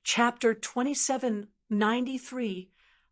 Chapter 2793,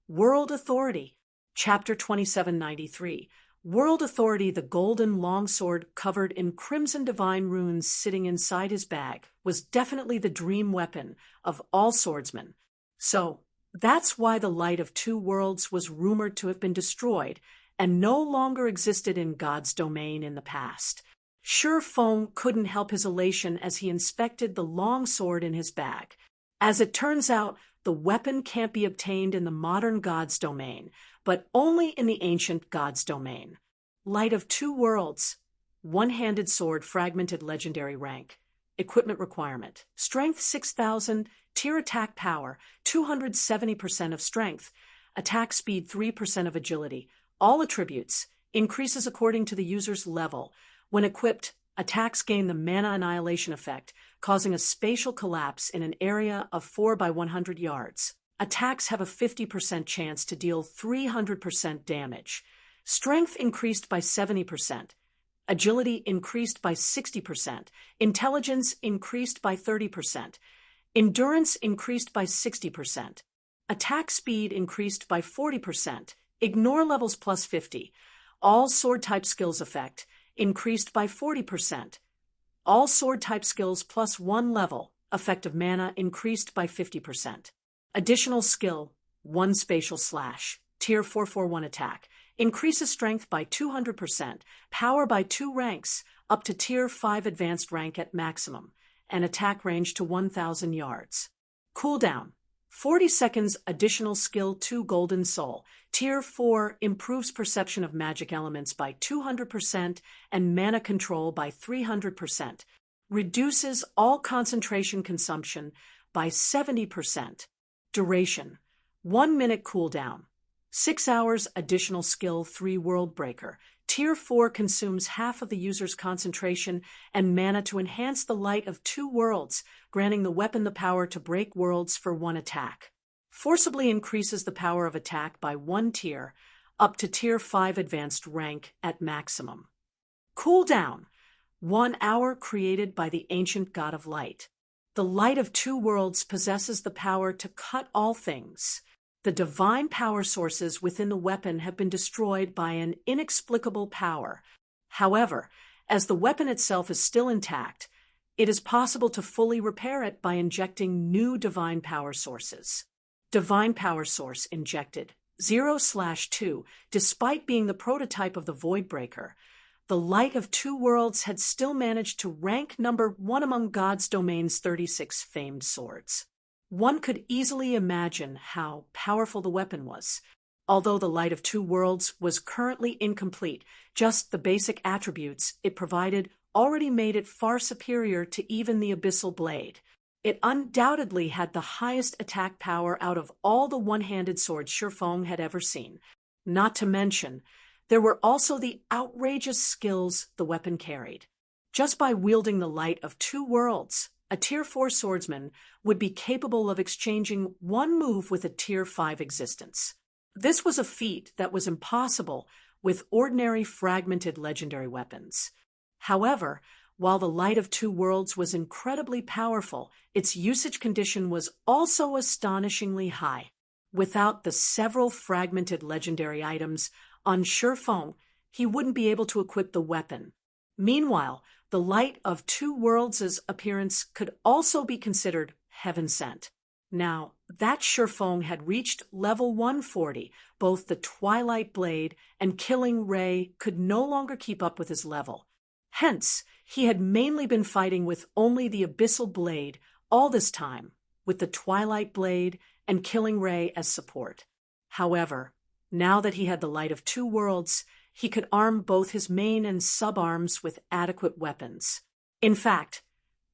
World Authority. Chapter 2793, World Authority. The golden longsword covered in crimson divine runes sitting inside his bag was definitely the dream weapon of all swordsmen. So, that's why the Light of Two Worlds was rumored to have been destroyed and no longer existed in God's domain in the past. Shi Feng couldn't help his elation as he inspected the long sword in his bag. As it turns out, the weapon can't be obtained in the modern God's domain, but only in the ancient God's domain. Light of Two Worlds. One-handed sword, fragmented legendary rank. Equipment requirement. Strength 6,000, tier attack power, 270% of strength. Attack speed 3% of agility. All attributes. Increases according to the user's level. When equipped, attacks gain the mana annihilation effect, causing a spatial collapse in an area of 4 by 100 yards. Attacks have a 50% chance to deal 300% damage. Strength increased by 70%. Agility increased by 60%. Intelligence increased by 30%. Endurance increased by 60%. Attack speed increased by 40%. Ignore levels plus 50. All sword type skills effect increased by 40%. All sword type skills plus 1 level, effective mana increased by 50%. Additional skill, 1 spatial slash, tier 441 attack, increases strength by 200%, power by 2 ranks, up to tier 5 advanced rank at maximum, and attack range to 1,000 yards. Cooldown, 40 seconds. Additional skill 2 golden soul, tier 4, improves perception of magic elements by 200% and mana control by 300%. Reduces all concentration consumption by 70%. Duration, 1 minute cooldown. 6 hours. Additional skill 3 world breaker. Tier 4 consumes half of the user's concentration and mana to enhance the Light of Two Worlds, granting the weapon the power to break worlds for 1 attack. Forcibly increases the power of attack by 1 tier, up to tier 5 advanced rank at maximum. Cooldown, 1 hour. Created by the ancient God of Light. The Light of Two Worlds possesses the power to cut all things. The divine power sources within the weapon have been destroyed by an inexplicable power. However, as the weapon itself is still intact, it is possible to fully repair it by injecting new divine power sources. Divine power source injected, 0/2. Despite being the prototype of the Voidbreaker, the Light of Two Worlds had still managed to rank number 1 among God's domain's 36 famed swords. One could easily imagine how powerful the weapon was. Although the Light of Two Worlds was currently incomplete, just the basic attributes it provided already made it far superior to even the Abyssal Blade. It undoubtedly had the highest attack power out of all the one-handed swords Shi Feng had ever seen. Not to mention, there were also the outrageous skills the weapon carried. Just by wielding the Light of Two Worlds, a tier 4 swordsman would be capable of exchanging 1 move with a tier 5 existence. This was a feat that was impossible with ordinary fragmented legendary weapons. However, while the Light of Two Worlds was incredibly powerful, its usage condition was also astonishingly high. Without the several fragmented legendary items on Shi Feng, he wouldn't be able to equip the weapon. Meanwhile, the Light of Two Worlds' appearance could also be considered heaven-sent. Now, that Shi Feng had reached level 140, both the Twilight Blade and Killing Ray could no longer keep up with his level. Hence, he had mainly been fighting with only the Abyssal Blade all this time, with the Twilight Blade and Killing Ray as support. However, now that he had the Light of Two Worlds, he could arm both his main and sub-arms with adequate weapons. In fact,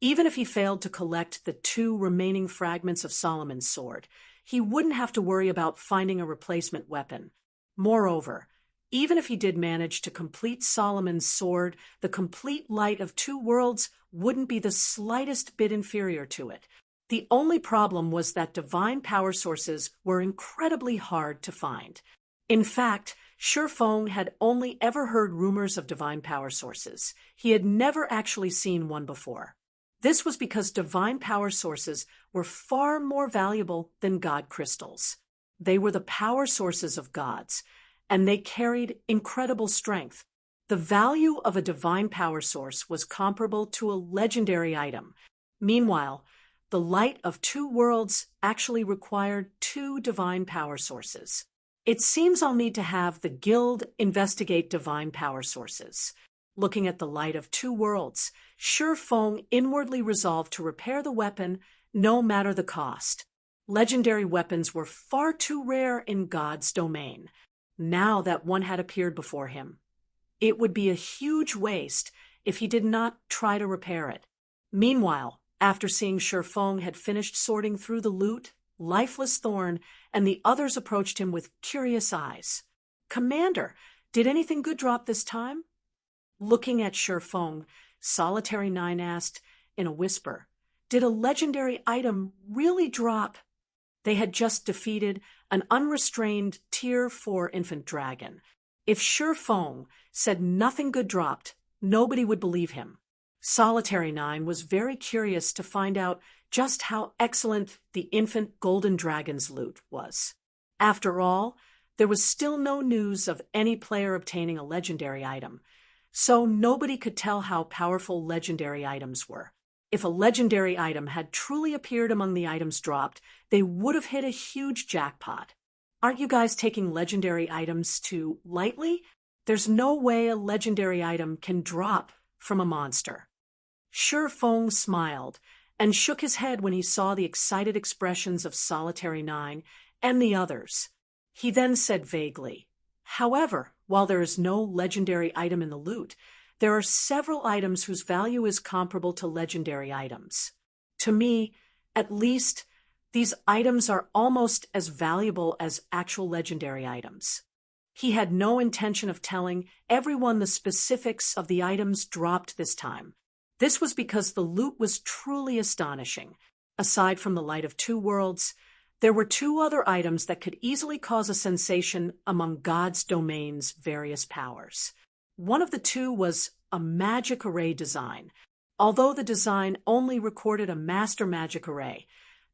even if he failed to collect the 2 remaining fragments of Solomon's sword, he wouldn't have to worry about finding a replacement weapon. Moreover, even if he did manage to complete Solomon's sword, the complete Light of Two Worlds wouldn't be the slightest bit inferior to it. The only problem was that divine power sources were incredibly hard to find. In fact, Shi Feng had only ever heard rumors of divine power sources. He had never actually seen one before. This was because divine power sources were far more valuable than God crystals. They were the power sources of gods, and they carried incredible strength. The value of a divine power source was comparable to a legendary item. Meanwhile, the light of two worlds actually required two divine power sources. It seems I'll need to have the guild investigate divine power sources. Looking at the light of two worlds, Shi Feng inwardly resolved to repair the weapon no matter the cost. Legendary weapons were far too rare in God's domain. Now that one had appeared before him, it would be a huge waste if he did not try to repair it. Meanwhile, after seeing Shi Feng had finished sorting through the loot, Lifeless Thorn and the others approached him with curious eyes. "Commander, did anything good drop this time?" Looking at Shi Feng, Solitary 9 asked in a whisper, "Did a legendary item really drop?" They had just defeated an unrestrained Tier 4 infant dragon. If Shi Feng said nothing good dropped, nobody would believe him. Solitary 9 was very curious to find out just how excellent the infant golden dragon's loot was. After all, there was still no news of any player obtaining a legendary item, so nobody could tell how powerful legendary items were. If a legendary item had truly appeared among the items dropped, they would have hit a huge jackpot. Aren't you guys taking legendary items too lightly? There's no way a legendary item can drop from a monster. Shi Feng smiled and shook his head when he saw the excited expressions of Solitary 9 and the others. He then said vaguely, "However, while there is no legendary item in the loot, there are several items whose value is comparable to legendary items. To me, at least, these items are almost as valuable as actual legendary items." He had no intention of telling everyone the specifics of the items dropped this time. This was because the loot was truly astonishing. Aside from the light of two worlds, there were two other items that could easily cause a sensation among God's domain's various powers. One of the two was a magic array design. Although the design only recorded a master magic array,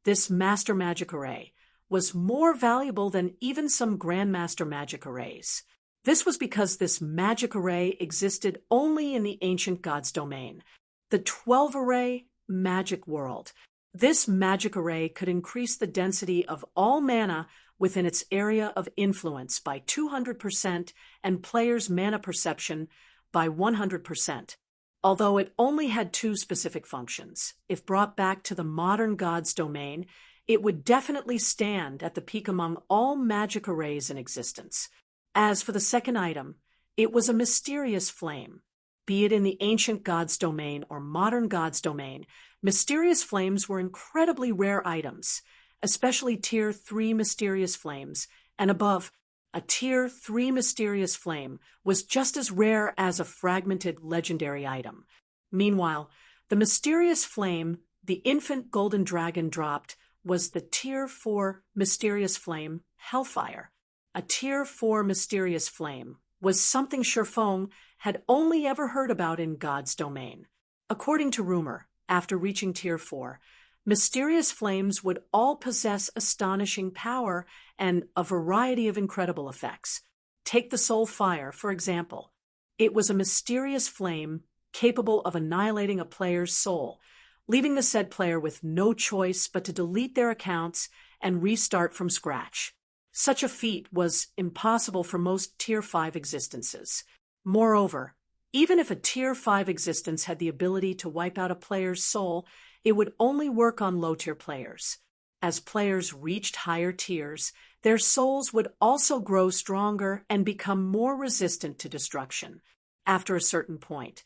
this master magic array was more valuable than even some grandmaster magic arrays. This was because this magic array existed only in the ancient God's domain, the 12-array magic world. This magic array could increase the density of all mana within its area of influence by 200% and players' mana perception by 100%. Although it only had two specific functions, if brought back to the modern God's domain, it would definitely stand at the peak among all magic arrays in existence. As for the second item, it was a mysterious flame. Be it in the ancient God's domain or modern God's domain, mysterious flames were incredibly rare items, especially Tier 3 mysterious flames, and above, a Tier 3 mysterious flame was just as rare as a fragmented legendary item. Meanwhile, the mysterious flame the infant golden dragon dropped was the Tier 4 mysterious flame, Hellfire. A Tier 4 mysterious flame was something Shi Feng had only ever heard about in God's domain. According to rumor, after reaching Tier 4, mysterious flames would all possess astonishing power and a variety of incredible effects. Take the Soul Fire, for example. It was a mysterious flame capable of annihilating a player's soul, leaving the said player with no choice but to delete their accounts and restart from scratch. Such a feat was impossible for most Tier 5 existences. Moreover, even if a Tier 5 existence had the ability to wipe out a player's soul, it would only work on low-tier players. As players reached higher tiers, their souls would also grow stronger and become more resistant to destruction. After a certain point,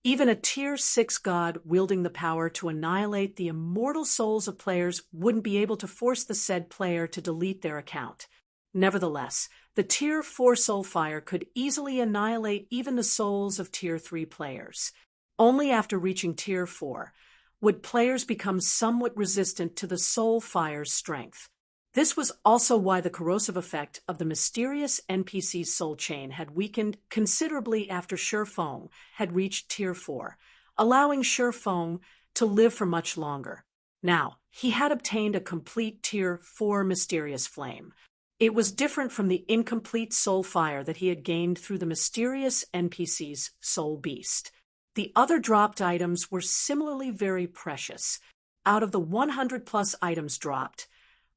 even a Tier 6 god wielding the power to annihilate the immortal souls of players wouldn't be able to force the said player to delete their account. Nevertheless, the Tier 4 Soulfire could easily annihilate even the souls of Tier 3 players. Only after reaching Tier 4 would players become somewhat resistant to the Soulfire's strength. This was also why the corrosive effect of the mysterious NPC soul chain had weakened considerably after Shi Feng had reached Tier 4, allowing Shi Feng to live for much longer. Now, he had obtained a complete Tier 4 mysterious flame. It was different from the incomplete soul fire that he had gained through the mysterious NPC's soul beast. The other dropped items were similarly very precious. Out of the 100-plus items dropped,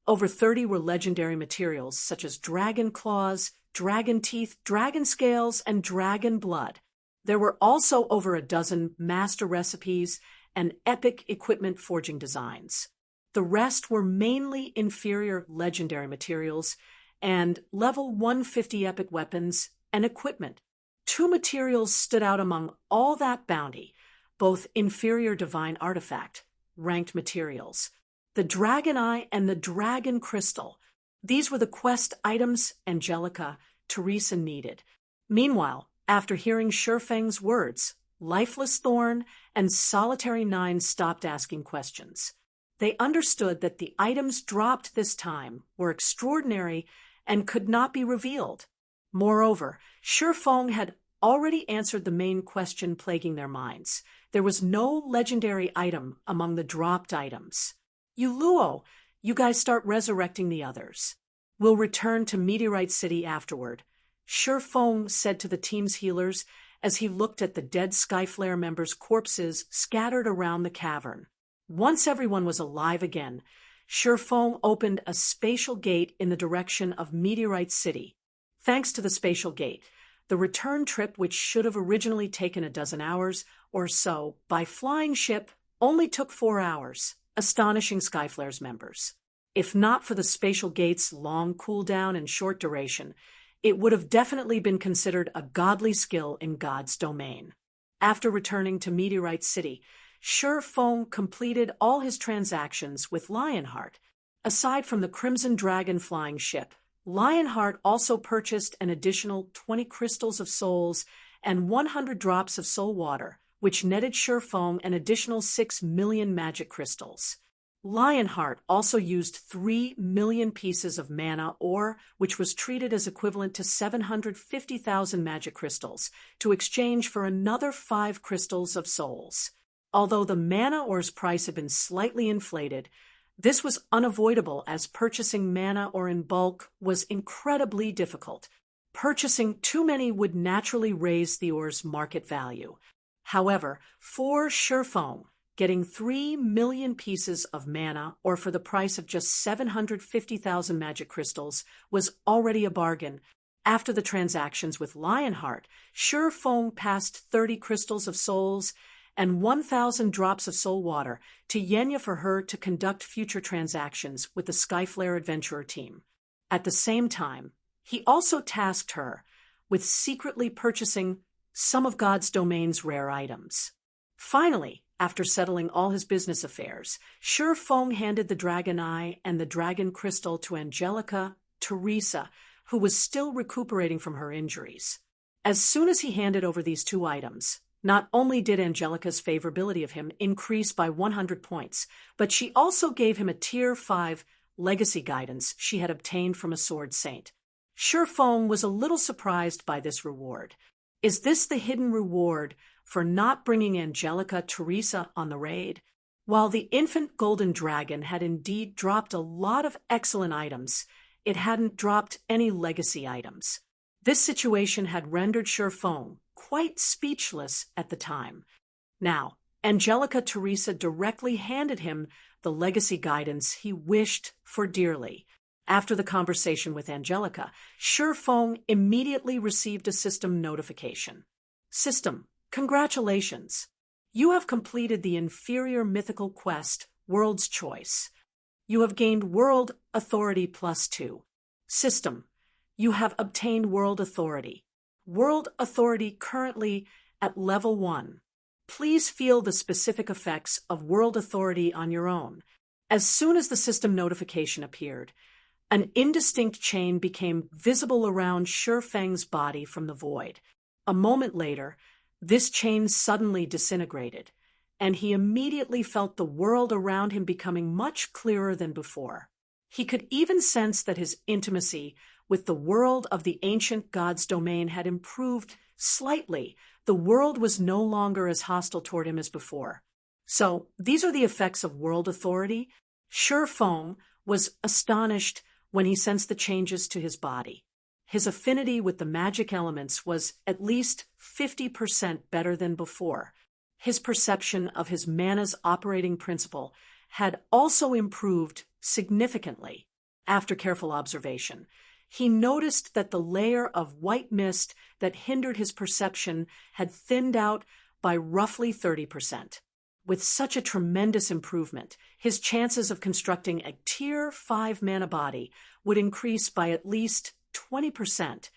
over 30 were legendary materials such as dragon claws, dragon teeth, dragon scales, and dragon blood. There were also over a dozen master recipes and epic equipment forging designs. The rest were mainly inferior legendary materials and level 150 epic weapons and equipment. Two materials stood out among all that bounty, both inferior divine artifact, ranked materials. The Dragon Eye and the Dragon Crystal. These were the quest items Angelica, Teresa needed. Meanwhile, after hearing Shifeng's words, Lifeless Thorn and Solitary Nine stopped asking questions. They understood that the items dropped this time were extraordinary and could not be revealed. Moreover, Shifeng had already answered the main question plaguing their minds. There was no legendary item among the dropped items. Luo, you guys start resurrecting the others. We'll return to Meteorite City afterward, Shifeng said to the team's healers as he looked at the dead Skyflare members' corpses scattered around the cavern. Once everyone was alive again, Shifeng opened a spatial gate in the direction of Meteorite City. Thanks to the spatial gate, the return trip, which should have originally taken a dozen hours or so by flying ship, only took 4 hours, astonishing Skyflare's members. If not for the spatial gate's long cooldown and short duration, it would have definitely been considered a godly skill in God's domain. After returning to Meteorite City, Shifeng completed all his transactions with Lionheart. Aside from the Crimson Dragon flying ship, Lionheart also purchased an additional 20 crystals of souls and 100 drops of soul water, which netted Shifeng an additional 6 million magic crystals. Lionheart also used 3 million pieces of mana ore, which was treated as equivalent to 750,000 magic crystals, to exchange for another 5 crystals of souls. Although the mana ore's price had been slightly inflated, this was unavoidable as purchasing mana ore in bulk was incredibly difficult. Purchasing too many would naturally raise the ore's market value. However, for Shifeng, getting 3 million pieces of mana ore for the price of just 750,000 magic crystals was already a bargain. After the transactions with Lionheart, Shifeng passed 30 crystals of souls and 1,000 drops of soul water to Yenya for her to conduct future transactions with the Skyflare Adventurer team. At the same time, he also tasked her with secretly purchasing some of God's domain's rare items. Finally, after settling all his business affairs, Shifeng handed the Dragon Eye and the Dragon Crystal to Angelica, Teresa, who was still recuperating from her injuries. As soon as he handed over these 2 items, not only did Angelica's favorability of him increase by 100 points, but she also gave him a Tier 5 legacy guidance she had obtained from a sword saint. Shifeng was a little surprised by this reward. Is this the hidden reward for not bringing Angelica Teresa on the raid? While the infant golden dragon had indeed dropped a lot of excellent items, it hadn't dropped any legacy items. This situation had rendered Shifeng quite speechless at the time. Now, Angelica Teresa directly handed him the legacy guidance he wished for dearly. After the conversation with Angelica, Shifeng immediately received a system notification. System, congratulations! You have completed the inferior mythical quest, World's Choice. You have gained World Authority +2. System, you have obtained World Authority. World Authority currently at level 1. Please feel the specific effects of World Authority on your own. As soon as the system notification appeared, an indistinct chain became visible around Shifeng's body from the void. A moment later, this chain suddenly disintegrated, and he immediately felt the world around him becoming much clearer than before. He could even sense that his intimacy with the world of the ancient god's domain had improved slightly. The world was no longer as hostile toward him as before. So, these are the effects of world authority. Sure Feng was astonished when he sensed the changes to his body. His affinity with the magic elements was at least 50% better than before. His perception of his mana's operating principle had also improved significantly. After careful observation, he noticed that the layer of white mist that hindered his perception had thinned out by roughly 30%. With such a tremendous improvement, his chances of constructing a Tier 5 mana body would increase by at least 20%,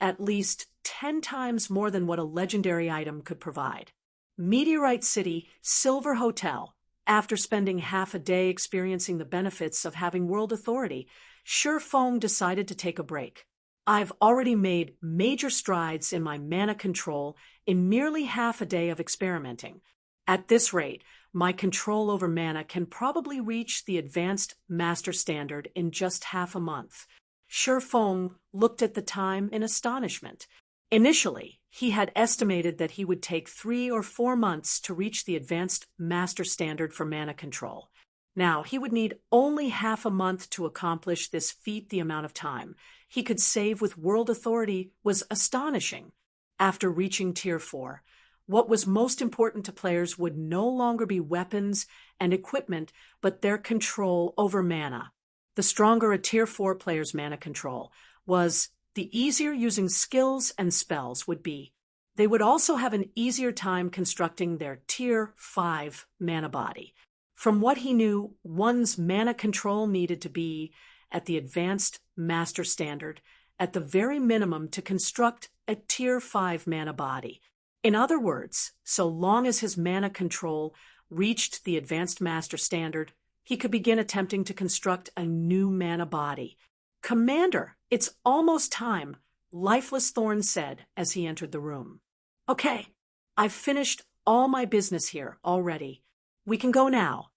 at least 10 times more than what a legendary item could provide. Meteorite City Silver Hotel. After spending half a day experiencing the benefits of having world authority, Sure Feng decided to take a break. I've already made major strides in my mana control in merely half a day of experimenting. At this rate, my control over mana can probably reach the advanced master standard in just half a month. Sure Feng looked at the time in astonishment. Initially, he had estimated that he would take 3 or 4 months to reach the advanced master standard for mana control. Now, he would need only half a month to accomplish this feat. The amount of time he could save with world authority was astonishing. After reaching Tier 4, what was most important to players would no longer be weapons and equipment, but their control over mana. The stronger a Tier 4 player's mana control was, the easier using skills and spells would be. They would also have an easier time constructing their Tier 5 mana body. From what he knew, one's mana control needed to be at the advanced master standard, at the very minimum to construct a Tier 5 mana body. In other words, so long as his mana control reached the advanced master standard, he could begin attempting to construct a new mana body. "Commander, it's almost time," Lifeless Thorn said as he entered the room. "Okay, I've finished all my business here already. We can go now."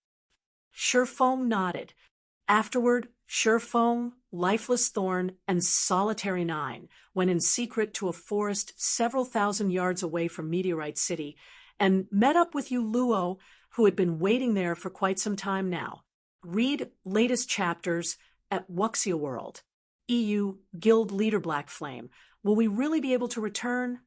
Sure Feng nodded. Afterward, Sure Feng, Lifeless Thorn, and Solitary 9 went in secret to a forest several thousand yards away from Meteorite City and met up with Yu Luo, who had been waiting there for quite some time now. Read latest chapters at Wuxia World. EU Guild Leader Black Flame. Will we really be able to return?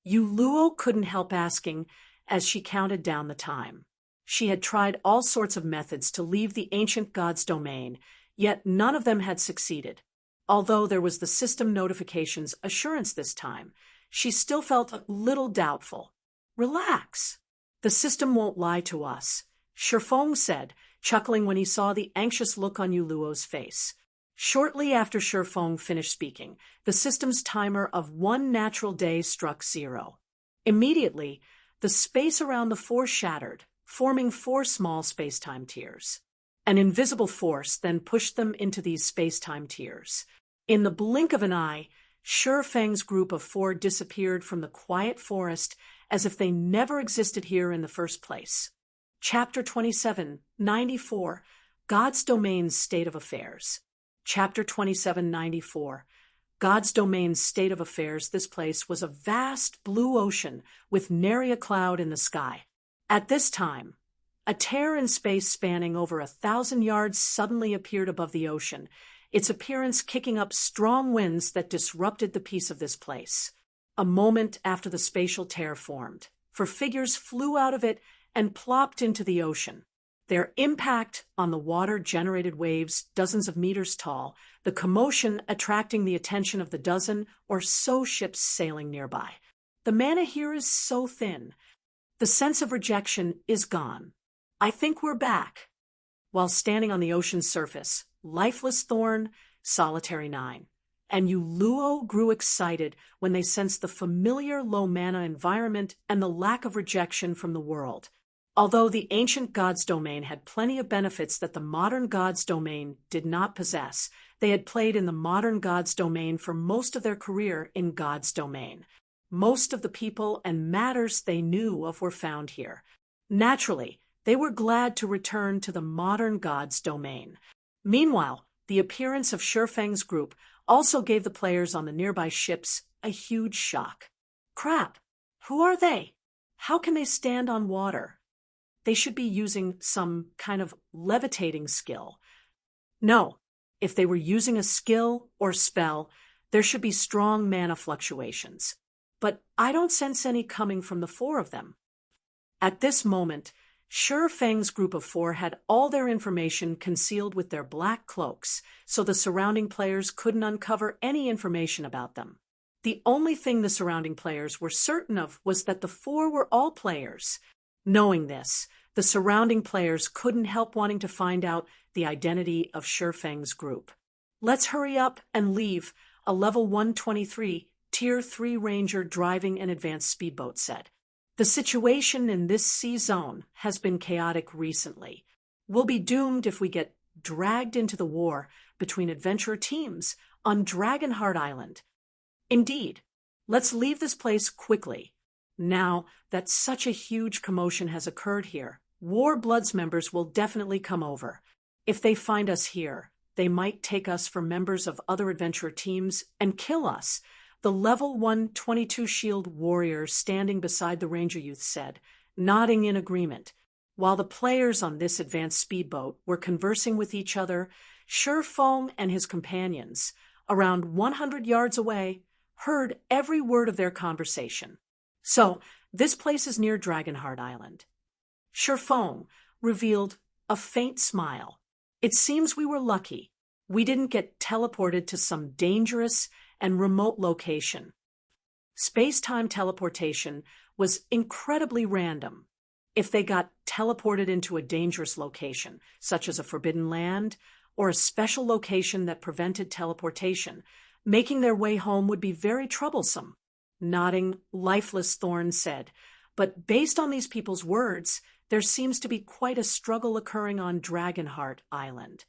Yu Luo couldn't help asking as she counted down the time. She had tried all sorts of methods to leave the ancient god's domain, yet none of them had succeeded. Although there was the system notifications assurance this time, she still felt a little doubtful. "Relax. The system won't lie to us," Sure Feng said, chuckling when he saw the anxious look on Yu Luo's face. Shortly after Sure Feng finished speaking, the system's timer of 1 natural day struck 0. Immediately, the space around the 4 shattered, forming 4 small space-time tiers. An invisible force then pushed them into these space-time tiers. In the blink of an eye, Sure Feng's group of 4 disappeared from the quiet forest as if they never existed here in the first place. Chapter 2794, God's Domain's State of Affairs. Chapter 2794, God's Domain's State of Affairs. This place was a vast blue ocean with nary a cloud in the sky. At this time, a tear in space spanning over 1,000 yards suddenly appeared above the ocean, its appearance kicking up strong winds that disrupted the peace of this place. A moment after the spatial tear formed, 4 figures flew out of it and plopped into the ocean. Their impact on the water generated waves dozens of meters tall, the commotion attracting the attention of the dozen or so ships sailing nearby. The mana here is so thin. The sense of rejection is gone. I think we're back. While standing on the ocean's surface, Lifeless Thorn, Solitary 9, and Yu Luo grew excited when they sensed the familiar low mana environment and the lack of rejection from the world. Although the ancient god's domain had plenty of benefits that the modern god's domain did not possess, they had played in the modern god's domain for most of their career in God's domain. Most of the people and matters they knew of were found here. Naturally, they were glad to return to the modern god's domain. Meanwhile, the appearance of Sure Feng's group also gave the players on the nearby ships a huge shock. Crap! Who are they? How can they stand on water? they should be using some kind of levitating skill. No, if they were using a skill or spell, there should be strong mana fluctuations. But I don't sense any coming from the four of them. At this moment, Sure Feng's group of four had all their information concealed with their black cloaks, so the surrounding players couldn't uncover any information about them. The only thing the surrounding players were certain of was that the four were all players. Knowing this, the surrounding players couldn't help wanting to find out the identity of Sure Feng's group. "Let's hurry up and leave," a level 123, Tier 3 Ranger driving an advanced speedboat said. "The situation in this sea zone has been chaotic recently. We'll be doomed if we get dragged into the war between adventurer teams on Dragonheart Island. Indeed, let's leave this place quickly. Now that such a huge commotion has occurred here, War Bloods members will definitely come over. If they find us here, they might take us for members of other adventurer teams and kill us," the level 122 shield warrior standing beside the ranger youth said, nodding in agreement. While the players on this advanced speedboat were conversing with each other, Sure Feng and his companions, around 100 yards away, heard every word of their conversation. "So, this place is near Dragonheart Island." Sure Feng revealed a faint smile. "It seems we were lucky. We didn't get teleported to some dangerous and remote location." Space-time teleportation was incredibly random. If they got teleported into a dangerous location, such as a forbidden land or a special location that prevented teleportation, making their way home would be very troublesome. Nodding, lifeless Thorn said, "But based on these people's words, there seems to be quite a struggle occurring on Dragonheart Island."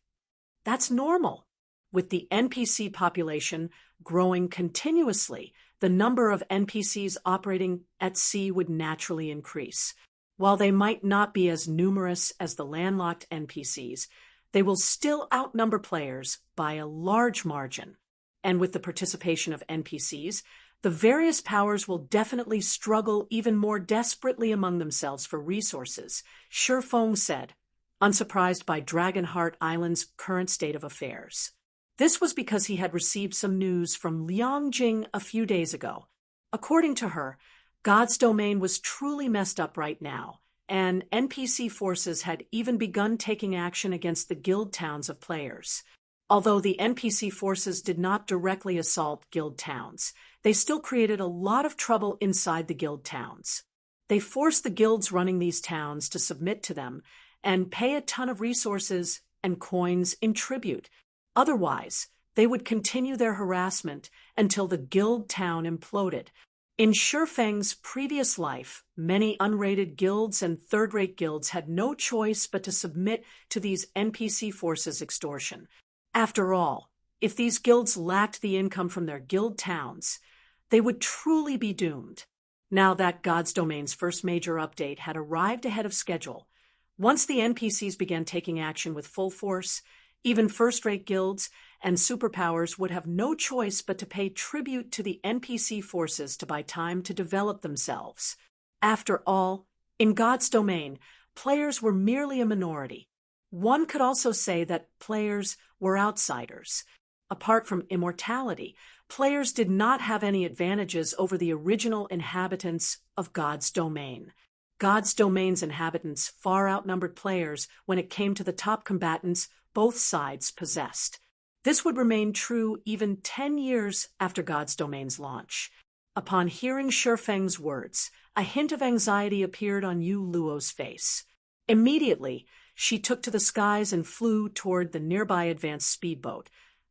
"That's normal. With the NPC population growing continuously, the number of NPCs operating at sea would naturally increase. While they might not be as numerous as the landlocked NPCs, they will still outnumber players by a large margin. And with the participation of NPCs, the various powers will definitely struggle even more desperately among themselves for resources," Sure Feng said, unsurprised by Dragonheart Island's current state of affairs. This was because he had received some news from Liang Jing a few days ago. According to her, God's domain was truly messed up right now, and NPC forces had even begun taking action against the guild towns of players. Although the NPC forces did not directly assault guild towns, they still created a lot of trouble inside the guild towns. They forced the guilds running these towns to submit to them and pay a ton of resources and coins in tribute. Otherwise, they would continue their harassment until the guild town imploded. In Sure Feng's previous life, many unrated guilds and third-rate guilds had no choice but to submit to these NPC forces' extortion. After all, if these guilds lacked the income from their guild towns, they would truly be doomed. Now that God's Domain's first major update had arrived ahead of schedule, once the NPCs began taking action with full force, even first-rate guilds and superpowers would have no choice but to pay tribute to the NPC forces to buy time to develop themselves. After all, in God's Domain, players were merely a minority. One could also say that players were outsiders. Apart from immortality, players did not have any advantages over the original inhabitants of God's Domain. God's Domain's inhabitants far outnumbered players when it came to the top combatants both sides possessed. This would remain true even 10 years after God's Domain's launch. Upon hearing Sure Feng's words, a hint of anxiety appeared on Yu Luo's face. Immediately, she took to the skies and flew toward the nearby advanced speedboat,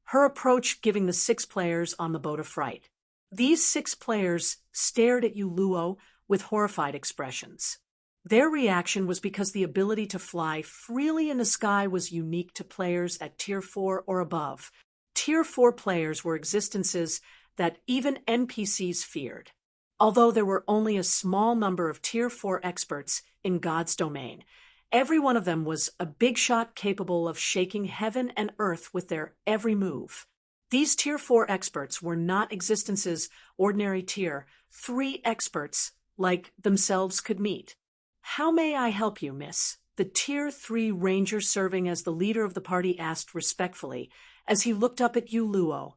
her approach giving the 6 players on the boat a fright. These 6 players stared at Yu Luo with horrified expressions. Their reaction was because the ability to fly freely in the sky was unique to players at Tier 4 or above. Tier 4 players were existences that even NPCs feared. Although there were only a small number of Tier 4 experts in God's Domain, every one of them was a big shot capable of shaking heaven and earth with their every move. These Tier 4 experts were not existences ordinary Tier 3 experts like themselves could meet. "How may I help you, miss?" the Tier 3 ranger serving as the leader of the party asked respectfully as he looked up at Yu Luo.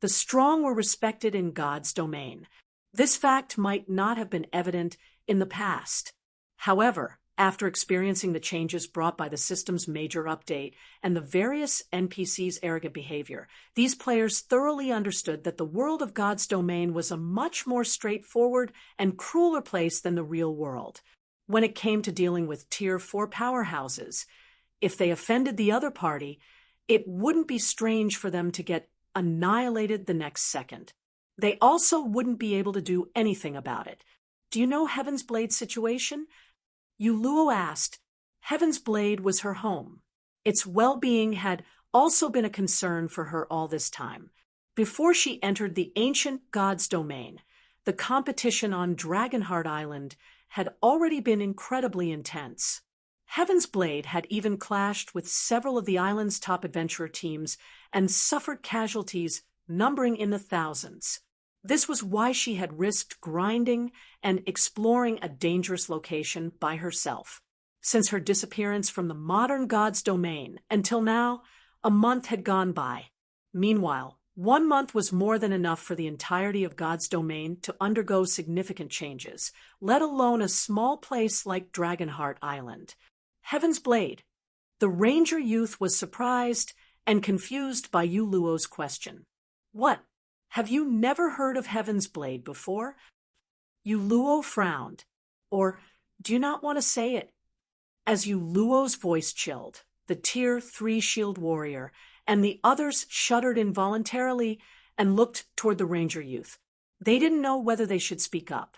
The strong were respected in God's domain. This fact might not have been evident in the past. However, after experiencing the changes brought by the system's major update and the various NPCs' arrogant behavior, these players thoroughly understood that the world of God's domain was a much more straightforward and crueler place than the real world. When it came to dealing with Tier 4 powerhouses, if they offended the other party, it wouldn't be strange for them to get annihilated the next second. They also wouldn't be able to do anything about it. "Do you know Heaven's Blade's situation?" Yu Luo asked. Heaven's Blade was her home. Its well-being had also been a concern for her all this time. Before she entered the ancient god's domain, the competition on Dragonheart Island had already been incredibly intense. Heaven's Blade had even clashed with several of the island's top adventurer teams and suffered casualties numbering in the thousands. This was why she had risked grinding and exploring a dangerous location by herself. Since her disappearance from the modern god's domain until now, a month had gone by. Meanwhile, 1 month was more than enough for the entirety of God's domain to undergo significant changes, let alone a small place like Dragonheart Island. Heaven's Blade. The ranger youth was surprised and confused by Yu Luo's question. "What? Have you never heard of Heaven's Blade before?" Yu Luo frowned. "Or do you not want to say it?" As Yu Luo's voice chilled, the Tier 3 shield warrior and the others shuddered involuntarily and looked toward the ranger youth. They didn't know whether they should speak up.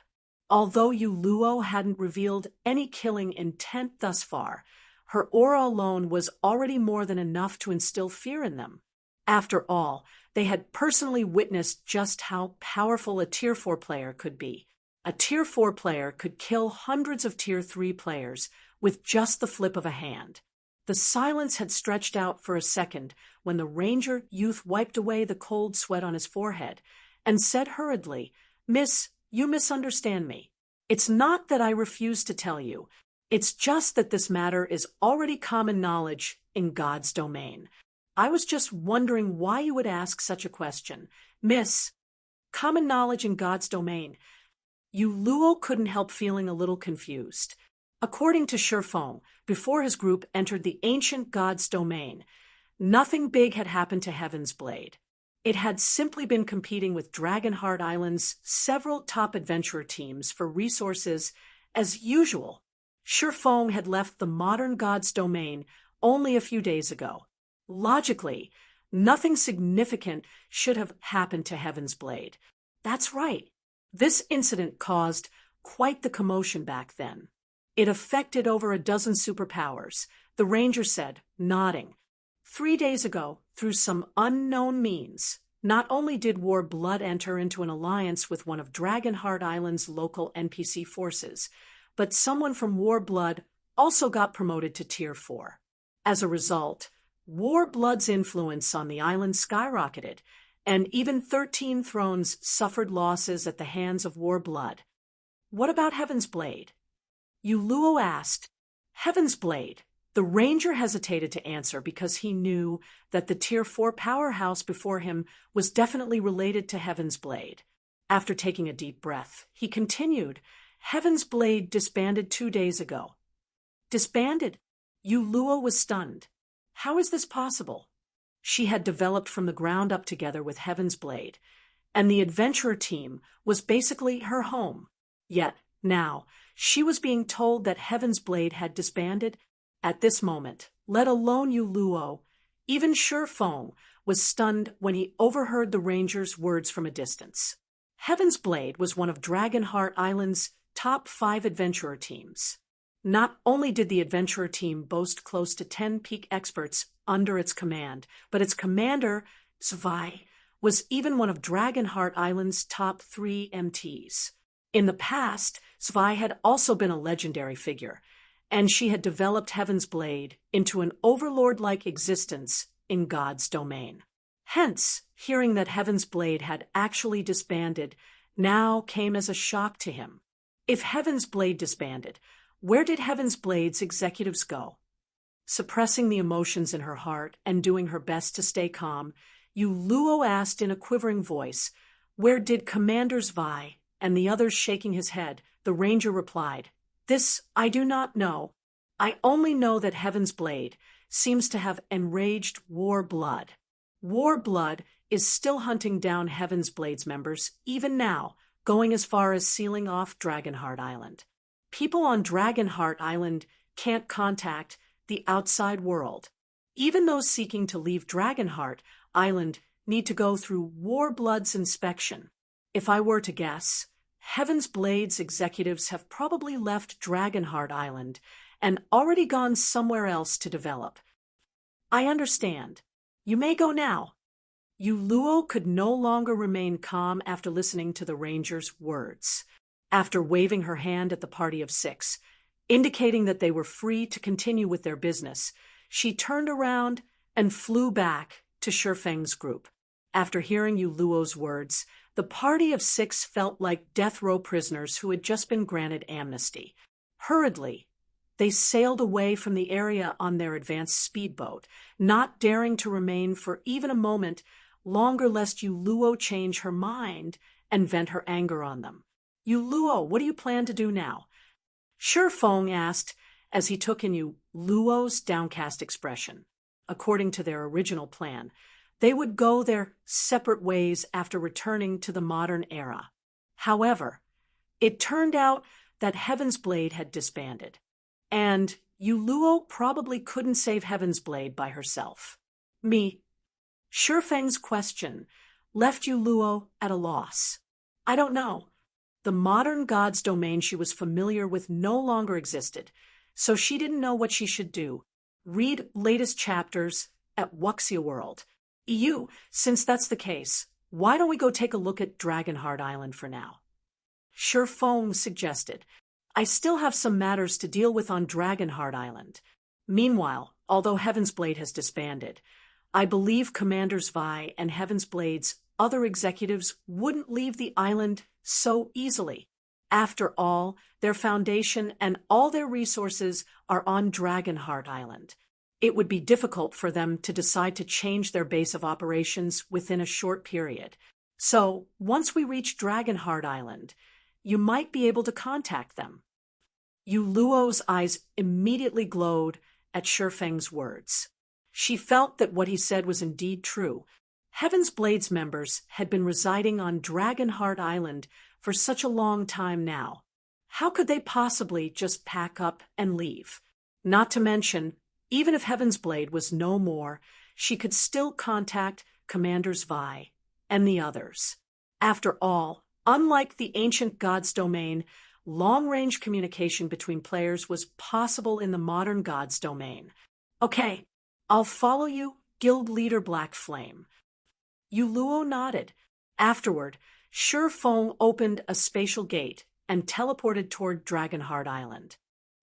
Although Yu Luo hadn't revealed any killing intent thus far, her aura alone was already more than enough to instill fear in them. After all, they had personally witnessed just how powerful a Tier 4 player could be. A Tier 4 player could kill hundreds of Tier 3 players with just the flip of a hand. The silence had stretched out for a second when the ranger youth wiped away the cold sweat on his forehead and said hurriedly, "Miss, you misunderstand me. It's not that I refuse to tell you. It's just that this matter is already common knowledge in God's domain. I was just wondering why you would ask such a question. Miss, common knowledge in God's domain." Yu Luo couldn't help feeling a little confused. According to Shifeng, before his group entered the ancient god's domain, nothing big had happened to Heaven's Blade. It had simply been competing with Dragonheart Island's several top adventurer teams for resources as usual. Shifeng had left the modern god's domain only a few days ago. Logically, nothing significant should have happened to Heaven's Blade. That's right. This incident caused quite the commotion back then. It affected over a dozen superpowers, the ranger said, nodding. 3 days ago, through some unknown means, not only did War Blood enter into an alliance with one of Dragonheart Island's local NPC forces, but someone from War Blood also got promoted to Tier 4. As a result, War Blood's influence on the island skyrocketed, and even 13 thrones suffered losses at the hands of War Blood. What about Heaven's Blade? Yu Luo asked. Heaven's Blade. The ranger hesitated to answer because he knew that the Tier 4 powerhouse before him was definitely related to Heaven's Blade. After taking a deep breath, he continued, Heaven's Blade disbanded 2 days ago. Disbanded? Yu Luo was stunned. How is this possible? She had developed from the ground up together with Heaven's Blade, and the adventurer team was basically her home. Yet, now, she was being told that Heaven's Blade had disbanded. At this moment, let alone Yu Luo, even Shifeng was stunned when he overheard the ranger's words from a distance. Heaven's Blade was one of Dragonheart Island's top 5 adventurer teams. Not only did the adventurer team boast close to 10 peak experts under its command, but its commander, Zwei, was even one of Dragonheart Island's top 3 MTs. In the past, Zwei had also been a legendary figure, and she had developed Heaven's Blade into an overlord-like existence in God's domain. Hence, hearing that Heaven's Blade had actually disbanded now came as a shock to him. If Heaven's Blade disbanded, Where did Heaven's Blade's executives go? Suppressing the emotions in her heart and doing her best to stay calm, Luo asked in a quivering voice, "Where did Commanders Vi?" And the others shaking his head, the ranger replied, "This I do not know. I only know that Heaven's Blade seems to have enraged War Blood. War Blood is still hunting down Heaven's Blade's members, even now, going as far as sealing off Dragonheart Island. People on Dragonheart Island can't contact the outside world. Even those seeking to leave Dragonheart Island need to go through War Blood's inspection. If I were to guess, Heaven's Blade's executives have probably left Dragonheart Island and already gone somewhere else to develop." "I understand. You may go now." Luo could no longer remain calm after listening to the ranger's words. After waving her hand at the party of 6, indicating that they were free to continue with their business, she turned around and flew back to Shifeng's group. After hearing Luo's words, the party of 6 felt like death row prisoners who had just been granted amnesty. Hurriedly, they sailed away from the area on their advanced speedboat, not daring to remain for even a moment longer lest Luo change her mind and vent her anger on them. "Luo, what do you plan to do now?" Shifeng asked as he took in Luo's downcast expression. According to their original plan, they would go their separate ways after returning to the modern era. However, it turned out that Heaven's Blade had disbanded, and Luo probably couldn't save Heaven's Blade by herself. Shifeng's question left Luo at a loss. "I don't know." The modern god's domain she was familiar with no longer existed, so she didn't know what she should do. Read latest chapters at Wuxia World. Since that's the case, why don't we go take a look at Dragonheart Island for now?" Shifeng suggested. "I still have some matters to deal with on Dragonheart Island. Meanwhile, although Heaven's Blade has disbanded, I believe Commanders Vi and Heaven's Blade's other executives wouldn't leave the island so easily. After all, their foundation and all their resources are on Dragonheart Island. It would be difficult for them to decide to change their base of operations within a short period. So, once we reach Dragonheart Island, you might be able to contact them." Luo's eyes immediately glowed at Shifeng's words. She felt that what he said was indeed true. Heaven's Blade's members had been residing on Dragonheart Island for such a long time now. How could they possibly just pack up and leave? Not to mention, even if Heaven's Blade was no more, she could still contact Commanders Vi and the others. After all, unlike the ancient god's domain, long-range communication between players was possible in the modern god's domain. "Okay, I'll follow you, Guild Leader Black Flame." Luo nodded. Afterward, Shifeng opened a spatial gate and teleported toward Dragonheart Island.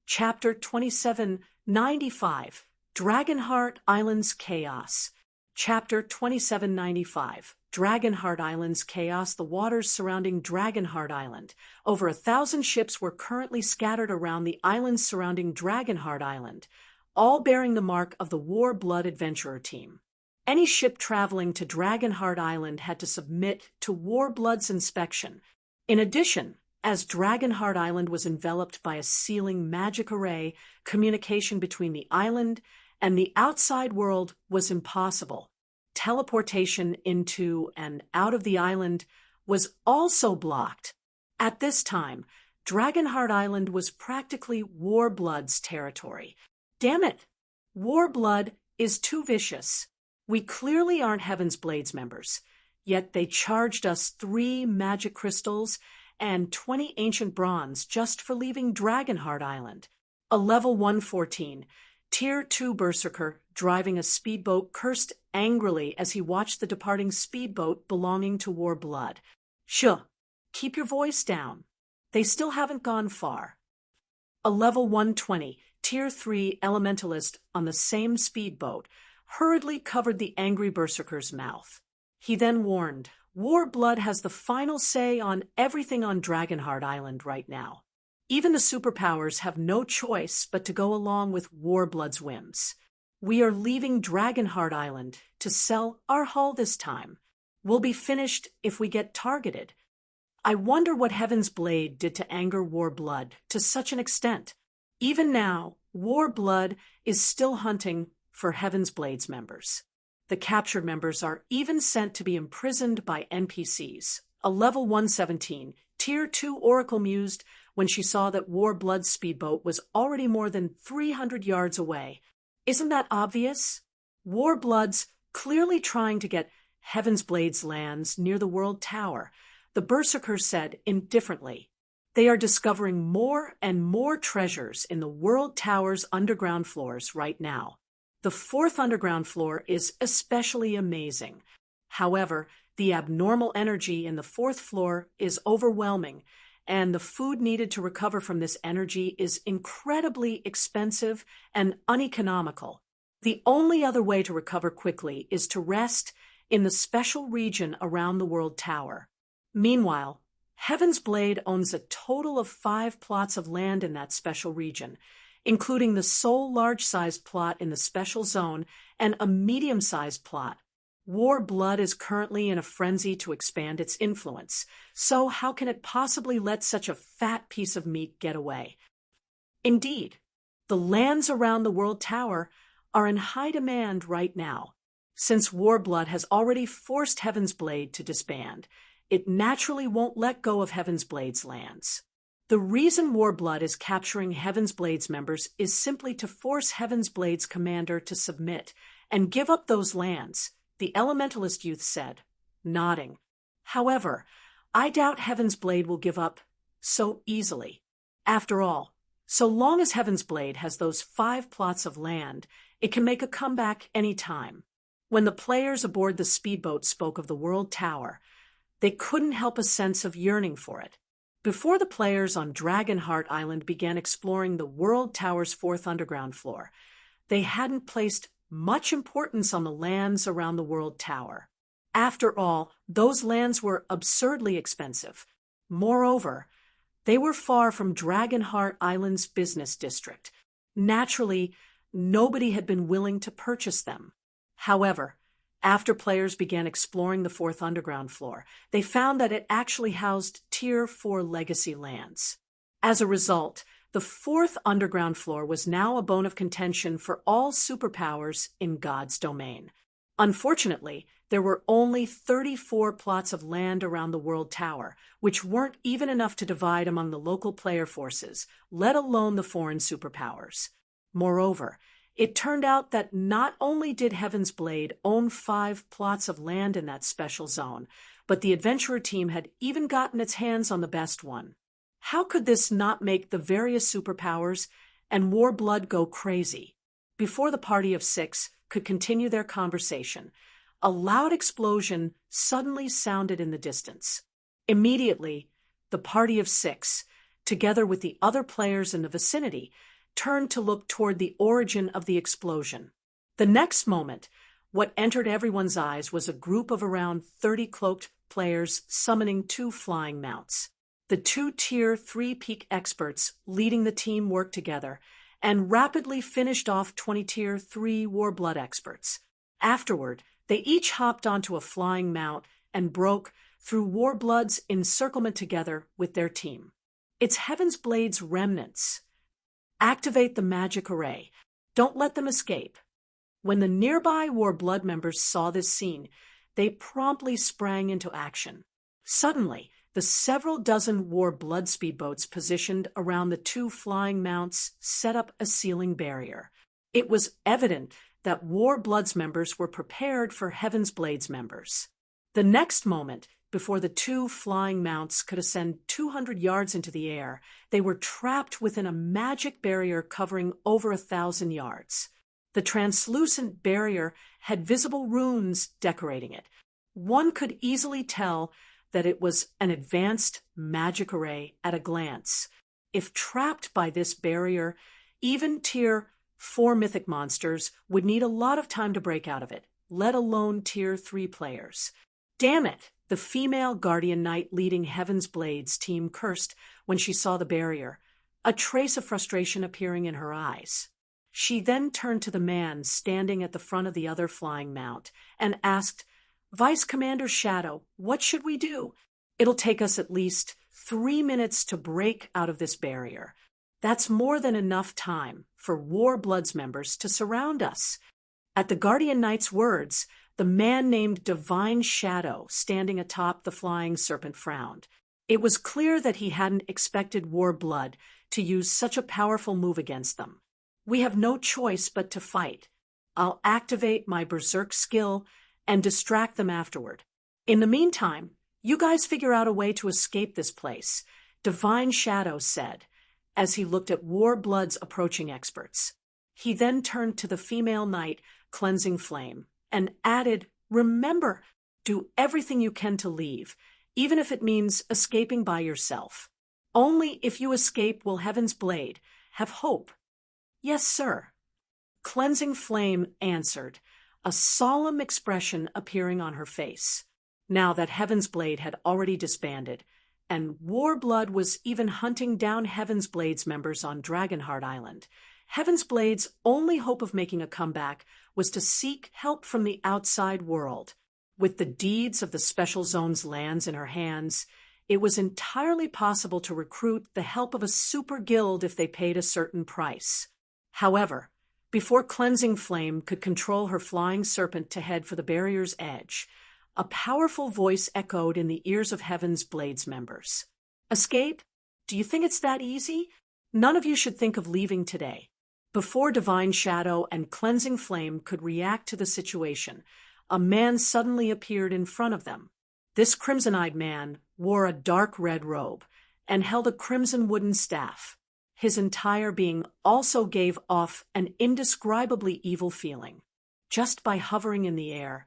Chapter 2795, Dragonheart Island's Chaos. Chapter 2795, Dragonheart Island's Chaos. The waters surrounding Dragonheart Island. Over 1,000 ships were currently scattered around the islands surrounding Dragonheart Island, all bearing the mark of the War Blood Adventurer team. Any ship traveling to Dragonheart Island had to submit to War Blood's inspection. In addition, as Dragonheart Island was enveloped by a sealing magic array, communication between the island and the outside world was impossible. Teleportation into and out of the island was also blocked. At this time, Dragonheart Island was practically War Blood's territory. Damn it! War Blood is too vicious. We clearly aren't Heaven's Blade's members, yet they charged us 3 magic crystals and 20 ancient bronze just for leaving Dragonheart Island. A level 114, Tier 2 berserker driving a speedboat cursed angrily as he watched the departing speedboat belonging to War Blood. "Shh, keep your voice down. They still haven't gone far." A level 120, Tier 3 elementalist on the same speedboat hurriedly covered the angry berserker's mouth. He then warned, "War Blood has the final say on everything on Dragonheart Island right now. Even the superpowers have no choice but to go along with Warblood's whims. We are leaving Dragonheart Island to sell our hull this time. We'll be finished if we get targeted. I wonder what Heaven's Blade did to anger Warblood to such an extent. Even now, Warblood is still hunting for Heaven's Blade's members. The captured members are even sent to be imprisoned by NPCs. A level 117, Tier 2 Oracle mused when she saw that Warblood's speedboat was already more than 300 yards away. Isn't that obvious? Warblood's clearly trying to get Heaven's Blade's lands near the World Tower. The Berserker said indifferently. They are discovering more and more treasures in the World Tower's underground floors right now. The fourth underground floor is especially amazing. However, the abnormal energy in the fourth floor is overwhelming, and the food needed to recover from this energy is incredibly expensive and uneconomical. The only other way to recover quickly is to rest in the special region around the World Tower. Meanwhile, Heaven's Blade owns a total of 5 plots of land in that special region, including the sole large-sized plot in the special zone and a medium-sized plot. Warblood is currently in a frenzy to expand its influence, so how can it possibly let such a fat piece of meat get away? Indeed, the lands around the World Tower are in high demand right now. Since Warblood has already forced Heaven's Blade to disband, it naturally won't let go of Heaven's Blade's lands. The reason Warblood is capturing Heaven's Blade's members is simply to force Heaven's Blade's commander to submit and give up those lands, the Elementalist youth said, nodding. However, I doubt Heaven's Blade will give up so easily. After all, so long as Heaven's Blade has those 5 plots of land, it can make a comeback any time. When the players aboard the speedboat spoke of the World Tower, they couldn't help a sense of yearning for it. Before the players on Dragonheart Island began exploring the World Tower's 4th underground floor, they hadn't placed much importance on the lands around the World Tower. After all, those lands were absurdly expensive. Moreover, they were far from Dragonheart Island's business district. Naturally, nobody had been willing to purchase them. However, after players began exploring the 4th underground floor, they found that it actually housed Tier 4 legacy lands. As a result, the 4th underground floor was now a bone of contention for all superpowers in God's domain. Unfortunately, there were only 34 plots of land around the World Tower, which weren't even enough to divide among the local player forces, let alone the foreign superpowers. Moreover, it turned out that not only did Heaven's Blade own 5 plots of land in that special zone, but the adventurer team had even gotten its hands on the best one. How could this not make the various superpowers and Warblood go crazy? Before the party of 6 could continue their conversation, a loud explosion suddenly sounded in the distance. Immediately, the party of 6, together with the other players in the vicinity, turned to look toward the origin of the explosion. The next moment, what entered everyone's eyes was a group of around 30 cloaked players summoning 2 flying mounts. The 2 Tier 3 peak experts leading the team worked together and rapidly finished off 20 Tier 3 Warblood experts. Afterward, they each hopped onto a flying mount and broke through Warblood's encirclement together with their team. It's Heaven's Blade's remnants. Activate the magic array. Don't let them escape. When the nearby Warblood members saw this scene, they promptly sprang into action. Suddenly, the several dozen Warblood speedboats positioned around the 2 flying mounts set up a sealing barrier. It was evident that Warblood's members were prepared for Heaven's Blade's members. The next moment, before the 2 flying mounts could ascend 200 yards into the air, they were trapped within a magic barrier covering over 1,000 yards. The translucent barrier had visible runes decorating it. One could easily tell that it was an advanced magic array at a glance. If trapped by this barrier, even Tier 4 mythic monsters would need a lot of time to break out of it, let alone Tier 3 players. Damn it! The female Guardian Knight leading Heaven's Blade's team cursed when she saw the barrier. a trace of frustration appearing in her eyes. She then turned to the man standing at the front of the other flying mount and asked, "Vice Commander Shadow, what should we do? It'll take us at least 3 minutes to break out of this barrier. That's more than enough time for War Bloods members to surround us." At the Guardian Knight's words, the man named Divine Shadow, standing atop the flying serpent, frowned. It was clear that he hadn't expected War Blood to use such a powerful move against them. "We have no choice but to fight. I'll activate my Berserk skill and distract them afterward. In the meantime, you guys figure out a way to escape this place," Divine Shadow said, as he looked at War Blood's approaching experts. He then turned to the female knight, Cleansing Flame, and added, "Remember, do everything you can to leave, even if it means escaping by yourself. Only if you escape will Heaven's Blade have hope." "Yes, sir," Cleansing Flame answered, a solemn expression appearing on her face. Now that Heaven's Blade had already disbanded, and War Blood was even hunting down Heaven's Blade's members on Dragonheart Island, Heaven's Blade's only hope of making a comeback was to seek help from the outside world. With the deeds of the Special Zone's lands in her hands, it was entirely possible to recruit the help of a super guild if they paid a certain price. However, before Cleansing Flame could control her flying serpent to head for the barrier's edge, a powerful voice echoed in the ears of Heaven's Blade's members. "Escape? Do you think it's that easy? None of you should think of leaving today." Before Divine Shadow and Cleansing Flame could react to the situation, a man suddenly appeared in front of them. This crimson-eyed man wore a dark red robe and held a crimson wooden staff. His entire being also gave off an indescribably evil feeling. Just by hovering in the air,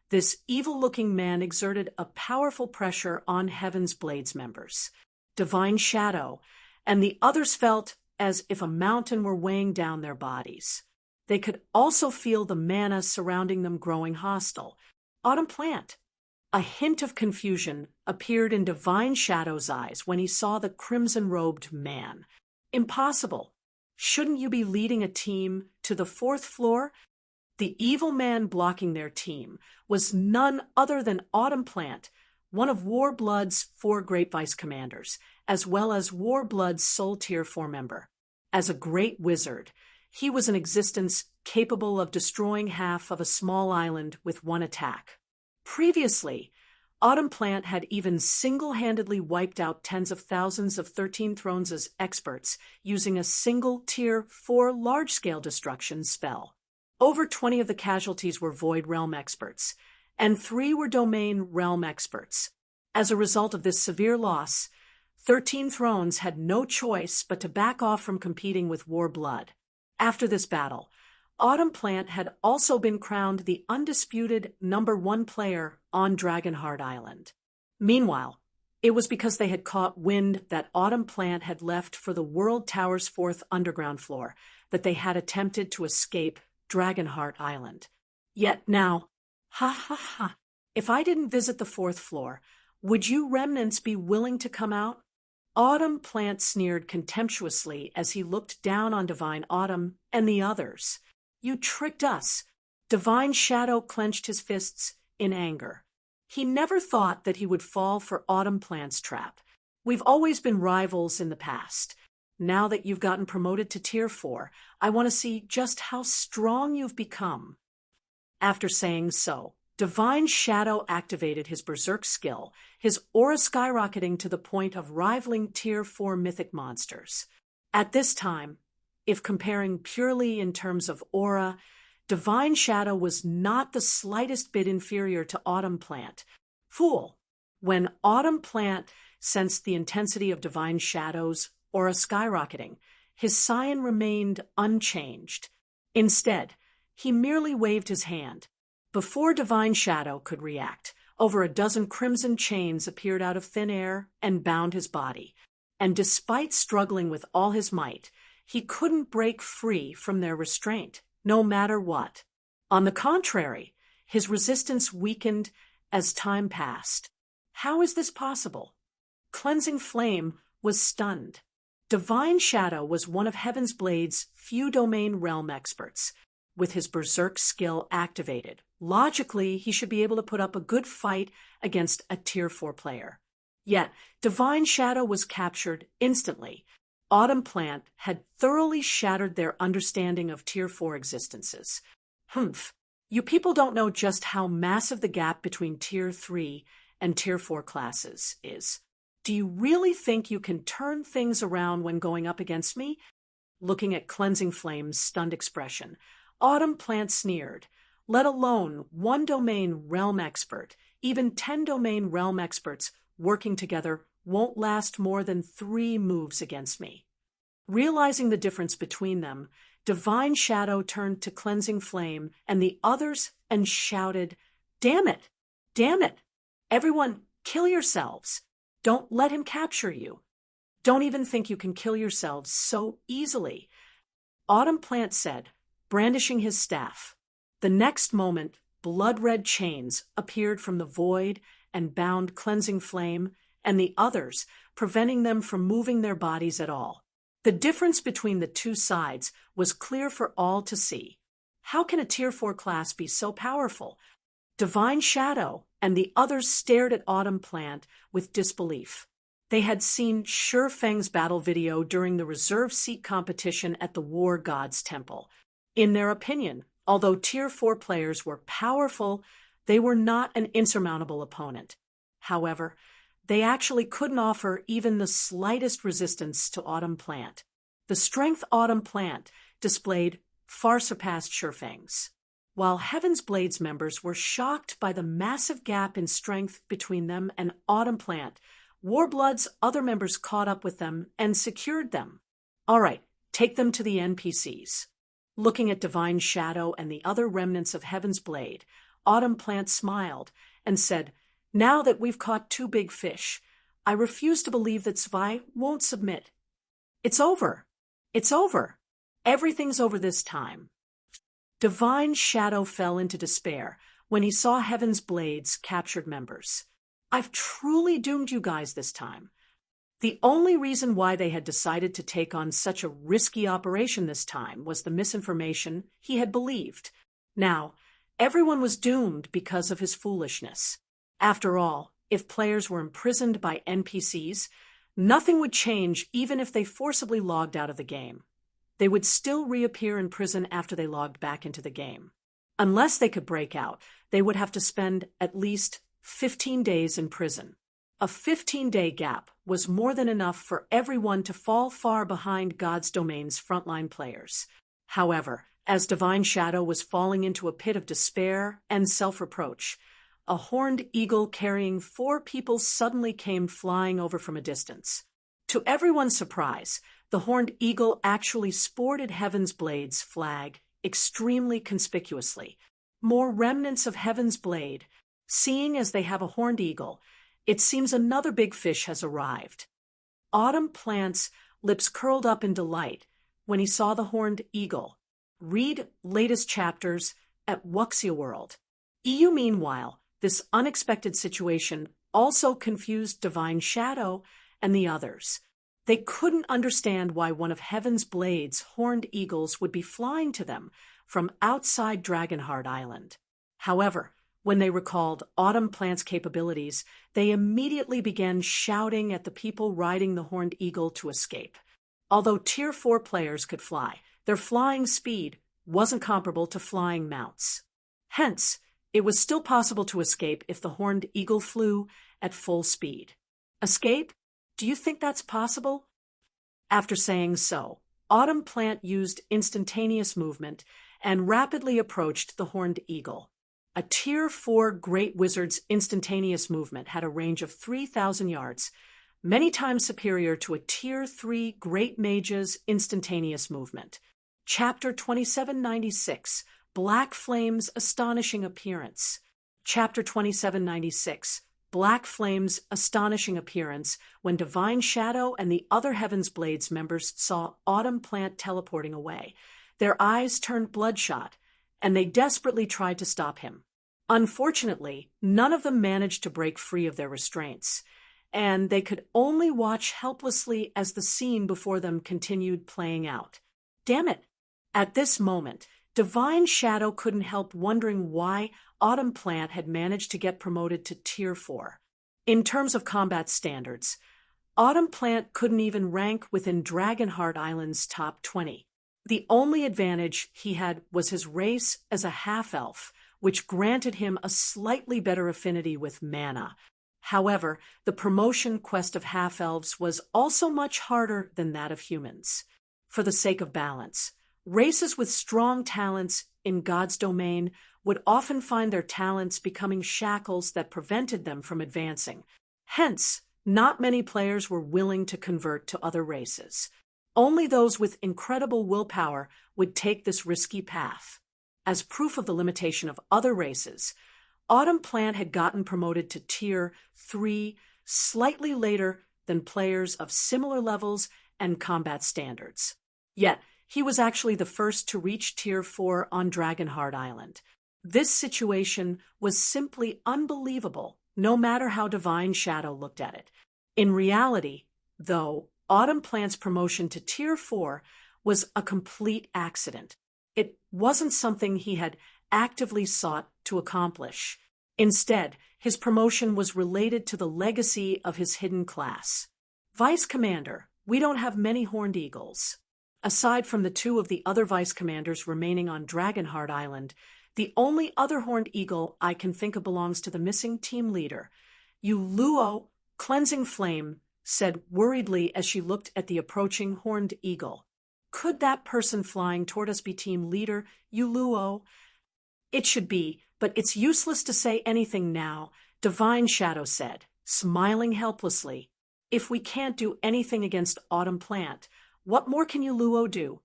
this evil-looking man exerted a powerful pressure on Heaven's Blade's members. Divine Shadow and the others felt as if a mountain were weighing down their bodies. They could also feel the mana surrounding them growing hostile. "Autumn Plant." A hint of confusion appeared in Divine Shadow's eyes when he saw the crimson-robed man. "Impossible. Shouldn't you be leading a team to the 4th floor?" The evil man blocking their team was none other than Autumn Plant, one of War Blood's 4 great vice commanders, as well as War Blood's sole Tier 4 member. As a great wizard, he was an existence capable of destroying half of a small island with one attack. Previously, Autumn Plant had even single-handedly wiped out tens of thousands of 13 Thrones' experts using a single Tier 4 large-scale destruction spell. Over 20 of the casualties were Void Realm experts, and 3 were Domain Realm experts. As a result of this severe loss, 13 Thrones had no choice but to back off from competing with War Blood. After this battle, Autumn Plant had also been crowned the undisputed #1 player on Dragonheart Island. Meanwhile, it was because they had caught wind that Autumn Plant had left for the World Tower's 4th underground floor that they had attempted to escape Dragonheart Island. Yet now, ha ha ha, if I didn't visit the 4th floor, would you remnants be willing to come out? Autumn Plant sneered contemptuously as he looked down on Divine Autumn and the others. "You tricked us." Divine Shadow clenched his fists in anger. He never thought that he would fall for Autumn Plant's trap. "We've always been rivals in the past. Now that you've gotten promoted to Tier 4, I want to see just how strong you've become." After saying so, Divine Shadow activated his Berserk skill, his aura skyrocketing to the point of rivaling Tier 4 mythic monsters. At this time, if comparing purely in terms of aura, Divine Shadow was not the slightest bit inferior to Autumn Plant. Fool! When Autumn Plant sensed the intensity of Divine Shadow's aura skyrocketing, his sign remained unchanged. Instead, he merely waved his hand. Before Divine Shadow could react, over a dozen crimson chains appeared out of thin air and bound his body, and despite struggling with all his might, he couldn't break free from their restraint, no matter what. On the contrary, his resistance weakened as time passed. How is this possible? Cleansing Flame was stunned. Divine Shadow was one of Heaven's Blade's few domain realm experts. With his berserk skill activated, logically, he should be able to put up a good fight against a Tier 4 player. Yet, Divine Shadow was captured instantly. Autumn Plant had thoroughly shattered their understanding of Tier 4 existences. You people don't know just how massive the gap between Tier 3 and Tier 4 classes is. Do you really think you can turn things around when going up against me? Looking at Cleansing Flame's stunned expression, Autumn Plant sneered. Let alone one domain realm expert, even 10 domain realm experts working together won't last more than 3 moves against me. Realizing the difference between them, Divine Shadow turned to Cleansing Flame and the others and shouted, "Damn it! Damn it! Everyone, kill yourselves! Don't let him capture you! Don't even think you can kill yourselves so easily," Autumn Plant said, brandishing his staff. The next moment, blood-red chains appeared from the void and bound Cleansing Flame and the others, preventing them from moving their bodies at all. The difference between the two sides was clear for all to see. How can a Tier 4 class be so powerful? Divine Shadow and the others stared at Autumn Plant with disbelief. They had seen Sure Feng's battle video during the reserve seat competition at the War God's Temple. In their opinion, although Tier 4 players were powerful, they were not an insurmountable opponent. However, they actually couldn't offer even the slightest resistance to Autumn Plant. The strength Autumn Plant displayed far surpassed Sure Feng's. While Heaven's Blade's members were shocked by the massive gap in strength between them and Autumn Plant, Warblood's other members caught up with them and secured them. All right, take them to the NPCs. Looking at Divine Shadow and the other remnants of Heaven's Blade, Autumn Plant smiled and said, "Now that we've caught 2 big fish, I refuse to believe that Zwei won't submit. It's over. It's over. Everything's over this time." Divine Shadow fell into despair when he saw Heaven's Blade's captured members. "I've truly doomed you guys this time." The only reason why they had decided to take on such a risky operation this time was the misinformation he had believed. Now, everyone was doomed because of his foolishness. After all, if players were imprisoned by NPCs, nothing would change even if they forcibly logged out of the game. They would still reappear in prison after they logged back into the game. Unless they could break out, they would have to spend at least 15 days in prison. A 15-day gap was more than enough for everyone to fall far behind God's Domain's frontline players. However, as Divine Shadow was falling into a pit of despair and self-reproach, a horned eagle carrying 4 people suddenly came flying over from a distance. To everyone's surprise, the horned eagle actually sported Heaven's Blade's flag extremely conspicuously. More remnants of Heaven's Blade. Seeing as they have a horned eagle, it seems another big fish has arrived. Autumn Plant's lips curled up in delight when he saw the horned eagle. Read latest chapters at Wuxia World. EU meanwhile, this unexpected situation also confused Divine Shadow and the others. They couldn't understand why one of Heaven's Blade's horned eagles would be flying to them from outside Dragonheart Island. However, when they recalled Autumn Plant's capabilities, they immediately began shouting at the people riding the horned eagle to escape. Although Tier 4 players could fly, their flying speed wasn't comparable to flying mounts. Hence, it was still possible to escape if the horned eagle flew at full speed. Escape? Do you think that's possible? After saying so, Autumn Plant used instantaneous movement and rapidly approached the horned eagle. A Tier 4 Great Wizard's instantaneous movement had a range of 3,000 yards, many times superior to a Tier 3 Great Mage's instantaneous movement. Chapter 2796, Black Flame's Astonishing Appearance. Chapter 2796, Black Flame's astonishing appearance when Divine Shadow and the other Heaven's Blades members saw Autumn Plant teleporting away. Their eyes turned bloodshot, and they desperately tried to stop him. Unfortunately, none of them managed to break free of their restraints. and they could only watch helplessly as the scene before them continued playing out. Damn it! At this moment, Divine Shadow couldn't help wondering why Autumn Plant had managed to get promoted to Tier 4. In terms of combat standards, Autumn Plant couldn't even rank within Dragonheart Island's top 20. The only advantage he had was his race as a half-elf, which granted him a slightly better affinity with mana. However, the promotion quest of half-elves was also much harder than that of humans. For the sake of balance, races with strong talents in God's domain would often find their talents becoming shackles that prevented them from advancing. Hence, not many players were willing to convert to other races. Only those with incredible willpower would take this risky path. As proof of the limitation of other races, Autumn Plant had gotten promoted to Tier 3 slightly later than players of similar levels and combat standards. Yet, he was actually the first to reach Tier 4 on Dragonheart Island. This situation was simply unbelievable, no matter how Divine Shadow looked at it. In reality, though, Autumn Plant's promotion to Tier 4 was a complete accident. It wasn't something he had actively sought to accomplish. Instead, his promotion was related to the legacy of his hidden class. Vice Commander, we don't have many Horned Eagles. Aside from the two of the other Vice Commanders remaining on Dragonheart Island, the only other Horned Eagle I can think of belongs to the missing team leader. Yuluo, Cleansing Flame, said worriedly as she looked at the approaching Horned Eagle. Could that person flying toward us be team leader, Yuluo? It should be, but it's useless to say anything now, Divine Shadow said, smiling helplessly. If we can't do anything against Autumn Plant, what more can Yuluo do?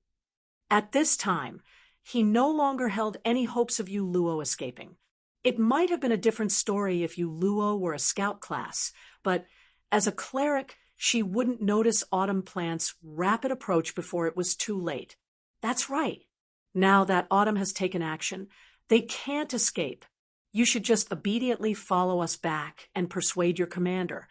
At this time, he no longer held any hopes of Yuluo escaping. It might have been a different story if Yuluo were a scout class, but as a cleric, she wouldn't notice Autumn Plant's rapid approach before it was too late. That's right. Now that Autumn has taken action, they can't escape. You should just obediently follow us back and persuade your commander.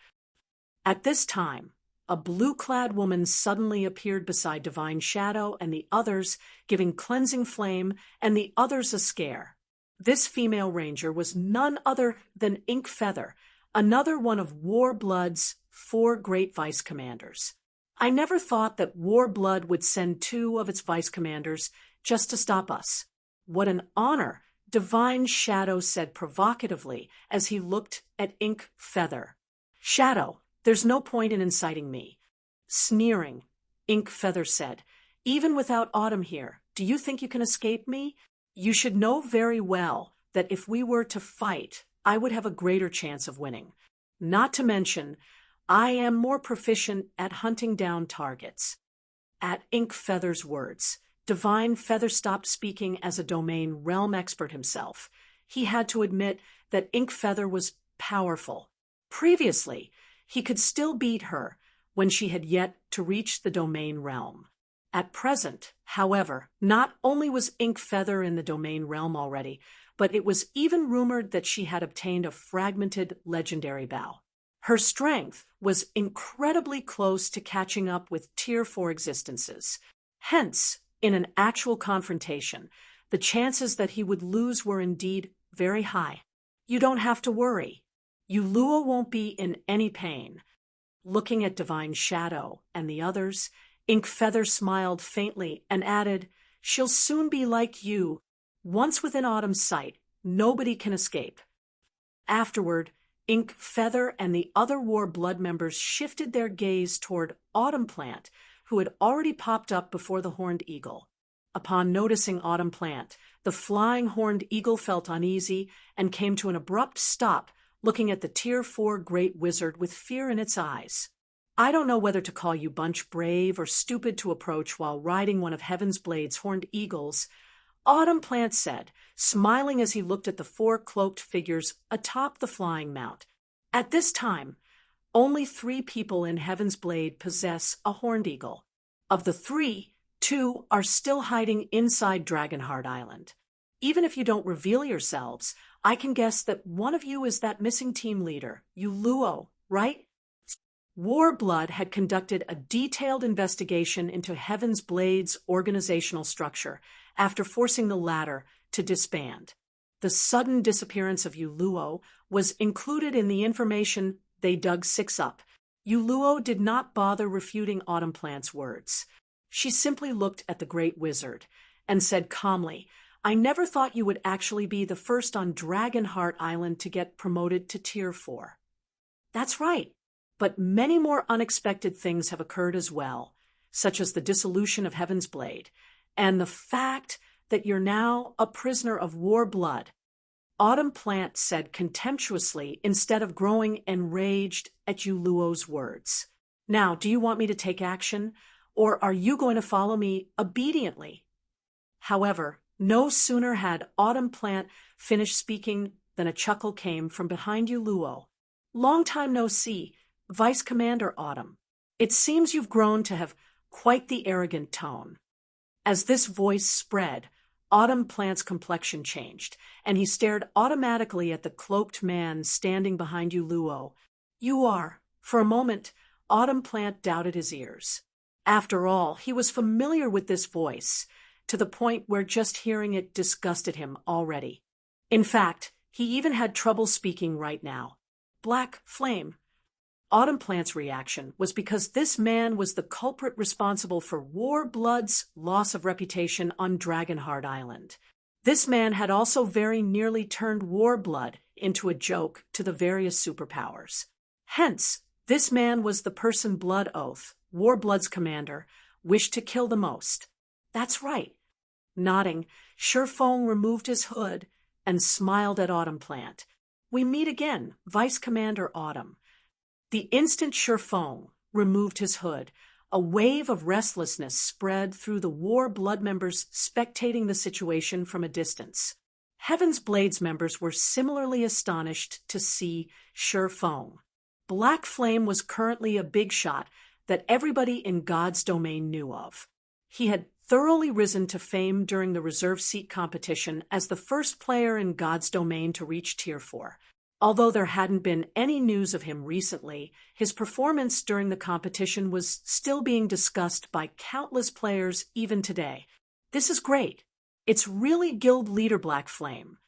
At this time, a blue-clad woman suddenly appeared beside Divine Shadow and the others, giving Cleansing Flame and the others a scare. This female ranger was none other than Ink Feather, another one of Warblood's 4 great vice commanders. I never thought that Warblood would send 2 of its vice commanders just to stop us. What an honor, Divine Shadow said provocatively as he looked at Ink Feather. Shadow, there's no point in inciting me. Sneering, Ink Feather said, even without Autumn here, do you think you can escape me? You should know very well that if we were to fight, I would have a greater chance of winning. Not to mention, I am more proficient at hunting down targets. At Ink Feather's words, Divine Feather stopped speaking as a domain realm expert himself. He had to admit that Ink Feather was powerful. Previously, he could still beat her when she had yet to reach the domain realm. At present, however, not only was Ink Feather in the domain realm already, but it was even rumored that she had obtained a fragmented legendary bow. Her strength was incredibly close to catching up with Tier 4 existences. Hence, in an actual confrontation, the chances that he would lose were indeed very high. You don't have to worry. Yuluo won't be in any pain. Looking at Divine Shadow and the others, Ink Feather smiled faintly and added, she'll soon be like you. Once within Autumn's sight, nobody can escape. Afterward, Ink Feather and the other Warblood members shifted their gaze toward Autumn Plant, who had already popped up before the Horned Eagle. Upon noticing Autumn Plant, the flying Horned Eagle felt uneasy and came to an abrupt stop, looking at the Tier 4 Great Wizard with fear in its eyes. I don't know whether to call you bunch brave or stupid to approach while riding one of Heaven's Blade's Horned Eagles, Autumn Plant said, smiling as he looked at the 4 cloaked figures atop the flying mount. At this time, only 3 people in Heaven's Blade possess a Horned Eagle. Of the 3, 2 are still hiding inside Dragonheart Island. Even if you don't reveal yourselves, I can guess that one of you is that missing team leader, Yuluo, right? Warblood had conducted a detailed investigation into Heaven's Blade's organizational structure after forcing the latter to disband. The sudden disappearance of Yuluo was included in the information they dug Six up. Yuluo did not bother refuting Autumn Plant's words. She simply looked at the Great Wizard and said calmly, "I never thought you would actually be the first on Dragonheart Island to get promoted to Tier 4. That's right. But many more unexpected things have occurred as well, such as the dissolution of Heaven's Blade, and the fact that you're now a prisoner of Warblood." Autumn Plant said contemptuously instead of growing enraged at Yuluo's words. "Now, do you want me to take action, or are you going to follow me obediently?" However, no sooner had Autumn Plant finished speaking than a chuckle came from behind Yuluo. "Long time no see, Vice Commander Autumn. It seems you've grown to have quite the arrogant tone." As this voice spread, Autumn Plant's complexion changed, and he stared automatically at the cloaked man standing behind Yuluo. "You are." For a moment, Autumn Plant doubted his ears. After all, he was familiar with this voice, to the point where just hearing it disgusted him already. In fact, he even had trouble speaking right now. "Black Flame." Autumn Plant's reaction was because this man was the culprit responsible for Warblood's loss of reputation on Dragonheart Island. This man had also very nearly turned Warblood into a joke to the various superpowers. Hence, this man was the person Blood Oath, Warblood's commander, wished to kill the most. That's right. Nodding, Shurfong removed his hood and smiled at Autumn Plant. "We meet again, Vice Commander Autumn." The instant Shurfong removed his hood, a wave of restlessness spread through the Warblood members spectating the situation from a distance. Heaven's Blades members were similarly astonished to see Shurfong. Black Flame was currently a big shot that everybody in God's domain knew of. He had thoroughly risen to fame during the reserve seat competition as the first player in God's domain to reach Tier 4. Although there hadn't been any news of him recently, his performance during the competition was still being discussed by countless players even today. This is great. It's really Guild Leader Black Flame.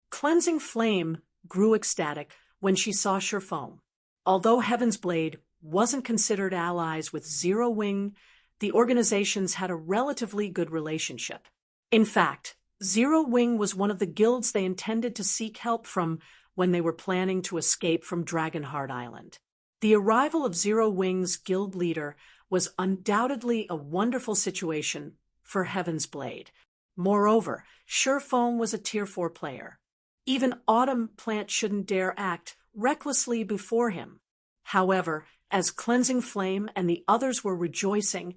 Cleansing Flame grew ecstatic when she saw Shurfong. Although Heaven's Blade wasn't considered allies with Zero Wing, the organizations had a relatively good relationship. In fact, Zero Wing was one of the guilds they intended to seek help from when they were planning to escape from Dragonheart Island. The arrival of Zero Wing's guild leader was undoubtedly a wonderful situation for Heaven's Blade. Moreover, Shurfong was a Tier 4 player. Even Autumn Plant shouldn't dare act recklessly before him. However, as Cleansing Flame and the others were rejoicing,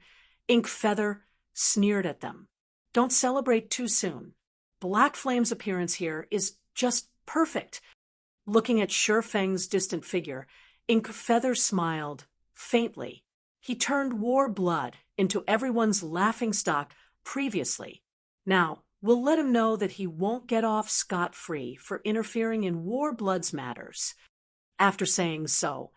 Ink Feather sneered at them. "Don't celebrate too soon. Black Flame's appearance here is just perfect." Looking at Shurfeng's distant figure, Ink Feather smiled faintly. He turned Warblood into everyone's laughingstock previously. Now, we'll let him know that he won't get off scot-free for interfering in Warblood's matters. After saying so,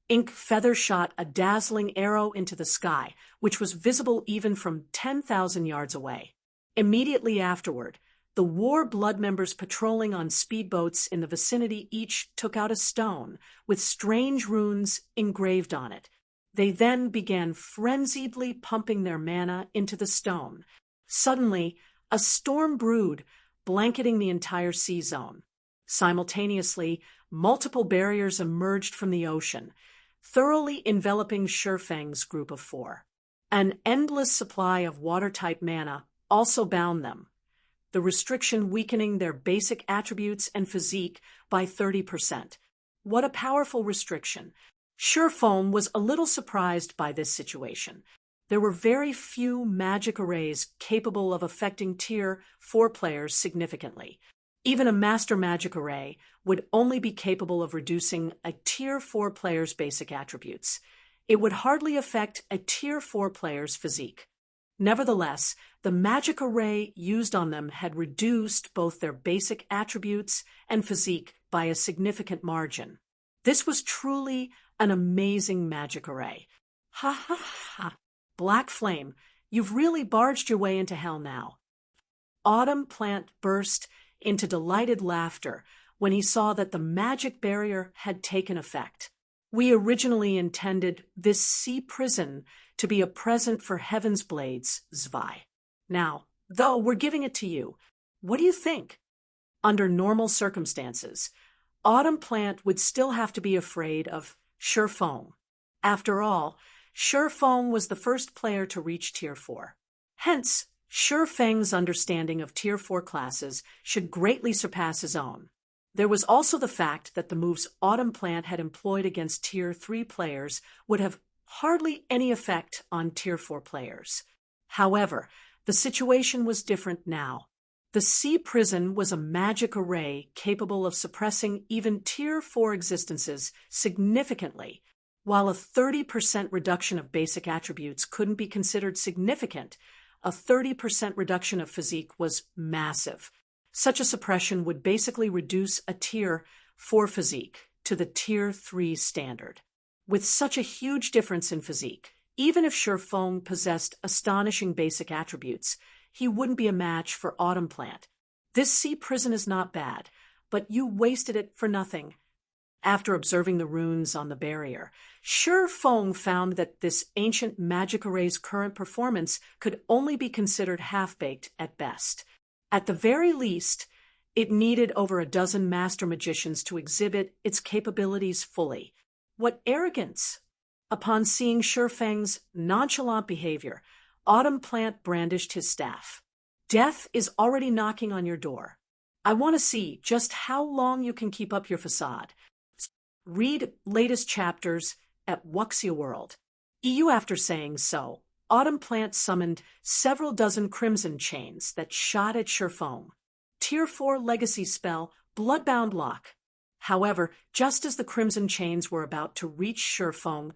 Ink Feather shot a dazzling arrow into the sky, which was visible even from 10,000 yards away. Immediately afterward, the Warblood members patrolling on speedboats in the vicinity each took out a stone with strange runes engraved on it. They then began frenziedly pumping their mana into the stone. Suddenly, a storm brewed, blanketing the entire sea zone. Simultaneously, multiple barriers emerged from the ocean, thoroughly enveloping Shurfeng's group of 4. An endless supply of water-type mana also bound them, the restriction weakening their basic attributes and physique by 30%. What a powerful restriction. Shurfong was a little surprised by this situation. There were very few magic arrays capable of affecting Tier 4 players significantly. Even a Master Magic Array would only be capable of reducing a Tier 4 player's basic attributes. It would hardly affect a Tier 4 player's physique. Nevertheless, the magic array used on them had reduced both their basic attributes and physique by a significant margin. This was truly An amazing magic array. Ha ha ha. Black Flame, you've really barged your way into hell now. Autumn Plant burst into delighted laughter when he saw that the magic barrier had taken effect. We originally intended this sea prison to be a present for Heaven's Blades, Zwei. Now, though, we're giving it to you. What do you think? Under normal circumstances, Autumn Plant would still have to be afraid of Shurfeng. After all, Shurfeng was the first player to reach Tier 4. Hence, Shurfeng's understanding of Tier 4 classes should greatly surpass his own. There was also the fact that the moves Autumn Plant had employed against Tier 3 players would have hardly any effect on Tier 4 players. However, the situation was different now. The Sea Prison was a magic array capable of suppressing even Tier 4 existences significantly. While a 30% reduction of basic attributes couldn't be considered significant, a 30% reduction of physique was massive. Such a suppression would basically reduce a Tier 4 physique to the Tier 3 standard. With such a huge difference in physique, even if Shurfeng possessed astonishing basic attributes, he wouldn't be a match for Autumn Plant. This sea prison is not bad, but you wasted it for nothing. After observing the runes on the barrier, Shurfeng found that this ancient magic array's current performance could only be considered half-baked at best. At the very least, it needed over a dozen master magicians to exhibit its capabilities fully. What arrogance! Upon seeing Shurfeng's nonchalant behavior, Autumn Plant brandished his staff. Death is already knocking on your door. I want to see just how long you can keep up your facade. Read latest chapters at Wuxia World. EU. After saying so, Autumn Plant summoned several dozen crimson chains that shot at Shurfeng. Tier 4 legacy spell, Bloodbound Lock. However, just as the crimson chains were about to reach Shurfeng,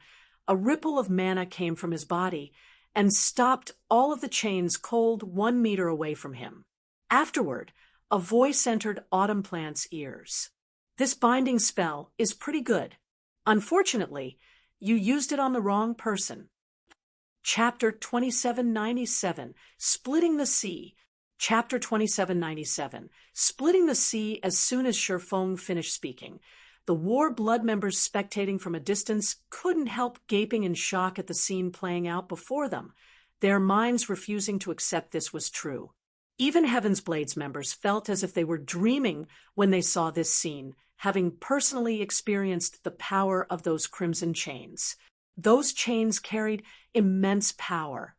a ripple of mana came from his body and stopped all of the chains cold 1 meter away from him. Afterward, a voice entered Autumn Plant's ears. This binding spell is pretty good. Unfortunately, you used it on the wrong person. Chapter 2797, Splitting the Sea. Chapter 2797, Splitting the Sea. As soon as Shurfeng finished speaking, the War Blood members spectating from a distance couldn't help gaping in shock at the scene playing out before them, their minds refusing to accept this was true. Even Heaven's Blades members felt as if they were dreaming when they saw this scene, having personally experienced the power of those crimson chains. Those chains carried immense power.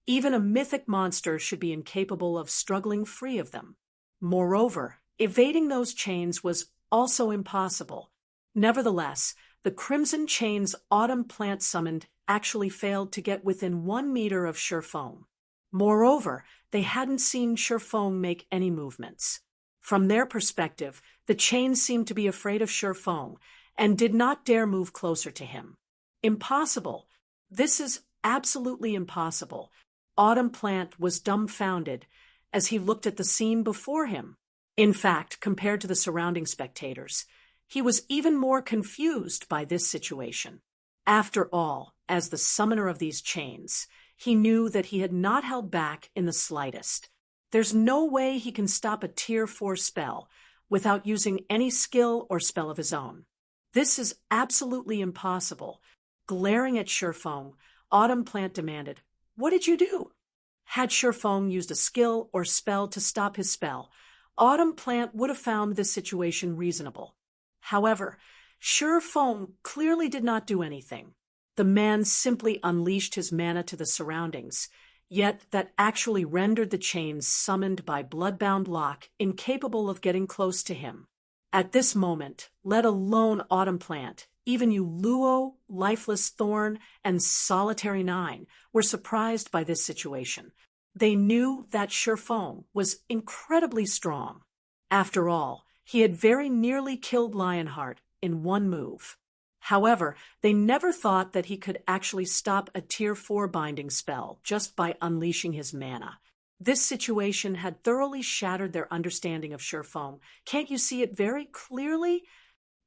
Even a mythic monster should be incapable of struggling free of them. Moreover, evading those chains was also impossible. Nevertheless, the crimson chains Autumn Plant summoned actually failed to get within 1 meter of Shurfeng. Moreover, they hadn't seen Shurfeng make any movements. From their perspective, the chains seemed to be afraid of Shurfeng and did not dare move closer to him. Impossible. This is absolutely impossible. Autumn Plant was dumbfounded as he looked at the scene before him. In fact, compared to the surrounding spectators, he was even more confused by this situation. After all, as the summoner of these chains, he knew that he had not held back in the slightest. There's no way he can stop a Tier 4 spell without using any skill or spell of his own. This is absolutely impossible. Glaring at Shurfeng, Autumn Plant demanded, "What did you do?" Had Shurfeng used a skill or spell to stop his spell, Autumn Plant would have found this situation reasonable. However, Shurfeng clearly did not do anything. The man simply unleashed his mana to the surroundings, yet that actually rendered the chains summoned by Bloodbound Lock incapable of getting close to him. At this moment, let alone Autumn Plant, even you Luo, Lifeless Thorn, and Solitary 9 were surprised by this situation. They knew that Shurfeng was incredibly strong. After all, he had very nearly killed Lionheart in one move. However, they never thought that he could actually stop a Tier 4 binding spell just by unleashing his mana. This situation had thoroughly shattered their understanding of Shurfeng. Can't you see it very clearly?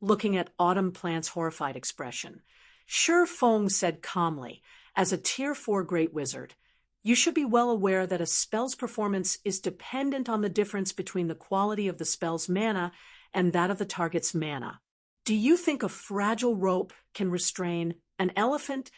looking at Autumn Plant's horrified expression. Shi Feng said calmly, as a Tier 4 Great Wizard, "You should be well aware that a spell's performance is dependent on the difference between the quality of the spell's mana and that of the target's mana. Do you think a fragile rope can restrain an elephant?"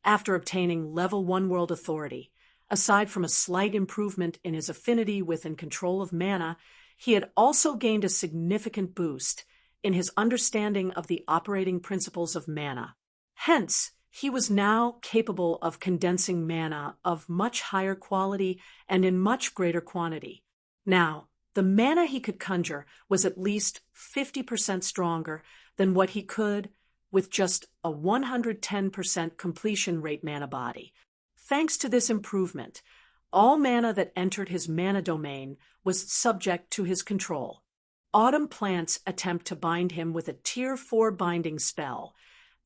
After obtaining Level 1 World Authority, aside from a slight improvement in his affinity with and control of mana, he had also gained a significant boost in his understanding of the operating principles of mana. Hence, he was now capable of condensing mana of much higher quality and in much greater quantity. Now, the mana he could conjure was at least 50% stronger than what he could with just a 110% completion rate mana body. Thanks to this improvement, all mana that entered his mana domain was subject to his control. Autumn Plant's attempt to bind him with a Tier 4 binding spell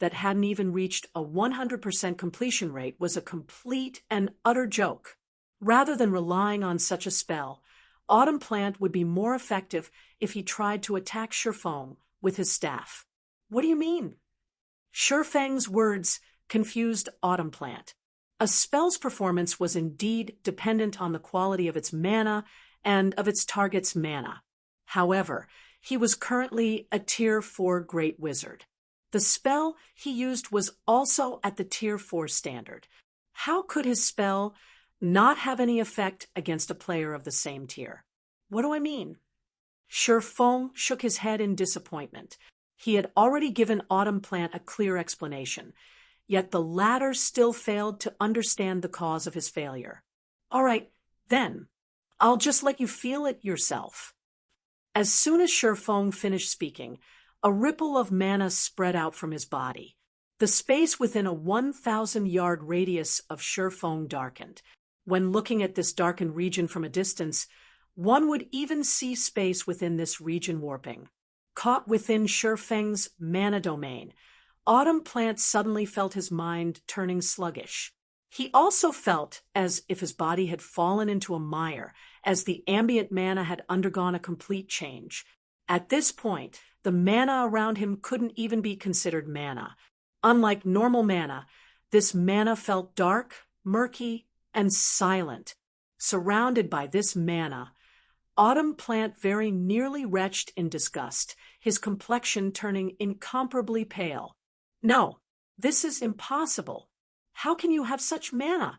that hadn't even reached a 100% completion rate was a complete and utter joke. Rather than relying on such a spell, Autumn Plant would be more effective if he tried to attack Shi Feng with his staff. "What do you mean?" Shi Feng's words confused Autumn Plant. A spell's performance was indeed dependent on the quality of its mana and of its target's mana. However, he was currently a Tier 4 Great Wizard. The spell he used was also at the Tier 4 standard. How could his spell not have any effect against a player of the same tier? What do I mean? Shi Feng shook his head in disappointment. He had already given Autumn Plant a clear explanation, yet the latter still failed to understand the cause of his failure. "All right, then. I'll just let you feel it yourself." As soon as Shi Feng finished speaking, a ripple of mana spread out from his body. The space within a 1,000-yard radius of Shi Feng darkened. When looking at this darkened region from a distance, one would even see space within this region warping. Caught within Shi Feng's mana domain, Autumn Plant suddenly felt his mind turning sluggish. He also felt as if his body had fallen into a mire, as the ambient mana had undergone a complete change. At this point, the mana around him couldn't even be considered mana. Unlike normal mana, this mana felt dark, murky, and silent. Surrounded by this mana, Autumn Plant very nearly retched in disgust, his complexion turning incomparably pale. "No, this is impossible. How can you have such mana?"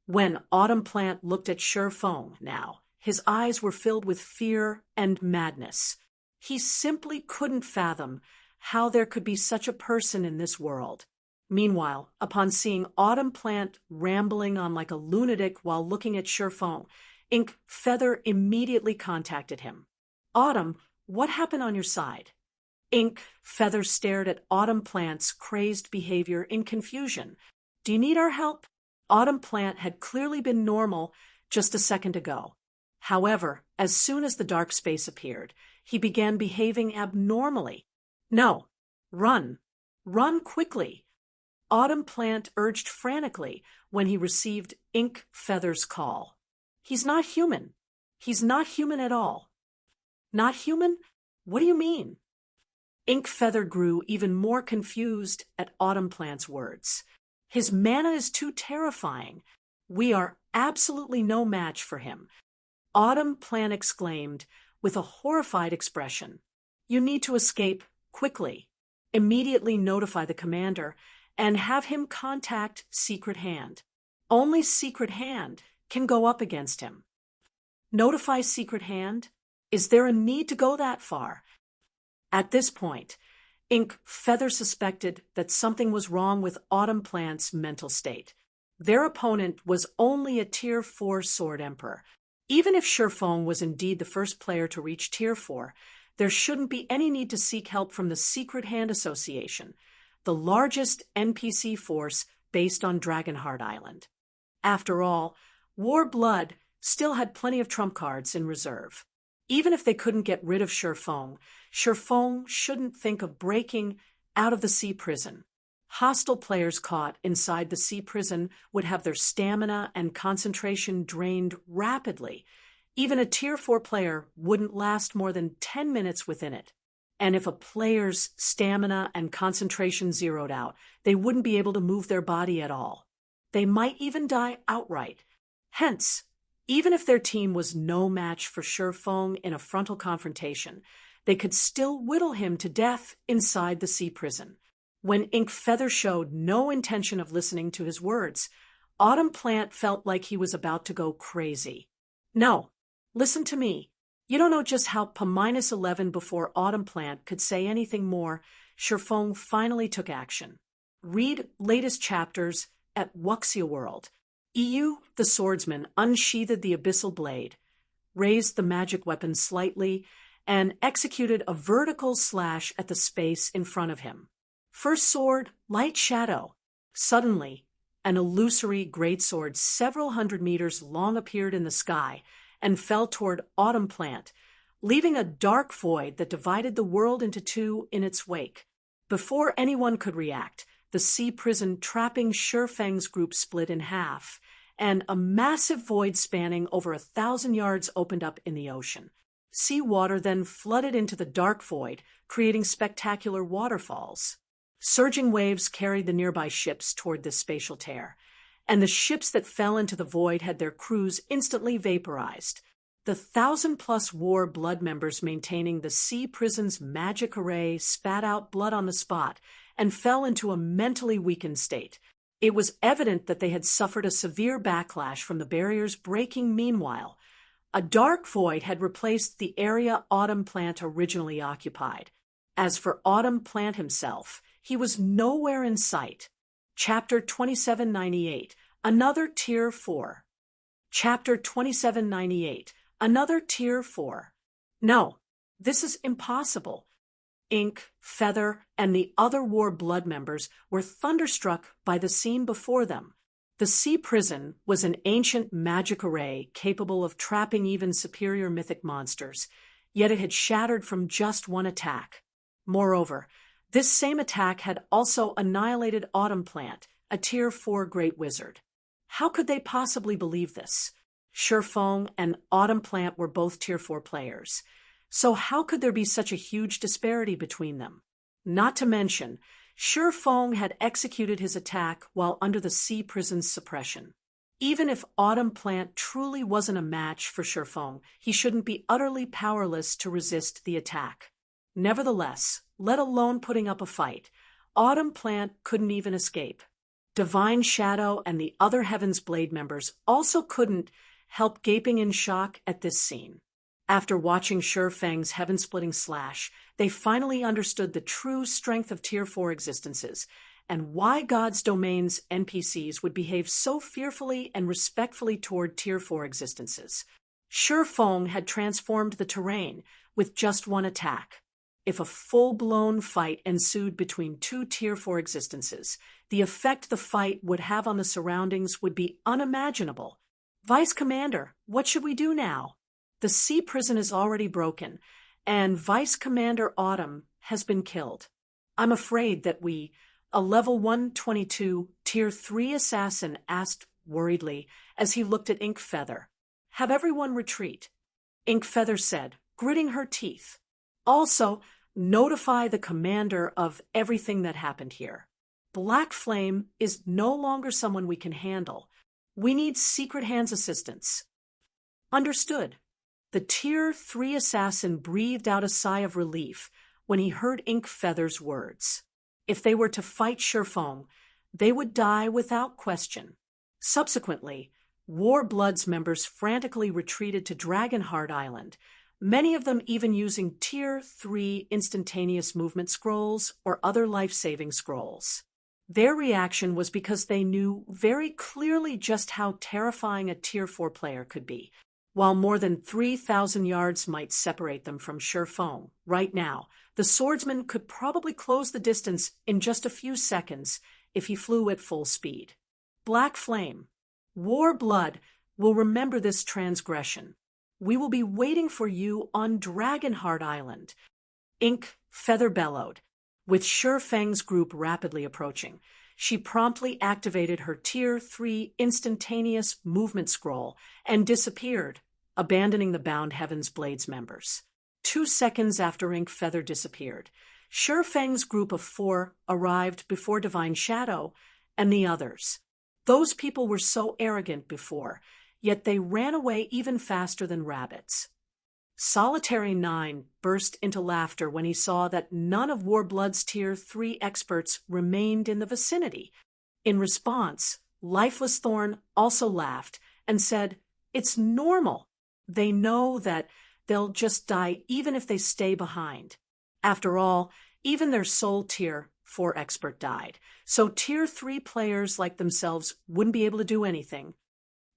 When Autumn Plant looked at Shi Feng now, his eyes were filled with fear and madness. He simply couldn't fathom how there could be such a person in this world. Meanwhile, upon seeing Autumn Plant rambling on like a lunatic while looking at Shi Feng, Ink Feather immediately contacted him. "Autumn, what happened on your side?" Ink Feather stared at Autumn Plant's crazed behavior in confusion. "Do you need our help?" Autumn Plant had clearly been normal just a second ago. However, as soon as the dark space appeared, he began behaving abnormally. "No, run. Run quickly." Autumn Plant urged frantically when he received Ink Feather's call. "He's not human. He's not human at all." "Not human? What do you mean?" Ink Feather grew even more confused at Autumn Plant's words. "His mana is too terrifying. We are absolutely no match for him." Autumn Plant exclaimed with a horrified expression. "You need to escape quickly. Immediately notify the commander and have him contact Secret Hand. Only Secret Hand can go up against him." "Notify Secret Hand? Is there a need to go that far?" At this point, Ink Feather suspected that something was wrong with Autumn Plant's mental state. Their opponent was only a Tier 4 Sword Emperor. Even if Shi Feng was indeed the first player to reach Tier 4, there shouldn't be any need to seek help from the Secret Hand Association, the largest NPC force based on Dragonheart Island. After all, War Blood still had plenty of trump cards in reserve. Even if they couldn't get rid of Shi Feng shouldn't think of breaking out of the sea prison. Hostile players caught inside the sea prison would have their stamina and concentration drained rapidly. Even a Tier 4 player wouldn't last more than 10 minutes within it. and if a player's stamina and concentration zeroed out, they wouldn't be able to move their body at all. They might even die outright. Hence, even if their team was no match for Shifeng in a frontal confrontation, they could still whittle him to death inside the sea prison. When Inkfeather showed no intention of listening to his words, Autumn Plant felt like he was about to go crazy. No, listen to me. You don't know just how P-11 before Autumn Plant could say anything more. Shifeng finally took action. Read latest chapters at Wuxia World. EU, the swordsman, unsheathed the abyssal blade, raised the magic weapon slightly, and executed a vertical slash at the space in front of him. First sword, light shadow. Suddenly, an illusory greatsword several hundred meters long appeared in the sky and fell toward Autumn Plant, leaving a dark void that divided the world into two in its wake. Before anyone could react, the sea prison trapping Shifeng's group split in half, and a massive void spanning over 1,000 yards opened up in the ocean. Sea water then flooded into the dark void, creating spectacular waterfalls. Surging waves carried the nearby ships toward this spatial tear, and the ships that fell into the void had their crews instantly vaporized. The 1,000-plus war blood members maintaining the sea prison's magic array spat out blood on the spot and fell into a mentally weakened state. It was evident that they had suffered a severe backlash from the barriers breaking. Meanwhile, a dark void had replaced the area Autumn Plant originally occupied. As for Autumn Plant himself, he was nowhere in sight. Chapter 2798, Another Tier 4. Chapter 2798, Another Tier 4. No, this is impossible. Ink, Feather, and the other war blood members were thunderstruck by the scene before them. The sea prison was an ancient magic array capable of trapping even superior mythic monsters, yet it had shattered from just one attack. Moreover, this same attack had also annihilated Autumn Plant, a Tier 4 great wizard. How could they possibly believe this? Shifeng and Autumn Plant were both Tier 4 players, so how could there be such a huge disparity between them? Not to mention, Shifeng had executed his attack while under the sea prison's suppression. Even if Autumn Plant truly wasn't a match for Shifeng, he shouldn't be utterly powerless to resist the attack. Nevertheless, let alone putting up a fight, Autumn Plant couldn't even escape. Divine Shadow and the other Heaven's Blade members also couldn't help gaping in shock at this scene. After watching Shifeng's heaven-splitting slash, they finally understood the true strength of Tier 4 existences and why God's Domain's NPCs would behave so fearfully and respectfully toward Tier 4 existences. Shifeng had transformed the terrain with just one attack. If a full-blown fight ensued between two Tier 4 existences, the effect the fight would have on the surroundings would be unimaginable. Vice Commander, what should we do now? The sea prison is already broken, and Vice Commander Autumn has been killed. I'm afraid that a level 122 Tier 3 assassin asked worriedly as he looked at Inkfeather. Have everyone retreat, Inkfeather said, gritting her teeth. Also, notify the commander of everything that happened here. Black Flame is no longer someone we can handle. We need Secret Hand's assistance. Understood. The Tier 3 assassin breathed out a sigh of relief when he heard Inkfeather's words. If they were to fight Shifeng, they would die without question. Subsequently, War Blood's members frantically retreated to Dragonheart Island, many of them even using Tier 3 instantaneous movement scrolls or other life-saving scrolls. Their reaction was because they knew very clearly just how terrifying a Tier 4 player could be. While more than 3,000 yards might separate them from Shifeng, right now, the swordsman could probably close the distance in just a few seconds if he flew at full speed. Black Flame, War Blood will remember this transgression. We will be waiting for you on Dragonheart Island. Inkfeather bellowed. With Shifeng's group rapidly approaching, she promptly activated her Tier 3 instantaneous movement scroll and disappeared, abandoning the bound Heaven's Blades members. 2 seconds after Ink Feather disappeared, Feng's group of 4 arrived before Divine Shadow and the others. Those people were so arrogant before, yet they ran away even faster than rabbits. Solitary 9 burst into laughter when he saw that none of Warblood's Tier 3 experts remained in the vicinity. In response, Lifeless Thorn also laughed and said, "It's normal. They know that they'll just die even if they stay behind. After all, even their soul Tier 4 expert died, so Tier 3 players like themselves wouldn't be able to do anything."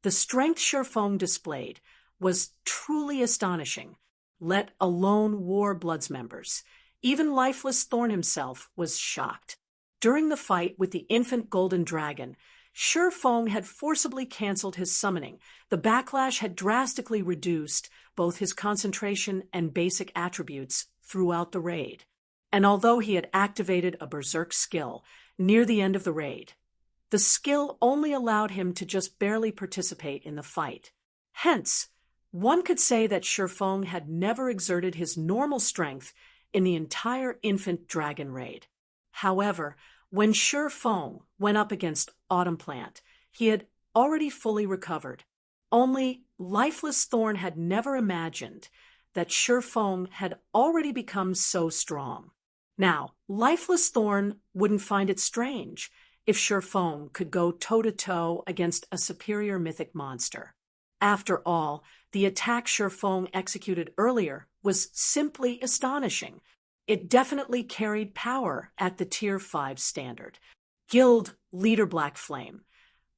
The strength Feng displayed was truly astonishing, let alone Warblood's members. Even Lifeless Thorn himself was shocked. During the fight with the infant golden dragon, Feng had forcibly cancelled his summoning. The backlash had drastically reduced both his concentration and basic attributes throughout the raid. And although he had activated a berserk skill near the end of the raid, the skill only allowed him to just barely participate in the fight. Hence, one could say that Feng had never exerted his normal strength in the entire infant dragon raid. However, when Feng went up against Autumn Plant, he had already fully recovered. Only Lifeless Thorn had never imagined that Feng had already become so strong. Now, Lifeless Thorn wouldn't find it strange if Feng could go toe-to-toe against a superior mythic monster. After all, the attack Feng executed earlier was simply astonishing. It definitely carried power at the Tier 5 standard. Guild Leader Black Flame.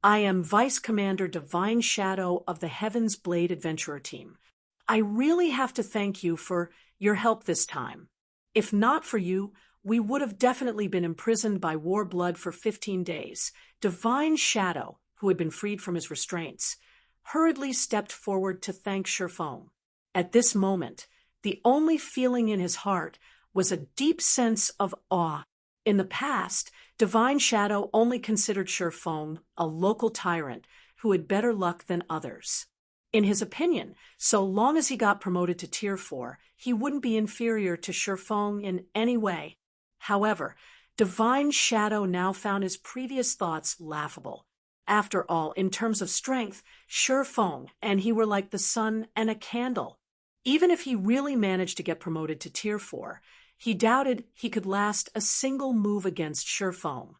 I am Vice Commander Divine Shadow of the Heaven's Blade Adventurer Team. I really have to thank you for your help this time. If not for you, we would have definitely been imprisoned by Warblood for 15 days. Divine Shadow, who had been freed from his restraints, hurriedly stepped forward to thank Feng. At this moment, the only feeling in his heart was a deep sense of awe. In the past, Divine Shadow only considered Feng a local tyrant who had better luck than others. In his opinion, so long as he got promoted to Tier 4, he wouldn't be inferior to Feng in any way. However, Divine Shadow now found his previous thoughts laughable. After all, in terms of strength, Feng and he were like the sun and a candle. Even if he really managed to get promoted to Tier 4, he doubted he could last a single move against Feng.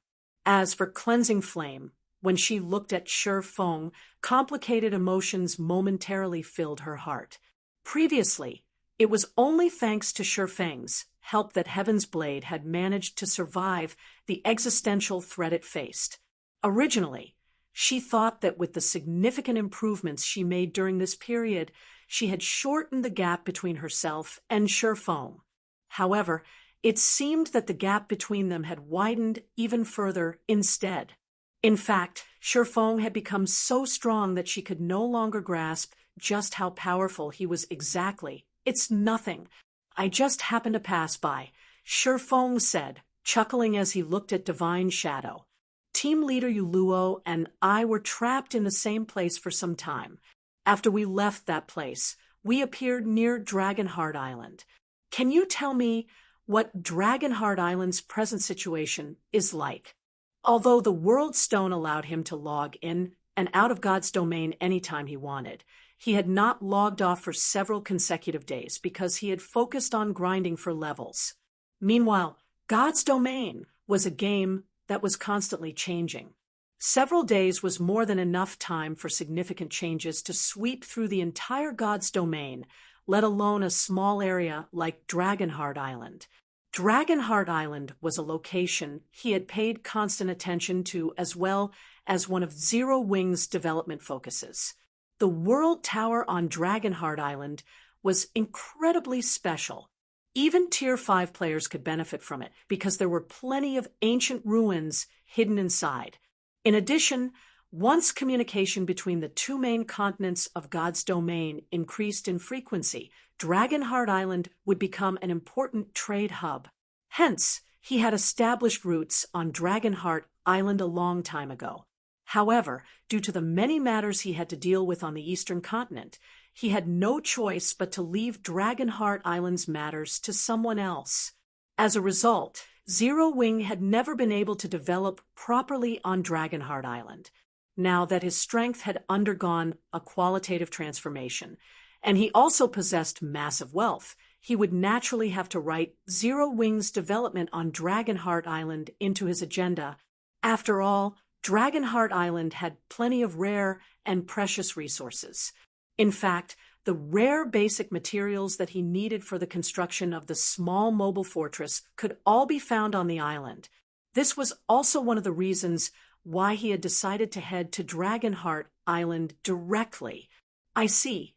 As for Cleansing Flame, when she looked at Feng, complicated emotions momentarily filled her heart. Previously, it was only thanks to Feng's help that Heaven's Blade had managed to survive the existential threat it faced. Originally, she thought that with the significant improvements she made during this period, she had shortened the gap between herself and Feng. However, it seemed that the gap between them had widened even further instead. In fact, Feng had become so strong that she could no longer grasp just how powerful he was exactly. "It's nothing. I just happened to pass by," Feng said, chuckling as he looked at Divine Shadow. "Team leader Yuluo and I were trapped in the same place for some time. After we left that place, we appeared near Dragonheart Island. Can you tell me what Dragonheart Island's present situation is like?" Although the World Stone allowed him to log in and out of God's domain anytime he wanted, he had not logged off for several consecutive days because he had focused on grinding for levels. Meanwhile, God's domain was a game that was constantly changing. Several days was more than enough time for significant changes to sweep through the entire God's domain, let alone a small area like Dragonheart Island. Dragonheart Island was a location he had paid constant attention to, as well as one of Zero Wing's development focuses. The World Tower on Dragonheart Island was incredibly special. Even Tier 5 players could benefit from it because there were plenty of ancient ruins hidden inside. In addition, once communication between the two main continents of God's domain increased in frequency, Dragonheart Island would become an important trade hub. Hence, he had established roots on Dragonheart Island a long time ago. However, due to the many matters he had to deal with on the eastern continent, he had no choice but to leave Dragonheart Island's matters to someone else. As a result, Zero Wing had never been able to develop properly on Dragonheart Island, now that his strength had undergone a qualitative transformation, and he also possessed massive wealth. He would naturally have to write Zero Wing's development on Dragonheart Island into his agenda. After all, Dragonheart Island had plenty of rare and precious resources. In fact, the rare basic materials that he needed for the construction of the small mobile fortress could all be found on the island. This was also one of the reasons why he had decided to head to Dragonheart Island directly. I see.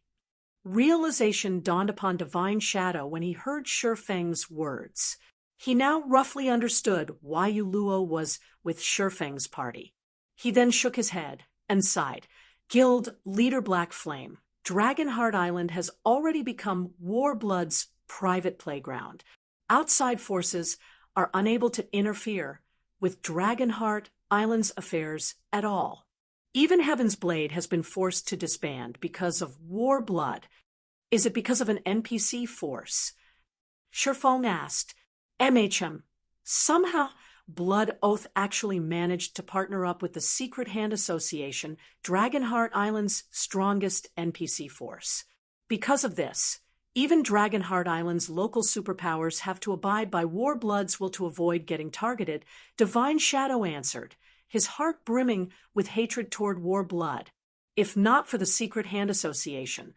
Realization dawned upon Divine Shadow when he heard Shifeng's words. He now roughly understood why Yuluo was with Shifeng's party. He then shook his head and sighed. Guild Leader Black Flame, Dragonheart Island has already become Warblood's private playground. Outside forces are unable to interfere with Dragonheart Island's affairs at all. Even Heaven's Blade has been forced to disband because of Warblood. Is it because of an NPC force? Shifeng asked. Somehow, Blood Oath actually managed to partner up with the Secret Hand Association, Dragonheart Island's strongest NPC force. Because of this, even Dragonheart Island's local superpowers have to abide by Warbloods will to avoid getting targeted, Divine Shadow answered, his heart brimming with hatred toward Warblood. If not for the Secret Hand Association,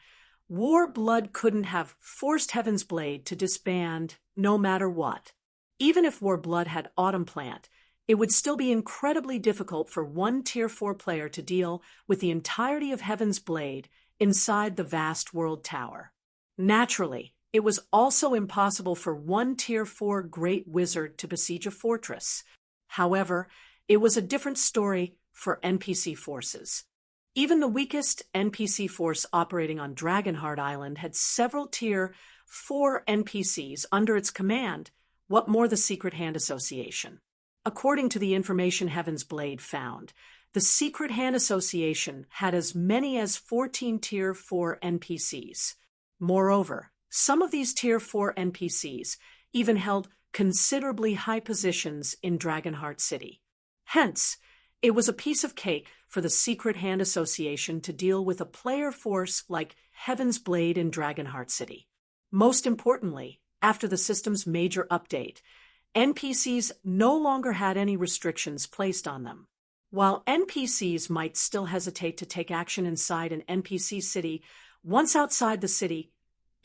Warblood couldn't have forced Heaven's Blade to disband no matter what. Even if Warblood had Autumn Plant, it would still be incredibly difficult for one Tier 4 player to deal with the entirety of Heaven's Blade inside the vast world tower. Naturally, it was also impossible for one Tier 4 Great Wizard to besiege a fortress. However, it was a different story for NPC forces. Even the weakest NPC force operating on Dragonheart Island had several Tier 4 NPCs under its command. What more the Secret Hand Association? According to the information Heaven's Blade found, the Secret Hand Association had as many as 14 Tier 4 NPCs. Moreover, some of these Tier 4 NPCs even held considerably high positions in Dragonheart City. Hence, it was a piece of cake for the Secret Hand Association to deal with a player force like Heaven's Blade in Dragonheart City. Most importantly, after the system's major update, NPCs no longer had any restrictions placed on them. While NPCs might still hesitate to take action inside an NPC city, once outside the city,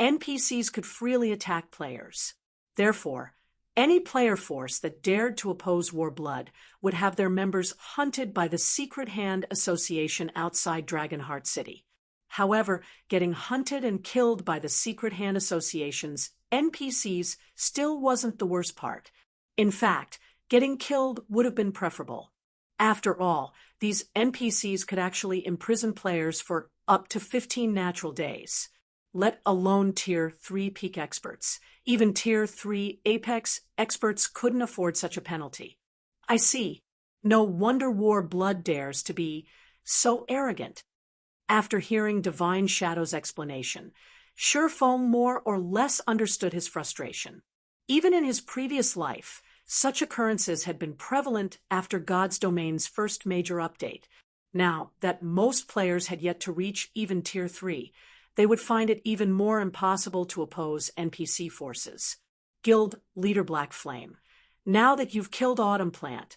NPCs could freely attack players. Therefore, any player force that dared to oppose Warblood would have their members hunted by the Secret Hand Association outside Dragonheart City. However, getting hunted and killed by the Secret Hand Association's NPCs still wasn't the worst part. In fact, getting killed would have been preferable. After all, these NPCs could actually imprison players for up to 15 natural days, let alone Tier 3 peak experts. Even Tier 3 Apex experts couldn't afford such a penalty. I see. No wonder Warblood dares to be so arrogant. After hearing Divine Shadow's explanation, Shifeng more or less understood his frustration. Even in his previous life, such occurrences had been prevalent after God's Domain's first major update. Now that most players had yet to reach even Tier 3, they would find it even more impossible to oppose NPC forces. Guild Leader Black Flame, now that you've killed Autumn Plant,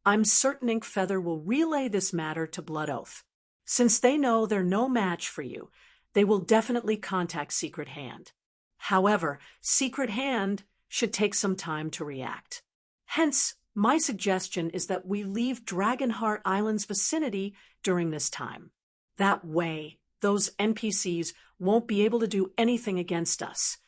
I'm certain Inkfeather will relay this matter to Blood Oath. Since they know they're no match for you, they will definitely contact Secret Hand. However, Secret Hand should take some time to react. Hence, my suggestion is that we leave Dragonheart Island's vicinity during this time. That way, those NPCs won't be able to do anything against us.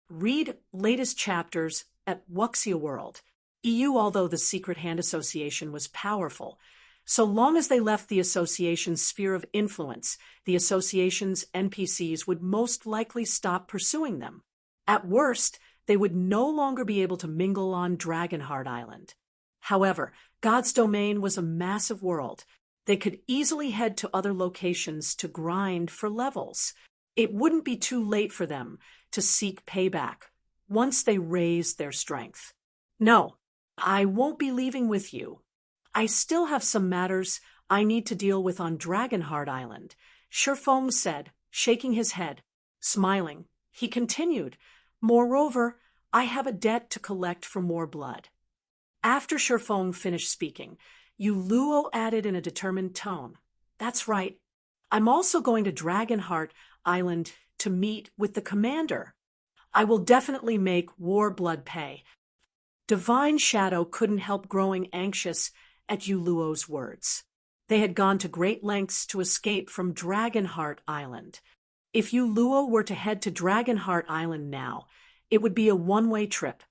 Read latest chapters at Wuxia World. Although the Secret Hand Association was powerful, so long as they left the association's sphere of influence, the association's NPCs would most likely stop pursuing them. At worst, they would no longer be able to mingle on Dragonheart Island. However, God's Domain was a massive world. They could easily head to other locations to grind for levels. It wouldn't be too late for them to seek payback once they raised their strength. No, I won't be leaving with you. I still have some matters I need to deal with on Dragonheart Island, Sherfoam said, shaking his head. Smiling, he continued, Moreover, I have a debt to collect for more blood. After Sherfoam finished speaking, Yuluo added in a determined tone, That's right. I'm also going to Dragonheart Island to meet with the commander. I will definitely make war blood pay. Divine Shadow couldn't help growing anxious at Yuluo's words. They had gone to great lengths to escape from Dragonheart Island. If Yuluo were to head to Dragonheart Island now, it would be a one-way trip.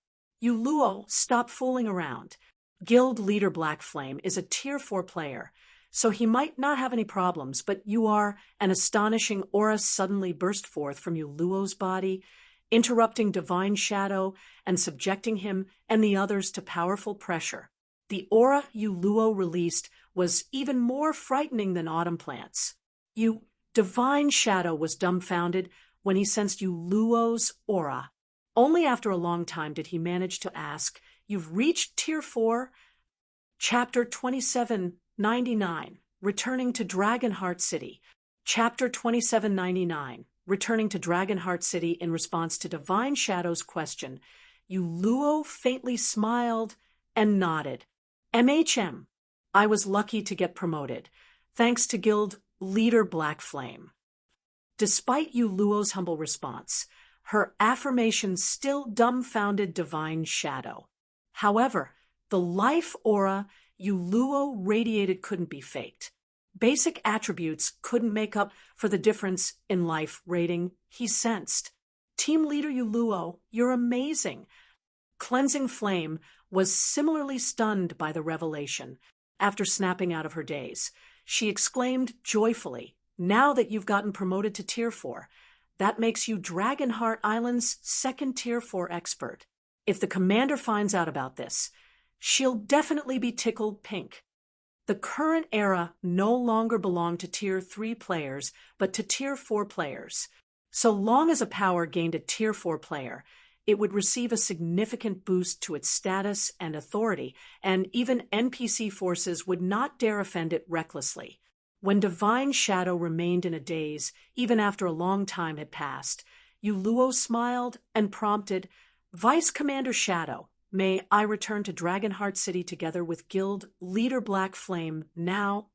Yuluo, stop fooling around. Guild leader Blackflame is a tier 4 player, so he might not have any problems, but you are. An astonishing aura suddenly burst forth from Yuluo's body, interrupting Divine Shadow and subjecting him and the others to powerful pressure. The aura Yuluo released was even more frightening than autumn plants. Divine Shadow was dumbfounded when he sensed Yuluo's aura. Only after a long time did he manage to ask, You've reached Tier 4? Chapter 2799, Returning to Dragonheart City. Chapter 2799, Returning to Dragonheart City in response to Divine Shadow's question, Yuluo faintly smiled and nodded. MHM. I was lucky to get promoted, thanks to Guild leader Blackflame. Despite Yuluo's humble response, her affirmation still dumbfounded Divine Shadow. However, the life aura Yuluo radiated couldn't be faked. Basic attributes couldn't make up for the difference in life rating he sensed. Team leader Yuluo, you're amazing. Cleansing Flame was similarly stunned by the revelation. After snapping out of her daze, she exclaimed joyfully, Now that you've gotten promoted to Tier 4, that makes you Dragonheart Island's second Tier 4 expert. If the commander finds out about this, she'll definitely be tickled pink. The current era no longer belonged to Tier 3 players, but to Tier 4 players. So long as a power gained a Tier 4 player, it would receive a significant boost to its status and authority, and even NPC forces would not dare offend it recklessly. When Divine Shadow remained in a daze, even after a long time had passed, Yuluo smiled and prompted, Vice Commander Shadow, may I return to Dragonheart City together with Guild leader Blackflame now?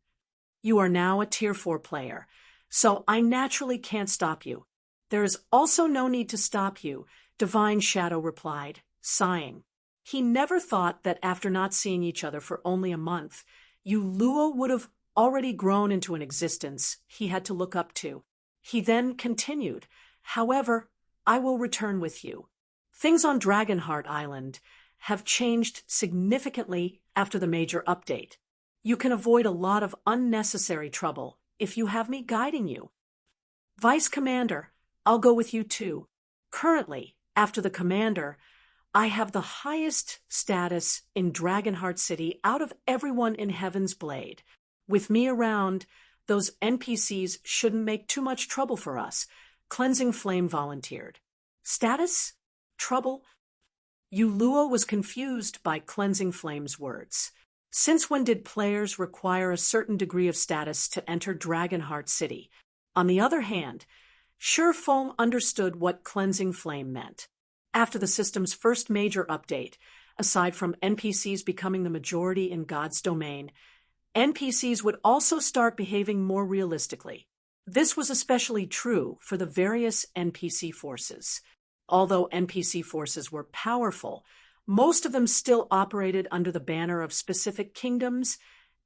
You are now a Tier 4 player, so I naturally can't stop you. There is also no need to stop you, Divine Shadow replied, sighing. He never thought that after not seeing each other for only a month, Yuluo would have already grown into an existence he had to look up to. He then continued, However, I will return with you. Things on Dragonheart Island have changed significantly after the major update. You can avoid a lot of unnecessary trouble if you have me guiding you. Vice Commander, I'll go with you too. Currently, after the commander, I have the highest status in Dragonheart City out of everyone in Heaven's Blade. With me around, those NPCs shouldn't make too much trouble for us, Cleansing Flame volunteered. Status? Trouble? Yuluo was confused by Cleansing Flame's words. Since when did players require a certain degree of status to enter Dragonheart City? On the other hand, Surefoam understood what Cleansing Flame meant. After the system's first major update, aside from NPCs becoming the majority in God's domain, NPCs would also start behaving more realistically. This was especially true for the various NPC forces. Although NPC forces were powerful, most of them still operated under the banner of specific kingdoms,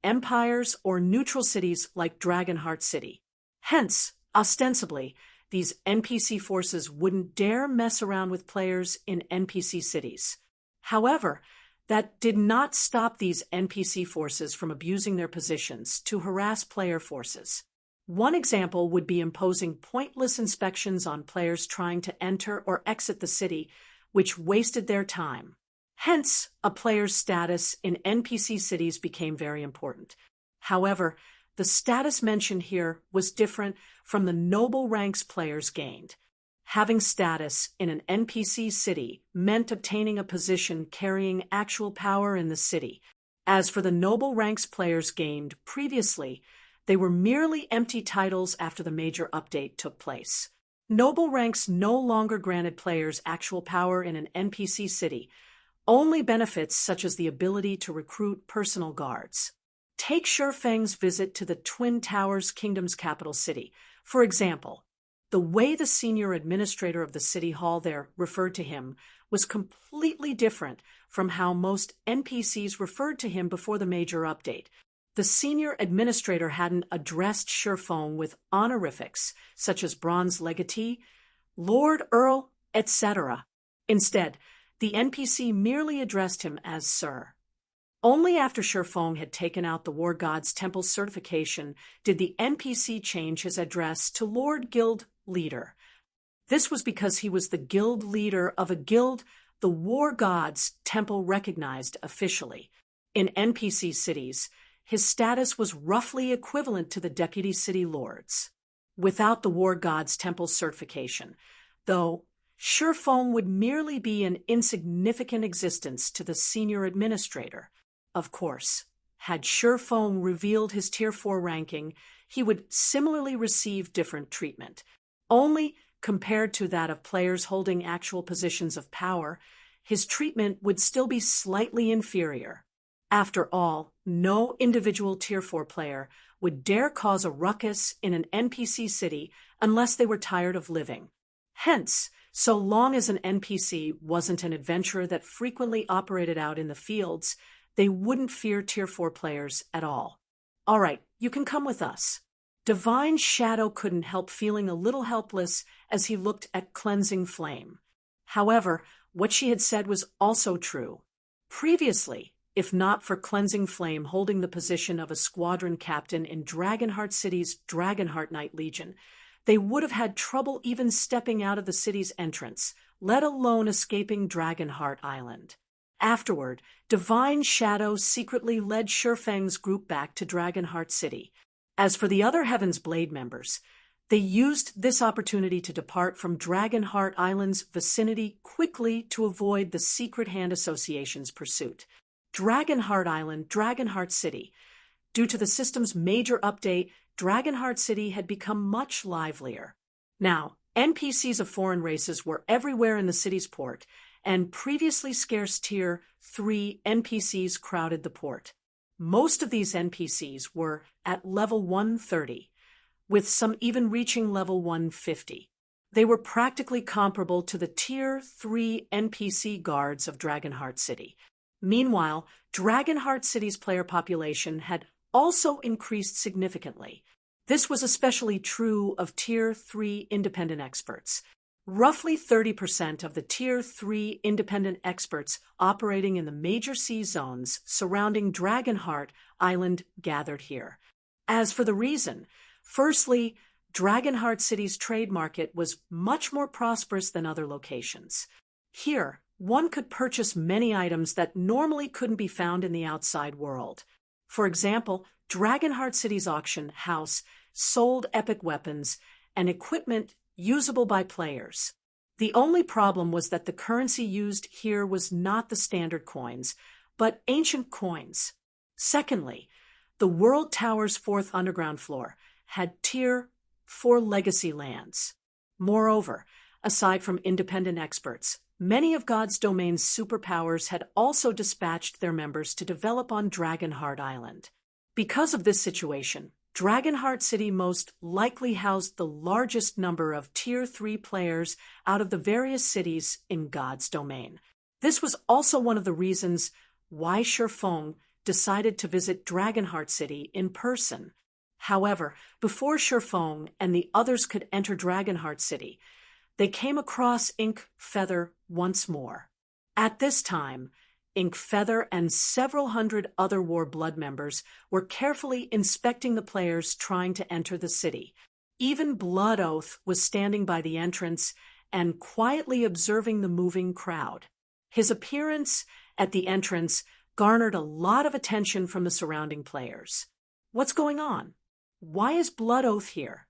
empires, or neutral cities like Dragonheart City. Hence, ostensibly, these NPC forces wouldn't dare mess around with players in NPC cities. However, that did not stop these NPC forces from abusing their positions to harass player forces. One example would be imposing pointless inspections on players trying to enter or exit the city, which wasted their time. Hence, a player's status in NPC cities became very important. However, the status mentioned here was different from the noble ranks players gained. Having status in an NPC city meant obtaining a position carrying actual power in the city. As for the noble ranks players gained previously, they were merely empty titles after the major update took place. Noble ranks no longer granted players actual power in an NPC city, only benefits such as the ability to recruit personal guards. Take Shurfeng's visit to the Twin Towers Kingdom's capital city. For example, the way the senior administrator of the city hall there referred to him was completely different from how most NPCs referred to him before the major update. The senior administrator hadn't addressed Shurfeng with honorifics such as Bronze Legatee, Lord, Earl, etc. Instead, the NPC merely addressed him as Sir. Only after Shurfeng had taken out the War God's Temple certification did the NPC change his address to Lord Guild Leader. This was because he was the guild leader of a guild the War God's Temple recognized officially. In NPC cities, his status was roughly equivalent to the deputy city lords. Without the War God's Temple certification, though, Shurfeng would merely be an insignificant existence to the senior administrator. Of course, had Shurfeng revealed his Tier 4 ranking, he would similarly receive different treatment. Only compared to that of players holding actual positions of power, his treatment would still be slightly inferior. After all, no individual Tier 4 player would dare cause a ruckus in an NPC city unless they were tired of living. Hence, so long as an NPC wasn't an adventurer that frequently operated out in the fields, they wouldn't fear Tier 4 players at all. All right, you can come with us. Divine Shadow couldn't help feeling a little helpless as he looked at Cleansing Flame. However, what she had said was also true. Previously, if not for Cleansing Flame holding the position of a squadron captain in Dragonheart City's Dragonheart Knight Legion, they would have had trouble even stepping out of the city's entrance, let alone escaping Dragonheart Island. Afterward, Divine Shadow secretly led Shurfeng's group back to Dragonheart City. As for the other Heaven's Blade members, they used this opportunity to depart from Dragonheart Island's vicinity quickly to avoid the Secret Hand Association's pursuit. Dragonheart Island, Dragonheart City. Due to the system's major update, Dragonheart City had become much livelier. Now, NPCs of foreign races were everywhere in the city's port, and previously scarce Tier 3 NPCs crowded the port. Most of these NPCs were at level 130, with some even reaching level 150. They were practically comparable to the Tier 3 NPC guards of Dragonheart City. Meanwhile, Dragonheart City's player population had also increased significantly. This was especially true of Tier 3 independent experts. Roughly 30% of the Tier 3 independent experts operating in the major sea zones surrounding Dragonheart Island gathered here. As for the reason, firstly, Dragonheart City's trade market was much more prosperous than other locations. Here, one could purchase many items that normally couldn't be found in the outside world. For example, Dragonheart City's auction house sold epic weapons and equipment usable by players. The only problem was that the currency used here was not the standard coins, but ancient coins. Secondly, the World Tower's 4th underground floor had Tier 4 legacy lands. Moreover, aside from independent experts, many of God's Domain's superpowers had also dispatched their members to develop on Dragonheart Island. Because of this situation, Dragonheart City most likely housed the largest number of Tier 3 players out of the various cities in God's Domain. This was also one of the reasons why Shurfeng decided to visit Dragonheart City in person. However, before Shurfeng and the others could enter Dragonheart City, they came across Ink Feather once more. At this time, Ink Feather and several hundred other War Blood members were carefully inspecting the players trying to enter the city. Even Blood Oath was standing by the entrance and quietly observing the moving crowd. His appearance at the entrance garnered a lot of attention from the surrounding players. "What's going on?" Why is Blood Oath here?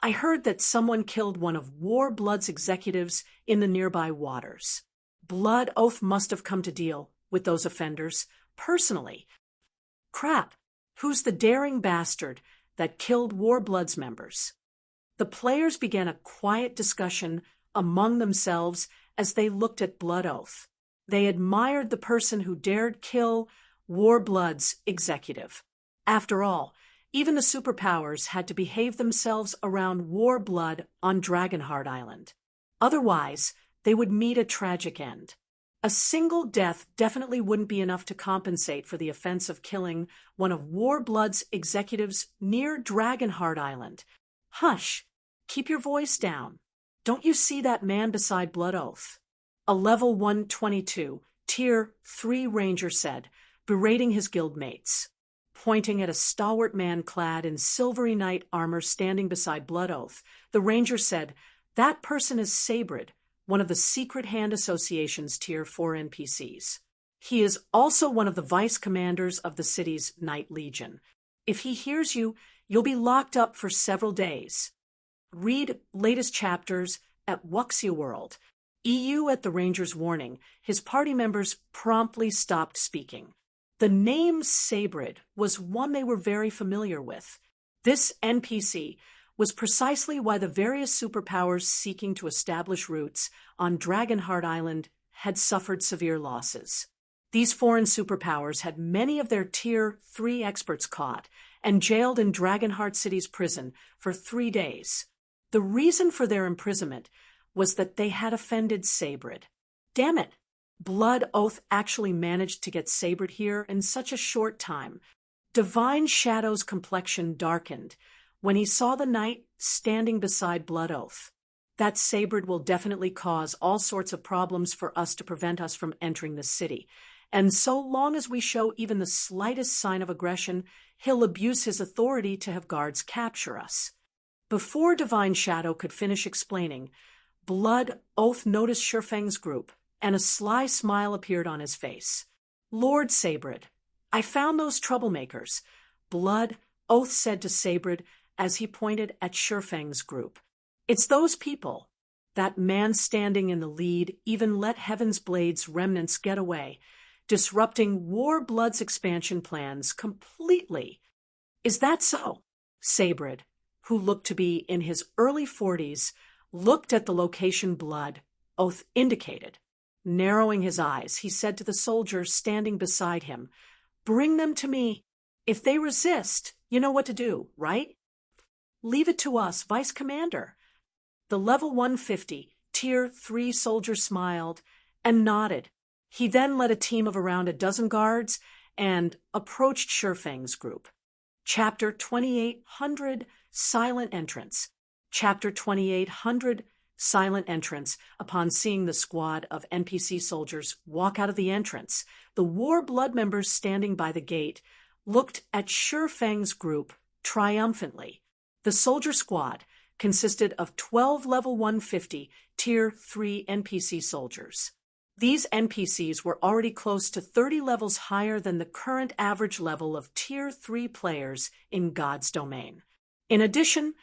I heard that someone killed one of War Blood's executives in the nearby waters. Blood Oath must have come to deal with those offenders personally. Crap, who's the daring bastard that killed War Blood's members? The players began a quiet discussion among themselves as they looked at Blood Oath. They admired the person who dared kill War Blood's executive. After all, even the superpowers had to behave themselves around War Blood on Dragonheart Island. Otherwise, they would meet a tragic end. A single death definitely wouldn't be enough to compensate for the offense of killing one of War Blood's executives near Dragonheart Island. Hush! Keep your voice down. Don't you see that man beside Blood Oath? A level 122, tier 3 ranger said, berating his guildmates. Pointing at a stalwart man clad in silvery knight armor standing beside Blood Oath, the ranger said, "That person is Sabrid, one of the Secret Hand Association's tier 4 NPCs. He is also one of the vice commanders of the city's Knight Legion. If he hears you, you'll be locked up for several days. Read latest chapters at Wuxia World." EU at the ranger's warning, his party members promptly stopped speaking. The name Sabrid was one they were very familiar with. This NPC was precisely why the various superpowers seeking to establish roots on Dragonheart Island had suffered severe losses. These foreign superpowers had many of their Tier 3 experts caught and jailed in Dragonheart City's prison for 3 days. The reason for their imprisonment was that they had offended Sabrid. Damn it! Blood Oath actually managed to get Sabrid here in such a short time. Divine Shadow's complexion darkened when he saw the knight standing beside Blood Oath. That Sabrid will definitely cause all sorts of problems for us to prevent us from entering the city, and so long as we show even the slightest sign of aggression, he'll abuse his authority to have guards capture us. Before Divine Shadow could finish explaining, Blood Oath noticed Shurfeng's group, and a sly smile appeared on his face. "Lord Sabrid, I found those troublemakers," Blood Oath said to Sabrid as he pointed at Shurfeng's group. "It's those people. That man standing in the lead even let Heaven's Blade's remnants get away, disrupting War Blood's expansion plans completely." "Is that so?" Sabrid, who looked to be in his early 40s, looked at the location Blood Oath indicated. Narrowing his eyes, he said to the soldier standing beside him, "Bring them to me. If they resist, you know what to do, right?" "Leave it to us, Vice Commander." The level 150, tier 3 soldier smiled and nodded. He then led a team of around a dozen guards and approached Shurfeng's group. Chapter 2800, Silent Entrance. Chapter 2800, Silent Entrance. Upon seeing the squad of NPC soldiers walk out of the entrance, the War Blood members standing by the gate looked at Shurfeng's group triumphantly. The soldier squad consisted of 12 level 150 tier 3 NPC soldiers. These NPCs were already close to 30 levels higher than the current average level of tier 3 players in God's domain. In addition,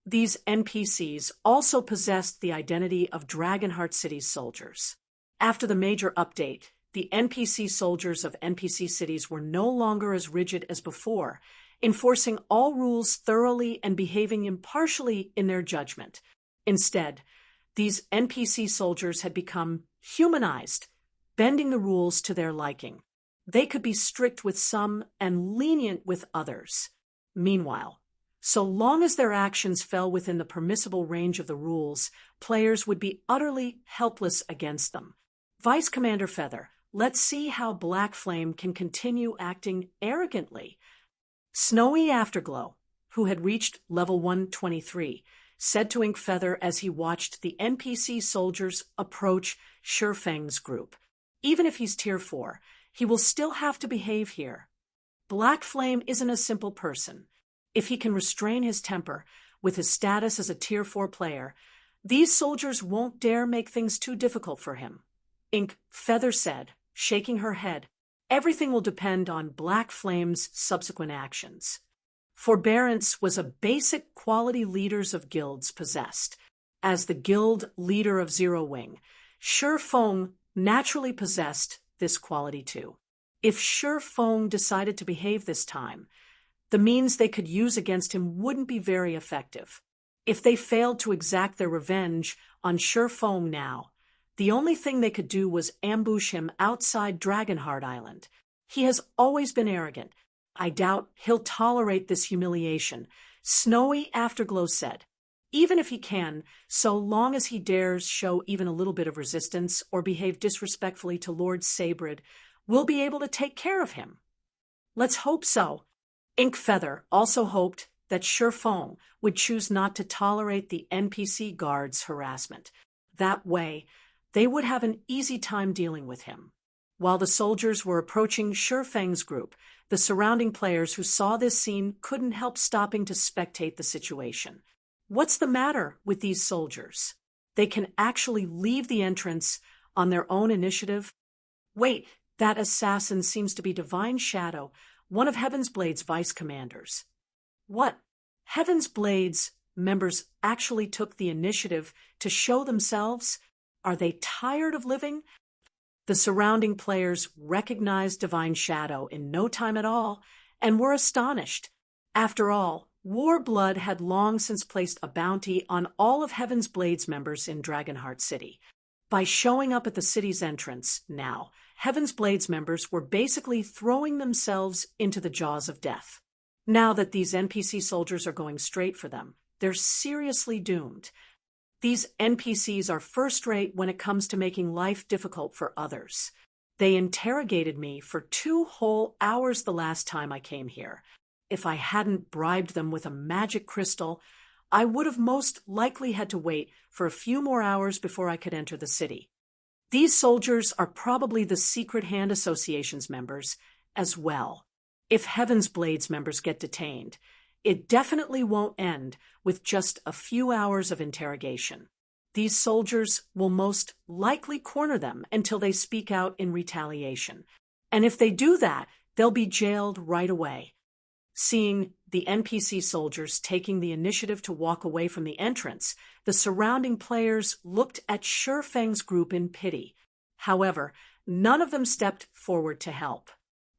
these NPCs also possessed the identity of Dragonheart City's soldiers. After the major update, the NPC soldiers of NPC cities were no longer as rigid as before, enforcing all rules thoroughly and behaving impartially in their judgment. Instead, these NPC soldiers had become humanized, bending the rules to their liking. They could be strict with some and lenient with others. Meanwhile, so long as their actions fell within the permissible range of the rules, players would be utterly helpless against them. Vice Commander Feather, let's see how Black Flame can continue acting arrogantly. Snowy Afterglow, who had reached level 123, said to Ink Feather as he watched the NPC soldiers approach Shurfeng's group. Even if he's tier 4, he will still have to behave here. Black Flame isn't a simple person. If he can restrain his temper with his status as a tier 4 player, these soldiers won't dare make things too difficult for him. Ink Feather said, shaking her head, "Everything will depend on Black Flame's subsequent actions." Forbearance was a basic quality leaders of guilds possessed. As the guild leader of Zero Wing, Shi Feng naturally possessed this quality too. If Shi Feng decided to behave this time, the means they could use against him wouldn't be very effective. If they failed to exact their revenge on Shi Feng now, the only thing they could do was ambush him outside Dragonheart Island. He has always been arrogant. I doubt he'll tolerate this humiliation, Snowy Afterglow said. Even if he can, so long as he dares show even a little bit of resistance or behave disrespectfully to Lord Sabrid, we'll be able to take care of him. Let's hope so. Inkfeather also hoped that Shi Feng would choose not to tolerate the NPC guards' harassment. That way, they would have an easy time dealing with him. While the soldiers were approaching Shi Feng's group, the surrounding players who saw this scene couldn't help stopping to spectate the situation. What's the matter with these soldiers? They can actually leave the entrance on their own initiative? Wait, that assassin seems to be Divine Shadow, one of Heaven's Blade's vice commanders. What? Heaven's Blade's members actually took the initiative to show themselves? Are they tired of living? The surrounding players recognized Divine Shadow in no time at all and were astonished. After all, Warblood had long since placed a bounty on all of Heaven's Blade's members in Dragonheart City. By showing up at the city's entrance now, Heaven's Blade's members were basically throwing themselves into the jaws of death. Now that these NPC soldiers are going straight for them, they're seriously doomed. These NPCs are first-rate when it comes to making life difficult for others. They interrogated me for 2 whole hours the last time I came here. If I hadn't bribed them with a magic crystal, I would have most likely had to wait for a few more hours before I could enter the city. These soldiers are probably the Secret Hand Association's members as well. If Heaven's Blade's members get detained, it definitely won't end with just a few hours of interrogation. These soldiers will most likely corner them until they speak out in retaliation. And if they do that, they'll be jailed right away. Seeing the NPC soldiers taking the initiative to walk away from the entrance, the surrounding players looked at Shi Feng's group in pity. However, none of them stepped forward to help.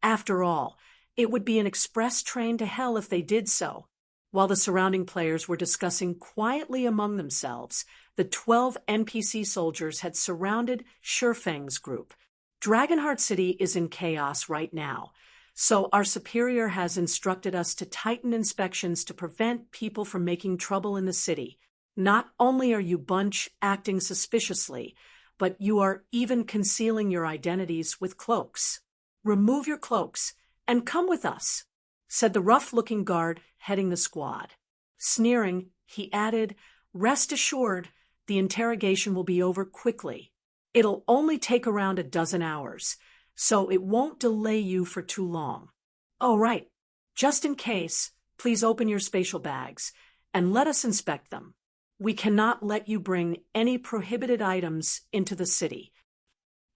After all, it would be an express train to hell if they did so. While the surrounding players were discussing quietly among themselves, the 12 NPC soldiers had surrounded Shi Feng's group. Dragonheart City is in chaos right now, so our superior has instructed us to tighten inspections to prevent people from making trouble in the city. Not only are you bunch acting suspiciously, but you are even concealing your identities with cloaks. Remove your cloaks and come with us, said the rough-looking guard heading the squad. Sneering, he added, "Rest assured, the interrogation will be over quickly. It'll only take around a dozen hours, so it won't delay you for too long. Oh, right. Just in case, please open your spatial bags and let us inspect them. We cannot let you bring any prohibited items into the city."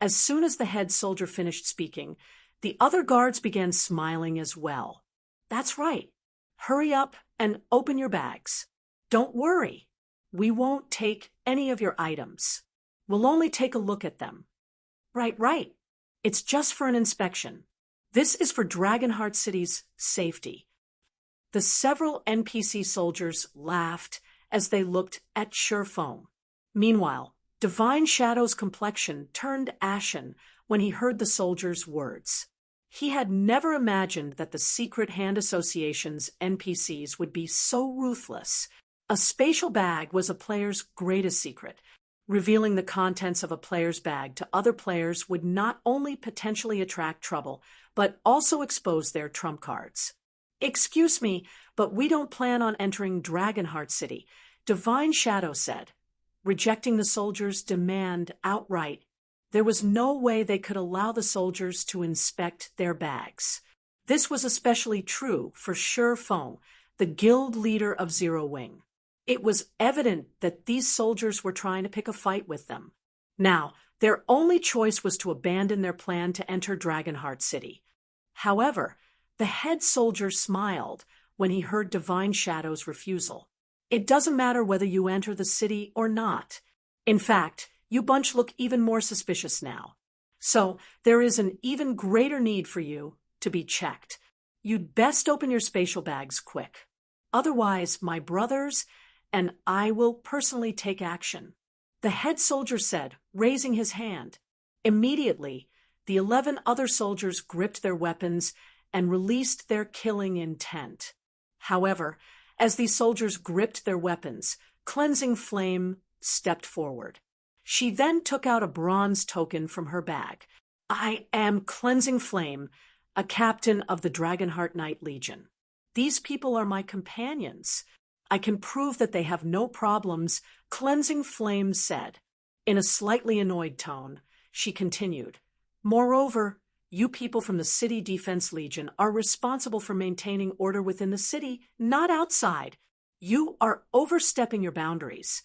As soon as the head soldier finished speaking, the other guards began smiling as well. That's right. Hurry up and open your bags. Don't worry. We won't take any of your items. We'll only take a look at them. Right. It's just for an inspection. This is for Dragonheart City's safety. The several NPC soldiers laughed as they looked at Shi Feng. Meanwhile, Divine Shadow's complexion turned ashen when he heard the soldiers' words. He had never imagined that the Secret Hand Association's NPCs would be so ruthless. A spatial bag was a player's greatest secret. Revealing the contents of a player's bag to other players would not only potentially attract trouble, but also expose their trump cards. "Excuse me, but we don't plan on entering Dragonheart City," Divine Shadow said, rejecting the soldiers' demand outright. There was no way they could allow the soldiers to inspect their bags. This was especially true for Shi Feng, the guild leader of Zero Wing. It was evident that these soldiers were trying to pick a fight with them. Now, their only choice was to abandon their plan to enter Dragonheart City. However, the head soldier smiled when he heard Divine Shadow's refusal. "It doesn't matter whether you enter the city or not. In fact, you bunch look even more suspicious now. So there is an even greater need for you to be checked. You'd best open your spatial bags quick. Otherwise, my brothers and I will personally take action," the head soldier said, raising his hand. Immediately, the 11 other soldiers gripped their weapons and released their killing intent. However, as these soldiers gripped their weapons, Cleansing Flame stepped forward. She then took out a bronze token from her bag. "I am Cleansing Flame, a captain of the Dragonheart Knight Legion. These people are my companions. I can prove that they have no problems," Cleansing Flame said. In a slightly annoyed tone, she continued, "Moreover, you people from the City Defense Legion are responsible for maintaining order within the city, not outside. You are overstepping your boundaries."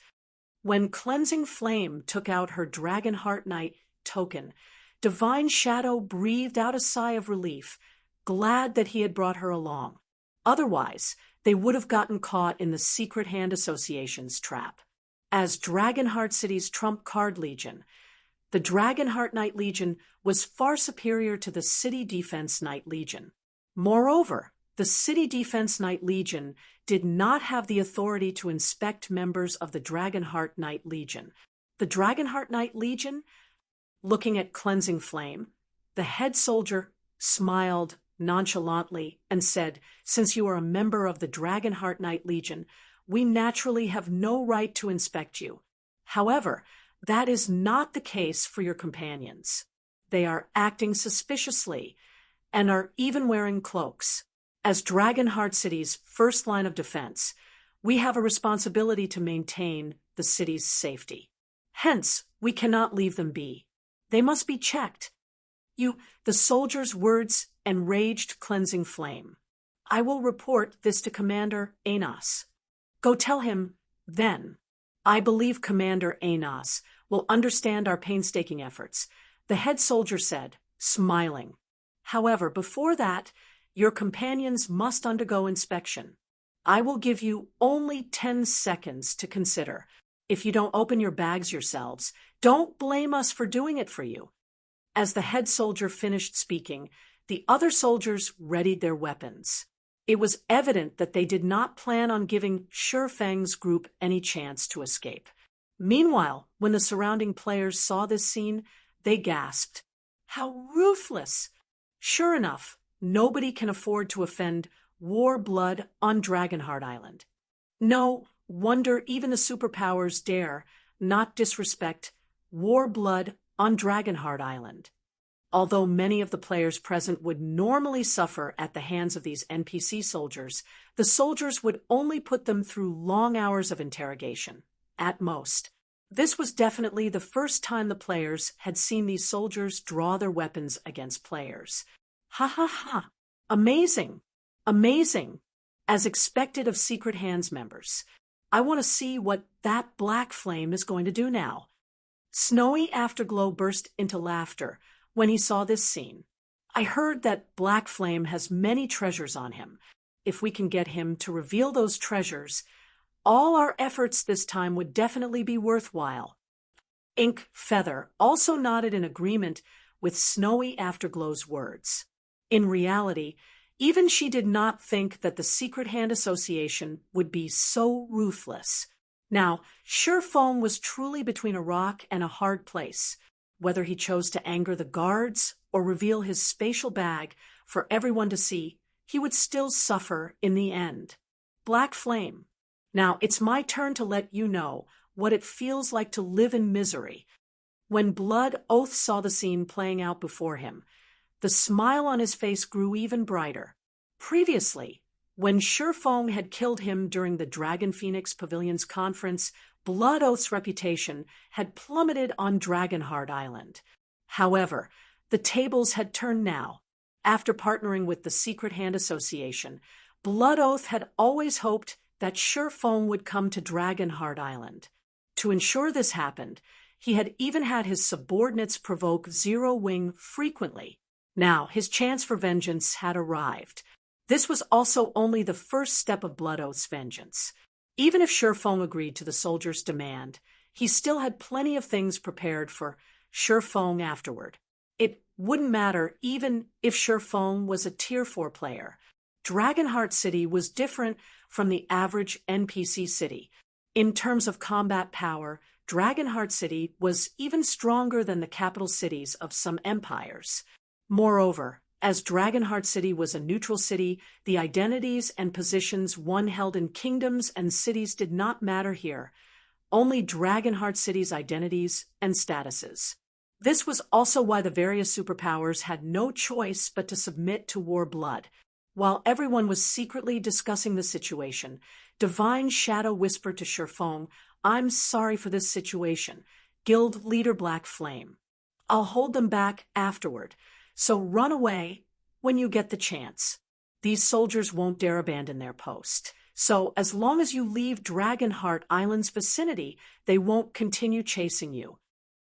When Cleansing Flame took out her Dragonheart Knight token, Divine Shadow breathed out a sigh of relief, glad that he had brought her along. Otherwise, they would have gotten caught in the Secret Hand Association's trap. As Dragonheart City's trump card legion, the Dragonheart Knight Legion was far superior to the City Defense Knight Legion. Moreover, the City Defense Knight Legion did not have the authority to inspect members of the Dragonheart Knight Legion. The Dragonheart Knight Legion, looking at Cleansing Flame, the head soldier smiled nonchalantly and said, "Since you are a member of the Dragonheart Knight Legion, we naturally have no right to inspect you. However, that is not the case for your companions. They are acting suspiciously and are even wearing cloaks. As Dragonheart City's first line of defense, we have a responsibility to maintain the city's safety. Hence, we cannot leave them be. They must be checked." The soldier's words enraged Cleansing Flame. "I will report this to Commander Anos." "Go tell him, then. I believe Commander Anos will understand our painstaking efforts," the head soldier said, smiling. "However, before that, your companions must undergo inspection. I will give you only 10 seconds to consider. If you don't open your bags yourselves, don't blame us for doing it for you." As the head soldier finished speaking, the other soldiers readied their weapons. It was evident that they did not plan on giving Shurfeng's group any chance to escape. Meanwhile, when the surrounding players saw this scene, they gasped, "How ruthless!" Sure enough, nobody can afford to offend war blood on Dragonheart Island. No wonder even the superpowers dare not disrespect war blood on Dragonheart Island. Although many of the players present would normally suffer at the hands of these NPC soldiers, the soldiers would only put them through long hours of interrogation, at most. This was definitely the first time the players had seen these soldiers draw their weapons against players. Ha ha ha! Amazing! Amazing! As expected of Secret Hands members. I want to see what that black flame is going to do now. Snowy Afterglow burst into laughter when he saw this scene. "I heard that Black Flame has many treasures on him. If we can get him to reveal those treasures, all our efforts this time would definitely be worthwhile." Ink Feather also nodded in agreement with Snowy Afterglow's words. In reality, even she did not think that the Secret Hand Association would be so ruthless. Now, Surefoam was truly between a rock and a hard place. Whether he chose to anger the guards or reveal his spatial bag for everyone to see, he would still suffer in the end. Black Flame. Now, it's my turn to let you know what it feels like to live in misery. When Blood Oath saw the scene playing out before him, the smile on his face grew even brighter. Previously, when Surefoam had killed him during the Dragon Phoenix Pavilion's conference, Blood Oath's reputation had plummeted on Dragonheart Island. However, the tables had turned now. After partnering with the Secret Hand Association, Blood Oath had always hoped that Surefoam would come to Dragonheart Island. To ensure this happened, he had even had his subordinates provoke Zero Wing frequently. Now, his chance for vengeance had arrived. This was also only the first step of Blood Oath's vengeance. Even if Shifeng agreed to the soldiers' demand, he still had plenty of things prepared for Shifeng afterward. It wouldn't matter even if Shifeng was a Tier 4 player. Dragonheart City was different from the average NPC city. In terms of combat power, Dragonheart City was even stronger than the capital cities of some empires. Moreover, as Dragonheart City was a neutral city, the identities and positions one held in kingdoms and cities did not matter here. Only Dragonheart City's identities and statuses. This was also why the various superpowers had no choice but to submit to war blood. While everyone was secretly discussing the situation, Divine Shadow whispered to Shifeng, "I'm sorry for this situation. Guild leader Black Flame. I'll hold them back afterward, so run away when you get the chance. These soldiers won't dare abandon their post. So as long as you leave Dragonheart Island's vicinity, they won't continue chasing you."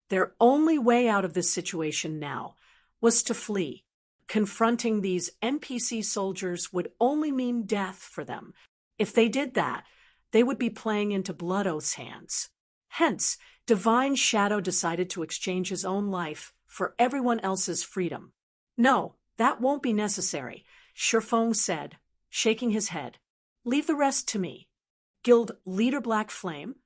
Their only way out of this situation now was to flee. Confronting these NPC soldiers would only mean death for them. If they did that, they would be playing into Blood Oath's hands. Hence, Divine Shadow decided to exchange his own life for everyone else's freedom. "No, that won't be necessary," Shifeng said, shaking his head. "Leave the rest to me." Guild leader Black Flame?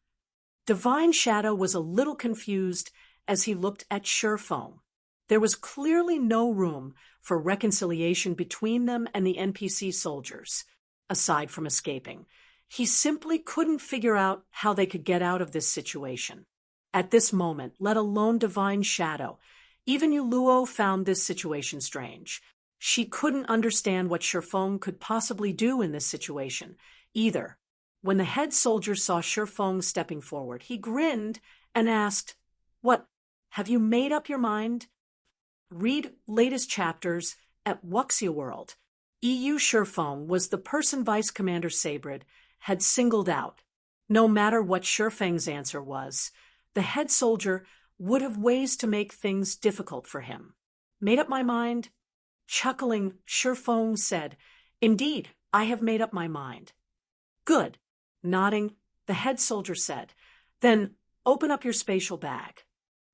Divine Shadow was a little confused as he looked at Shifeng. There was clearly no room for reconciliation between them and the NPC soldiers, aside from escaping. He simply couldn't figure out how they could get out of this situation. At this moment, let alone Divine Shadow, even Yuluo found this situation strange. She couldn't understand what Shifeng could possibly do in this situation, either. When the head soldier saw Shifeng stepping forward, he grinned and asked, "What, have you made up your mind?" Read latest chapters at Wuxia World. EU Shifeng was the person Vice Commander Sabrid had singled out. No matter what Shifeng's answer was, the head soldier would have ways to make things difficult for him. "Made up my mind?" Chuckling, Shifeng said, "Indeed, I have made up my mind." "Good." Nodding, the head soldier said, "Then open up your spatial bag."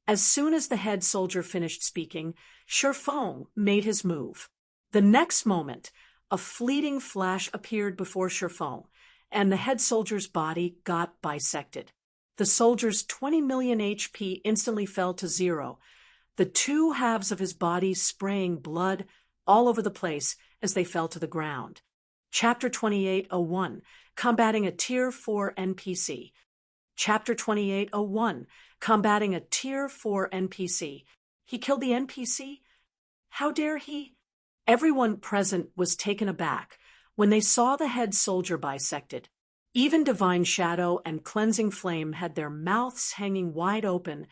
As soon as the head soldier finished speaking, Shifeng made his move. The next moment, a fleeting flash appeared before Shifeng, and the head soldier's body got bisected. The soldier's 20 million HP instantly fell to 0, the two halves of his body spraying blood all over the place as they fell to the ground. Chapter 2801, Combating a Tier 4 NPC. Chapter 2801, Combating a Tier 4 NPC. He killed the NPC? How dare he? Everyone present was taken aback when they saw the head soldier bisected. Even Divine Shadow and Cleansing Flame had their mouths hanging wide open,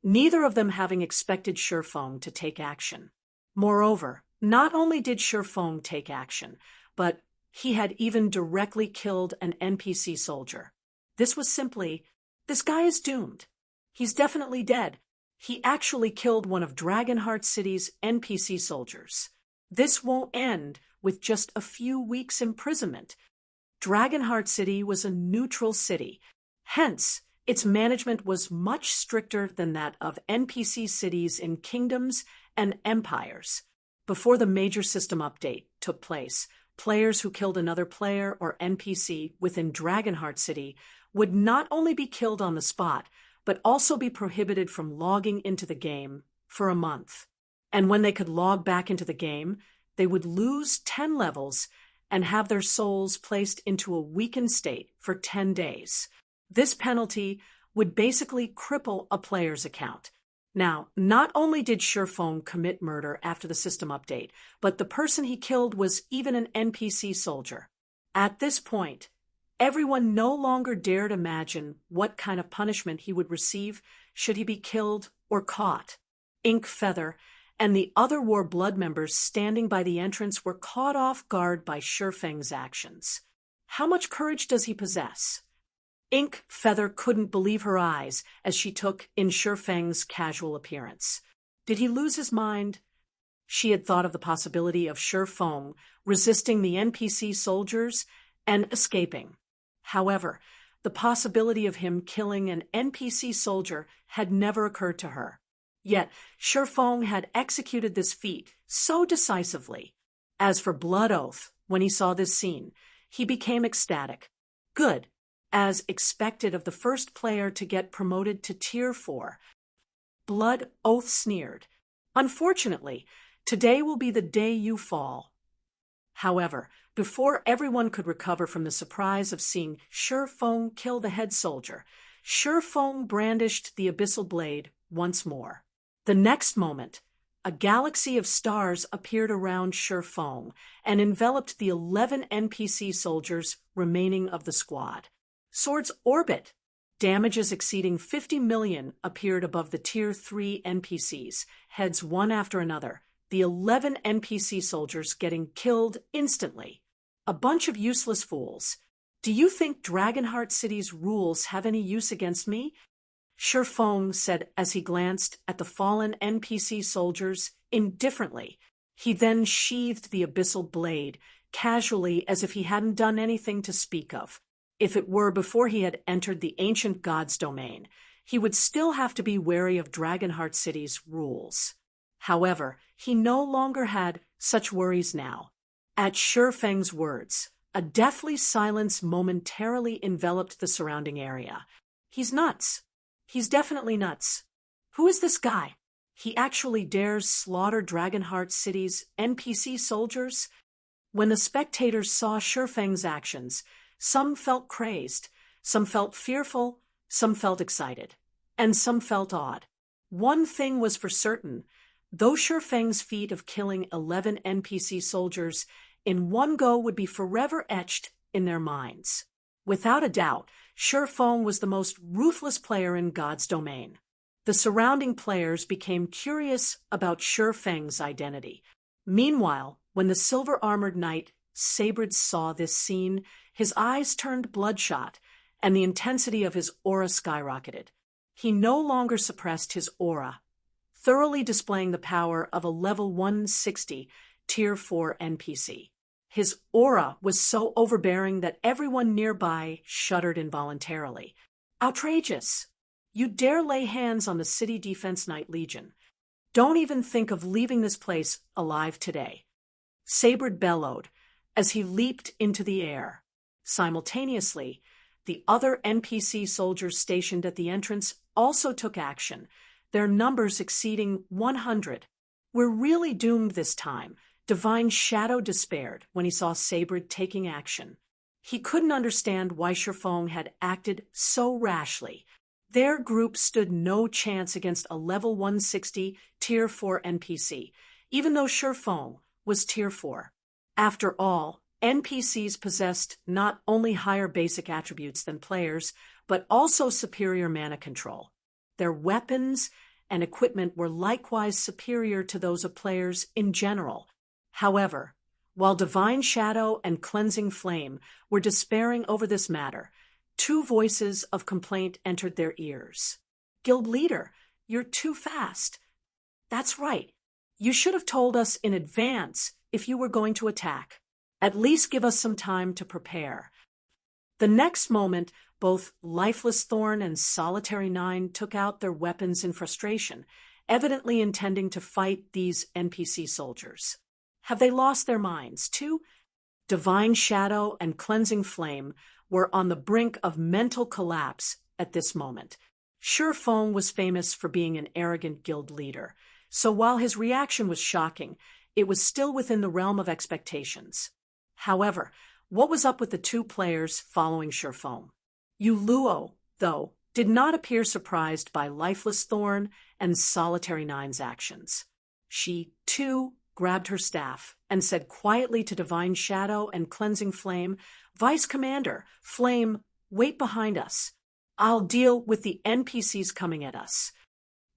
neither of them having expected Shifeng to take action. Moreover, not only did Shifeng take action, but he had even directly killed an NPC soldier. This was simply, this guy is doomed. He's definitely dead. He actually killed one of Dragonheart City's NPC soldiers. This won't end with just a few weeks' imprisonment. Dragonheart City was a neutral city. Hence, its management was much stricter than that of NPC cities in kingdoms and empires. Before the major system update took place, players who killed another player or NPC within Dragonheart City would not only be killed on the spot, but also be prohibited from logging into the game for a month. And when they could log back into the game, they would lose 10 levels and have their souls placed into a weakened state for 10 days. This penalty would basically cripple a player's account. Now, not only did Shifeng commit murder after the system update, but the person he killed was even an NPC soldier. At this point, everyone no longer dared imagine what kind of punishment he would receive should he be killed or caught. Ink Feather and the other War Blood members standing by the entrance were caught off guard by Shifeng's actions. How much courage does he possess? Ink Feather couldn't believe her eyes as she took in Shifeng's casual appearance. Did he lose his mind? She had thought of the possibility of Shi Feng resisting the NPC soldiers and escaping. However, the possibility of him killing an NPC soldier had never occurred to her. Yet, Shi Feng had executed this feat so decisively. As for Blood Oath, when he saw this scene, he became ecstatic. Good, as expected of the first player to get promoted to Tier 4. Blood Oath sneered. Unfortunately, today will be the day you fall. However, before everyone could recover from the surprise of seeing Shi Feng kill the head soldier, Shi Feng brandished the abyssal blade once more. The next moment, a galaxy of stars appeared around Shi Feng and enveloped the 11 NPC soldiers remaining of the squad. Sword's orbit. Damages exceeding 50 million appeared above the Tier 3 NPCs, heads one after another, the 11 NPC soldiers getting killed instantly. A bunch of useless fools. Do you think Dragonheart City's rules have any use against me? Shi Feng said as he glanced at the fallen NPC soldiers indifferently. He then sheathed the abyssal blade, casually as if he hadn't done anything to speak of. If it were before he had entered the ancient god's domain, he would still have to be wary of Dragonheart City's rules. However, he no longer had such worries now. At Shi Feng's words, a deathly silence momentarily enveloped the surrounding area. He's nuts. He's definitely nuts. Who is this guy? He actually dares slaughter Dragonheart City's NPC soldiers? When the spectators saw Shi Feng's actions, some felt crazed, some felt fearful, some felt excited, and some felt awed. One thing was for certain. Though Shi Feng's feat of killing 11 NPC soldiers in one go would be forever etched in their minds. Without a doubt, Shi Feng was the most ruthless player in God's domain. The surrounding players became curious about Shi Feng's identity. Meanwhile, when the silver-armored knight Sabred saw this scene, his eyes turned bloodshot, and the intensity of his aura skyrocketed. He no longer suppressed his aura, thoroughly displaying the power of a level 160 Tier 4 NPC. His aura was so overbearing that everyone nearby shuddered involuntarily. Outrageous! You dare lay hands on the City Defense Knight Legion. Don't even think of leaving this place alive today. Sabred bellowed as he leaped into the air. Simultaneously, the other NPC soldiers stationed at the entrance also took action, their numbers exceeding 100. We're really doomed this time. Divine Shadow despaired when he saw Sabred taking action. He couldn't understand why Shi Feng had acted so rashly. Their group stood no chance against a level 160 Tier 4 NPC, even though Shi Feng was Tier 4. After all, NPCs possessed not only higher basic attributes than players, but also superior mana control. Their weapons and equipment were likewise superior to those of players in general. However, while Divine Shadow and Cleansing Flame were despairing over this matter, two voices of complaint entered their ears. Guild leader, you're too fast. That's right. You should have told us in advance if you were going to attack. At least give us some time to prepare. The next moment, both Lifeless Thorn and Solitary Nine took out their weapons in frustration, evidently intending to fight these NPC soldiers. Have they lost their minds, too? Divine Shadow and Cleansing Flame were on the brink of mental collapse at this moment. Shi Feng was famous for being an arrogant guild leader, so while his reaction was shocking, it was still within the realm of expectations. However, what was up with the two players following Shi Feng? Yu Luo, though, did not appear surprised by Lifeless Thorn and Solitary Nine's actions. She, too, grabbed her staff and said quietly to Divine Shadow and Cleansing Flame, "Vice Commander, Flame, wait behind us. I'll deal with the NPCs coming at us."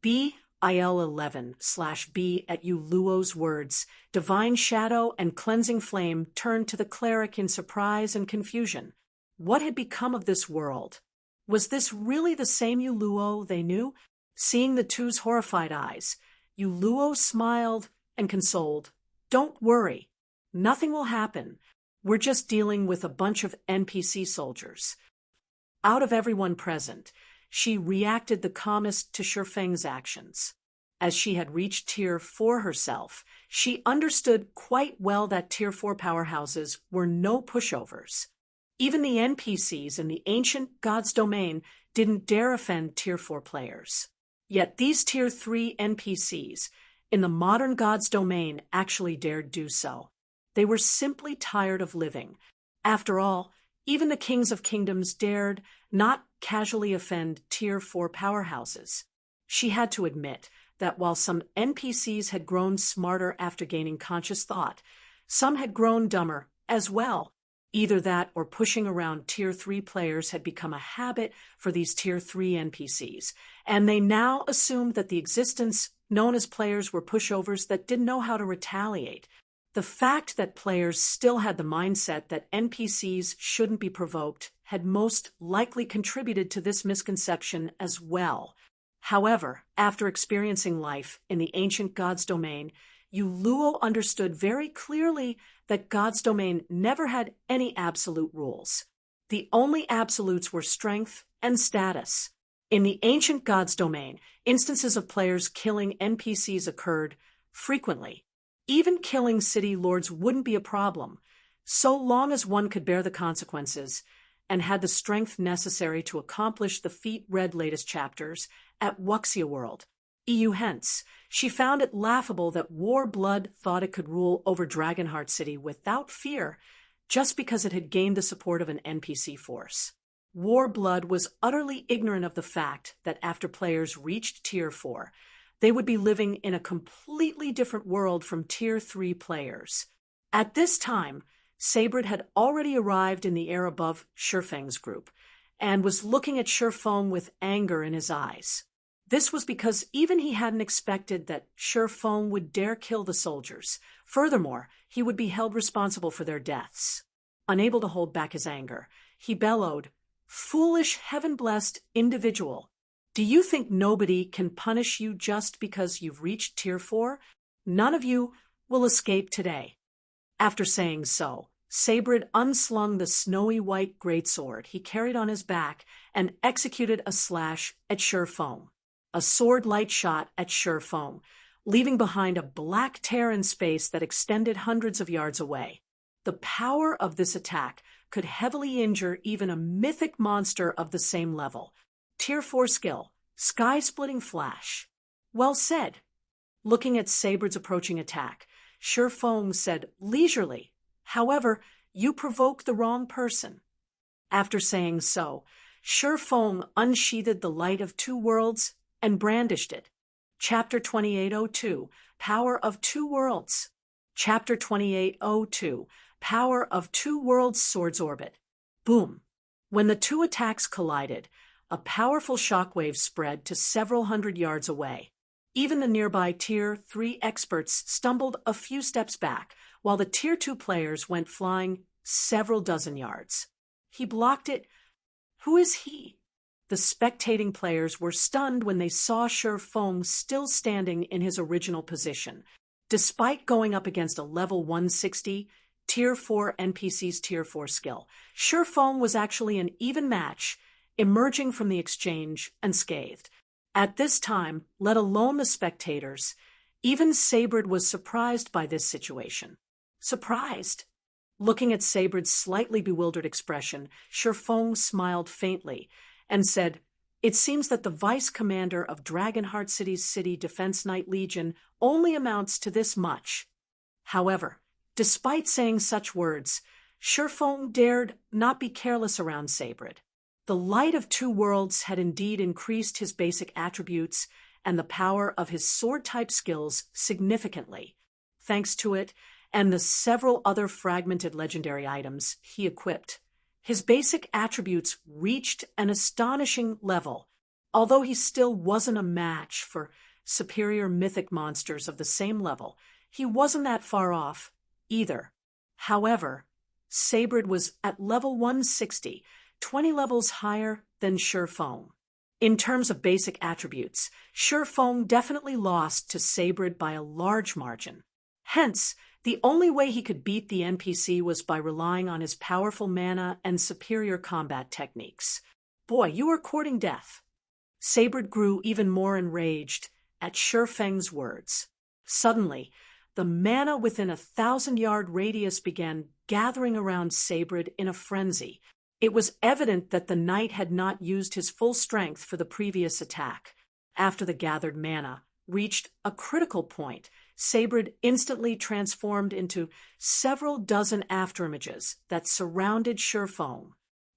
BIL11/B at Yu Luo's words, Divine Shadow and Cleansing Flame turned to the cleric in surprise and confusion. What had become of this world? Was this really the same Yu Luo they knew? Seeing the two's horrified eyes, Yu Luo smiled and consoled. "Don't worry. Nothing will happen. We're just dealing with a bunch of NPC soldiers." Out of everyone present, she reacted the calmest to Shifeng's actions. As she had reached Tier 4 herself, she understood quite well that Tier 4 powerhouses were no pushovers. Even the NPCs in the ancient god's domain didn't dare offend Tier 4 players. Yet these Tier 3 NPCs in the modern god's domain actually dared do so. They were simply tired of living. After all, even the kings of kingdoms dared not casually offend Tier 4 powerhouses. She had to admit that while some NPCs had grown smarter after gaining conscious thought, some had grown dumber as well. Either that or pushing around Tier 3 players had become a habit for these Tier 3 NPCs, and they now assumed that the existence known as players were pushovers that didn't know how to retaliate. The fact that players still had the mindset that NPCs shouldn't be provoked had most likely contributed to this misconception as well. However, after experiencing life in the ancient god's domain, Luo understood very clearly that god's domain never had any absolute rules. The only absolutes were strength and status. In the ancient god's domain, instances of players killing NPCs occurred frequently. Even killing city lords wouldn't be a problem, so long as one could bear the consequences and had the strength necessary to accomplish the feat read latest chapters at Wuxia World. Hence, she found it laughable that War Blood thought it could rule over Dragonheart City without fear just because it had gained the support of an NPC force. War Blood was utterly ignorant of the fact that after players reached Tier 4, they would be living in a completely different world from Tier 3 players. At this time, Sabrid had already arrived in the air above Shifeng's group and was looking at Shifeng with anger in his eyes. This was because even he hadn't expected that Shifeng would dare kill the soldiers. Furthermore, he would be held responsible for their deaths. Unable to hold back his anger, he bellowed, "Foolish, heaven-blessed individual! Do you think nobody can punish you just because you've reached Tier 4? None of you will escape today." After saying so, Sabrid unslung the snowy white greatsword he carried on his back and executed a slash at Shifeng. A sword-light shot at Shifeng, leaving behind a black tear in space that extended hundreds of yards away. The power of this attack could heavily injure even a mythic monster of the same level. Tier 4 skill, sky-splitting flash. Well said. Looking at Sabrid's approaching attack, Shifeng said leisurely, "However, you provoke the wrong person." After saying so, Shifeng unsheathed the light of two worlds and brandished it. Chapter 2802, Power of Two Worlds. Chapter 2802, Power of Two Worlds Swords Orbit. Boom. When the two attacks collided, a powerful shockwave spread to several hundred yards away. Even the nearby Tier 3 experts stumbled a few steps back, while the Tier 2 players went flying several dozen yards. He blocked it. Who is he? The spectating players were stunned when they saw Shifeng still standing in his original position. Despite going up against a level 160, Tier 4 NPC's Tier 4 skill, Shifeng was actually an even match, emerging from the exchange unscathed. At this time, let alone the spectators, even Sabrid was surprised by this situation. Surprised? Looking at Sabrid's slightly bewildered expression, Shifeng smiled faintly and said, "It seems that the vice commander of Dragonheart City's City Defense Knight Legion only amounts to this much." However, despite saying such words, Shifeng dared not be careless around Sabrid. The light of two worlds had indeed increased his basic attributes and the power of his sword-type skills significantly. Thanks to it, and the several other fragmented legendary items he equipped, his basic attributes reached an astonishing level, although he still wasn't a match for superior mythic monsters of the same level. He wasn't that far off either. However, Sabrid was at level 160, 20 levels higher than Shifeng. In terms of basic attributes, Shurfeng definitely lost to Sabrid by a large margin. Hence, the only way he could beat the NPC was by relying on his powerful mana and superior combat techniques. Boy, you are courting death. Sabrid grew even more enraged at Shurfeng's words. Suddenly, the mana within a 1,000-yard radius began gathering around Sabrid in a frenzy. It was evident that the knight had not used his full strength for the previous attack. After the gathered mana reached a critical point, Sabrid instantly transformed into several dozen afterimages that surrounded Shurfeng.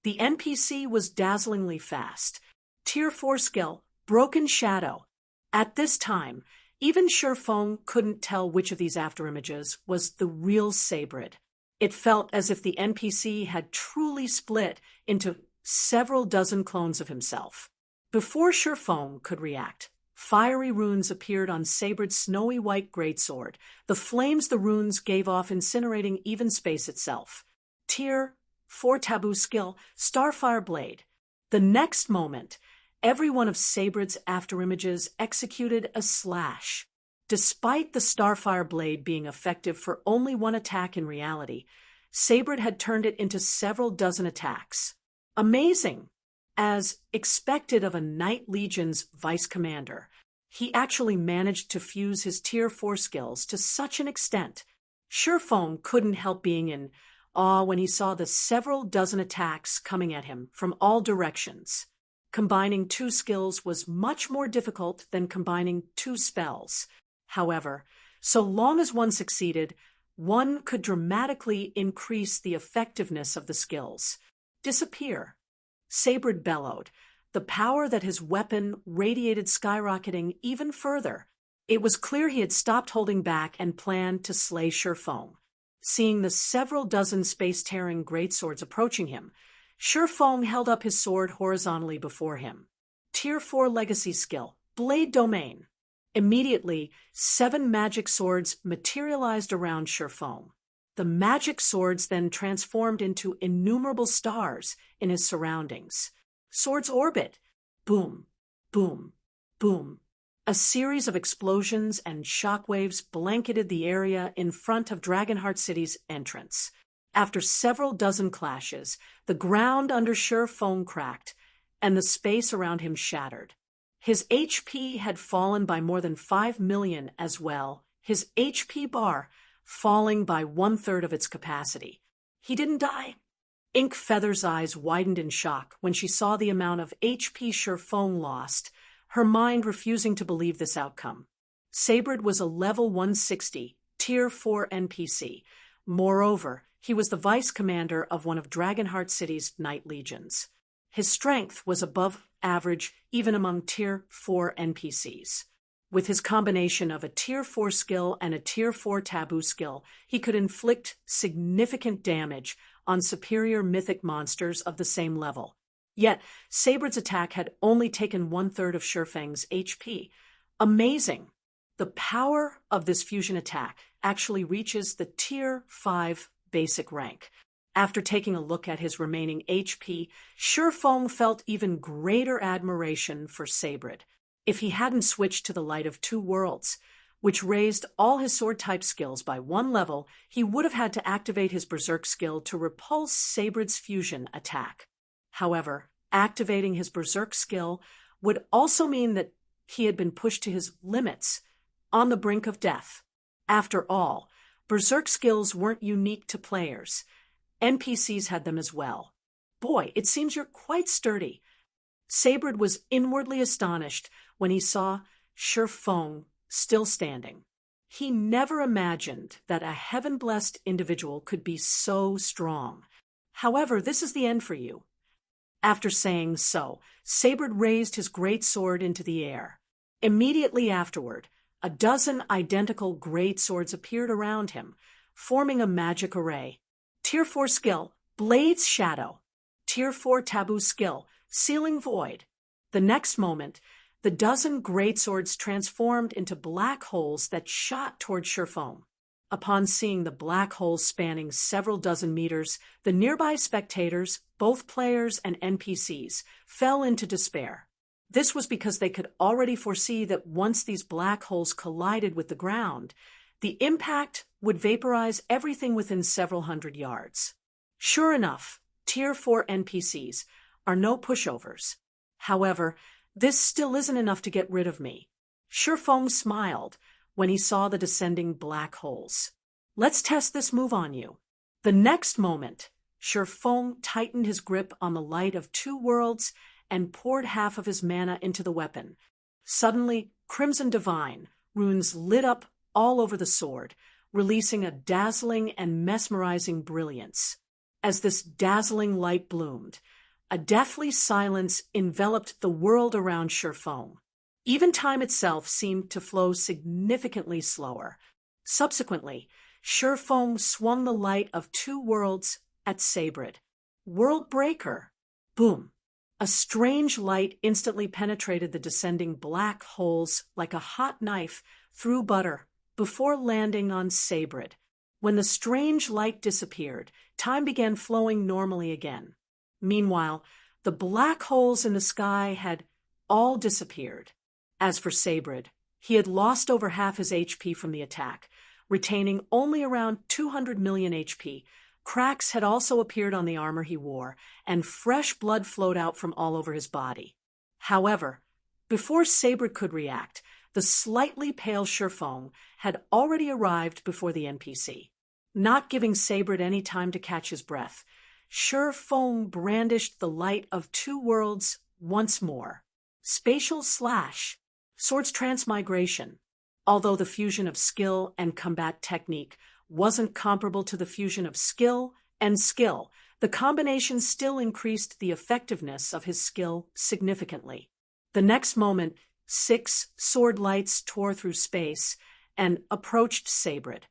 The NPC was dazzlingly fast. Tier 4 skill, Broken Shadow. At this time, even Shurfeng couldn't tell which of these afterimages was the real Sabrid. It felt as if the NPC had truly split into several dozen clones of himself. Before Shurfeng could react, fiery runes appeared on Sabrid's snowy white greatsword. The flames the runes gave off incinerating even space itself. Tier 4 taboo skill, Starfire Blade. The next moment, every one of Sabrid's afterimages executed a slash. Despite the Starfire Blade being effective for only one attack in reality, Sabrid had turned it into several dozen attacks. Amazing! As expected of a Knight Legion's vice commander, he actually managed to fuse his Tier 4 skills to such an extent. Shurfeng couldn't help being in awe when he saw the several dozen attacks coming at him from all directions. Combining two skills was much more difficult than combining two spells. However, so long as one succeeded, one could dramatically increase the effectiveness of the skills. Disappear. Sabrid bellowed, the power that his weapon radiated skyrocketing even further. It was clear he had stopped holding back and planned to slay Shurfeng. Seeing the several dozen space-tearing greatswords approaching him, Shurfeng held up his sword horizontally before him. Tier 4 legacy skill, Blade Domain. Immediately, 7 magic swords materialized around Shurfeng. The magic swords then transformed into innumerable stars in his surroundings. Swords orbit. Boom, boom, boom. A series of explosions and shockwaves blanketed the area in front of Dragonheart City's entrance. After several dozen clashes, the ground under Shurfeng cracked, and the space around him shattered. His HP had fallen by more than 5 million as well, his HP bar falling by 1/3 of its capacity. He didn't die. Ink Feather's eyes widened in shock when she saw the amount of HP Shurfeng lost, her mind refusing to believe this outcome. Sabrid was a level 160, Tier 4 NPC. Moreover, he was the vice commander of one of Dragonheart City's Knight Legions. His strength was above average even among Tier 4 NPCs. With his combination of a Tier 4 skill and a Tier 4 taboo skill, he could inflict significant damage on superior mythic monsters of the same level. Yet, Sabrid's attack had only taken 1/3 of Shurfeng's HP. Amazing! The power of this fusion attack actually reaches the Tier 5 basic rank. After taking a look at his remaining HP, Shurfeng felt even greater admiration for Sabrid. If he hadn't switched to the Light of Two Worlds, which raised all his sword-type skills by 1 level, he would have had to activate his Berserk skill to repulse Sabrid's fusion attack. However, activating his Berserk skill would also mean that he had been pushed to his limits, on the brink of death. After all, Berserk skills weren't unique to players. NPCs had them as well. Boy, it seems you're quite sturdy. Sabrid was inwardly astonished when he saw Shurfeng still standing. He never imagined that a heaven-blessed individual could be so strong. However, this is the end for you. After saying so, Sabrid raised his great sword into the air. Immediately afterward, a dozen identical great swords appeared around him, forming a magic array. Tier 4 skill, Blade's Shadow. Tier 4 taboo skill, Sealing Void. The next moment, the dozen greatswords transformed into black holes that shot toward Shurfeng. Upon seeing the black holes spanning several dozen meters, the nearby spectators, both players and NPCs, fell into despair. This was because they could already foresee that once these black holes collided with the ground, the impact would vaporize everything within several hundred yards. Sure enough, Tier 4 NPCs are no pushovers. However, this still isn't enough to get rid of me. Shifeng smiled when he saw the descending black holes. Let's test this move on you. The next moment, Shifeng tightened his grip on the light of two worlds and poured half of his mana into the weapon. Suddenly, Crimson Divine runes lit up all over the sword, releasing a dazzling and mesmerizing brilliance. As this dazzling light bloomed, a deathly silence enveloped the world around Shifeng. Even time itself seemed to flow significantly slower. Subsequently, Shifeng swung the light of two worlds at Sabrid. World breaker! Boom! A strange light instantly penetrated the descending black holes like a hot knife through butter before landing on Sabrid. When the strange light disappeared, time began flowing normally again. Meanwhile, the black holes in the sky had all disappeared. As for Sabrid, he had lost over half his HP from the attack, retaining only around 200 million HP. Cracks had also appeared on the armor he wore, and fresh blood flowed out from all over his body. However, before Sabrid could react, the slightly pale Shifeng had already arrived before the NPC. Not giving Sabrid any time to catch his breath, Shifeng brandished the light of two worlds once more. Spatial slash, Sword's transmigration. Although the fusion of skill and combat technique wasn't comparable to the fusion of skill and skill, the combination still increased the effectiveness of his skill significantly. The next moment, 6 sword lights tore through space and approached Sabrid.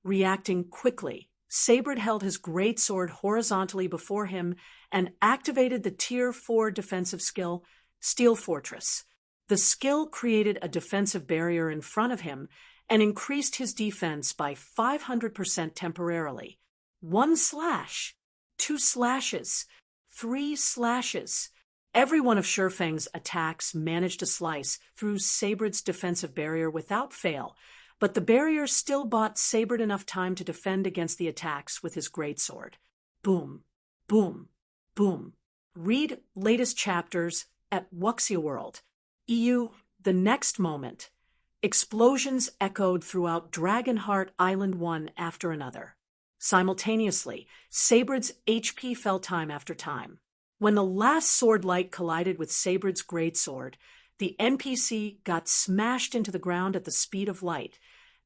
Reacting quickly, Sabrid held his greatsword horizontally before him and activated the Tier 4 defensive skill, Steel Fortress. The skill created a defensive barrier in front of him and increased his defense by 500% temporarily. 1 slash, 2 slashes, 3 slashes. Every one of Shifeng's attacks managed to slice through Sabrid's defensive barrier without fail, but the barrier still bought Sabrid enough time to defend against the attacks with his greatsword. Boom, boom, boom. Read latest chapters at Wuxia World. EU. The next moment, explosions echoed throughout Dragonheart Island one after another. Simultaneously, Sabrid's HP fell time after time. When the last sword light collided with Sabrid's greatsword, the NPC got smashed into the ground at the speed of light,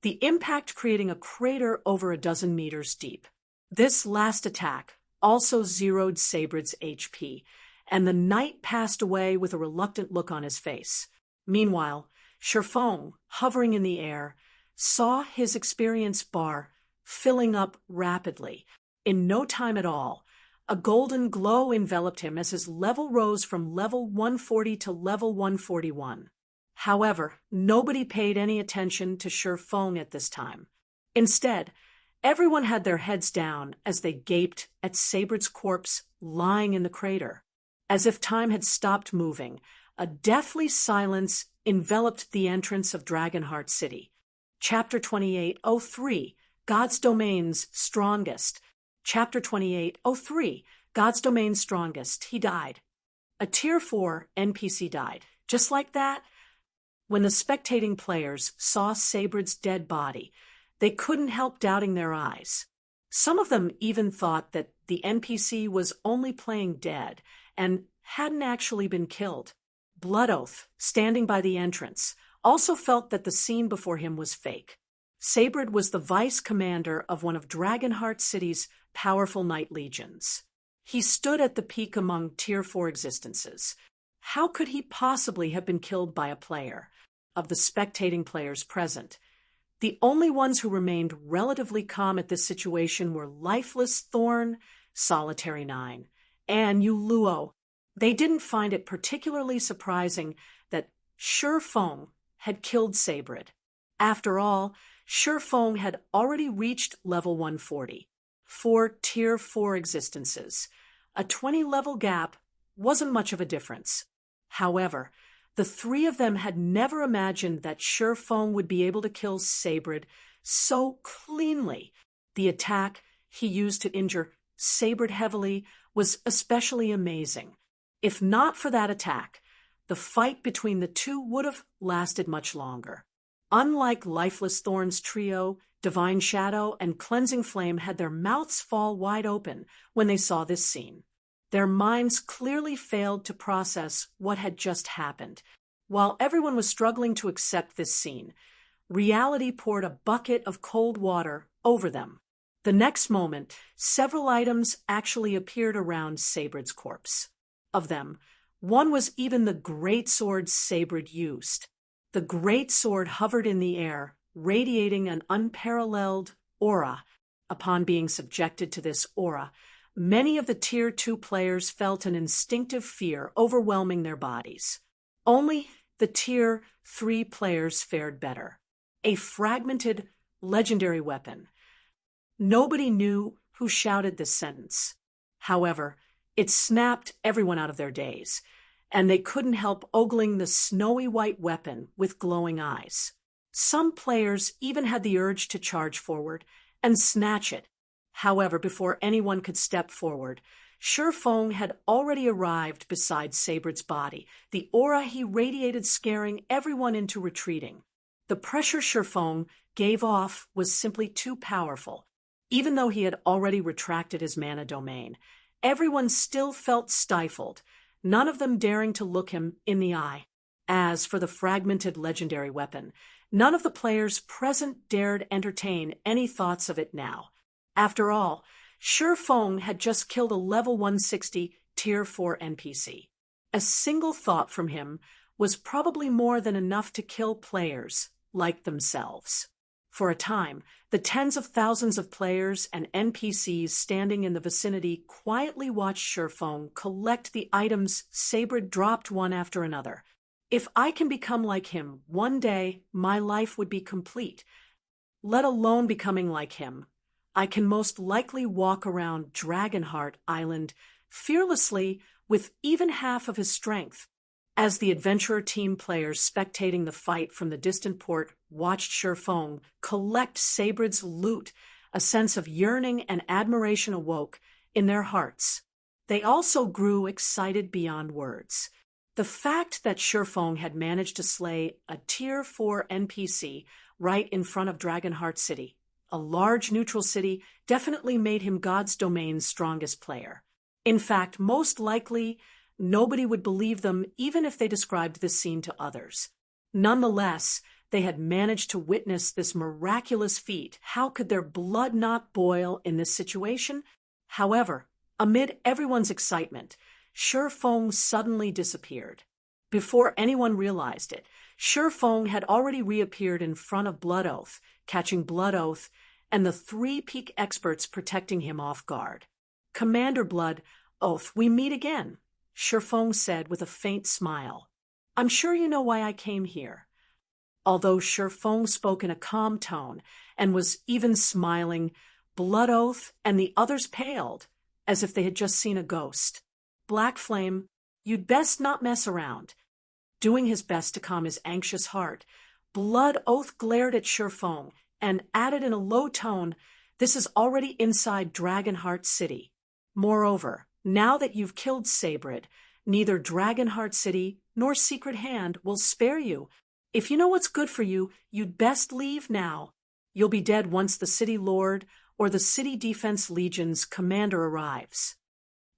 the impact creating a crater over a dozen meters deep. This last attack also zeroed Sabrid's HP, and the knight passed away with a reluctant look on his face. Meanwhile, Shifeng, hovering in the air, saw his experience bar filling up rapidly. In no time at all, a golden glow enveloped him as his level rose from level 140 to level 141. However, nobody paid any attention to Shifeng at this time. Instead, everyone had their heads down as they gaped at Sabrid's corpse lying in the crater. As if time had stopped moving, a deathly silence enveloped the entrance of Dragonheart City. Chapter 28:03, God's Domain's Strongest. Chapter 28:03, God's Domain's Strongest. He died. A Tier 4 NPC died. Just like that? When the spectating players saw Sabrid's dead body, they couldn't help doubting their eyes. Some of them even thought that the NPC was only playing dead and hadn't actually been killed. Blood Oath, standing by the entrance, also felt that the scene before him was fake. Sabrid was the vice commander of one of Dragonheart City's powerful knight legions. He stood at the peak among Tier 4 existences. How could he possibly have been killed by a player? Of the spectating players present, the only ones who remained relatively calm at this situation were Lifeless Thorn, Solitary 9, and Yuluo. They didn't find it particularly surprising that Shifeng had killed Sabrid. After all, Shifeng had already reached level 140. 4 Tier 4 existences. A 20-level gap wasn't much of a difference. However, The three of them had never imagined that Shifeng would be able to kill Sabrid so cleanly. The attack he used to injure Sabrid heavily was especially amazing. If not for that attack, the fight between the two would have lasted much longer. Unlike Lifeless Thorn's trio, Divine Shadow and Cleansing Flame had their mouths fall wide open when they saw this scene. Their minds clearly failed to process what had just happened. While everyone was struggling to accept this scene, reality poured a bucket of cold water over them. The next moment, several items actually appeared around Sabrid's corpse. Of them, one was even the great sword Sabrid used. The great sword hovered in the air, radiating an unparalleled aura. Upon being subjected to this aura, many of the Tier 2 players felt an instinctive fear overwhelming their bodies. Only the Tier 3 players fared better. A fragmented, legendary weapon. Nobody knew who shouted this sentence. However, it snapped everyone out of their daze, and they couldn't help ogling the snowy white weapon with glowing eyes. Some players even had the urge to charge forward and snatch it. However, before anyone could step forward, Shifeng had already arrived beside Sabrid's body, the aura he radiated scaring everyone into retreating. The pressure Shifeng gave off was simply too powerful. Even though he had already retracted his mana domain, everyone still felt stifled, none of them daring to look him in the eye. As for the fragmented legendary weapon, none of the players present dared entertain any thoughts of it now. After all, Shifeng had just killed a level 160 Tier 4 NPC. A single thought from him was probably more than enough to kill players like themselves. For a time, the tens of thousands of players and NPCs standing in the vicinity quietly watched Shifeng collect the items Sabrid dropped one after another. If I can become like him, one day my life would be complete. Let alone becoming like him, I can most likely walk around Dragonheart Island fearlessly with even half of his strength. As the adventurer team players spectating the fight from the distant port watched Shifeng collect Sabrid's loot, a sense of yearning and admiration awoke in their hearts. They also grew excited beyond words. The fact that Shifeng had managed to slay a Tier 4 NPC right in front of Dragonheart City, a large neutral city, definitely made him God's Domain's strongest player. In fact, most likely, nobody would believe them even if they described this scene to others. Nonetheless, they had managed to witness this miraculous feat. How could their blood not boil in this situation? However, amid everyone's excitement, Shifeng suddenly disappeared. Before anyone realized it, Shifeng had already reappeared in front of Blood Oath, catching Blood Oath and the 3 peak experts protecting him off guard. "Commander Blood Oath, we meet again," Shifeng said with a faint smile. "I'm sure you know why I came here." Although Shifeng spoke in a calm tone and was even smiling, Blood Oath and the others paled, as if they had just seen a ghost. "Black Flame, you'd best not mess around." Doing his best to calm his anxious heart, Blood Oath glared at Shifeng and added in a low tone, "This is already inside Dragonheart City. Moreover, now that you've killed Sabrid, neither Dragonheart City nor Secret Hand will spare you. If you know what's good for you, you'd best leave now. You'll be dead once the City Lord or the City Defense Legion's commander arrives."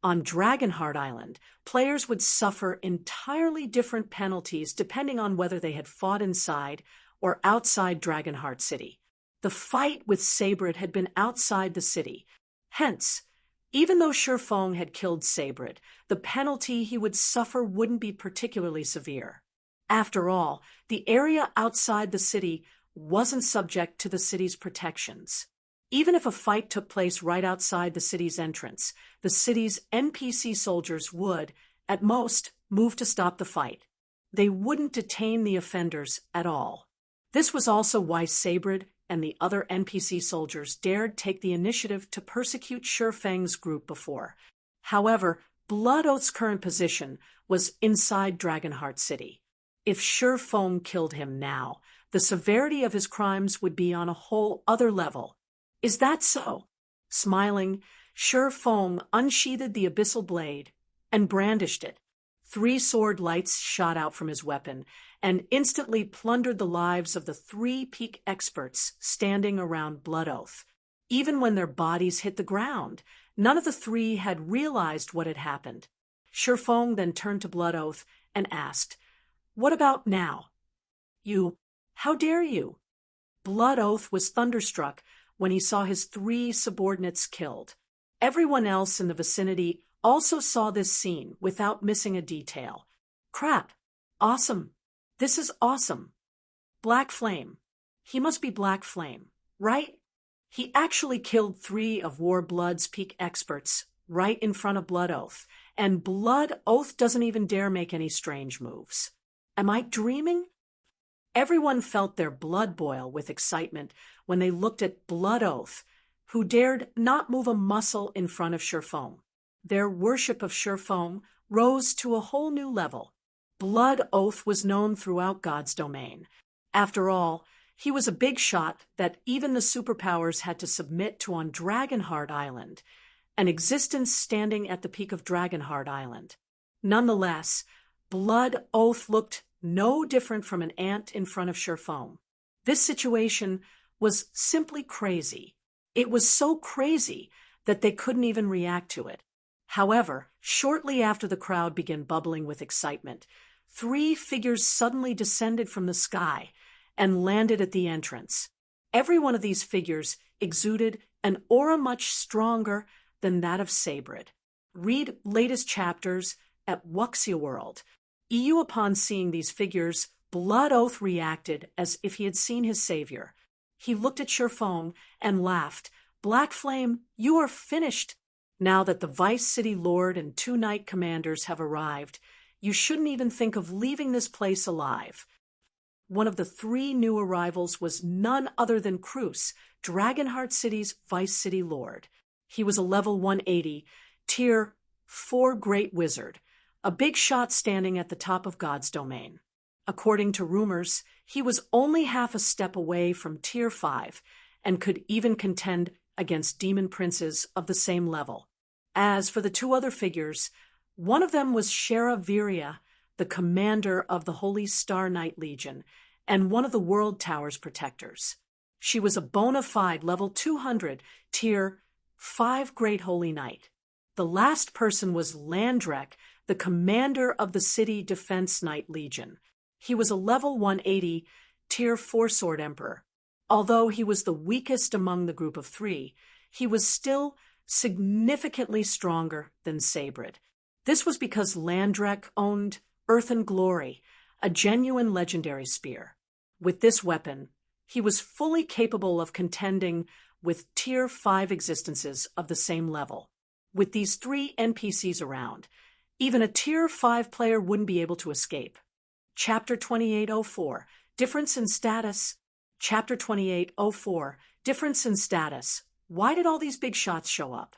On Dragonheart Island, players would suffer entirely different penalties depending on whether they had fought inside or outside Dragonheart City. The fight with Sabrid had been outside the city. Hence, even though Shifeng had killed Sabrid, the penalty he would suffer wouldn't be particularly severe. After all, the area outside the city wasn't subject to the city's protections. Even if a fight took place right outside the city's entrance, the city's NPC soldiers would, at most, move to stop the fight. They wouldn't detain the offenders at all. This was also why Sabrid and the other NPC soldiers dared take the initiative to persecute Shifeng's group before. However, Blood Oath's current position was inside Dragonheart City. If Sure Foam killed him now, the severity of his crimes would be on a whole other level. Is that so? Smiling, Sure Foam unsheathed the abyssal blade and brandished it. 3 sword lights shot out from his weapon and instantly plundered the lives of the 3 peak experts standing around Blood Oath. Even when their bodies hit the ground, none of the 3 had realized what had happened. Sure Foam then turned to Blood Oath and asked, "What about now?" How dare you?" Blood Oath was thunderstruck when he saw his 3 subordinates killed. Everyone else in the vicinity also saw this scene without missing a detail. Crap. Awesome. This is awesome. Black Flame. He must be Black Flame, right? He actually killed 3 of Warblood's peak experts right in front of Blood Oath, and Blood Oath doesn't even dare make any strange moves. Am I dreaming? Everyone felt their blood boil with excitement when they looked at Blood Oath, who dared not move a muscle in front of Sure Foam. Their worship of Sure Foam rose to a whole new level. Blood Oath was known throughout God's domain. After all, he was a big shot that even the superpowers had to submit to on Dragonheart Island, an existence standing at the peak of Dragonheart Island. Nonetheless, Blood Oath looked no different from an ant in front of Sure Foam. This situation was simply crazy. It was so crazy that they couldn't even react to it. However, shortly after the crowd began bubbling with excitement, 3 figures suddenly descended from the sky and landed at the entrance. Every one of these figures exuded an aura much stronger than that of Sabrid. Read latest chapters at Wuxia World. EU upon seeing these figures, Blood Oath reacted as if he had seen his savior. He looked at Sure Foam and laughed. "Black Flame, you are finished. Now that the Vice City Lord and 2 Knight Commanders have arrived, you shouldn't even think of leaving this place alive." One of the 3 new arrivals was none other than Cruz, Dragonheart City's Vice City Lord. He was a level 180, tier 4 Great Wizard, a big shot standing at the top of God's domain. According to rumors, he was only half a step away from tier 5 and could even contend against demon princes of the same level. As for the 2 other figures, one of them was Shara Viria, the commander of the Holy Star Knight Legion, and one of the World Tower's protectors. She was a bona fide level 200, tier 5 Great Holy Knight. The last person was Landrek, the commander of the City Defense Knight Legion. He was a level 180, tier 4 Sword Emperor. Although he was the weakest among the group of 3, he was still significantly stronger than Sabrid. This was because Landrek owned Earthen Glory, a genuine legendary spear. With this weapon, he was fully capable of contending with tier 5 existences of the same level. With these 3 NPCs around, even a tier 5 player wouldn't be able to escape. Chapter 2804, Difference in Status. Chapter 2804, Difference in Status. Why did all these big shots show up?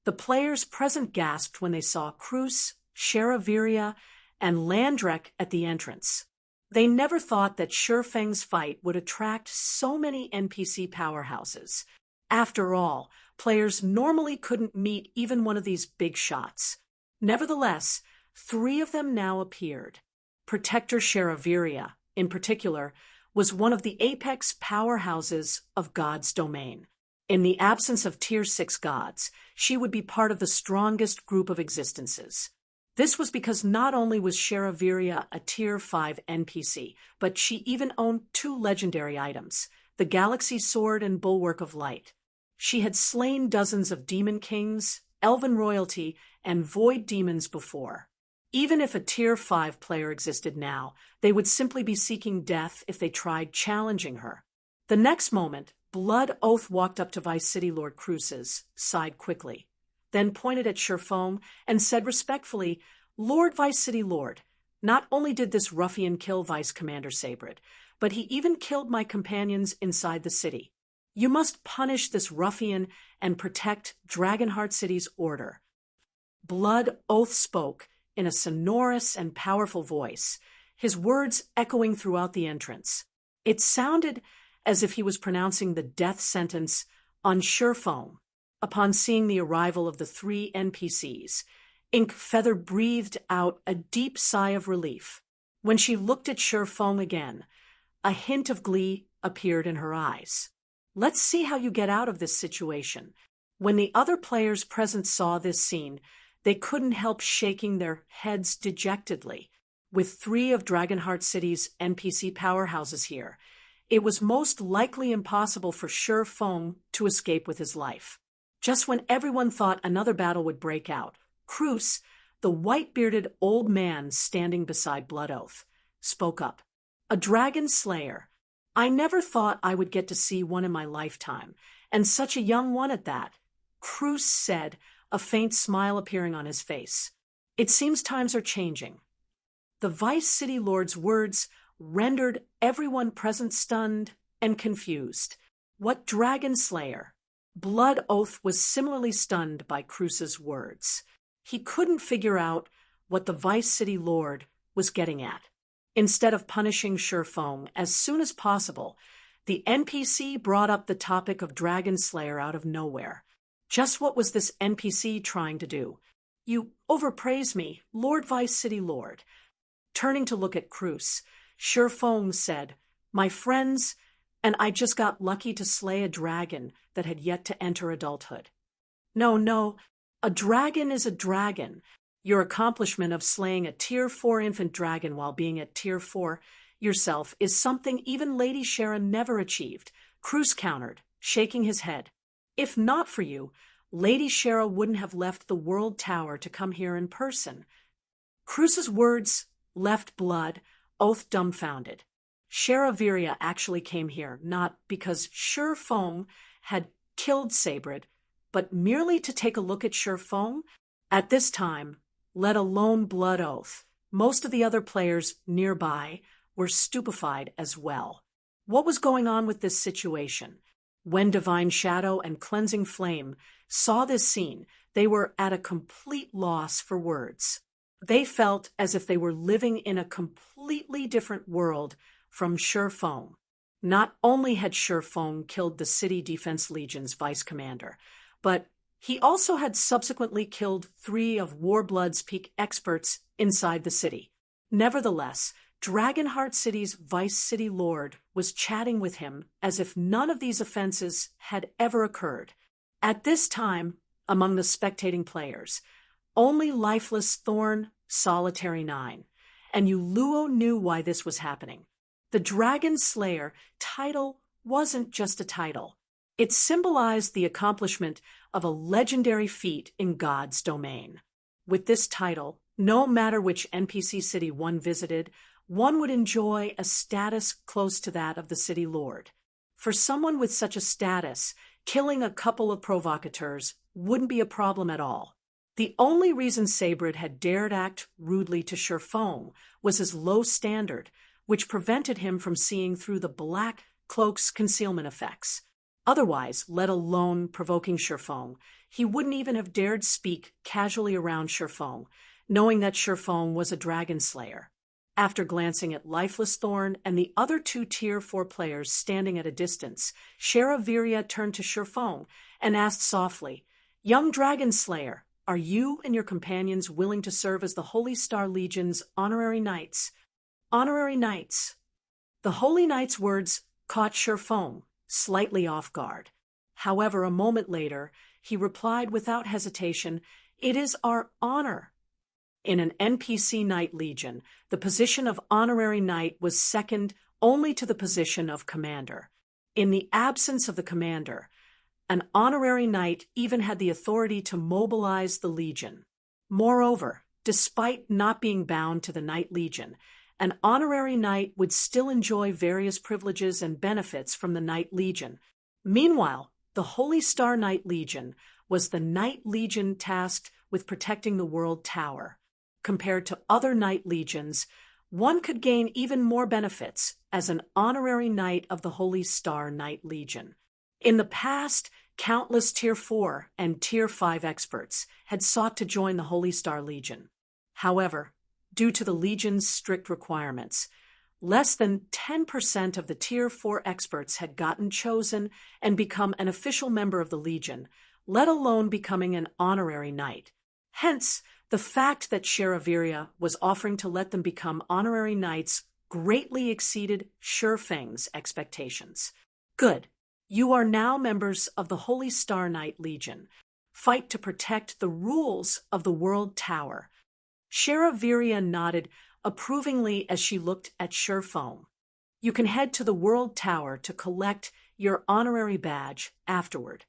The players present gasped when they saw Cruz, Shara Viria, and Landrek at the entrance. They never thought that Shurfeng's fight would attract so many NPC powerhouses. After all, players normally couldn't meet even one of these big shots. Nevertheless, 3 of them now appeared. Protector Shara Viria, in particular, was one of the apex powerhouses of God's domain. In the absence of tier 6 gods, she would be part of the strongest group of existences. This was because not only was Shara Viria a tier 5 NPC, but she even owned 2 legendary items, the Galaxy Sword and Bulwark of Light. She had slain dozens of demon kings, elven royalty, and void demons before. Even if a tier 5 player existed now, they would simply be seeking death if they tried challenging her. The next moment, Blood Oath walked up to Vice City Lord Cruz's side quickly, then pointed at Sure Foam and said respectfully, "Lord Vice City Lord, not only did this ruffian kill Vice Commander Sabrid, but he even killed my companions inside the city. You must punish this ruffian and protect Dragonheart City's order." Blood Oath spoke in a sonorous and powerful voice. his words echoing throughout the entrance. It sounded as if he was pronouncing the death sentence on Sherfone. Upon seeing the arrival of the 3 NPCs, Ink Feather breathed out a deep sigh of relief. When she looked at Sherfone again, a hint of glee appeared in her eyes. Let's see how you get out of this situation. When the other players present saw this scene, they couldn't help shaking their heads dejectedly. With 3 of Dragonheart City's NPC powerhouses here, it was most likely impossible for Sherfone to escape with his life. Just when everyone thought another battle would break out, Cruz, the white-bearded old man standing beside Blood Oath, spoke up. A dragon slayer. I never thought I would get to see one in my lifetime, and such a young one at that, Cruz said, a faint smile appearing on his face. It seems times are changing. The Vice City Lord's words rendered everyone present stunned and confused. What dragon slayer? Blood Oath was similarly stunned by Cruz's words. He couldn't figure out what the Vice City Lord was getting at. Instead of punishing Sherfone as soon as possible, the NPC brought up the topic of Dragon Slayer out of nowhere. Just what was this NPC trying to do? You overpraise me, Lord Vice City Lord. Turning to look at Cruz, Sherfone said, My friends, and I just got lucky to slay a dragon that had yet to enter adulthood. No, a dragon is a dragon. Your accomplishment of slaying a Tier 4 infant dragon while being at Tier 4 yourself is something even Lady Shara never achieved, Cruz countered, shaking his head. If not for you, Lady Shara wouldn't have left the World Tower to come here in person. Cruz's words left Blood Oath dumbfounded. Shara Viria actually came here, not because Sherfone had killed Sabrid, but merely to take a look at Sherfone. At this time, let alone Blood Oath, most of the other players nearby were stupefied as well. What was going on with this situation? When Divine Shadow and Cleansing Flame saw this scene, they were at a complete loss for words. They felt as if they were living in a completely different world from Sherfone. Not only had Sherfone killed the City Defense Legion's vice commander, but he also had subsequently killed 3 of Warblood's peak experts inside the city. Nevertheless, Dragonheart City's Vice City Lord was chatting with him as if none of these offenses had ever occurred. At this time, among the spectating players, only Lifeless Thorn, Solitary 9, and Uluo knew why this was happening. The Dragon Slayer title wasn't just a title. It symbolized the accomplishment of a legendary feat in God's domain. With this title, no matter which NPC city one visited, one would enjoy a status close to that of the City Lord. For someone with such a status, killing a couple of provocateurs wouldn't be a problem at all. The only reason Sabrid had dared act rudely to Sherfone was his low standard, which prevented him from seeing through the Black Cloak's concealment effects. Otherwise, let alone provoking Sherfone, he wouldn't even have dared speak casually around Sherfone, knowing that Sherfone was a dragon slayer. After glancing at Lifeless Thorn and the other 2 Tier 4 players standing at a distance, Shara Viria turned to Sherfone and asked softly, Young Dragon Slayer, are you and your companions willing to serve as the Holy Star Legion's honorary knights? Honorary knights. The Holy Knight's words caught Sherfone slightly off guard. However, a moment later, he replied without hesitation, It is our honor. In an NPC Knight Legion, the position of honorary knight was second only to the position of commander. In the absence of the commander, an honorary knight even had the authority to mobilize the legion. Moreover, despite not being bound to the Knight Legion, an honorary knight would still enjoy various privileges and benefits from the Knight Legion. Meanwhile, the Holy Star Knight Legion was the Knight Legion tasked with protecting the World Tower. Compared to other Knight Legions, one could gain even more benefits as an honorary knight of the Holy Star Knight Legion. In the past, countless Tier 4 and Tier 5 experts had sought to join the Holy Star Legion. However, due to the Legion's strict requirements. Less than 10% of the Tier 4 experts had gotten chosen and become an official member of the Legion, let alone becoming an honorary knight. Hence, the fact that Sharaviria was offering to let them become honorary knights greatly exceeded Shurfeng's expectations. Good. You are now members of the Holy Star Knight Legion. Fight to protect the rules of the World Tower. Sharaviria nodded approvingly as she looked at Shurfeng. You can head to the World Tower to collect your honorary badge afterward.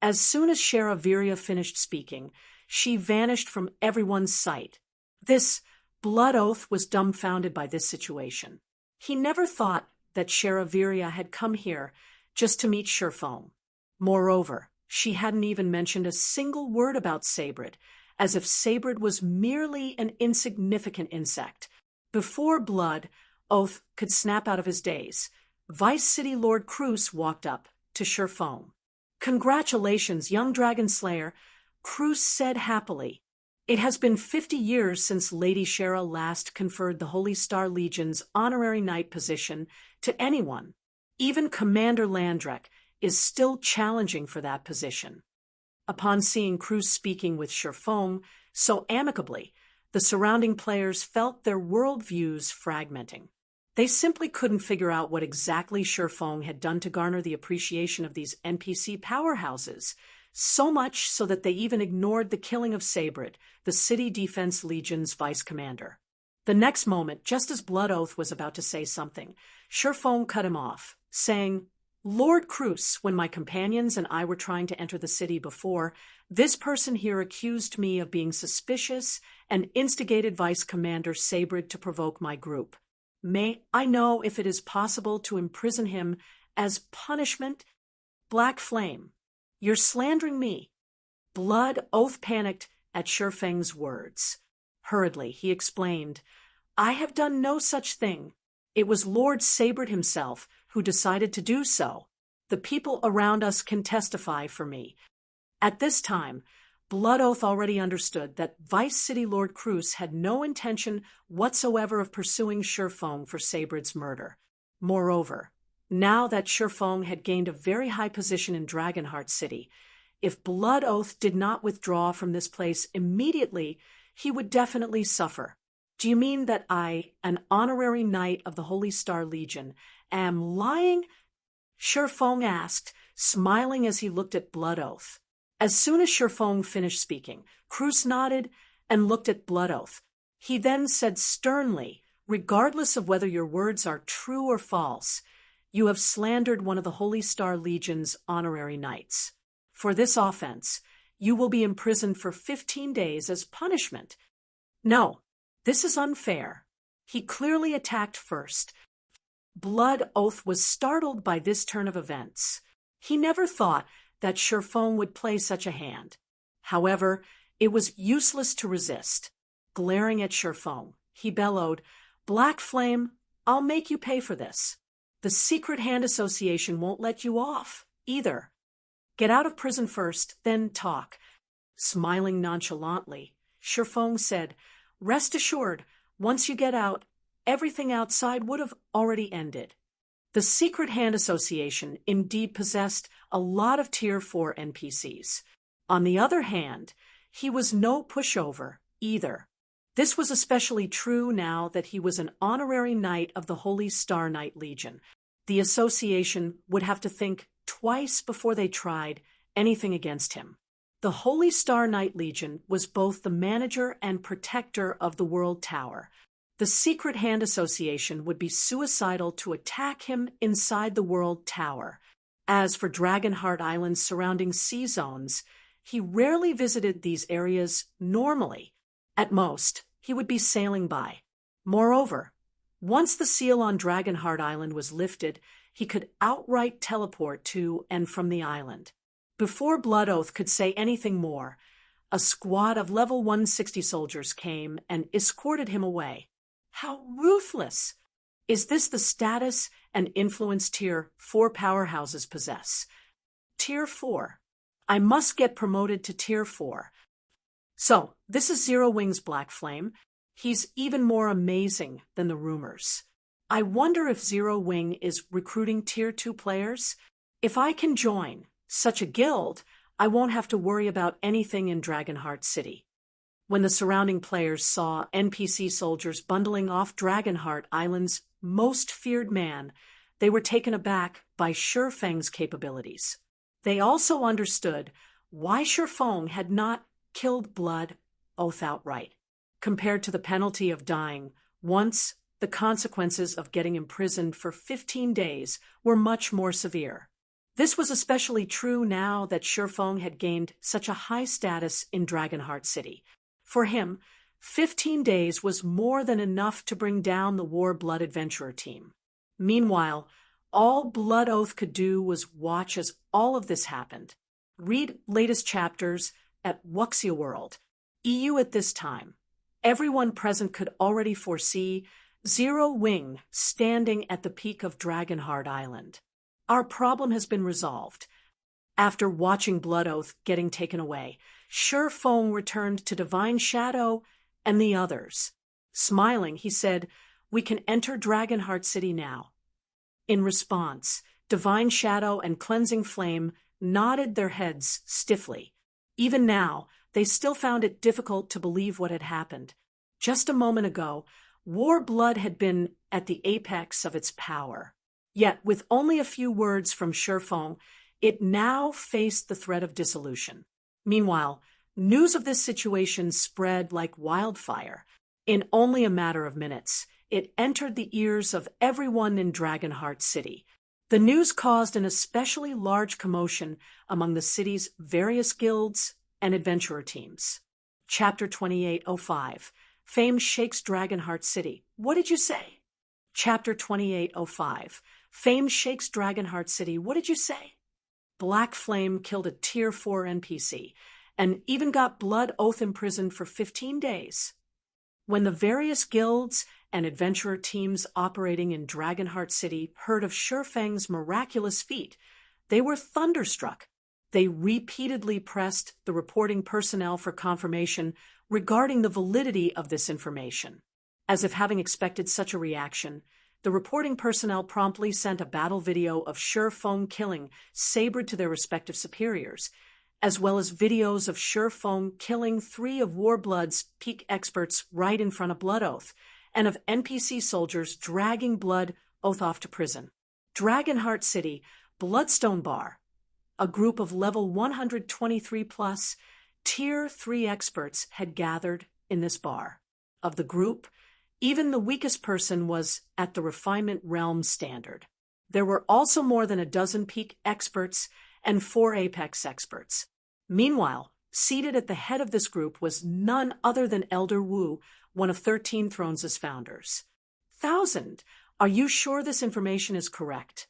As soon as Sharaviria finished speaking, she vanished from everyone's sight. This Blood Oath was dumbfounded by this situation. He never thought that Sharaviria had come here just to meet Shurfeng. Moreover, she hadn't even mentioned a single word about Sabrid, as if Sabrid was merely an insignificant insect. Before Blood Oath could snap out of his daze, Vice City Lord Cruz walked up to Shurfeng. "Congratulations, young dragon slayer," Cruz said happily. "It has been 50 years since Lady Shara last conferred the Holy Star Legion's honorary knight position to anyone. Even Commander Landrek is still challenging for that position." Upon seeing Cruz speaking with Shurfeng so amicably, the surrounding players felt their worldviews fragmenting. They simply couldn't figure out what exactly Shurfeng had done to garner the appreciation of these NPC powerhouses, so much so that they even ignored the killing of Sabrid, the City Defense Legion's vice commander. The next moment, just as Blood Oath was about to say something, Shurfeng cut him off, saying, "Lord Cruz, when my companions and I were trying to enter the city before, this person here accused me of being suspicious and instigated Vice Commander Sabrid to provoke my group. May I know if it is possible to imprison him as punishment?" "Black Flame, you're slandering me." Blood Oath panicked at Shurfeng's words. Hurriedly, he explained, "I have done no such thing. It was Lord Sabrid himself who decided to do so. The people around us can testify for me." At this time, Blood Oath already understood that Vice City Lord Cruz had no intention whatsoever of pursuing Shurfeng for Sabrid's murder. Moreover, now that Shurfeng had gained a very high position in Dragonheart City, if Blood Oath did not withdraw from this place immediately, he would definitely suffer. "Do you mean that I, an honorary knight of the Holy Star Legion, am lying?" Shurfeng asked, smiling as he looked at Blood Oath. As soon as Shurfeng finished speaking, Cruz nodded and looked at Blood Oath. He then said sternly, "Regardless of whether your words are true or false, you have slandered one of the Holy Star Legion's honorary knights. For this offense, you will be imprisoned for 15 days as punishment." "No, this is unfair." He clearly attacked first. Blood Oath was startled by this turn of events. He never thought that Shurfeng would play such a hand. However, it was useless to resist. Glaring at Shurfeng, he bellowed, "Black Flame, I'll make you pay for this. The Secret Hand Association won't let you off, either. Get out of prison first, then talk." Smiling nonchalantly, Shurfeng said, "Rest assured, once you get out, everything outside would have already ended." The Secret Hand Association indeed possessed a lot of Tier 4 NPCs. On the other hand, he was no pushover either. This was especially true now that he was an honorary knight of the Holy Star Knight Legion. The association would have to think twice before they tried anything against him. The Holy Star Knight Legion was both the manager and protector of the World Tower. The Secret Hand Association would be suicidal to attack him inside the World Tower. As for Dragonheart Island's surrounding sea zones, he rarely visited these areas normally. At most, he would be sailing by. Moreover, once the seal on Dragonheart Island was lifted, he could outright teleport to and from the island. Before Blood Oath could say anything more, a squad of level 160 soldiers came and escorted him away. How ruthless! Is this the status and influence Tier 4 powerhouses possess? Tier 4. I must get promoted to Tier 4. So, this is Zero Wings, Black Flame. He's even more amazing than the rumors. I wonder if Zero Wing is recruiting Tier 2 players? If I can join such a guild, I won't have to worry about anything in Dragonheart City. When the surrounding players saw NPC soldiers bundling off Dragonheart Island's most feared man, they were taken aback by Shifeng's capabilities. They also understood why Shifeng had not killed Blood Oath outright. Compared to the penalty of dying once, the consequences of getting imprisoned for 15 days were much more severe. This was especially true now that Shifeng had gained such a high status in Dragonheart City. For him, 15 days was more than enough to bring down the War Blood Adventurer team. Meanwhile, all Blood Oath could do was watch as all of this happened. Read latest chapters at Wuxia World. EU at this time. Everyone present could already foresee Zero Wing standing at the peak of Dragonheart Island. Our problem has been resolved. After watching Blood Oath getting taken away, Shifeng returned to Divine Shadow and the others. Smiling, he said, "We can enter Dragonheart City now." In response, Divine Shadow and Cleansing Flame nodded their heads stiffly. Even now, they still found it difficult to believe what had happened. Just a moment ago, War Blood had been at the apex of its power. Yet, with only a few words from Shifeng, it now faced the threat of dissolution. Meanwhile, news of this situation spread like wildfire. In only a matter of minutes, it entered the ears of everyone in Dragonheart City. The news caused an especially large commotion among the city's various guilds and adventurer teams. Chapter 2805. Fame shakes Dragonheart City. What did you say? Chapter 2805. Fame shakes Dragonheart City. What did you say? Black Flame killed a Tier 4 NPC and even got Blood Oath imprisoned for 15 days. When the various guilds and adventurer teams operating in Dragonheart City heard of Shifeng's miraculous feat, they were thunderstruck. They repeatedly pressed the reporting personnel for confirmation regarding the validity of this information. As if having expected such a reaction, the reporting personnel promptly sent a battle video of Shifeng killing sabred to their respective superiors, as well as videos of Shifeng killing 3 of Warblood's peak experts right in front of Blood Oath, and of NPC soldiers dragging Blood Oath off to prison. Dragonheart City, Bloodstone Bar, a group of level 123+ Tier 3 experts had gathered in this bar. Of the group, even the weakest person was at the refinement realm standard. There were also more than a dozen peak experts and 4 apex experts. Meanwhile, seated at the head of this group was none other than Elder Wu, one of 13 Thrones' founders. 1,000, are you sure this information is correct?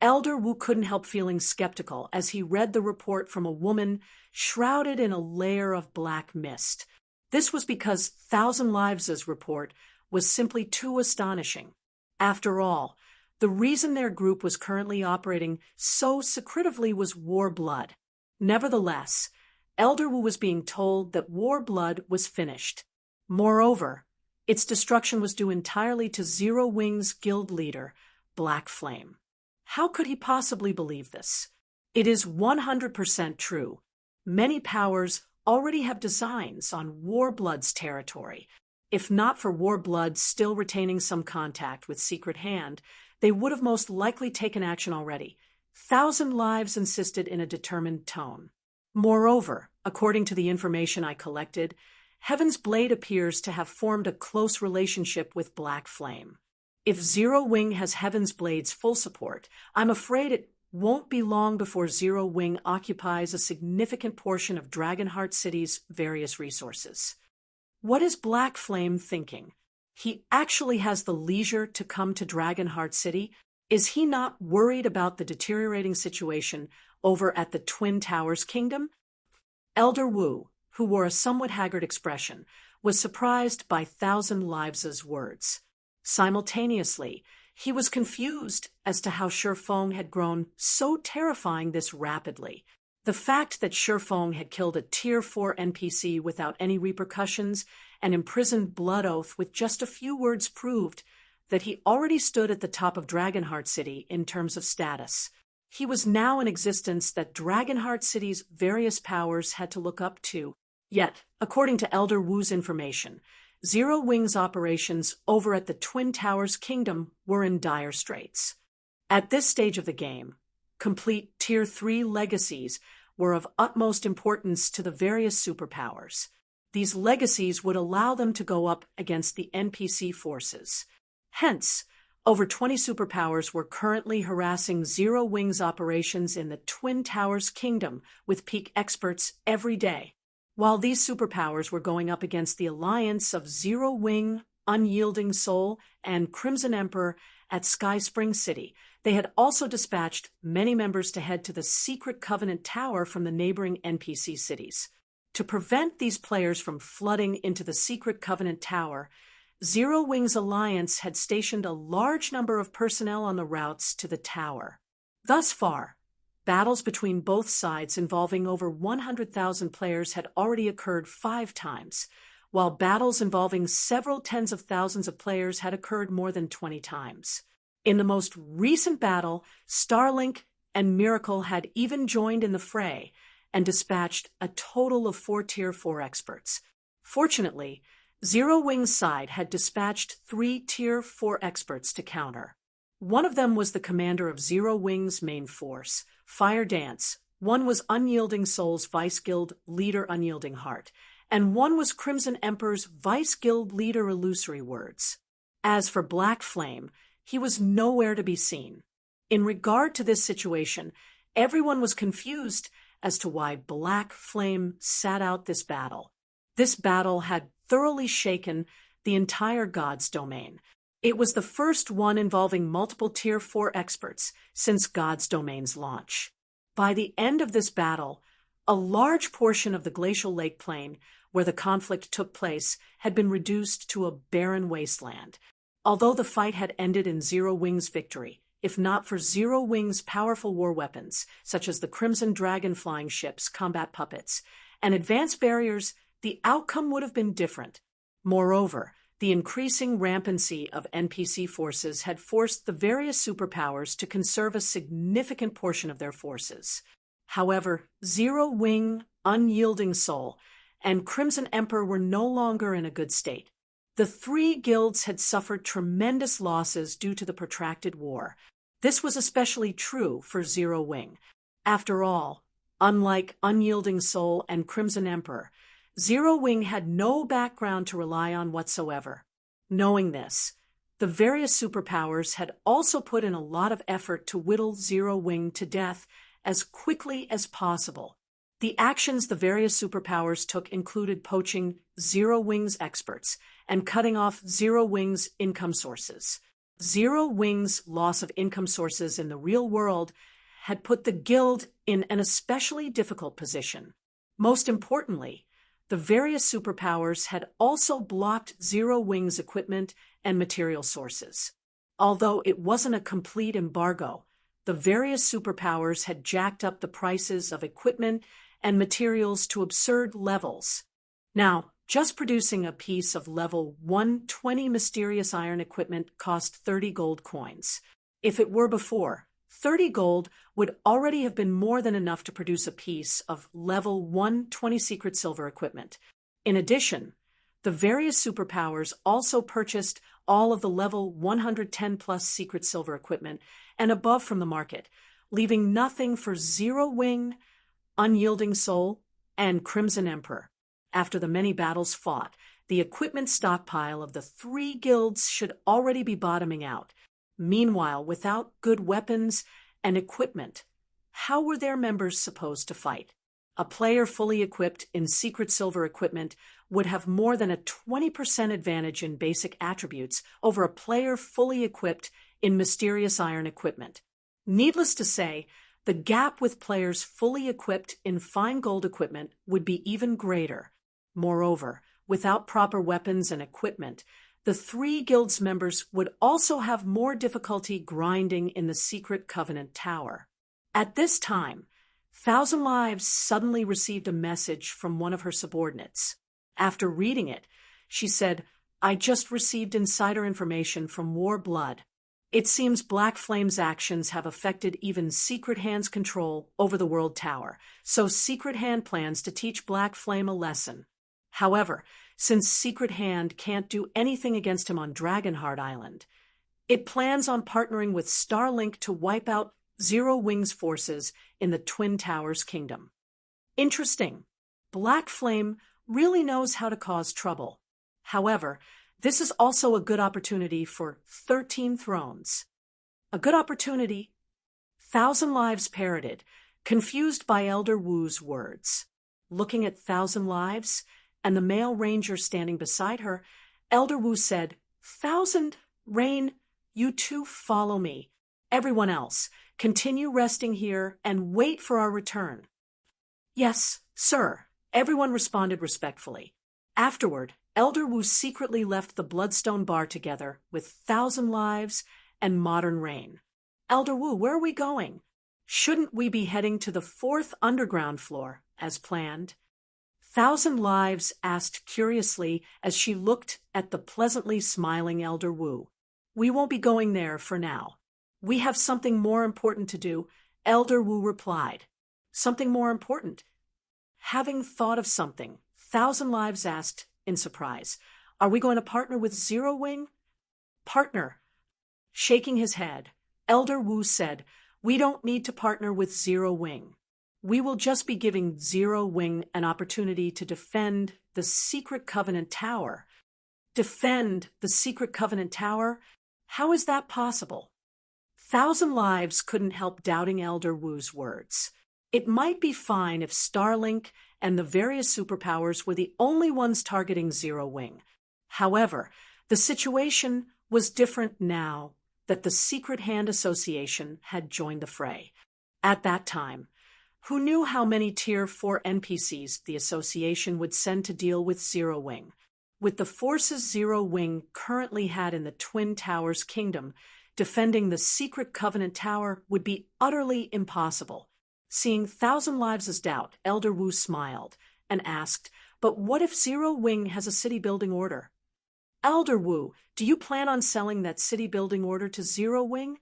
Elder Wu couldn't help feeling skeptical as he read the report from a woman shrouded in a layer of black mist. This was because 1,000 Lives' report was simply too astonishing. After all, the reason their group was currently operating so secretively was War Blood. Nevertheless, Elder Wu was being told that War Blood was finished. Moreover, its destruction was due entirely to Zero Wing's guild leader, Black Flame. How could he possibly believe this? It is 100% true. Many powers already have designs on War Blood's territory. If not for War Blood still retaining some contact with Secret Hand, they would have most likely taken action already. 1,000 Lives insisted in a determined tone. Moreover, according to the information I collected, Heaven's Blade appears to have formed a close relationship with Black Flame. If Zero Wing has Heaven's Blade's full support, I'm afraid it won't be long before Zero Wing occupies a significant portion of Dragonheart City's various resources. What is Black Flame thinking? He actually has the leisure to come to Dragonheart City. Is he not worried about the deteriorating situation over at the Twin Towers Kingdom? Elder Wu, who wore a somewhat haggard expression, was surprised by 1,000 Lives' words. Simultaneously, he was confused as to how Shifeng had grown so terrifying this rapidly. The fact that Shifeng had killed a Tier 4 NPC without any repercussions and imprisoned Blood Oath with just a few words proved that he already stood at the top of Dragonheart City in terms of status. He was now an existence that Dragonheart City's various powers had to look up to. Yet, according to Elder Wu's information, Zero Wing's operations over at the Twin Towers Kingdom were in dire straits. At this stage of the game, complete Tier 3 legacies were of utmost importance to the various superpowers. These legacies would allow them to go up against the NPC forces. Hence, over 20 superpowers were currently harassing Zero Wing's operations in the Twin Towers Kingdom with peak experts every day. While these superpowers were going up against the alliance of Zero Wing, Unyielding Soul, and Crimson Emperor at Sky Spring City, they had also dispatched many members to head to the Secret Covenant Tower from the neighboring NPC cities. To prevent these players from flooding into the Secret Covenant Tower, Zero Wing's alliance had stationed a large number of personnel on the routes to the tower. Thus far, battles between both sides involving over 100,000 players had already occurred 5 times, while battles involving several tens of thousands of players had occurred more than 20 times. In the most recent battle, Starlink and Miracle had even joined in the fray and dispatched a total of 4 Tier 4 experts. Fortunately, Zero Wing's side had dispatched 3 Tier 4 experts to counter. One of them was the commander of Zero Wing's main force, Fire Dance, one was Unyielding Soul's Vice Guild leader Unyielding Heart, and one was Crimson Emperor's Vice Guild leader Illusory Words. As for Black Flame, he was nowhere to be seen. In regard to this situation, everyone was confused as to why Black Flame sat out this battle. This battle had thoroughly shaken the entire God's domain. It was the first one involving multiple Tier 4 experts since God's domain's launch. By the end of this battle, a large portion of the glacial lake plain where the conflict took place had been reduced to a barren wasteland. Although the fight had ended in Zero Wing's victory, if not for Zero Wing's powerful war weapons, such as the Crimson Dragon flying ships, combat puppets, and advanced barriers, the outcome would have been different. Moreover, the increasing rampancy of NPC forces had forced the various superpowers to conserve a significant portion of their forces. However, Zero Wing, Unyielding Soul, and Crimson Emperor were no longer in a good state. The 3 guilds had suffered tremendous losses due to the protracted war. This was especially true for Zero Wing. After all, unlike Unyielding Soul and Crimson Emperor, Zero Wing had no background to rely on whatsoever. Knowing this, the various superpowers had also put in a lot of effort to whittle Zero Wing to death as quickly as possible. The actions the various superpowers took included poaching Zero Wing's experts and cutting off Zero Wing's income sources. Zero Wing's loss of income sources in the real world had put the guild in an especially difficult position. Most importantly, the various superpowers had also blocked Zero Wing's equipment and material sources. Although it wasn't a complete embargo, the various superpowers had jacked up the prices of equipment and materials to absurd levels. Now, just producing a piece of level 120 mysterious iron equipment cost 30 gold coins. If it were before, 30 gold would already have been more than enough to produce a piece of level 120 secret silver equipment. In addition, the various superpowers also purchased all of the level 110 plus secret silver equipment and above from the market, leaving nothing for Zero Wing, Unyielding Soul, and Crimson Emperor. After the many battles fought, the equipment stockpile of the 3 guilds should already be bottoming out. Meanwhile, without good weapons and equipment, how were their members supposed to fight? A player fully equipped in secret silver equipment would have more than a 20% advantage in basic attributes over a player fully equipped in mysterious iron equipment. Needless to say, the gap with players fully equipped in fine gold equipment would be even greater. Moreover, without proper weapons and equipment, the 3 guilds members would also have more difficulty grinding in the Secret Covenant Tower. At this time, Thousand Lives suddenly received a message from one of her subordinates. After reading it, she said, "I just received insider information from War Blood. It seems Black Flame's actions have affected even Secret Hand's control over the World Tower, so Secret Hand plans to teach Black Flame a lesson. However, since Secret Hand can't do anything against him on Dragonheart Island, it plans on partnering with Starlink to wipe out Zero Wing's forces in the Twin Towers Kingdom." Interesting. Black Flame really knows how to cause trouble. However, this is also a good opportunity for 13 Thrones. A good opportunity? Thousand Lives parroted, confused by Elder Wu's words. Looking at Thousand Lives and the male ranger standing beside her, Elder Wu said, "Thousand, Rain, you two follow me. Everyone else, continue resting here and wait for our return." "Yes, sir," everyone responded respectfully. Afterward, Elder Wu secretly left the Bloodstone Bar together with Thousand Lives and Modern Rain. "Elder Wu, where are we going? Shouldn't we be heading to the 4th underground floor, as planned?" Thousand Lives asked curiously as she looked at the pleasantly smiling Elder Wu. "We won't be going there for now. We have something more important to do," Elder Wu replied. "Something more important?" Having thought of something, Thousand Lives asked in surprise, "Are we going to partner with Zero Wing?" "Partner?" Shaking his head, Elder Wu said, "We don't need to partner with Zero Wing. We will just be giving Zero Wing an opportunity to defend the Secret Covenant Tower." "Defend the Secret Covenant Tower? How is that possible?" Thousand Lives couldn't help doubting Elder Wu's words. It might be fine if Starlink and the various superpowers were the only ones targeting Zero Wing. However, the situation was different now that the Secret Hand Association had joined the fray. At that time, who knew how many Tier 4 NPCs the association would send to deal with Zero Wing? With the forces Zero Wing currently had in the Twin Towers Kingdom, defending the Secret Covenant Tower would be utterly impossible. Seeing Thousand Lives' doubt, Elder Wu smiled and asked, "But what if Zero Wing has a city-building order?" "Elder Wu, do you plan on selling that city-building order to Zero Wing?"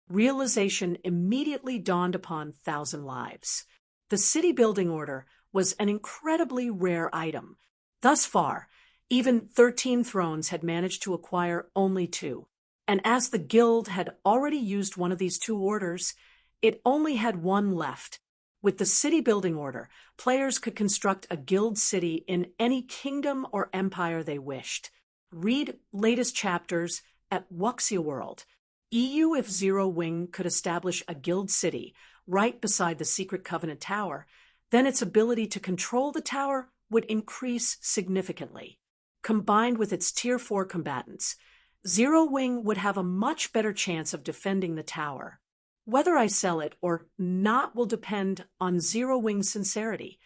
Realization immediately dawned upon Thousand Lives. The city-building order was an incredibly rare item. Thus far, even 13 Thrones had managed to acquire only 2. And as the guild had already used one of these 2 orders, it only had 1 left. With the city-building order, players could construct a guild city in any kingdom or empire they wished. Read latest chapters at Wuxia World. EU if Zero Wing could establish a guild city right beside the Secret Covenant Tower, then its ability to control the tower would increase significantly. Combined with its Tier 4 combatants, Zero Wing would have a much better chance of defending the tower. Whether I sell it or not will depend on Zero Wing's sincerity,"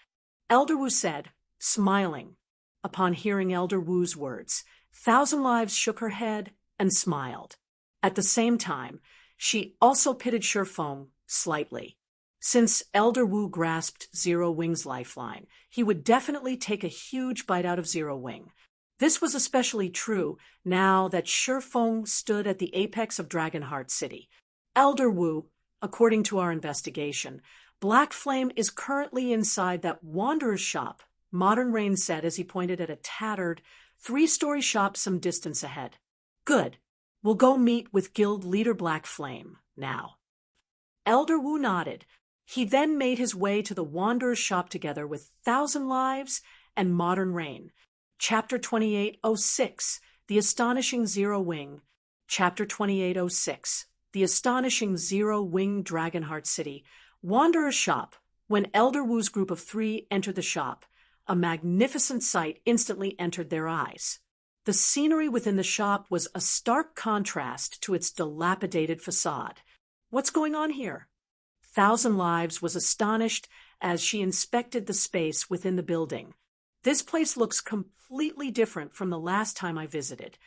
Elder Wu said, smiling. Upon hearing Elder Wu's words, Thousand Lives shook her head and smiled. At the same time, she also pitted Shifeng slightly. Since Elder Wu grasped Zero Wing's lifeline, he would definitely take a huge bite out of Zero Wing. This was especially true now that Shifeng stood at the apex of Dragonheart City. "Elder Wu, according to our investigation, Black Flame is currently inside that Wanderer's shop," Modern Rain said as he pointed at a tattered, 3-story shop some distance ahead. "Good. We'll go meet with Guild Leader Black Flame now." Elder Wu nodded. He then made his way to the Wanderer's shop together with Thousand Lives and Modern Rain. Chapter 2806, The Astonishing Zero Wing. Chapter 2806, The Astonishing Zero Wing Dragonheart City. Wanderer's shop. When Elder Wu's group of 3 entered the shop, a magnificent sight instantly entered their eyes. The scenery within the shop was a stark contrast to its dilapidated facade. "What's going on here?" Thousand Lives was astonished as she inspected the space within the building. "This place looks completely different from the last time I visited."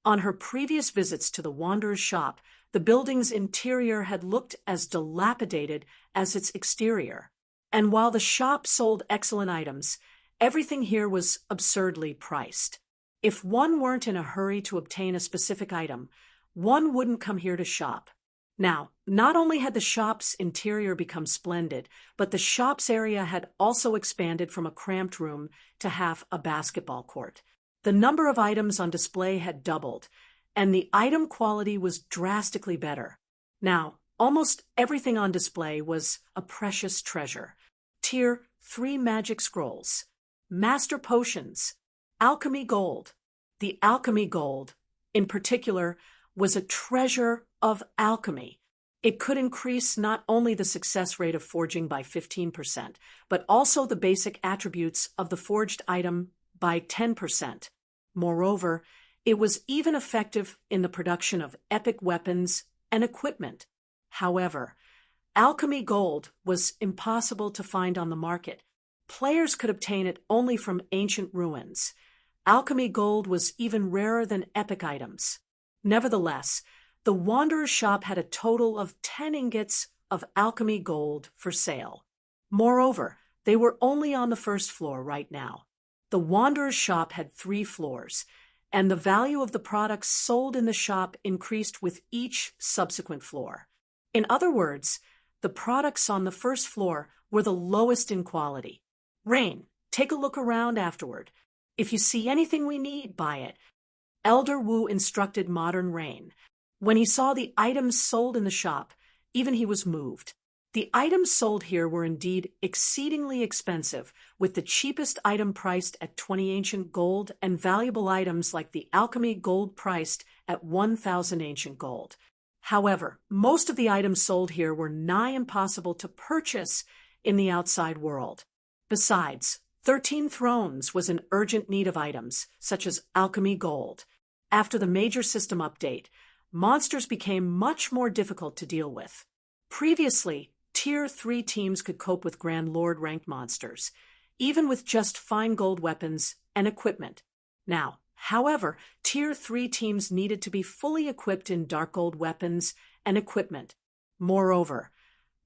On her previous visits to the Wanderer's shop, The building's interior had looked as dilapidated as its exterior. And while the shop sold excellent items, everything here was absurdly priced. If one weren't in a hurry to obtain a specific item, one wouldn't come here to shop. Now, not only had the shop's interior become splendid, but the shop's area had also expanded from a cramped room to half a basketball court. The number of items on display had doubled, and the item quality was drastically better. Now, almost everything on display was a precious treasure. Tier 3 magic scrolls, master potions, alchemy gold. The alchemy gold, in particular, was a treasure of alchemy. It could increase not only the success rate of forging by 15%, but also the basic attributes of the forged item by 10%. Moreover, it was even effective in the production of epic weapons and equipment. However, alchemy gold was impossible to find on the market. Players could obtain it only from ancient ruins. Alchemy gold was even rarer than epic items. Nevertheless, the Wanderer's shop had a total of 10 ingots of alchemy gold for sale. Moreover, they were only on the first floor right now. The Wanderer's shop had 3 floors, and the value of the products sold in the shop increased with each subsequent floor. In other words, the products on the first floor were the lowest in quality. Rain, take a look around afterward. If you see anything we need, buy it. Elder Wu instructed Modern Rain. When he saw the items sold in the shop, even he was moved. The items sold here were indeed exceedingly expensive, with the cheapest item priced at 20 ancient gold and valuable items like the alchemy gold priced at 1,000 ancient gold. However, most of the items sold here were nigh impossible to purchase in the outside world. Besides, 13 Thrones was in urgent need of items, such as alchemy gold. After the major system update, monsters became much more difficult to deal with. Previously, Tier 3 teams could cope with Grand Lord ranked monsters, even with just fine gold weapons and equipment. Now, however, Tier 3 teams needed to be fully equipped in dark gold weapons and equipment. Moreover,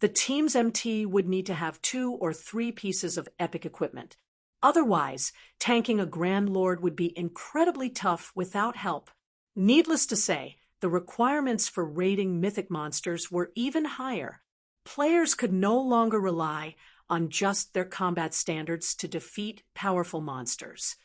the team's MT would need to have 2 or 3 pieces of epic equipment. Otherwise, tanking a Grand Lord would be incredibly tough without help. Needless to say, the requirements for raiding mythic monsters were even higher. Players could no longer rely on just their combat standards to defeat powerful monsters.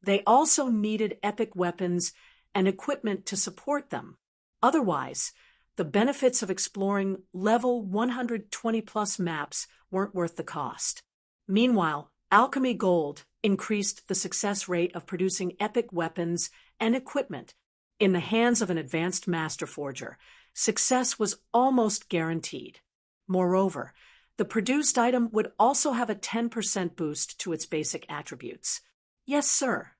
They also needed epic weapons and equipment to support them. Otherwise, the benefits of exploring level 120+ maps weren't worth the cost. Meanwhile, alchemy gold increased the success rate of producing epic weapons and equipment. In the hands of an advanced master forger, success was almost guaranteed. Moreover, the produced item would also have a 10% boost to its basic attributes. Yes, sir.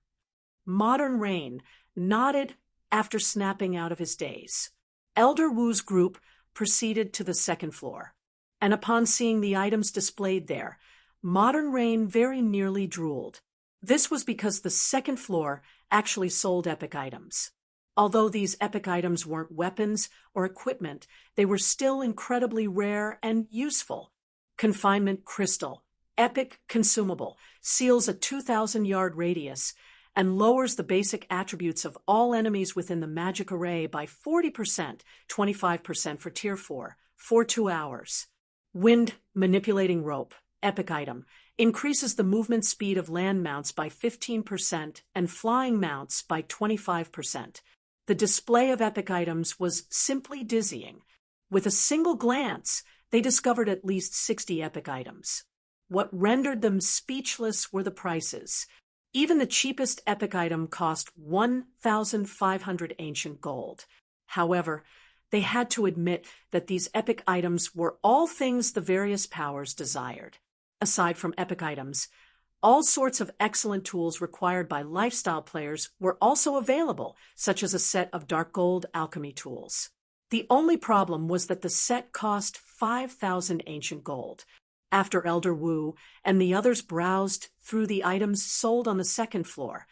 Modern Rain nodded after snapping out of his daze. Elder Wu's group proceeded to the second floor, and upon seeing the items displayed there, Modern Rain very nearly drooled. This was because the second floor actually sold epic items. Although these epic items weren't weapons or equipment, they were still incredibly rare and useful. Confinement Crystal, epic consumable, seals a 2,000-yard radius and lowers the basic attributes of all enemies within the magic array by 40%, 25% for Tier 4, for 2 hours. Wind Manipulating Rope, epic item, increases the movement speed of land mounts by 15% and flying mounts by 25%. The display of epic items was simply dizzying. With a single glance, they discovered at least 60 epic items. What rendered them speechless were the prices. Even the cheapest epic item cost 1,500 ancient gold. However, they had to admit that these epic items were all things the various powers desired. Aside from epic items, all sorts of excellent tools required by lifestyle players were also available, such as a set of dark gold alchemy tools. The only problem was that the set cost 5,000 ancient gold. After Elder Wu and the others browsed through the items sold on the second floor,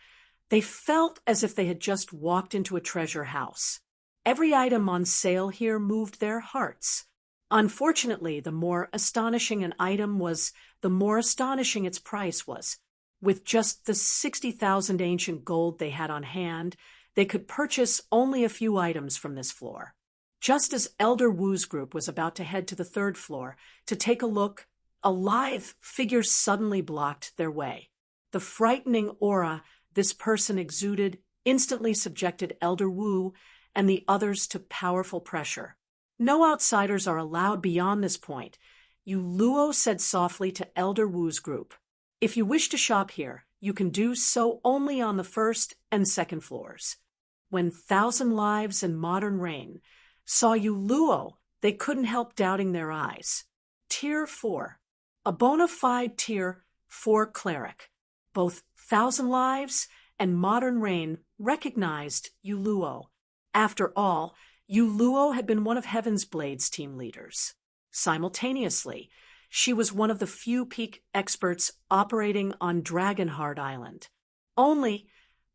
they felt as if they had just walked into a treasure house. Every item on sale here moved their hearts. Unfortunately, the more astonishing an item was, the more astonishing its price was. With just the 60,000 ancient gold they had on hand, they could purchase only a few items from this floor. Just as Elder Wu's group was about to head to the third floor to take a look, a lithe figure suddenly blocked their way. The frightening aura this person exuded instantly subjected Elder Wu and the others to powerful pressure. No outsiders are allowed beyond this point, Yu Luo said softly to Elder Wu's group. If you wish to shop here, you can do so only on the first and second floors. When Thousand Lives and Modern Rain saw Yu Luo, they couldn't help doubting their eyes. Tier 4. A bona fide Tier 4 cleric. Both Thousand Lives and Modern Rain recognized Yu Luo. After all, Yu Luo had been one of Heaven's Blade's team leaders. Simultaneously, she was one of the few peak experts operating on Dragonheart Island. Only,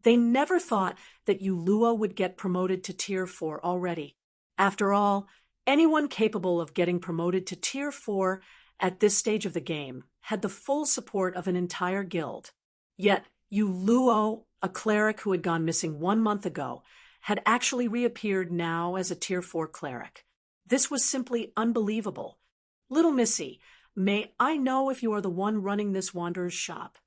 they never thought that Yu Luo would get promoted to Tier 4 already. After all, anyone capable of getting promoted to Tier 4 at this stage of the game had the full support of an entire guild. Yet, Yu Luo, a cleric who had gone missing 1 month ago, had actually reappeared now as a Tier 4 cleric. This was simply unbelievable. Little Missy, may I know if you are the one running this wanderer's shop?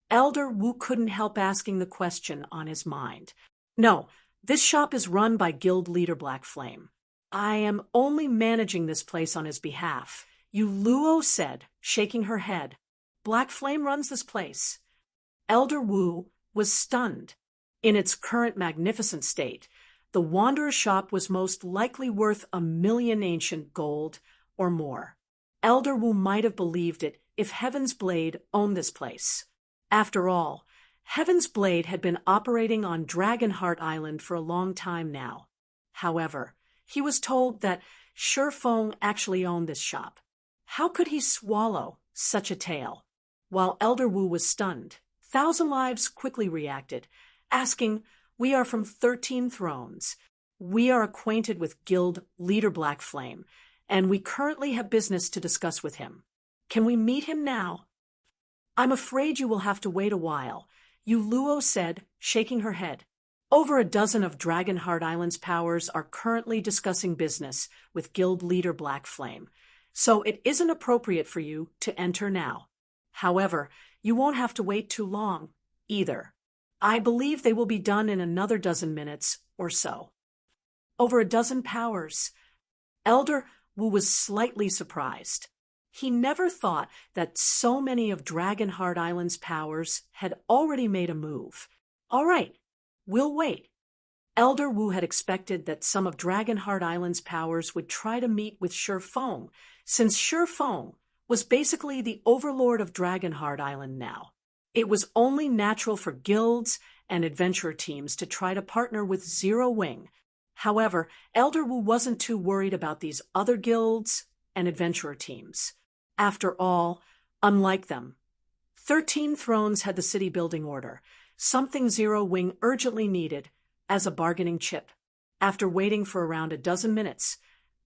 Elder Wu couldn't help asking the question on his mind. No, this shop is run by guild leader Black Flame. I am only managing this place on his behalf, Yu Luo said, shaking her head. Black Flame runs this place. Elder Wu was stunned. In its current magnificent state, the Wanderer's shop was most likely worth 1 million ancient gold or more. Elder Wu might have believed it if Heaven's Blade owned this place. After all, Heaven's Blade had been operating on Dragonheart Island for a long time now. However, he was told that Shifeng actually owned this shop. How could he swallow such a tale? While Elder Wu was stunned, Thousand Lives quickly reacted, asking, "We are from 13 Thrones. We are acquainted with guild leader Black Flame, and we currently have business to discuss with him. Can we meet him now?" "I'm afraid you will have to wait a while," Yu Luo said, shaking her head. Over a dozen of Dragonheart Island's powers are currently discussing business with guild leader Black Flame, so it isn't appropriate for you to enter now. However, you won't have to wait too long, either. I believe they will be done in another dozen minutes or so. Over a dozen powers. Elder Wu was slightly surprised. He never thought that so many of Dragonheart Island's powers had already made a move. All right, we'll wait. Elder Wu had expected that some of Dragonheart Island's powers would try to meet with Shifeng, since Shifeng was basically the overlord of Dragonheart Island now. It was only natural for guilds and adventurer teams to try to partner with Zero Wing. However, Elder Wu wasn't too worried about these other guilds and adventurer teams. After all, unlike them, 13 Thrones had the city building order, something Zero Wing urgently needed as a bargaining chip. After waiting for around a dozen minutes,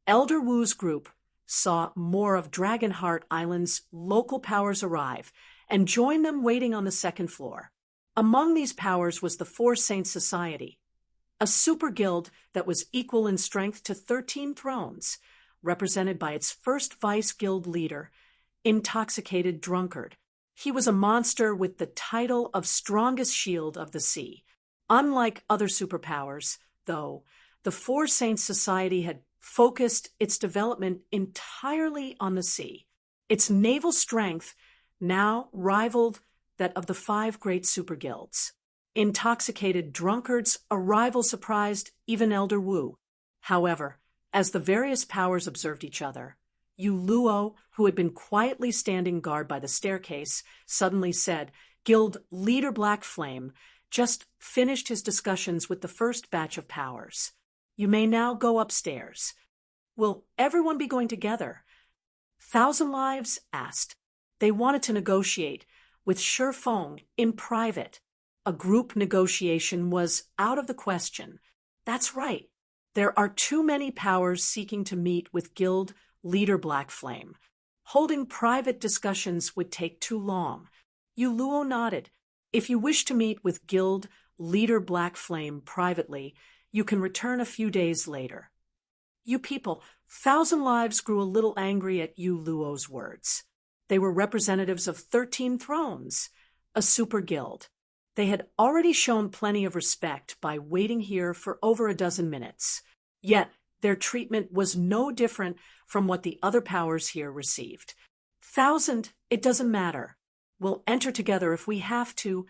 Elder Wu's group saw more of Dragonheart Island's local powers arrive and join them waiting on the second floor. Among these powers was the Four Saints Society, a super guild that was equal in strength to 13 Thrones, represented by its first vice guild leader, Intoxicated Drunkard. He was a monster with the title of Strongest Shield of the Sea. Unlike other superpowers, though, the Four Saints Society had focused its development entirely on the sea. Its naval strength now rivaled that of the 5 great super guilds. Intoxicated Drunkard's arrival surprised even Elder Wu. However, as the various powers observed each other, Yu Luo, who had been quietly standing guard by the staircase, suddenly said, "Guild leader Black Flame just finished his discussions with the first batch of powers. You may now go upstairs." "Will everyone be going together?" Thousand Lives asked. They wanted to negotiate with Shifeng in private. A group negotiation was out of the question. That's right. There are too many powers seeking to meet with Guild Leader Black Flame. Holding private discussions would take too long. Yu Luo nodded. If you wish to meet with Guild Leader Black Flame privately, you can return a few days later. You people, Thousand Lives grew a little angry at Yu Luo's words. They were representatives of 13 Thrones, a super guild. They had already shown plenty of respect by waiting here for over a dozen minutes. Yet, their treatment was no different from what the other powers here received. Thousand, it doesn't matter. We'll enter together if we have to,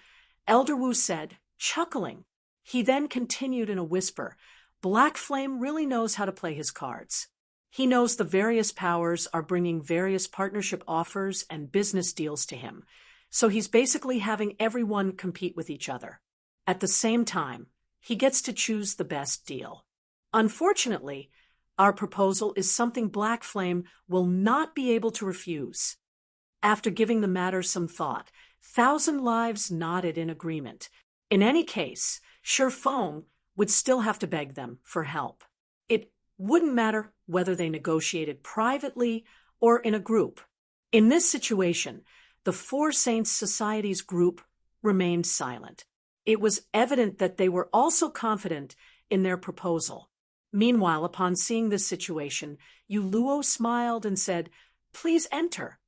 Elder Wu said, chuckling. He then continued in a whisper, Black Flame really knows how to play his cards. He knows the various powers are bringing various partnership offers and business deals to him, so he's basically having everyone compete with each other. At the same time, he gets to choose the best deal. Unfortunately, our proposal is something Black Flame will not be able to refuse. After giving the matter some thought, Thousand Lives nodded in agreement. In any case, Shifeng would still have to beg them for help. It wouldn't matter whether they negotiated privately or in a group. In this situation, the Four Saints Society's group remained silent. It was evident that they were also confident in their proposal. Meanwhile, upon seeing this situation, Yu Luo smiled and said, Please enter.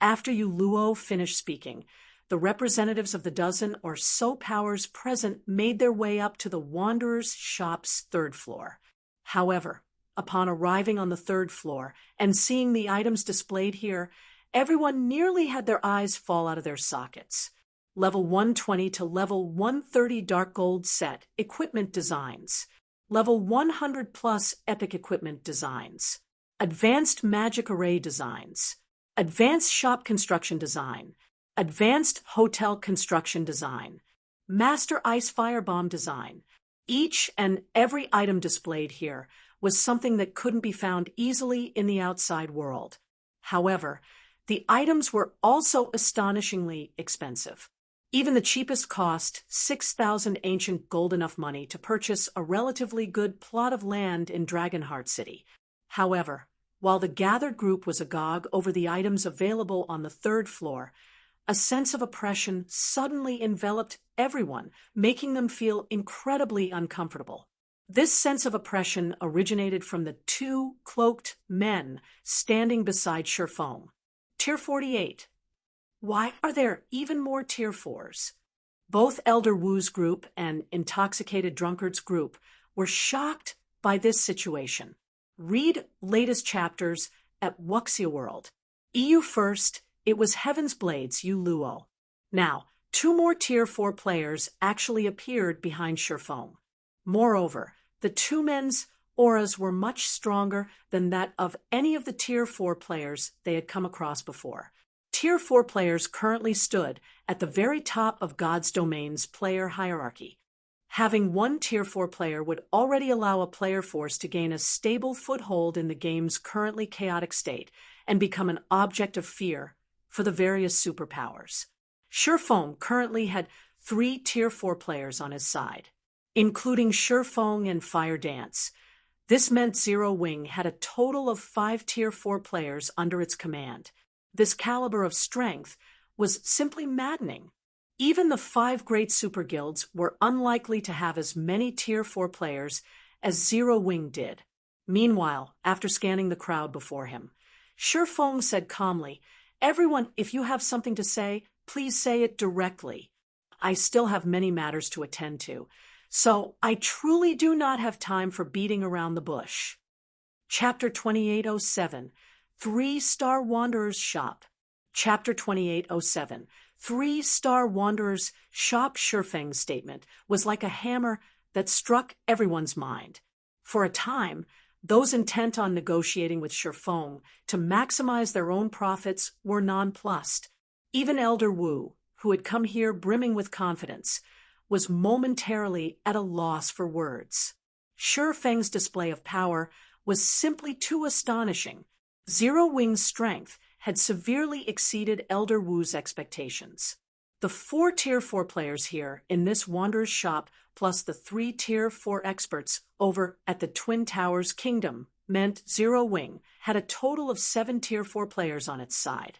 After Yu Luo finished speaking, the representatives of the dozen or so powers present made their way up to the Wanderer's shop's third floor. However, upon arriving on the third floor and seeing the items displayed here, everyone nearly had their eyes fall out of their sockets. Level 120 to level 130 dark gold set equipment designs. Level 100 plus epic equipment designs. Advanced magic array designs. Advanced shop construction design. Advanced hotel construction design. Master ice firebomb design. Each and every item displayed here was something that couldn't be found easily in the outside world. However, the items were also astonishingly expensive. Even the cheapest cost 6,000 ancient gold, enough money to purchase a relatively good plot of land in Dragonheart City. However, while the gathered group was agog over the items available on the third floor, a sense of oppression suddenly enveloped everyone, making them feel incredibly uncomfortable. This sense of oppression originated from the two cloaked men standing beside Shifeng. Tier 48. Why are there even more Tier 4s? Both Elder Wu's group and Intoxicated Drunkard's group were shocked by this situation. Read latest chapters at Wuxia World. EU first, it was Heaven's Blades Yu Luo. Now, two more Tier 4 players actually appeared behind Shifeng. Moreover, the two men's auras were much stronger than that of any of the Tier 4 players they had come across before. Tier 4 players currently stood at the very top of God's Domain's player hierarchy. Having one Tier 4 player would already allow a player force to gain a stable foothold in the game's currently chaotic state and become an object of fear for the various superpowers. Shifeng currently had 3 Tier 4 players on his side, including Shifeng and Fire Dance. This meant Zero Wing had a total of 5 Tier 4 players under its command. This caliber of strength was simply maddening. Even the 5 great super guilds were unlikely to have as many Tier 4 players as Zero Wing did. Meanwhile, after scanning the crowd before him, Shifeng said calmly, Everyone, if you have something to say, please say it directly. I still have many matters to attend to, so I truly do not have time for beating around the bush. Chapter 2807, 3-Star Wanderer's Shop. Chapter 2807, 3-Star Wanderer's Shop. Shifeng's statement was like a hammer that struck everyone's mind. For a time, those intent on negotiating with Shifeng to maximize their own profits were nonplussed. Even Elder Wu, who had come here brimming with confidence, was momentarily at a loss for words. Shifeng's display of power was simply too astonishing. Zero Wing's strength had severely exceeded Elder Wu's expectations. The 4 Tier 4 players here in this Wanderer's shop, plus the 3 Tier 4 experts over at the Twin Towers Kingdom, meant Zero Wing had a total of 7 Tier 4 players on its side.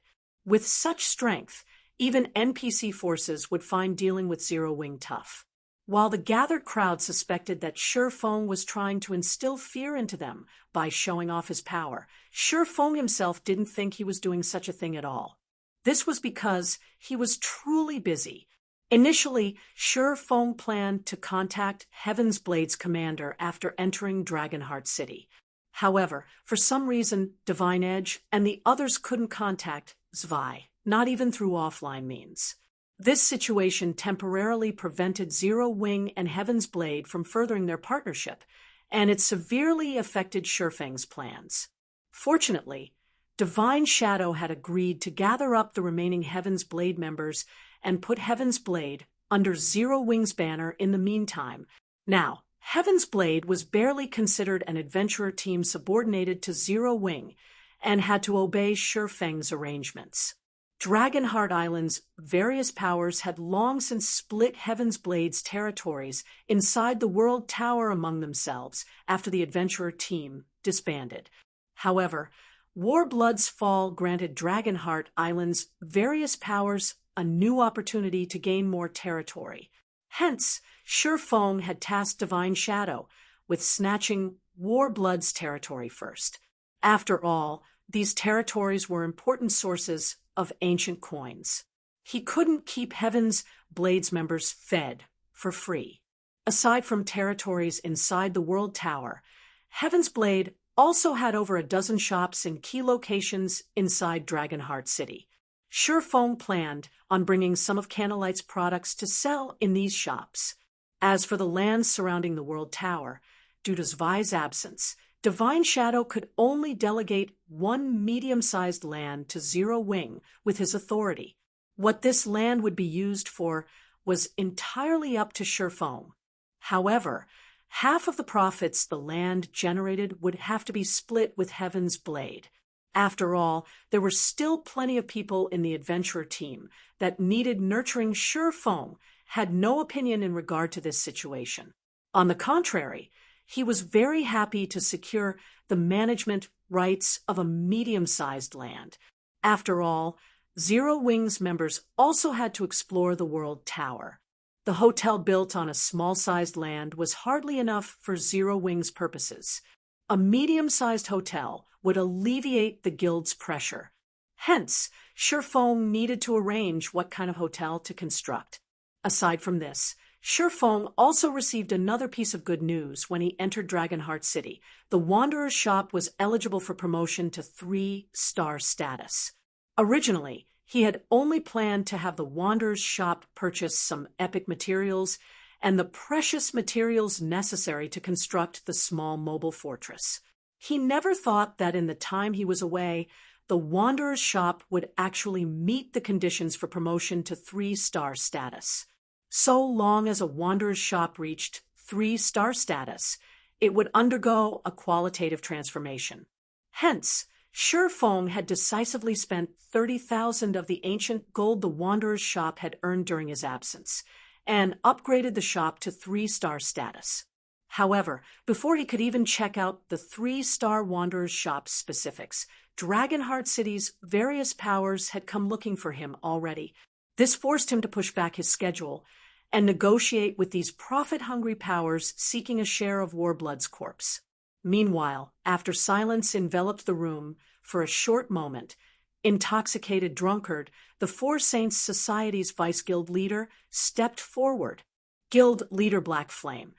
With such strength, even NPC forces would find dealing with Zero Wing tough. While the gathered crowd suspected that Shi Feng was trying to instill fear into them by showing off his power, Shi Feng himself didn't think he was doing such a thing at all. This was because he was truly busy. Initially, Shi Feng planned to contact Heaven's Blade's commander after entering Dragonheart City. However, for some reason, Divine Edge and the others couldn't contact Zwei, not even through offline means. This situation temporarily prevented Zero Wing and Heaven's Blade from furthering their partnership, and it severely affected Shi Feng's plans. Fortunately, Divine Shadow had agreed to gather up the remaining Heaven's Blade members and put Heaven's Blade under Zero Wing's banner in the meantime. Now, Heaven's Blade was barely considered an adventurer team subordinated to Zero Wing and had to obey Shi Feng's arrangements. Dragonheart Island's various powers had long since split Heaven's Blade's territories inside the World Tower among themselves after the adventurer team disbanded. However, Warblood's fall granted Dragonheart Island's various powers a new opportunity to gain more territory. Hence, Shi Feng had tasked Divine Shadow with snatching Warblood's territory first. After all, these territories were important sources of ancient coins. He couldn't keep Heaven's Blade's members fed for free. Aside from territories inside the World Tower, Heaven's Blade also had over a dozen shops in key locations inside Dragonheart City. Shi Feng planned on bringing some of Candlelight's products to sell in these shops. As for the lands surrounding the World Tower, due to Zwei's absence, Divine Shadow could only delegate one medium-sized land to Zero Wing with his authority. What this land would be used for was entirely up to Shi Feng. However, half of the profits the land generated would have to be split with Heaven's Blade. After all, there were still plenty of people in the adventurer team that needed nurturing. Shi Feng had no opinion in regard to this situation. On the contrary, he was very happy to secure the management rights of a medium-sized land. After all, Zero Wing's members also had to explore the World Tower. The hotel built on a small-sized land was hardly enough for Zero Wing's purposes. A medium-sized hotel would alleviate the guild's pressure. Hence, Shi Feng needed to arrange what kind of hotel to construct. Aside from this, Shi Feng also received another piece of good news when he entered Dragonheart City. The Wanderer's shop was eligible for promotion to 3-star status. Originally, he had only planned to have the Wanderer's shop purchase some epic materials and the precious materials necessary to construct the small mobile fortress. He never thought that in the time he was away, the Wanderer's shop would actually meet the conditions for promotion to 3-star status. So long as a Wanderer's shop reached 3-star status, it would undergo a qualitative transformation. Hence, Shi Feng had decisively spent 30,000 of the ancient gold the Wanderer's shop had earned during his absence, and upgraded the shop to 3-star status. However, before he could even check out the 3-star Wanderer's shop specifics, Dragonheart City's various powers had come looking for him already. This forced him to push back his schedule and negotiate with these profit-hungry powers seeking a share of Warblood's corpse. Meanwhile, after silence enveloped the room for a short moment, intoxicated drunkard, the Four Saints Society's vice-guild leader, stepped forward. Guild leader Black Flame,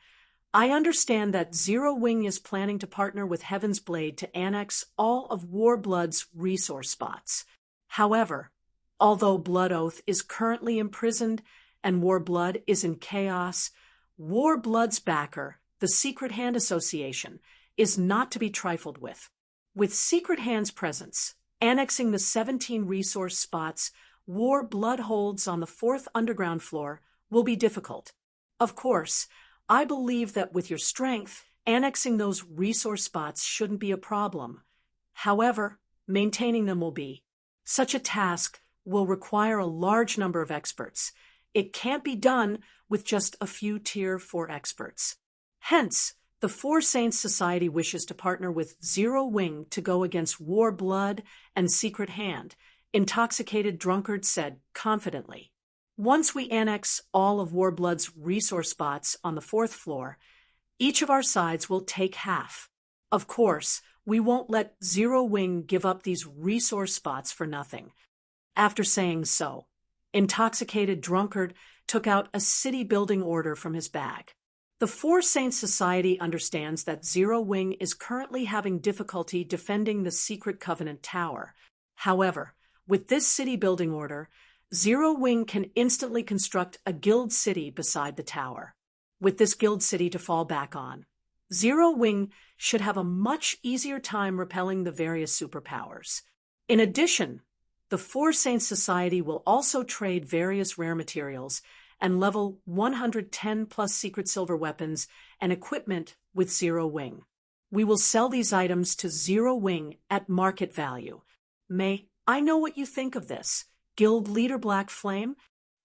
I understand that Zero Wing is planning to partner with Heaven's Blade to annex all of Warblood's resource spots. However, although Blood Oath is currently imprisoned and Warblood is in chaos, Warblood's backer, the Secret Hand Association, is not to be trifled with. With Secret Hand's presence, annexing the 17 resource spots Warblood holds on the 4th underground floor will be difficult. Of course, I believe that with your strength, annexing those resource spots shouldn't be a problem. However, maintaining them will be. Such a task will require a large number of experts. It can't be done with just a few Tier 4 experts. Hence, the Four Saints Society wishes to partner with Zero Wing to go against War Blood and Secret Hand, Intoxicated Drunkard said confidently. Once we annex all of War Blood's resource spots on the 4th floor, each of our sides will take half. Of course, we won't let Zero Wing give up these resource spots for nothing. After saying so, Intoxicated Drunkard took out a city-building order from his bag. The Four Saints Society understands that Zero Wing is currently having difficulty defending the Secret Covenant Tower. However, with this city-building order, Zero Wing can instantly construct a guild city beside the tower. With this guild city to fall back on, Zero Wing should have a much easier time repelling the various superpowers. In addition, the Four Saints Society will also trade various rare materials and level 110 plus secret silver weapons and equipment with Zero Wing. We will sell these items to Zero Wing at market value. May I know what you think of this, Guild Leader Black Flame?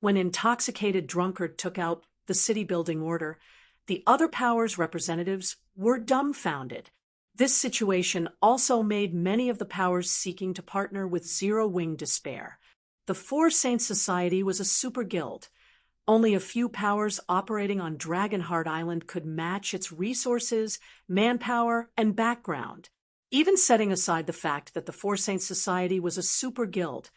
When Intoxicated Drunkard took out the city-building order, the other powers' representatives were dumbfounded. This situation also made many of the powers seeking to partner with Zero Wing despair. The Four Saints Society was a super guild. Only a few powers operating on Dragonheart Island could match its resources, manpower, and background. Even setting aside the fact that the Four Saints Society was a super guild,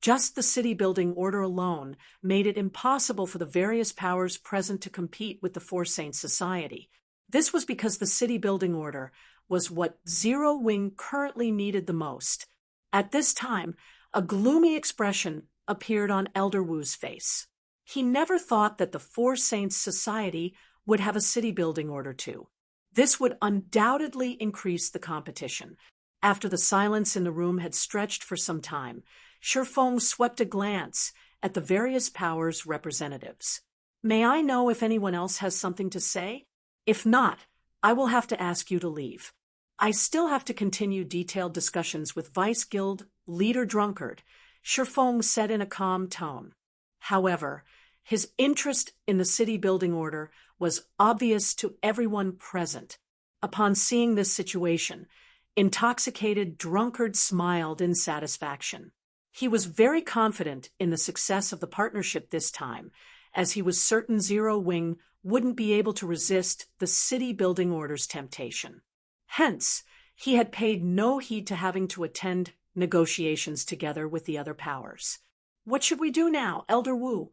just the city-building order alone made it impossible for the various powers present to compete with the Four Saints Society. This was because the city-building order was what Zero Wing currently needed the most. At this time, a gloomy expression appeared on Elder Wu's face. He never thought that the Four Saints Society would have a city-building order too. This would undoubtedly increase the competition. After the silence in the room had stretched for some time, Shifeng swept a glance at the various powers' representatives. May I know if anyone else has something to say? If not, I will have to ask you to leave. I still have to continue detailed discussions with Vice Guild Leader Drunkard, Shifeng said in a calm tone. However, his interest in the city-building order was obvious to everyone present. Upon seeing this situation, Intoxicated Drunkard smiled in satisfaction. He was very confident in the success of the partnership this time, as he was certain Zero Wing wouldn't be able to resist the city-building order's temptation. Hence, he had paid no heed to having to attend negotiations together with the other powers. What should we do now, Elder Wu?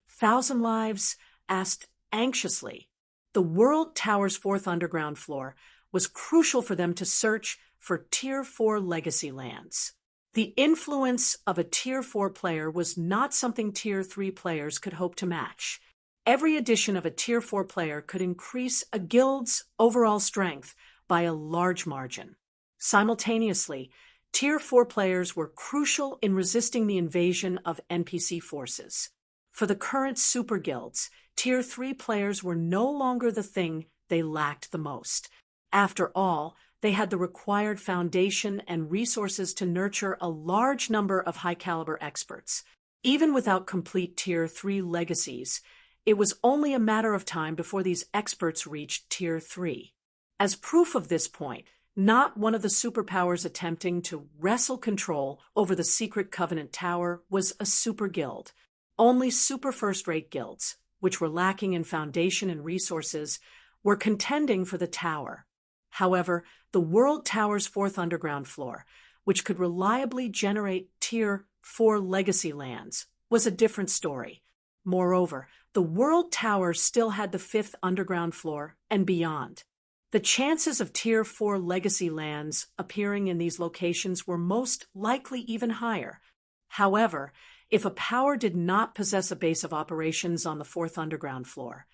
Thousand Lives asked anxiously. The World Tower's 4th underground floor was crucial for them to search for Tier 4 legacy lands. The influence of a Tier 4 player was not something Tier 3 players could hope to match. Every addition of a Tier 4 player could increase a guild's overall strength by a large margin. Simultaneously, Tier 4 players were crucial in resisting the invasion of NPC forces. For the current super guilds, Tier 3 players were no longer the thing they lacked the most. After all, they had the required foundation and resources to nurture a large number of high-caliber experts. Even without complete Tier 3 legacies, it was only a matter of time before these experts reached Tier 3. As proof of this point, not one of the superpowers attempting to wrestle control over the Secret Covenant Tower was a super guild. Only super first-rate guilds, which were lacking in foundation and resources, were contending for the tower. However, the World Tower's 4th underground floor, which could reliably generate Tier 4 legacy lands, was a different story. Moreover, the World Tower still had the 5th underground floor and beyond. The chances of Tier 4 legacy lands appearing in these locations were most likely even higher. However, if a power did not possess a base of operations on the 4th underground floor,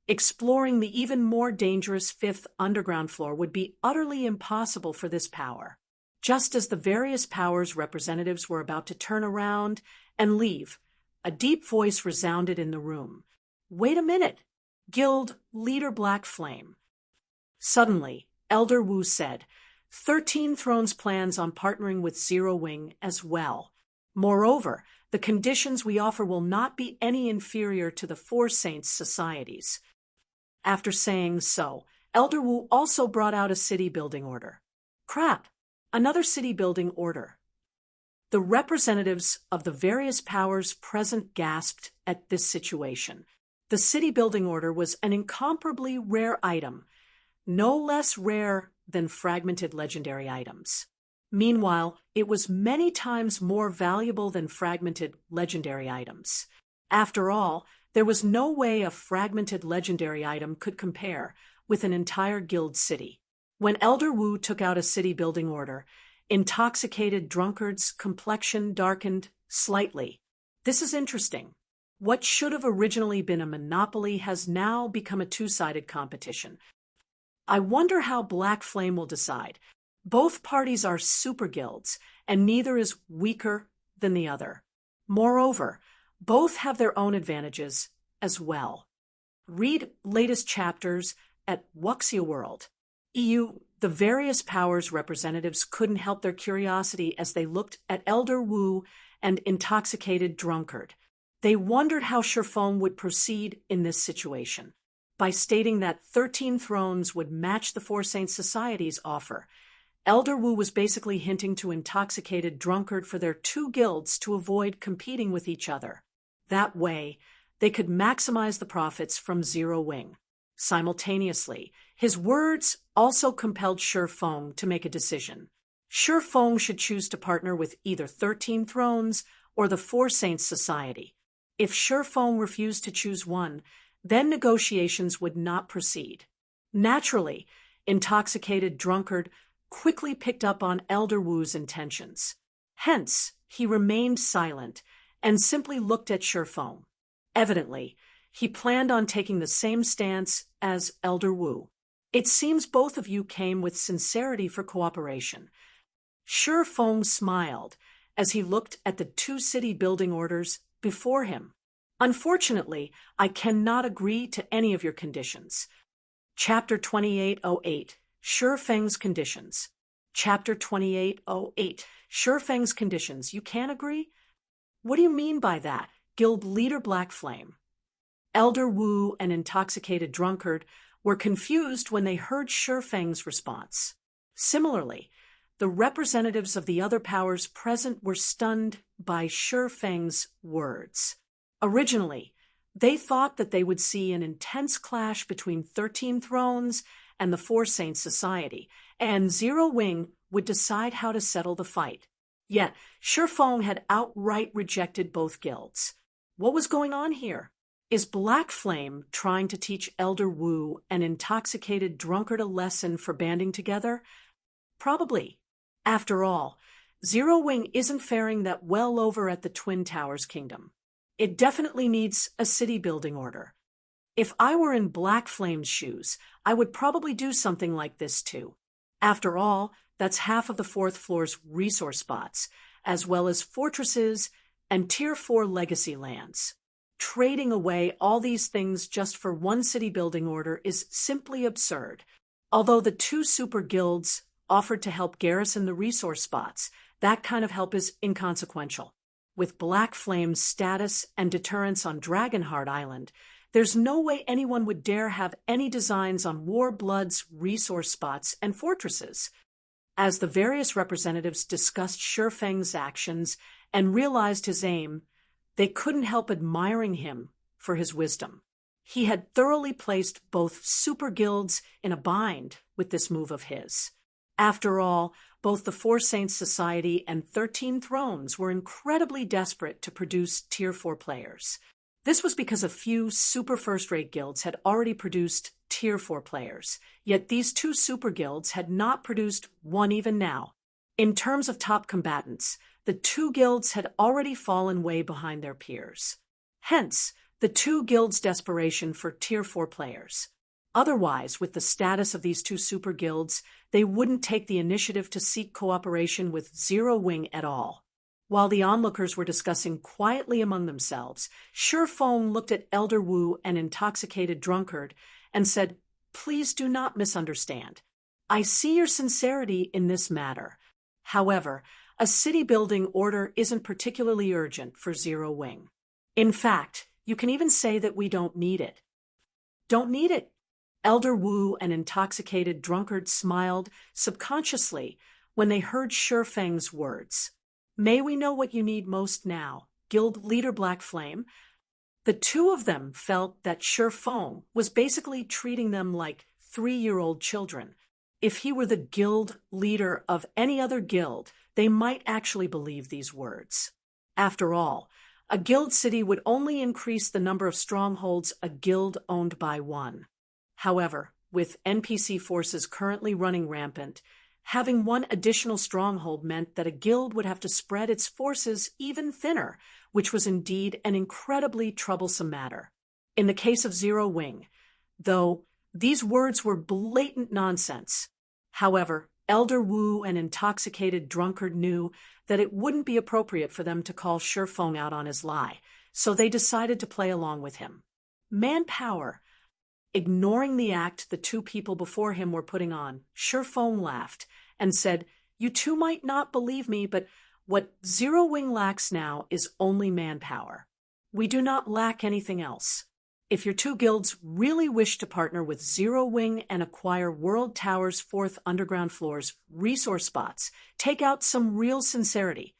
exploring the even more dangerous 5th underground floor would be utterly impossible for this power. Just as the various powers' representatives were about to turn around and leave, a deep voice resounded in the room. Wait a minute, Guild Leader Black Flame. Suddenly, Elder Wu said, 13 Thrones plans on partnering with Zero Wing as well. Moreover, the conditions we offer will not be any inferior to the Four Saints societies. After saying so, Elder Wu also brought out a city-building order. Crap! Another city-building order. The representatives of the various powers present gasped at this situation. The city-building order was an incomparably rare item, no less rare than fragmented legendary items. Meanwhile, it was many times more valuable than fragmented legendary items. After all, there was no way a fragmented legendary item could compare with an entire guild city. When Elder Wu took out a city-building order, intoxicated drunkard's complexion darkened slightly. This is interesting. What should have originally been a monopoly has now become a two-sided competition. I wonder how Black Flame will decide. Both parties are super guilds, and neither is weaker than the other. Moreover, both have their own advantages as well. Read latest chapters at Wuxia World. The various powers representatives couldn't help their curiosity as they looked at Elder Wu and intoxicated drunkard. They wondered how Shifeng would proceed in this situation. By stating that 13 thrones would match the Four Saints Society's offer, Elder Wu was basically hinting to intoxicated drunkard for their two guilds to avoid competing with each other. That way, they could maximize the profits from Zero Wing. Simultaneously, his words also compelled Shifeng to make a decision. Shifeng should choose to partner with either 13 Thrones or the Four Saints Society. If Shifeng refused to choose one, then negotiations would not proceed. Naturally, intoxicated drunkard quickly picked up on Elder Wu's intentions. Hence, he remained silent and simply looked at Shifeng. Evidently, he planned on taking the same stance as Elder Wu. It seems both of you came with sincerity for cooperation. Shifeng smiled as he looked at the two city-building orders before him. Unfortunately, I cannot agree to any of your conditions. Chapter 2808, Shifeng's Conditions. Chapter 2808, Shifeng's Conditions. You can't agree? What do you mean by that, Guild Leader Black Flame? Elder Wu and intoxicated drunkard were confused when they heard Shifeng's response. Similarly, the representatives of the other powers present were stunned by Shifeng's words. Originally, they thought that they would see an intense clash between 13 Thrones and the Four Saints Society, and Zero Wing would decide how to settle the fight. Yet, Shifeng had outright rejected both guilds. What was going on here? Is Black Flame trying to teach Elder Wu and intoxicated drunkard a lesson for banding together? Probably. After all, Zero Wing isn't faring that well over at the Twin Towers Kingdom. It definitely needs a city-building order. If I were in Black Flame's shoes, I would probably do something like this too. After all, that's half of the fourth floor's resource spots, as well as fortresses and Tier 4 legacy lands. Trading away all these things just for one city-building order is simply absurd. Although the two super guilds offered to help garrison the resource spots, that kind of help is inconsequential. With Black Flame's status and deterrence on Dragonheart Island, there's no way anyone would dare have any designs on Warblood's resource spots and fortresses. As the various representatives discussed Shifeng's actions and realized his aim, they couldn't help admiring him for his wisdom. He had thoroughly placed both super guilds in a bind with this move of his. After all, both the Four Saints Society and 13 Thrones were incredibly desperate to produce Tier 4 players. This was because a few super first-rate guilds had already produced Tier 4 players, yet these two super guilds had not produced one even now. In terms of top combatants, the two guilds had already fallen way behind their peers. Hence, the two guilds' desperation for Tier 4 players. Otherwise, with the status of these two super guilds, they wouldn't take the initiative to seek cooperation with Zero Wing at all. While the onlookers were discussing quietly among themselves, Shifeng looked at Elder Wu and intoxicated drunkard and said, "Please do not misunderstand. I see your sincerity in this matter. However, a city-building order isn't particularly urgent for Zero Wing. In fact, you can even say that we don't need it. Don't need it. Elder Wu, an intoxicated drunkard, smiled subconsciously when they heard Shifeng's words. May we know what you need most now, Guild Leader Black Flame? The two of them felt that Shifeng was basically treating them like 3-year-old children. If he were the guild leader of any other guild, they might actually believe these words. After all, a guild city would only increase the number of strongholds a guild owned by one. However, with NPC forces currently running rampant, having one additional stronghold meant that a guild would have to spread its forces even thinner, which was indeed an incredibly troublesome matter. In the case of Zero Wing, though, these words were blatant nonsense. However, Elder Wu, an intoxicated drunkard, knew that it wouldn't be appropriate for them to call Shifeng out on his lie, so they decided to play along with him. Manpower. Ignoring the act the two people before him were putting on, Shifeng laughed and said, "You two might not believe me, but what Zero Wing lacks now is only manpower. We do not lack anything else. If your two guilds really wish to partner with Zero Wing and acquire World Tower's 4th underground floor's resource spots, take out some real sincerity."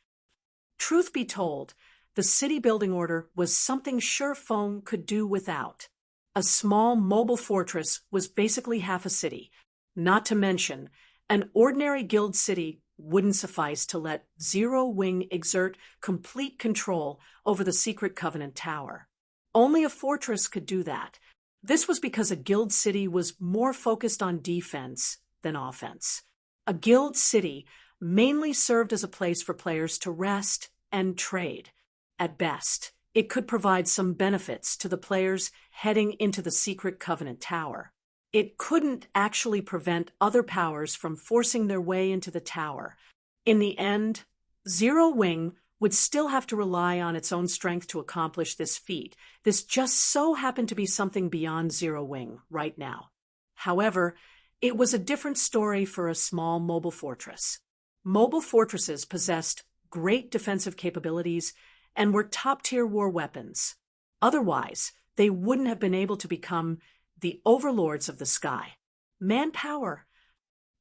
Truth be told, the city building order was something Shifeng could do without. A small mobile fortress was basically half a city. Not to mention, an ordinary guild city wouldn't suffice to let Zero Wing exert complete control over the secret Covenant Tower. Only a fortress could do that. This was because a guild city was more focused on defense than offense. A guild city mainly served as a place for players to rest and trade. At best, it could provide some benefits to the players heading into the secret Covenant Tower. It couldn't actually prevent other powers from forcing their way into the tower. In the end, Zero Wing would still have to rely on its own strength to accomplish this feat. This just so happened to be something beyond Zero Wing right now. However, it was a different story for a small mobile fortress. Mobile fortresses possessed great defensive capabilities and were top-tier war weapons. Otherwise, they wouldn't have been able to become the overlords of the sky. Manpower.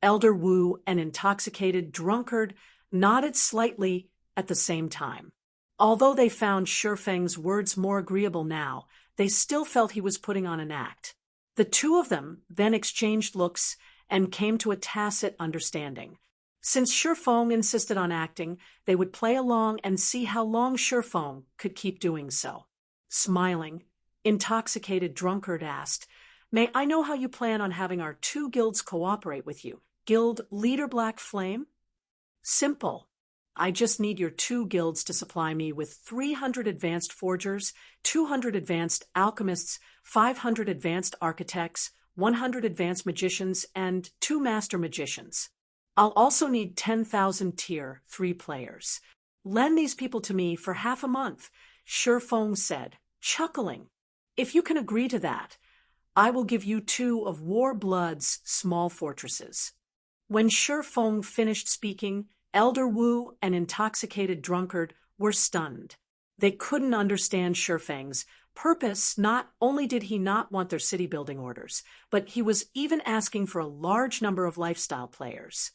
Elder Wu, an intoxicated drunkard, nodded slightly at the same time. Although they found Shifeng's words more agreeable now, they still felt he was putting on an act. The two of them then exchanged looks and came to a tacit understanding. Since Shifeng insisted on acting, they would play along and see how long Shifeng could keep doing so. Smiling, intoxicated drunkard asked, "May I know how you plan on having our two guilds cooperate with you? Guild Leader Black Flame?" "Simple. I just need your two guilds to supply me with 300 advanced forgers, 200 advanced alchemists, 500 advanced architects, 100 advanced magicians, and 2 master magicians. I'll also need 10,000 Tier 3 players. Lend these people to me for half a month," Shifeng said, chuckling. "If you can agree to that, I will give you 2 of War Blood's small fortresses." When Shifeng finished speaking, Elder Wu, an intoxicated drunkard, were stunned. They couldn't understand Shifeng's purpose. Not only did he not want their city-building orders, but he was even asking for a large number of lifestyle players.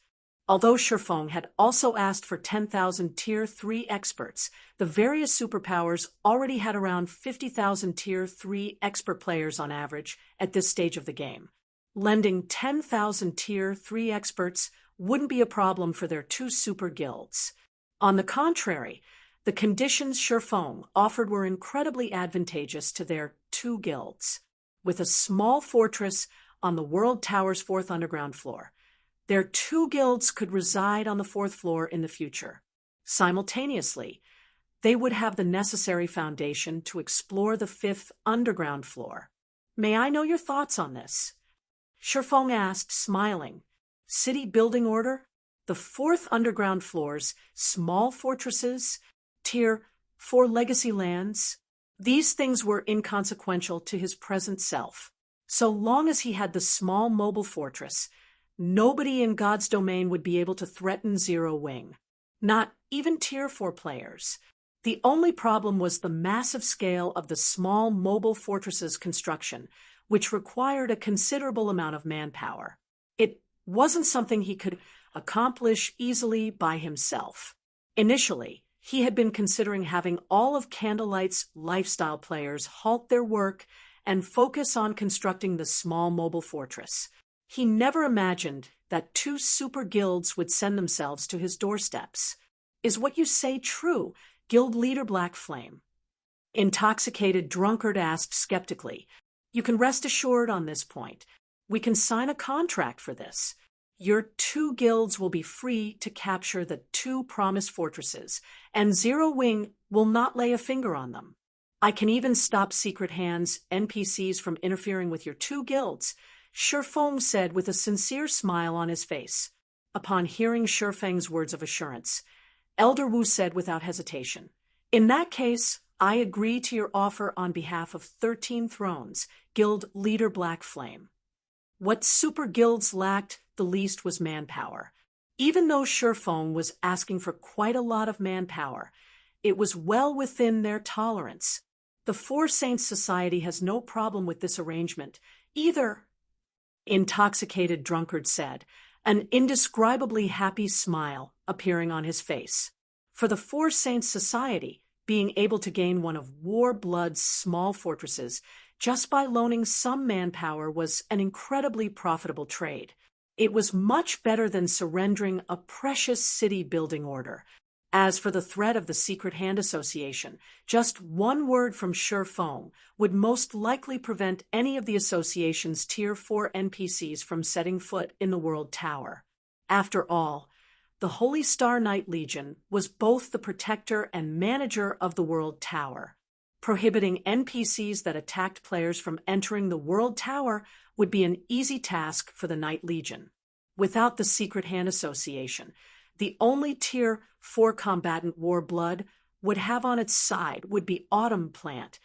Although Shifeng had also asked for 10,000 Tier 3 experts, the various superpowers already had around 50,000 Tier 3 expert players on average at this stage of the game. Lending 10,000 Tier 3 experts wouldn't be a problem for their 2 super guilds. On the contrary, the conditions Shifeng offered were incredibly advantageous to their 2 guilds. With a small fortress on the World Tower's 4th underground floor, their 2 guilds could reside on the 4th floor in the future. Simultaneously, they would have the necessary foundation to explore the 5th underground floor. "May I know your thoughts on this?" Shifeng asked, smiling. City building order? The 4th underground floors, small fortresses, Tier 4 legacy lands? These things were inconsequential to his present self. So long as he had the small mobile fortress, nobody in God's domain would be able to threaten Zero Wing. Not even Tier 4 players. The only problem was the massive scale of the small mobile fortress's construction, which required a considerable amount of manpower. It wasn't something he could accomplish easily by himself. Initially, he had been considering having all of Candlelight's lifestyle players halt their work and focus on constructing the small mobile fortress. He never imagined that 2 super guilds would send themselves to his doorsteps. Is what you say true, Guild Leader Black Flame? Intoxicated Drunkard asked skeptically. You can rest assured on this point. We can sign a contract for this. Your 2 guilds will be free to capture the 2 promised fortresses, and Zero Wing will not lay a finger on them. I can even stop Secret Hand's NPCs from interfering with your 2 guilds, Shifeng said with a sincere smile on his face. Upon hearing Shifeng's words of assurance, Elder Wu said without hesitation, In that case, I agree to your offer on behalf of 13 Thrones, Guild Leader Black Flame. What super guilds lacked the least was manpower. Even though Shifeng was asking for quite a lot of manpower, it was well within their tolerance. The Four Saints Society has no problem with this arrangement, either. Intoxicated Drunkard said, an indescribably happy smile appearing on his face. For the Four Saints Society, being able to gain one of Warblood's small fortresses just by loaning some manpower was an incredibly profitable trade. It was much better than surrendering a precious city-building order. As for the threat of the Secret Hand Association, just one word from Shifeng would most likely prevent any of the association's Tier 4 NPCs from setting foot in the World Tower. After all, the Holy Star Knight Legion was both the protector and manager of the World Tower. Prohibiting NPCs that attacked players from entering the World Tower would be an easy task for the Knight Legion. Without the Secret Hand Association, the only Tier 4 combatant Warblood would have on its side would be Autumn Plant.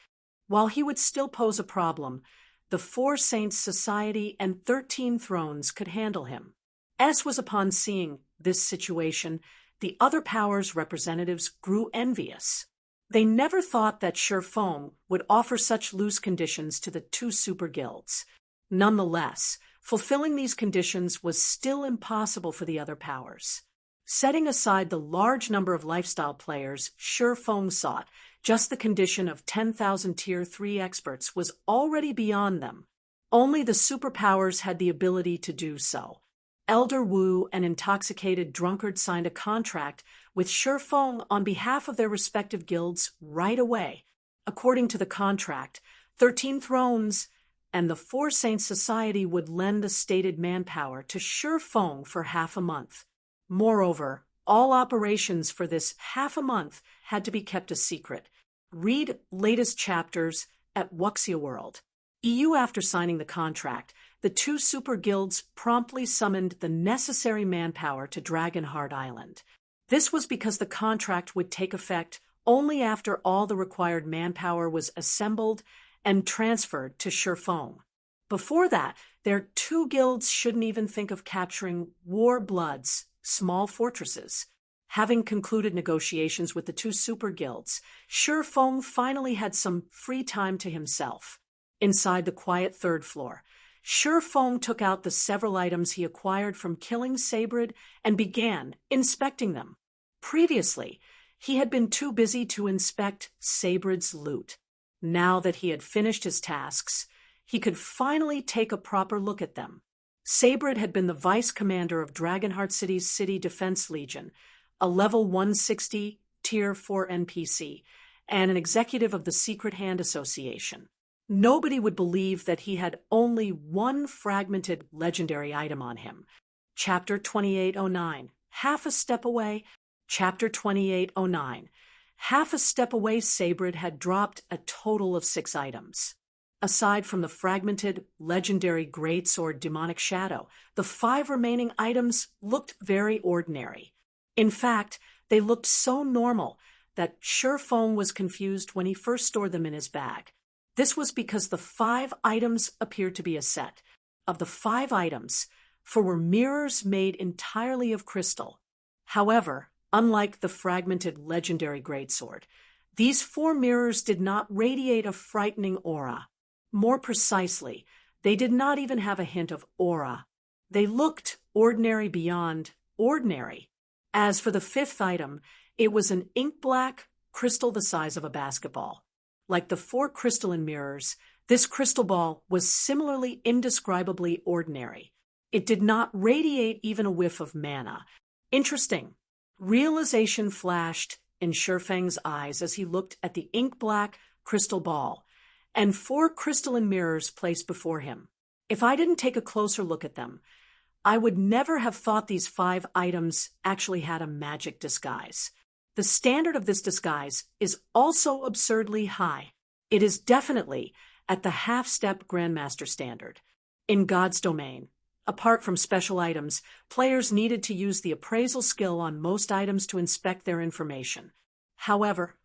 While he would still pose a problem, the Four Saints Society and 13 Thrones could handle him. As was upon seeing this situation, the other powers' representatives grew envious. They never thought that Shifeng would offer such loose conditions to the 2 super guilds. Nonetheless, fulfilling these conditions was still impossible for the other powers. Setting aside the large number of lifestyle players Shifeng sought, just the condition of 10,000 Tier 3 experts was already beyond them. Only the superpowers had the ability to do so. Elder Wu and Intoxicated Drunkard signed a contract with Shifeng on behalf of their respective guilds right away. According to the contract, 13 Thrones and the Four Saints Society would lend the stated manpower to Shifeng for half a month. Moreover, all operations for this half a month had to be kept a secret. Read latest chapters at Wuxia World. EU. After signing the contract, the 2 super guilds promptly summoned the necessary manpower to Dragonheart Island. This was because the contract would take effect only after all the required manpower was assembled and transferred to Shifeng. Before that, their 2 guilds shouldn't even think of capturing Warblood's small fortresses. Having concluded negotiations with the 2 super guilds, Shifeng finally had some free time to himself. Inside the quiet 3rd floor, Shifeng took out the several items he acquired from killing Sabrid and began inspecting them. Previously, he had been too busy to inspect Sabrid's loot. Now that he had finished his tasks, he could finally take a proper look at them. Sabrid had been the vice commander of Dragonheart City's City Defense Legion, a level 160 Tier 4 NPC, and an executive of the Secret Hand Association. Nobody would believe that he had only one fragmented legendary item on him. Chapter 2809, Half a Step Away. Chapter 2809, Half a Step Away. Sabrid had dropped a total of 6 items. Aside from the fragmented, legendary greatsword Demonic Shadow, the 5 remaining items looked very ordinary. In fact, they looked so normal that Shifeng was confused when he first stored them in his bag. This was because the 5 items appeared to be a set. Of the 5 items, 4 were mirrors made entirely of crystal. However, Unlike the fragmented legendary greatsword, these 4 mirrors did not radiate a frightening aura. More precisely, they did not even have a hint of aura. They looked ordinary beyond ordinary. As for the 5th item, it was an ink-black crystal the size of a basketball. Like the 4 crystalline mirrors, this crystal ball was similarly indescribably ordinary. It did not radiate even a whiff of mana. Interesting. Realization flashed in Shifeng's eyes as he looked at the ink-black crystal ball and 4 crystalline mirrors placed before him. If I didn't take a closer look at them, I would never have thought these 5 items actually had a magic disguise. The standard of this disguise is also absurdly high. It is definitely at the half-step Grandmaster standard. In God's domain, apart from special items, players needed to use the appraisal skill on most items to inspect their information. However,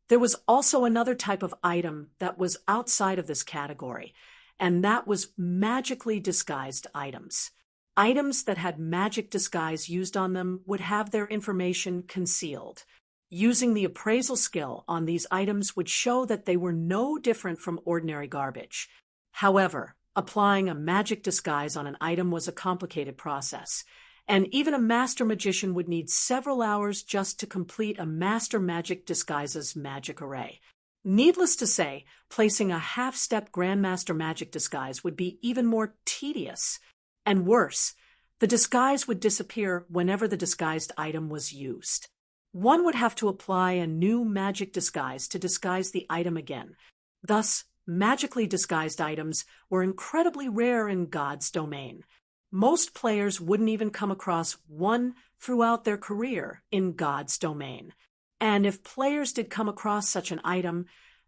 there was also another type of item that was outside of this category, and that was magically disguised items. Items that had magic disguise used on them would have their information concealed. Using the appraisal skill on these items would show that they were no different from ordinary garbage. However, applying a magic disguise on an item was a complicated process, and even a master magician would need several hours just to complete a master magic disguise's magic array. Needless to say, placing a half-step Grandmaster magic disguise would be even more tedious. And worse, the disguise would disappear whenever the disguised item was used. One would have to apply a new magic disguise to disguise the item again. Thus, magically disguised items were incredibly rare in God's domain. Most players wouldn't even come across one throughout their career in God's domain. And if players did come across such an item,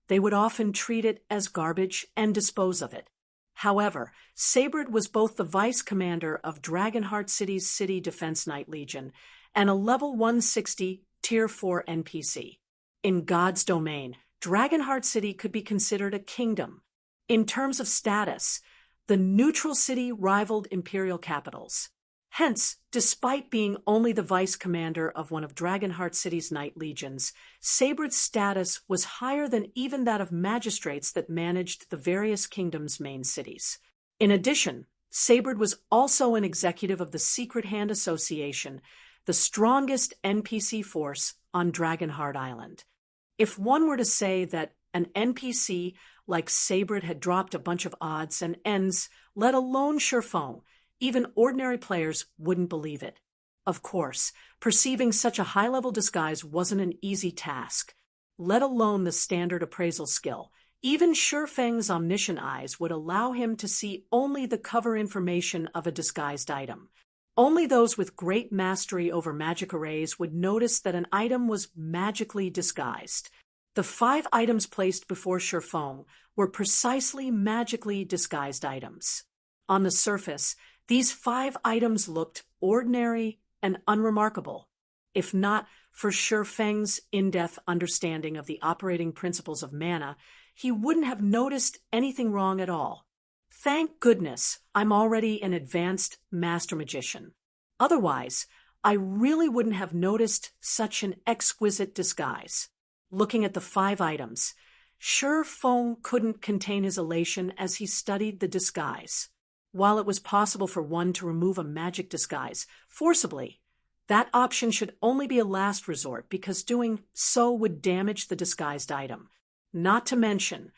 they would often treat it as garbage and dispose of it. However, Sabrid was both the vice commander of Dragonheart City's City Defense Knight Legion and a level 160 Tier 4 NPC. In God's domain, Dragonheart City could be considered a kingdom. In terms of status, the neutral city rivaled imperial capitals. Hence, despite being only the vice commander of one of Dragonheart City's Knight Legions, Sabrid's status was higher than even that of magistrates that managed the various kingdoms' main cities. In addition, Sabrid was also an executive of the Secret Hand Association, the strongest NPC force on Dragonheart Island. If one were to say that an NPC like Sabrid had dropped a bunch of odds and ends, let alone Shifeng, even ordinary players wouldn't believe it. Of course, perceiving such a high-level disguise wasn't an easy task, let alone the standard appraisal skill. Even Shifeng's omniscient eyes would allow him to see only the cover information of a disguised item. Only those with great mastery over magic arrays would notice that an item was magically disguised. The 5 items placed before Shifeng were precisely magically disguised items. On the surface, these 5 items looked ordinary and unremarkable, if not for Shifeng's in-depth understanding of the operating principles of mana. He wouldn't have noticed anything wrong at all. Thank goodness I'm already an advanced master magician. Otherwise, I really wouldn't have noticed such an exquisite disguise. Looking at the 5 items, Shifeng couldn't contain his elation as he studied the disguise. While it was possible for one to remove a magic disguise forcibly, that option should only be a last resort because doing so would damage the disguised item. Not to mention,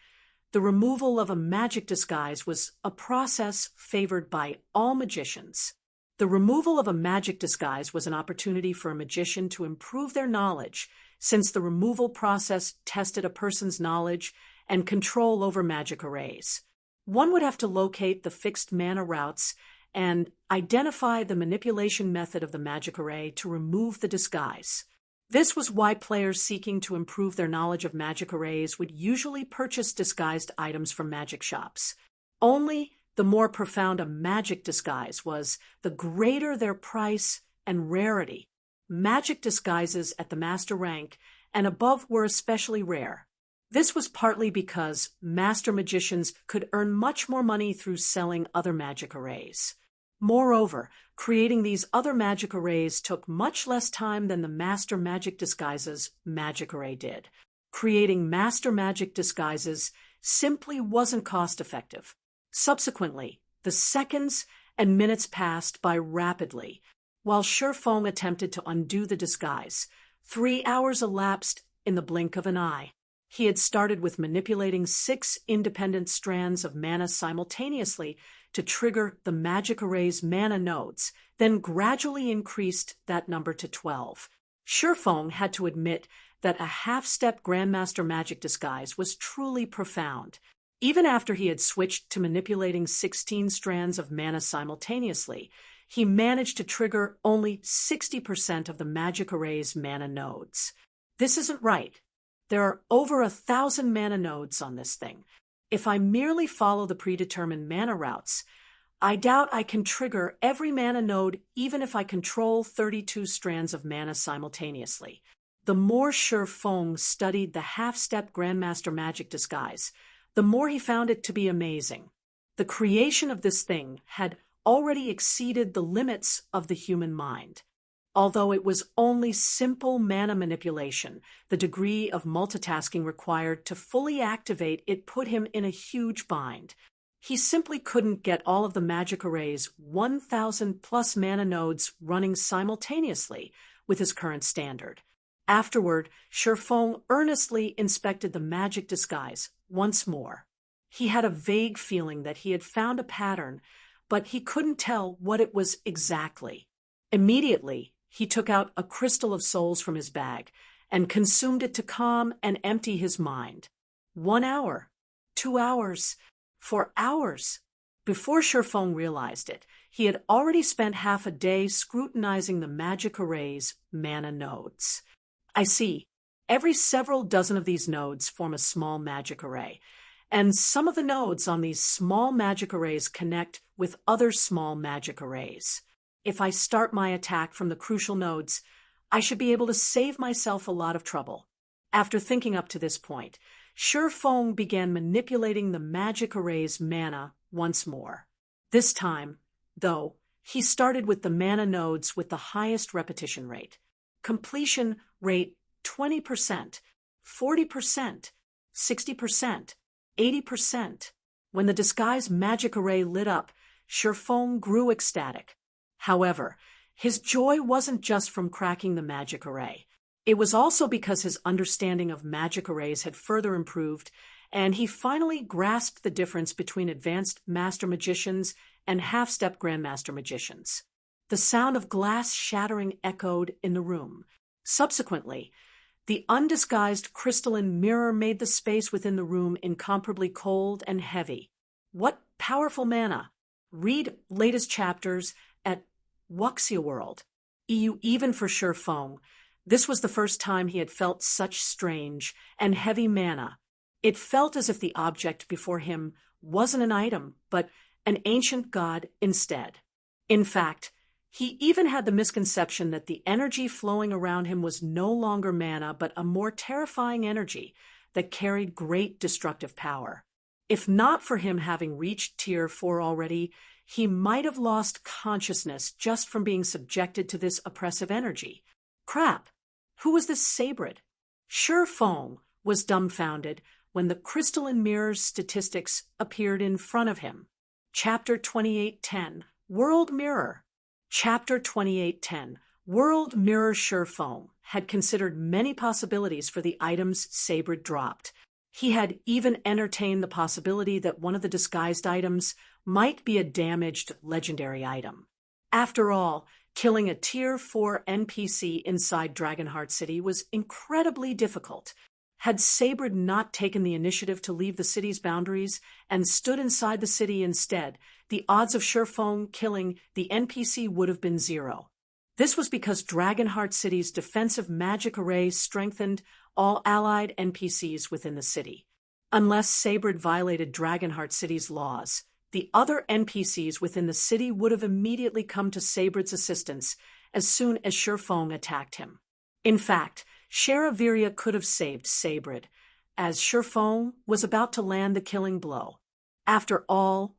the removal of a magic disguise was a process favored by all magicians. The removal of a magic disguise was an opportunity for a magician to improve their knowledge, since the removal process tested a person's knowledge and control over magic arrays. One would have to locate the fixed mana routes and identify the manipulation method of the magic array to remove the disguise. This was why players seeking to improve their knowledge of magic arrays would usually purchase disguised items from magic shops. Only the more profound a magic disguise was, the greater their price and rarity. Magic disguises at the master rank and above were especially rare. This was partly because master magicians could earn much more money through selling other magic arrays. Moreover, creating these other magic arrays took much less time than the Master Magic Disguises magic array did. Creating Master Magic Disguises simply wasn't cost-effective. Subsequently, the seconds and minutes passed by rapidly. While Shifeng attempted to undo the disguise, 3 hours elapsed in the blink of an eye. He had started with manipulating 6 independent strands of mana simultaneously to trigger the magic array's mana nodes, then gradually increased that number to 12. Shifeng had to admit that a half-step Grandmaster Magic Disguise was truly profound. Even after he had switched to manipulating 16 strands of mana simultaneously, he managed to trigger only 60% of the magic array's mana nodes. This isn't right. There are over 1,000 mana nodes on this thing. If I merely follow the predetermined mana routes, I doubt I can trigger every mana node even if I control 32 strands of mana simultaneously. The more Shifeng studied the half-step Grandmaster Magic Disguise, the more he found it to be amazing. The creation of this thing had already exceeded the limits of the human mind. Although it was only simple mana manipulation, the degree of multitasking required to fully activate it put him in a huge bind. He simply couldn't get all of the magic array's 1,000+ mana nodes running simultaneously with his current standard. Afterward, Shifeng earnestly inspected the magic disguise once more. He had a vague feeling that he had found a pattern, but he couldn't tell what it was exactly. Immediately, he took out a crystal of souls from his bag and consumed it to calm and empty his mind. 1 hour, 2 hours, 4 hours. Before Shifeng realized it, he had already spent half a day scrutinizing the magic array's mana nodes. I see. Every several dozen of these nodes form a small magic array, and some of the nodes on these small magic arrays connect with other small magic arrays. If I start my attack from the crucial nodes, I should be able to save myself a lot of trouble. After thinking up to this point, Shifeng began manipulating the magic array's mana once more. This time, though, he started with the mana nodes with the highest repetition rate. Completion rate 20%, 40%, 60%, 80%. When the disguise magic array lit up, Shifeng grew ecstatic. However, his joy wasn't just from cracking the magic array. It was also because his understanding of magic arrays had further improved, and he finally grasped the difference between advanced master magicians and half-step grandmaster magicians. The sound of glass shattering echoed in the room. Subsequently, the undisguised crystalline mirror made the space within the room incomparably cold and heavy. What powerful mana! Read latest chapters at Wuxia World. EU. Even for Shifeng, this was the first time he had felt such strange and heavy mana. It felt as if the object before him wasn't an item, but an ancient god instead. In fact, he even had the misconception that the energy flowing around him was no longer mana, but a more terrifying energy that carried great destructive power. If not for him having reached Tier 4 already, he might have lost consciousness just from being subjected to this oppressive energy. Crap! Who was this Sabrid? Shifeng was dumbfounded when the crystalline mirror's statistics appeared in front of him. Chapter 2810, World Mirror. Chapter 2810, World Mirror. Shifeng had considered many possibilities for the items Sabrid dropped. He had even entertained the possibility that one of the disguised items might be a damaged legendary item. After all, killing a Tier 4 NPC inside Dragonheart City was incredibly difficult. Had Sabrid not taken the initiative to leave the city's boundaries and stood inside the city instead, the odds of Shifeng killing the NPC would have been 0. This was because Dragonheart City's defensive magic array strengthened all allied NPCs within the city. Unless Sabrid violated Dragonheart City's laws, the other NPCs within the city would have immediately come to Sabrid's assistance as soon as Shifeng attacked him. In fact, Sharaviria could have saved Sabrid, as Shifeng was about to land the killing blow. After all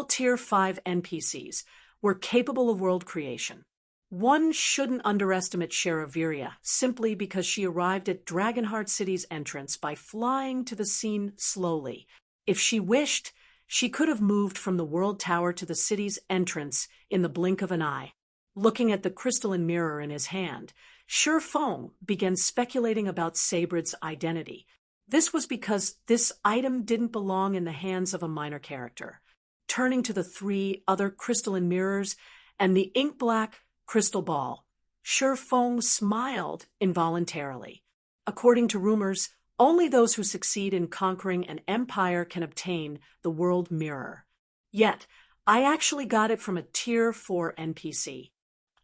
Tier 5 NPCs were capable of world creation. One shouldn't underestimate Sheriviria simply because she arrived at Dragonheart City's entrance by flying to the scene slowly. If she wished, she could have moved from the World Tower to the city's entrance in the blink of an eye. Looking at the crystalline mirror in his hand, Shi Feng began speculating about Sabred's identity. This was because this item didn't belong in the hands of a minor character. Turning to the 3 other crystalline mirrors and the ink-black crystal ball, Shi Feng smiled involuntarily. According to rumors, only those who succeed in conquering an empire can obtain the world mirror. Yet, I actually got it from a Tier 4 NPC.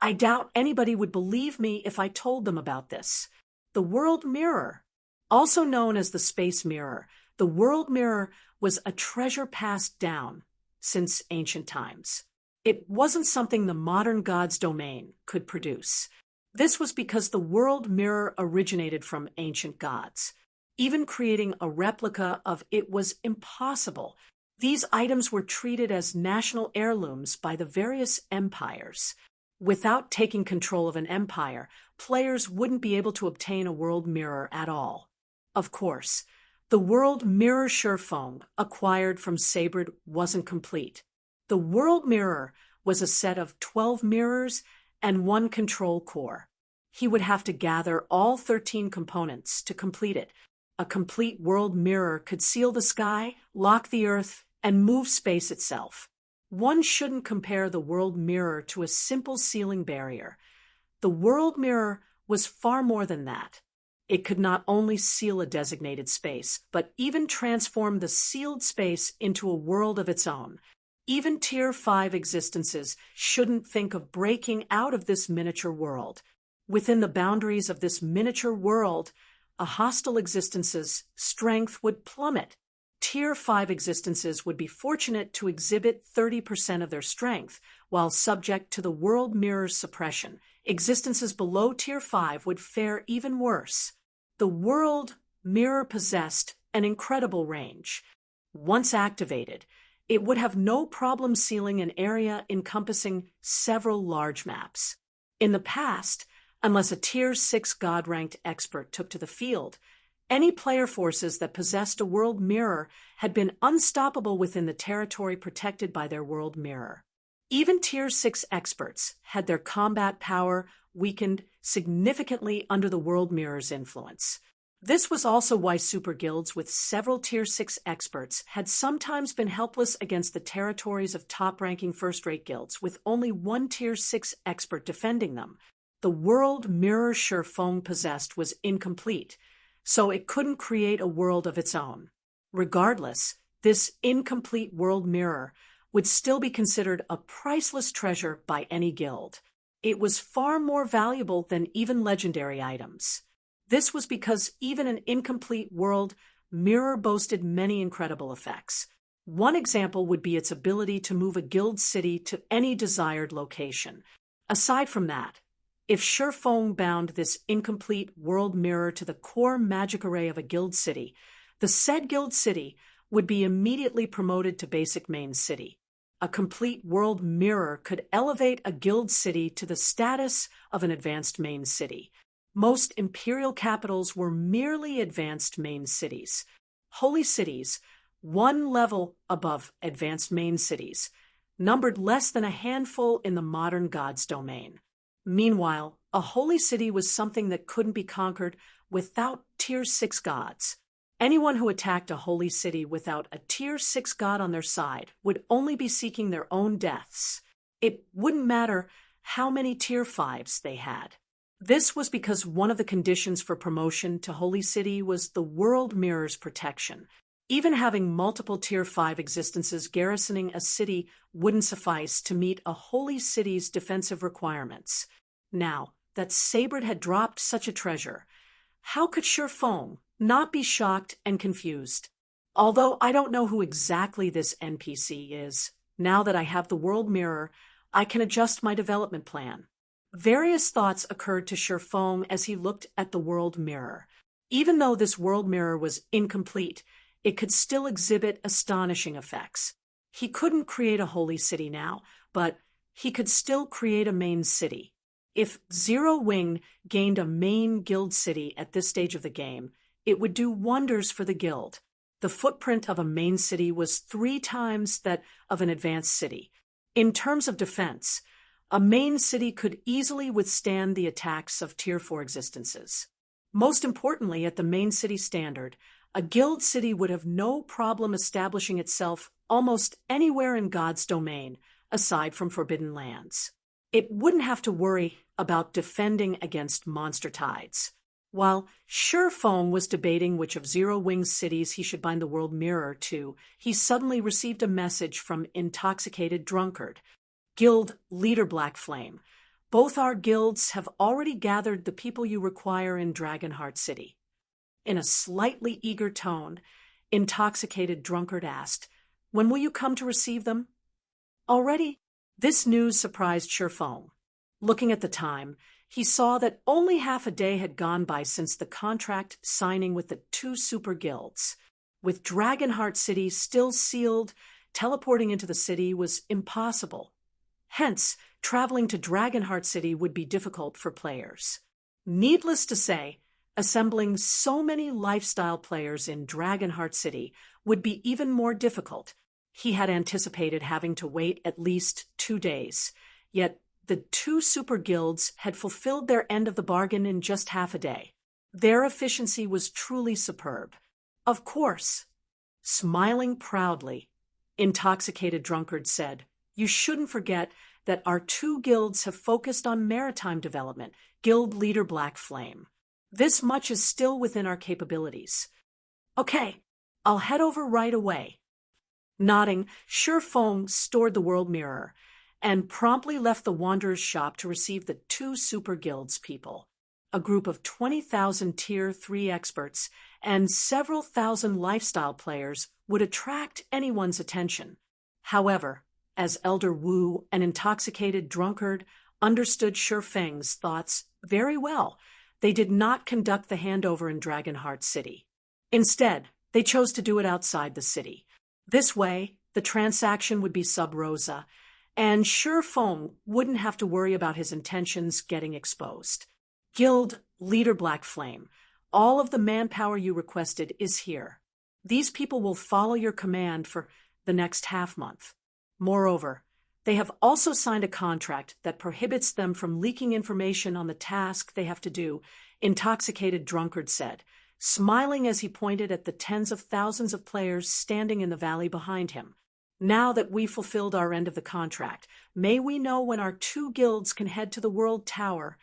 I doubt anybody would believe me if I told them about this. The world mirror, also known as the space mirror, the world mirror was a treasure passed down since ancient times. It wasn't something the modern god's domain could produce. This was because the world mirror originated from ancient gods. Even creating a replica of it was impossible. These items were treated as national heirlooms by the various empires. Without taking control of an empire, players wouldn't be able to obtain a world mirror at all. Of course, the world mirror Shi Feng acquired from Sabred wasn't complete. The world mirror was a set of 12 mirrors and 1 control core. He would have to gather all 13 components to complete it. A complete world mirror could seal the sky, lock the earth, and move space itself. One shouldn't compare the world mirror to a simple sealing barrier. The world mirror was far more than that. It could not only seal a designated space, but even transform the sealed space into a world of its own. Even Tier 5 existences shouldn't think of breaking out of this miniature world. Within the boundaries of this miniature world, a hostile existence's strength would plummet. Tier 5 existences would be fortunate to exhibit 30% of their strength, while subject to the world mirror's suppression. Existences below Tier 5 would fare even worse. The world mirror possessed an incredible range. Once activated, it would have no problem sealing an area encompassing several large maps. In the past, unless a Tier 6 God-ranked expert took to the field, any player forces that possessed a world mirror had been unstoppable within the territory protected by their world mirror. Even Tier 6 experts had their combat power weakened significantly under the world mirror's influence. This was also why super guilds with several Tier 6 experts had sometimes been helpless against the territories of top-ranking first-rate guilds with only 1 Tier 6 expert defending them. The world mirror Shi Feng possessed was incomplete, so it couldn't create a world of its own. Regardless, this incomplete world mirror would still be considered a priceless treasure by any guild. It was far more valuable than even legendary items. This was because even an incomplete world mirror boasted many incredible effects. One example would be its ability to move a guild city to any desired location. Aside from that, if Shi Feng bound this incomplete world mirror to the core magic array of a guild city, the said guild city would be immediately promoted to basic main city. A complete world mirror could elevate a guild city to the status of an advanced main city. Most imperial capitals were merely advanced main cities. Holy cities, 1 level above advanced main cities, numbered less than a handful in the modern god's domain. Meanwhile, a holy city was something that couldn't be conquered without Tier 6 gods. Anyone who attacked a holy city without a Tier 6 god on their side would only be seeking their own deaths. It wouldn't matter how many Tier 5s they had. This was because one of the conditions for promotion to Holy City was the World Mirror's protection. Even having multiple Tier 5 existences garrisoning a city wouldn't suffice to meet a Holy City's defensive requirements. Now that Sabred had dropped such a treasure, how could Shi Feng not be shocked and confused? Although I don't know who exactly this NPC is, now that I have the World Mirror, I can adjust my development plan. Various thoughts occurred to Shi Feng as he looked at the World Mirror. Even though this World Mirror was incomplete, it could still exhibit astonishing effects. He couldn't create a holy city now, but he could still create a main city. If Zero Wing gained a main guild city at this stage of the game, it would do wonders for the guild. The footprint of a main city was 3 times that of an advanced city. In terms of defense, a main city could easily withstand the attacks of Tier 4 existences. Most importantly, at the main city standard, a guild city would have no problem establishing itself almost anywhere in God's domain, aside from Forbidden Lands. It wouldn't have to worry about defending against monster tides. While Shurfeng was debating which of Zero Wing's cities he should bind the world mirror to, he suddenly received a message from Intoxicated Drunkard, Guild Leader Black Flame. Both our guilds have already gathered the people you require in Dragonheart City. In a slightly eager tone, Intoxicated Drunkard asked, "When will you come to receive them?" Already? This news surprised Shurfeng. Looking at the time, he saw that only half a day had gone by since the contract signing with the 2 super guilds. With Dragonheart City still sealed, teleporting into the city was impossible. Hence, traveling to Dragonheart City would be difficult for players. Needless to say, assembling so many lifestyle players in Dragonheart City would be even more difficult. He had anticipated having to wait at least 2 days, yet the 2 super guilds had fulfilled their end of the bargain in just half a day. Their efficiency was truly superb. Of course. Smiling proudly, Intoxicated Drunkard said, "You shouldn't forget that our 2 guilds have focused on maritime development, Guild Leader Black Flame. This much is still within our capabilities." "Okay, I'll head over right away." Nodding, Shurfeng stored the world mirror and promptly left the Wanderer's shop to receive the 2 super guilds people. A group of 20,000 Tier 3 experts and several thousand lifestyle players would attract anyone's attention. However, as Elder Wu, an Intoxicated Drunkard, understood Shurfeng's thoughts very well, they did not conduct the handover in Dragonheart City. Instead, they chose to do it outside the city. This way, the transaction would be sub rosa, and Shurfeng wouldn't have to worry about his intentions getting exposed. Guild Leader Black Flame, all of the manpower you requested is here. These people will follow your command for the next half-month. Moreover, they have also signed a contract that prohibits them from leaking information on the task they have to do, Intoxicated Drunkard said, smiling as he pointed at the tens of thousands of players standing in the valley behind him. "Now that we've fulfilled our end of the contract, may we know when our 2 guilds can head to the World Tower."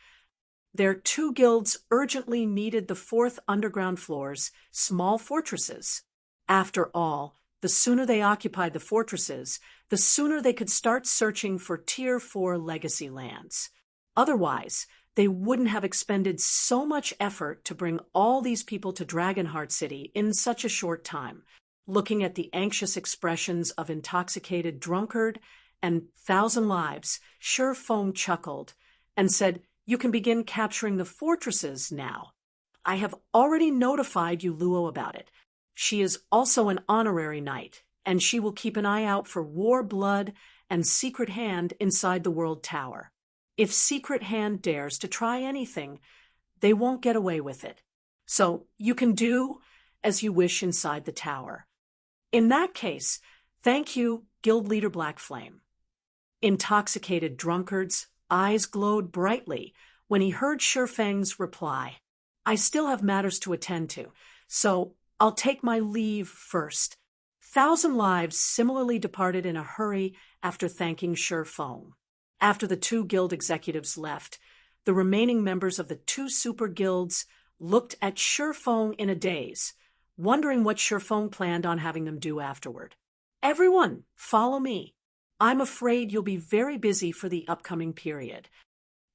Their 2 guilds urgently needed the 4th underground floors, small fortresses. After all, the sooner they occupied the fortresses, the sooner they could start searching for Tier 4 legacy lands. Otherwise, they wouldn't have expended so much effort to bring all these people to Dragonheart City in such a short time. Looking at the anxious expressions of Intoxicated Drunkard and Thousand Lives, Shurfeng chuckled and said, "You can begin capturing the fortresses now. I have already notified Yuluo about it. She is also an honorary knight, and she will keep an eye out for War Blood and Secret Hand inside the World Tower. If Secret Hand dares to try anything, they won't get away with it. So you can do as you wish inside the tower. In that case, thank you, Guild Leader Black Flame." Intoxicated Drunkard's eyes glowed brightly when he heard Shurfeng's reply. "I still have matters to attend to, so I'll take my leave first." Thousand Lives similarly departed in a hurry after thanking Shurfeng. After the 2 guild executives left, the remaining members of the 2 super guilds looked at Shurfeng in a daze, wondering what Shurfeng planned on having them do afterward. "Everyone, follow me. I'm afraid you'll be very busy for the upcoming period."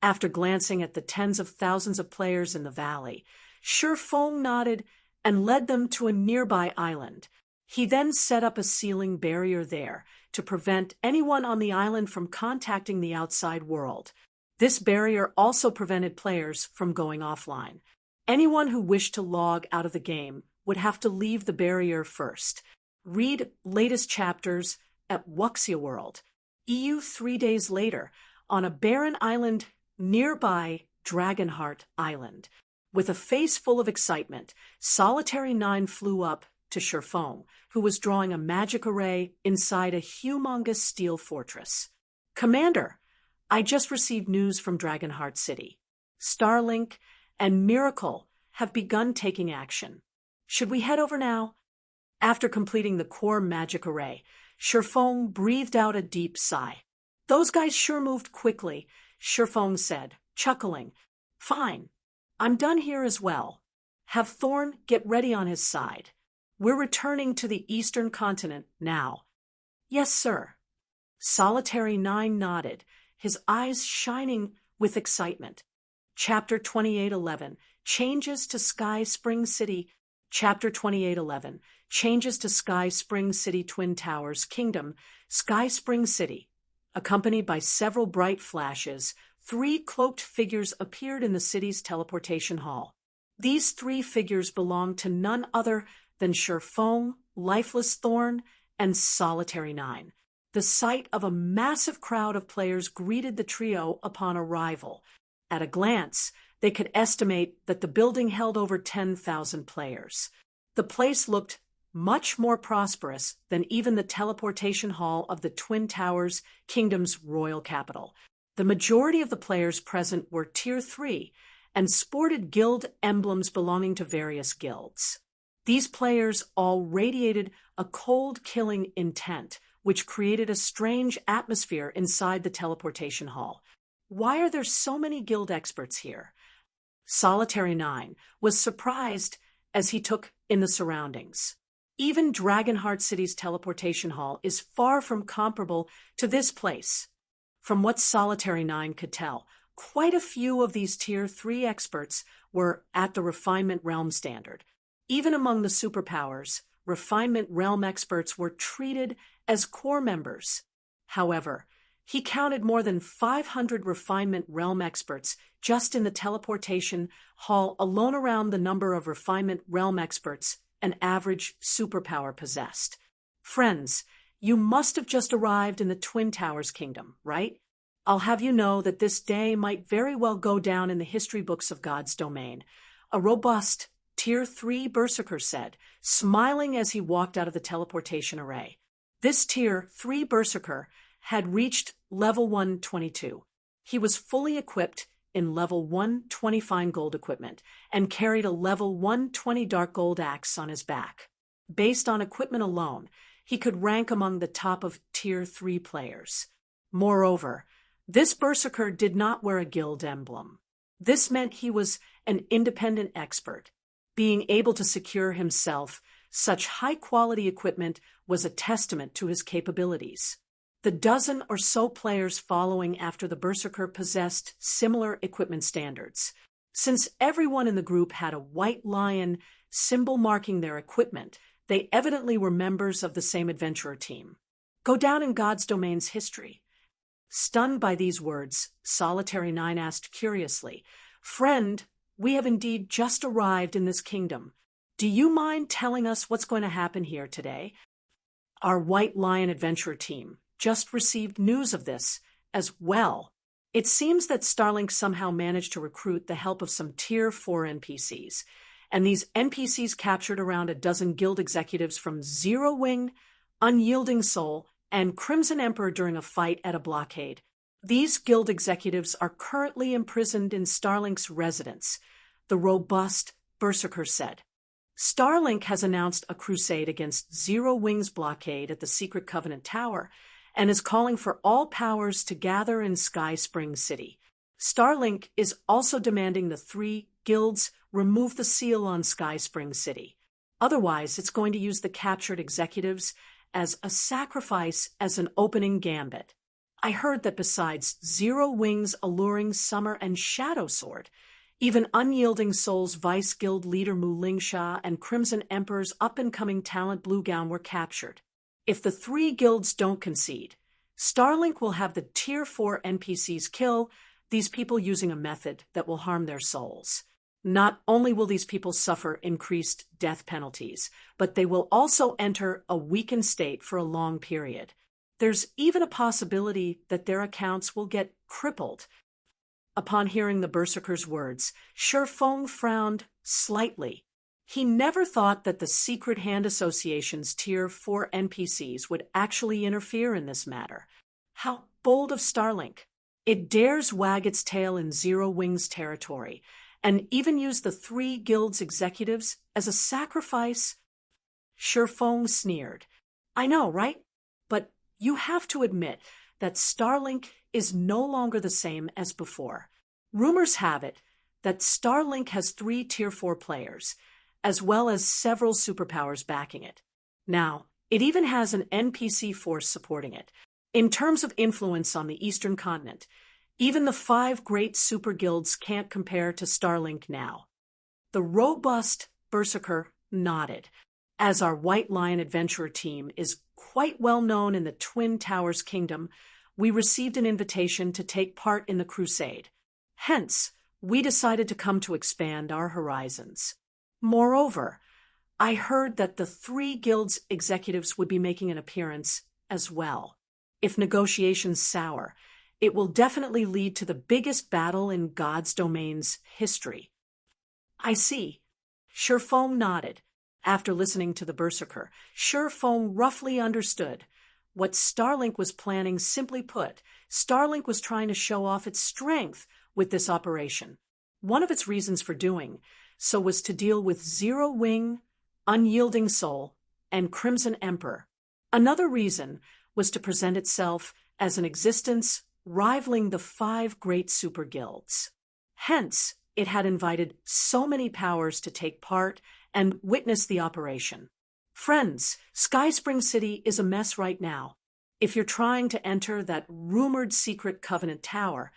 After glancing at the tens of thousands of players in the valley, Shurfeng nodded and led them to a nearby island. He then set up a sealing barrier there to prevent anyone on the island from contacting the outside world. This barrier also prevented players from going offline. Anyone who wished to log out of the game would have to leave the barrier first. Read latest chapters at Wuxia World. EU 3 days later, on a barren island nearby Dragonheart Island. With a face full of excitement, Solitary 9 flew up to Sherfong, who was drawing a magic array inside a humongous steel fortress. "Commander, I just received news from Dragonheart City. Starlink and Miracle have begun taking action. Should we head over now?" After completing the core magic array, Sherfong breathed out a deep sigh. "Those guys sure moved quickly," Sherfong said, chuckling. "Fine. I'm done here as well. Have Thorn get ready on his side. We're returning to the eastern continent now." "Yes, sir." Solitary 9 nodded, his eyes shining with excitement. Chapter 2811, Changes to Sky Spring City. Chapter 2811, Changes to Sky Spring City Twin Towers Kingdom. Sky Spring City. Accompanied by several bright flashes, 3 cloaked figures appeared in the city's teleportation hall. These 3 figures belonged to none other than Sherfong, Lifeless Thorn, and Solitary 9. The sight of a massive crowd of players greeted the trio upon arrival. At a glance, they could estimate that the building held over 10,000 players. The place looked much more prosperous than even the teleportation hall of the Twin Towers Kingdom's royal capital. The majority of the players present were Tier 3 and sported guild emblems belonging to various guilds. These players all radiated a cold, killing intent, which created a strange atmosphere inside the teleportation hall. "Why are there so many guild experts here?" Solitary 9 was surprised as he took in the surroundings. Even Dragonheart City's teleportation hall is far from comparable to this place. From what Solitary 9 could tell, quite a few of these Tier 3 experts were at the Refinement Realm standard. Even among the superpowers, Refinement Realm experts were treated as core members. However, he counted more than 500 Refinement Realm experts just in the teleportation hall alone. Around the number of Refinement Realm experts an average superpower possessed. "Friends, you must have just arrived in the Twin Towers Kingdom, right? I'll have you know that this day might very well go down in the history books of God's domain," a robust Tier 3 Berserker said, smiling as he walked out of the teleportation array. This Tier 3 Berserker had reached level 122. He was fully equipped in level 120 fine gold equipment and carried a level 120 dark gold axe on his back. Based on equipment alone, he could rank among the top of Tier 3 players. Moreover, this Berserker did not wear a guild emblem. This meant he was an independent expert. Being able to secure himself such high-quality equipment was a testament to his capabilities. The dozen or so players following after the Berserker possessed similar equipment standards. Since everyone in the group had a white lion symbol marking their equipment, they evidently were members of the same adventurer team. "Go down in God's domain's history." Stunned by these words, Solitary 9 asked curiously, "Friend, we have indeed just arrived in this kingdom. Do you mind telling us what's going to happen here today?" Our White Lion adventurer team just received news of this as well. It seems that Starlink somehow managed to recruit the help of some Tier 4 NPCs, and these NPCs captured around a dozen guild executives from Zero Wing, Unyielding Soul, and Crimson Emperor during a fight at a blockade. These guild executives are currently imprisoned in Starlink's residence, the robust Berserker said. Starlink has announced a crusade against Zero Wing's blockade at the Secret Covenant Tower and is calling for all powers to gather in Sky Spring City. Starlink is also demanding the 3 guilds remove the seal on Sky Spring City. Otherwise, it's going to use the captured executives as a sacrifice as an opening gambit. I heard that besides Zero Wing's alluring Summer and Shadow Sword, even Unyielding Soul's Vice Guild leader Mu Lingsha and Crimson Emperor's up-and-coming talent Blue Gown were captured. If the 3 guilds don't concede, Starlink will have the Tier 4 NPCs kill these people using a method that will harm their souls. Not only will these people suffer increased death penalties, but they will also enter a weakened state for a long period. There's even a possibility that their accounts will get crippled. Upon hearing the berserker's words, Shifeng frowned slightly. He never thought that the Secret Hand Association's Tier 4 NPCs would actually interfere in this matter. How bold of Starlink! It dares wag its tail in Zero Wings territory, and even use the 3 guilds' executives as a sacrifice. Shifeng sneered. I know, right? But you have to admit that Starlink is no longer the same as before. Rumors have it that Starlink has 3 Tier 4 players, as well as several superpowers backing it. Now, it even has an NPC force supporting it. In terms of influence on the Eastern continent, even the 5 great super guilds can't compare to Starlink now. The robust berserker nodded. As our White Lion Adventurer team is quite well known in the Twin Towers Kingdom, we received an invitation to take part in the crusade. Hence, we decided to come to expand our horizons. Moreover, I heard that the 3 guilds' executives would be making an appearance as well. If negotiations sour, it will definitely lead to the biggest battle in God's domain's history. I see. Shifeng nodded. After listening to the berserker, Shifeng roughly understood. What Starlink was planning, simply put, Starlink was trying to show off its strength with this operation. One of its reasons for doing so was to deal with Zero Wing, Unyielding Soul, and Crimson Emperor. Another reason was to present itself as an existence rivaling the 5 great super guilds. Hence, it had invited so many powers to take part and witness the operation. Friends, Sky Spring City is a mess right now. If you're trying to enter that rumored secret Covenant Tower,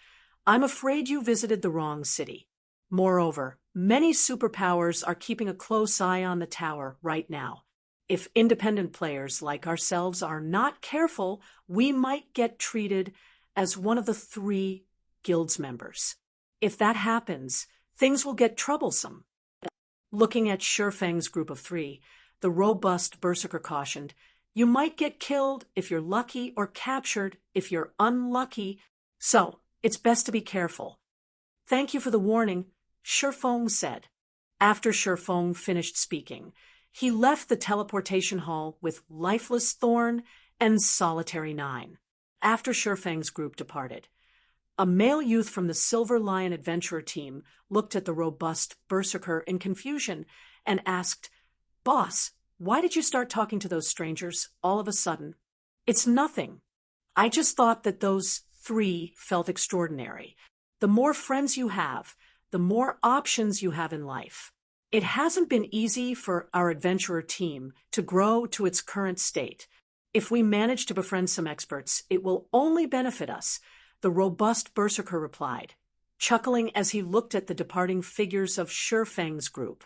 I'm afraid you visited the wrong city. Moreover, many superpowers are keeping a close eye on the tower right now. If independent players like ourselves are not careful, we might get treated as one of the 3 guilds members. If that happens, things will get troublesome. Looking at Shifeng's group of 3, the robust berserker cautioned, you might get killed if you're lucky or captured if you're unlucky, so it's best to be careful. Thank you for the warning, Shifeng said. After Shifeng finished speaking, he left the teleportation hall with Lifeless Thorn and Solitary 9. After Shifeng's group departed, a male youth from the Silver Lion Adventurer team looked at the robust berserker in confusion and asked, Boss, why did you start talking to those strangers all of a sudden? It's nothing. I just thought that those 3 felt extraordinary. The more friends you have, the more options you have in life. It hasn't been easy for our adventurer team to grow to its current state. If we manage to befriend some experts, it will only benefit us, the robust berserker replied, chuckling as he looked at the departing figures of Shifeng's group.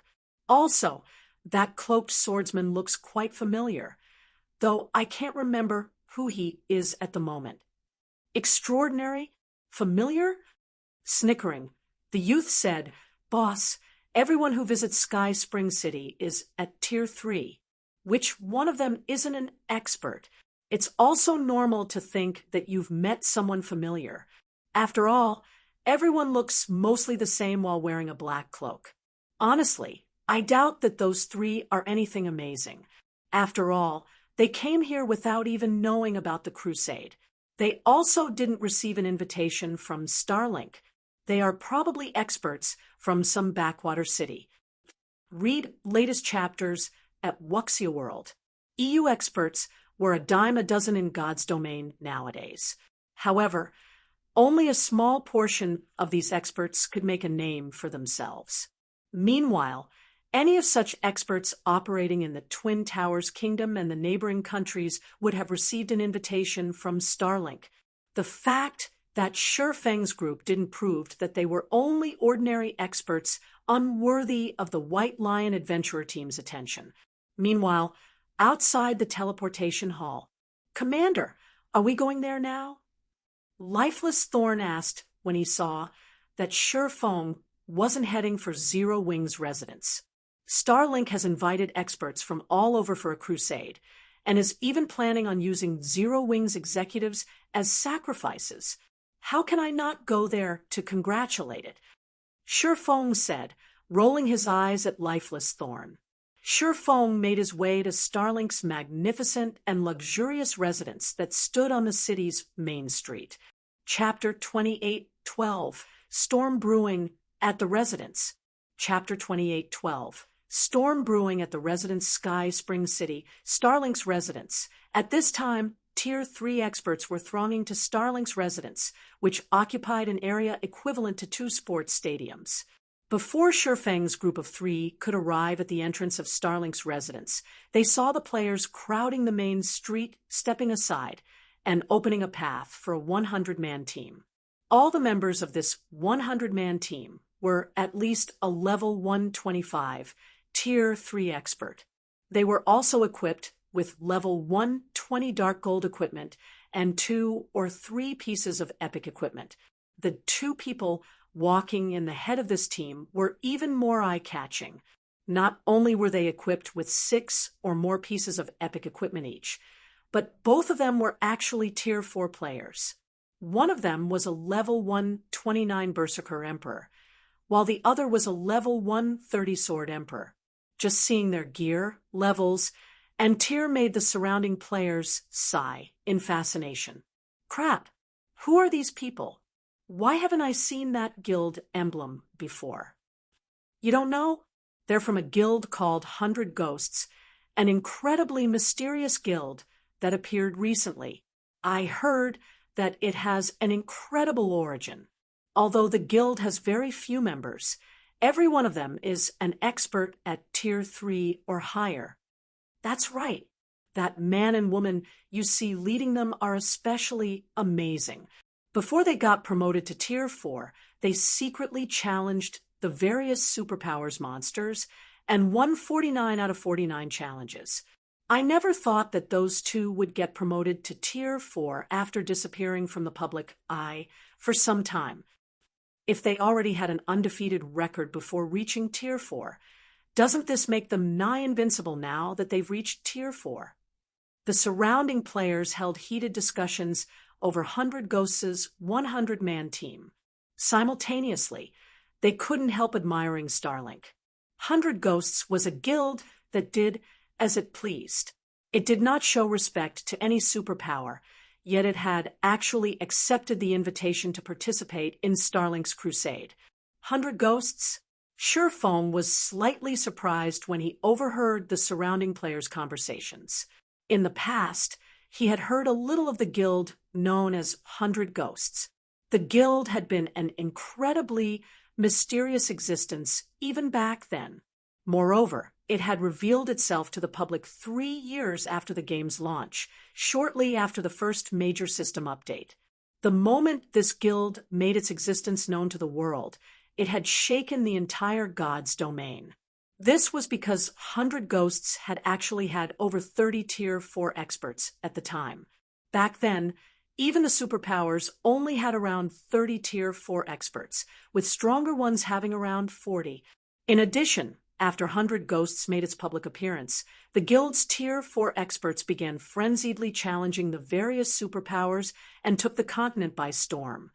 Also, that cloaked swordsman looks quite familiar, though I can't remember who he is at the moment. Extraordinary? Familiar? Snickering, the youth said, Boss, everyone who visits Sky Spring City is at Tier 3. Which one of them isn't an expert? It's also normal to think that you've met someone familiar. After all, everyone looks mostly the same while wearing a black cloak. Honestly, I doubt that those 3 are anything amazing. After all, they came here without even knowing about the crusade. They also didn't receive an invitation from Starlink. They are probably experts from some backwater city. Read latest chapters at Wuxia World. EU experts were a dime a dozen in God's domain nowadays. However, only a small portion of these experts could make a name for themselves. Meanwhile, any of such experts operating in the Twin Towers Kingdom and the neighboring countries would have received an invitation from Starlink. The fact that Shifeng's group didn't prove that they were only ordinary experts unworthy of the White Lion Adventurer team's attention. Meanwhile, outside the teleportation hall, Commander, are we going there now? Lifeless Thorn asked when he saw that Shifeng wasn't heading for Zero Wing's residence. Starlink has invited experts from all over for a crusade, and is even planning on using Zero Wings executives as sacrifices. How can I not go there to congratulate it? Shifeng said, rolling his eyes at lifeless Thorn. Shifeng made his way to Starlink's magnificent and luxurious residence that stood on the city's main street. Chapter 28:12, Storm Brewing at the Residence. Chapter 28:12, Storm Brewing at the Residence. Sky Spring City, Starlink's residence. At this time, Tier 3 experts were thronging to Starlink's residence, which occupied an area equivalent to 2 sports stadiums. Before Shifeng's group of 3 could arrive at the entrance of Starlink's residence, they saw the players crowding the main street, stepping aside, and opening a path for a 100-man team. All the members of this 100-man team were at least a level 125, Tier 3 expert. They were also equipped with level 120 dark gold equipment and 2 or 3 pieces of epic equipment. The 2 people walking in the head of this team were even more eye-catching. Not only were they equipped with 6 or more pieces of epic equipment each, but both of them were actually Tier 4 players. One of them was a level 129 Berserker Emperor, while the other was a level 130 Sword Emperor. Just seeing their gear, levels, and tier made the surrounding players sigh in fascination. Crap! Who are these people? Why haven't I seen that guild emblem before? You don't know? They're from a guild called 100 Ghosts, an incredibly mysterious guild that appeared recently. I heard that it has an incredible origin. Although the guild has very few members, every one of them is an expert at Tier 3 or higher. That's right. That man and woman you see leading them are especially amazing. Before they got promoted to Tier 4, they secretly challenged the various superpowers monsters and won 49 out of 49 challenges. I never thought that those 2 would get promoted to Tier 4 after disappearing from the public eye for some time. If they already had an undefeated record before reaching Tier 4, doesn't this make them nigh invincible now that they've reached Tier 4? The surrounding players held heated discussions over 100 Ghosts' 100-man team. Simultaneously, they couldn't help admiring Starlink. 100 Ghosts was a guild that did as it pleased. It did not show respect to any superpower, yet it had actually accepted the invitation to participate in Starlink's crusade. 100 Ghosts? Shifeng was slightly surprised when he overheard the surrounding players' conversations. In the past, he had heard a little of the guild known as 100 Ghosts. The guild had been an incredibly mysterious existence even back then. Moreover, it had revealed itself to the public 3 years after the game's launch, shortly after the first major system update. The moment this guild made its existence known to the world, it had shaken the entire God's domain. This was because 100 Ghosts had actually had over 30 Tier 4 experts at the time. Back then, even the superpowers only had around 30 Tier 4 experts, with stronger ones having around 40. In addition, after 100 Ghosts made its public appearance, the guild's Tier 4 experts began frenziedly challenging the various superpowers and took the continent by storm.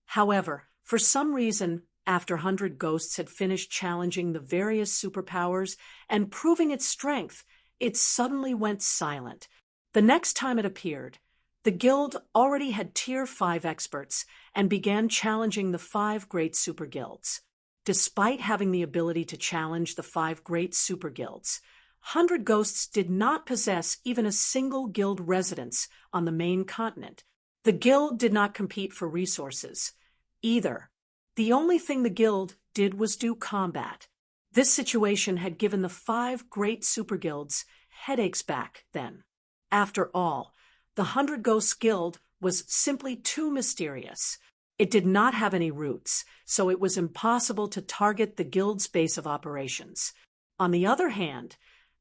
However, for some reason, after 100 Ghosts had finished challenging the various superpowers and proving its strength, it suddenly went silent. The next time it appeared, the guild already had Tier 5 experts and began challenging the 5 great super guilds. Despite having the ability to challenge the 5 great super guilds, 100 Ghosts did not possess even a single guild residence on the main continent. The guild did not compete for resources, either. The only thing the guild did was do combat. This situation had given the 5 great super guilds headaches back then. After all, the 100 Ghosts Guild was simply too mysterious. It did not have any roots, so it was impossible to target the guild's base of operations. On the other hand,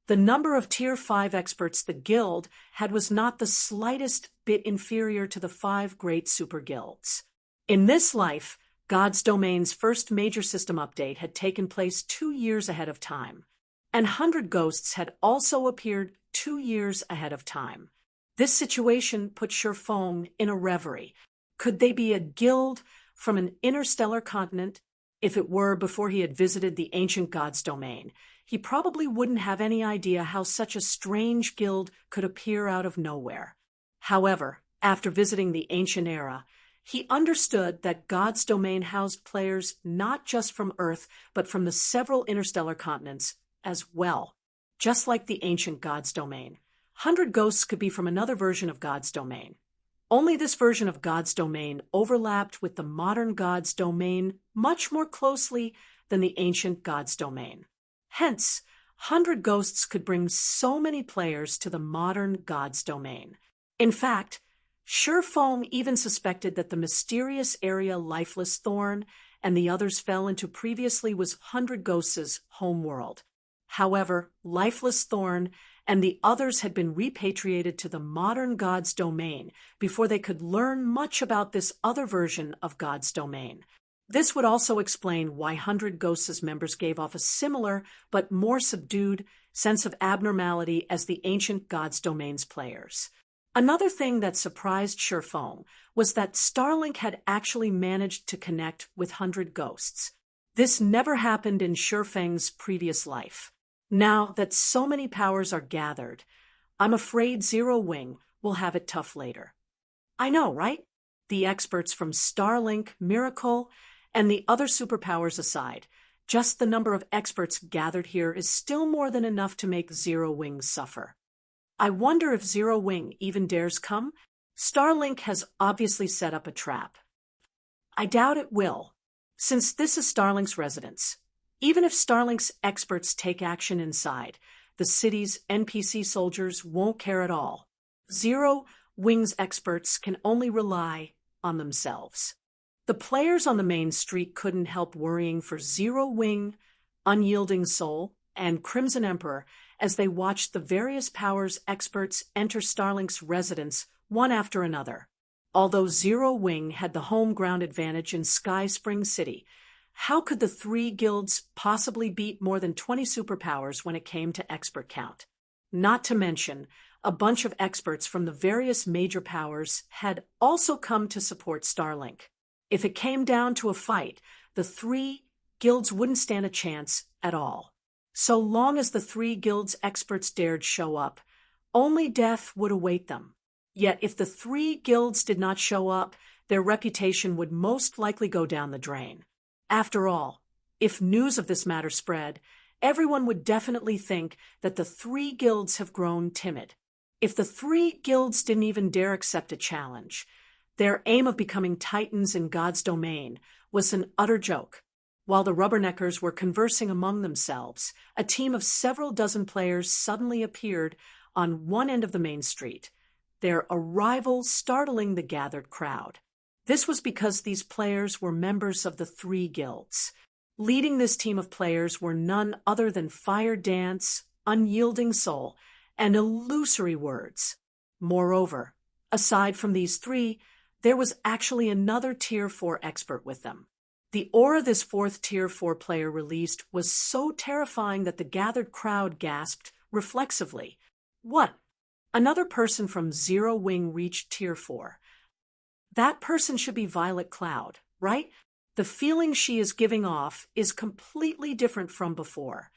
the number of Tier 5 experts the guild had was not the slightest bit inferior to the 5 great super guilds. In this life, God's Domain's first major system update had taken place 2 years ahead of time, and 100 Ghosts had also appeared 2 years ahead of time. This situation put Shifeng in a reverie. Could they be a guild from an interstellar continent? If it were before he had visited the ancient god's domain, he probably wouldn't have any idea how such a strange guild could appear out of nowhere. However, after visiting the ancient era, he understood that God's domain housed players not just from Earth, but from the several interstellar continents as well. Just like the ancient God's domain, 100 ghosts could be from another version of God's domain. Only this version of God's domain overlapped with the modern God's domain much more closely than the ancient God's domain. Hence, 100 ghosts could bring so many players to the modern God's domain. In fact, Shifeng even suspected that the mysterious area Lifeless Thorn and the others fell into previously was 100 Ghosts' homeworld. However, Lifeless Thorn and the others had been repatriated to the modern God's domain before they could learn much about this other version of God's domain. This would also explain why 100 Ghosts' members gave off a similar but more subdued sense of abnormality as the ancient God's domain's players. Another thing that surprised Shifeng was that Starlink had actually managed to connect with 100 ghosts. This never happened in Shifeng's previous life. Now that so many powers are gathered, I'm afraid Zero Wing will have it tough later. I know, right? The experts from Starlink, Miracle, and the other superpowers aside, just the number of experts gathered here is still more than enough to make Zero Wing suffer. I wonder if Zero Wing even dares come? Starlink has obviously set up a trap. I doubt it will, since this is Starlink's residence. Even if Starlink's experts take action inside, the city's NPC soldiers won't care at all. Zero Wing's experts can only rely on themselves. The players on the main street couldn't help worrying for Zero Wing, Unyielding Soul, and Crimson Emperor as they watched the various powers experts enter Starlink's residence one after another. Although Zero Wing had the home ground advantage in Sky Spring City, how could the 3 guilds possibly beat more than 20 superpowers when it came to expert count? Not to mention, a bunch of experts from the various major powers had also come to support Starlink. If it came down to a fight, the 3 guilds wouldn't stand a chance at all. So long as the 3 guilds' experts dared show up, only death would await them. Yet if the 3 guilds did not show up, their reputation would most likely go down the drain. After all, if news of this matter spread, everyone would definitely think that the 3 guilds have grown timid. If the 3 guilds didn't even dare accept a challenge, their aim of becoming titans in God's domain was an utter joke. While the Rubberneckers were conversing among themselves, a team of several dozen players suddenly appeared on one end of the main street, their arrival startling the gathered crowd. This was because these players were members of the 3 guilds. Leading this team of players were none other than Fire Dance, Unyielding Soul, and Illusory Words. Moreover, aside from these 3, there was actually another Tier 4 expert with them. The aura this 4th Tier 4 player released was so terrifying that the gathered crowd gasped reflexively. What? Another person from Zero Wing reached Tier 4. That person should be Violet Cloud, right? The feeling she is giving off is completely different from before.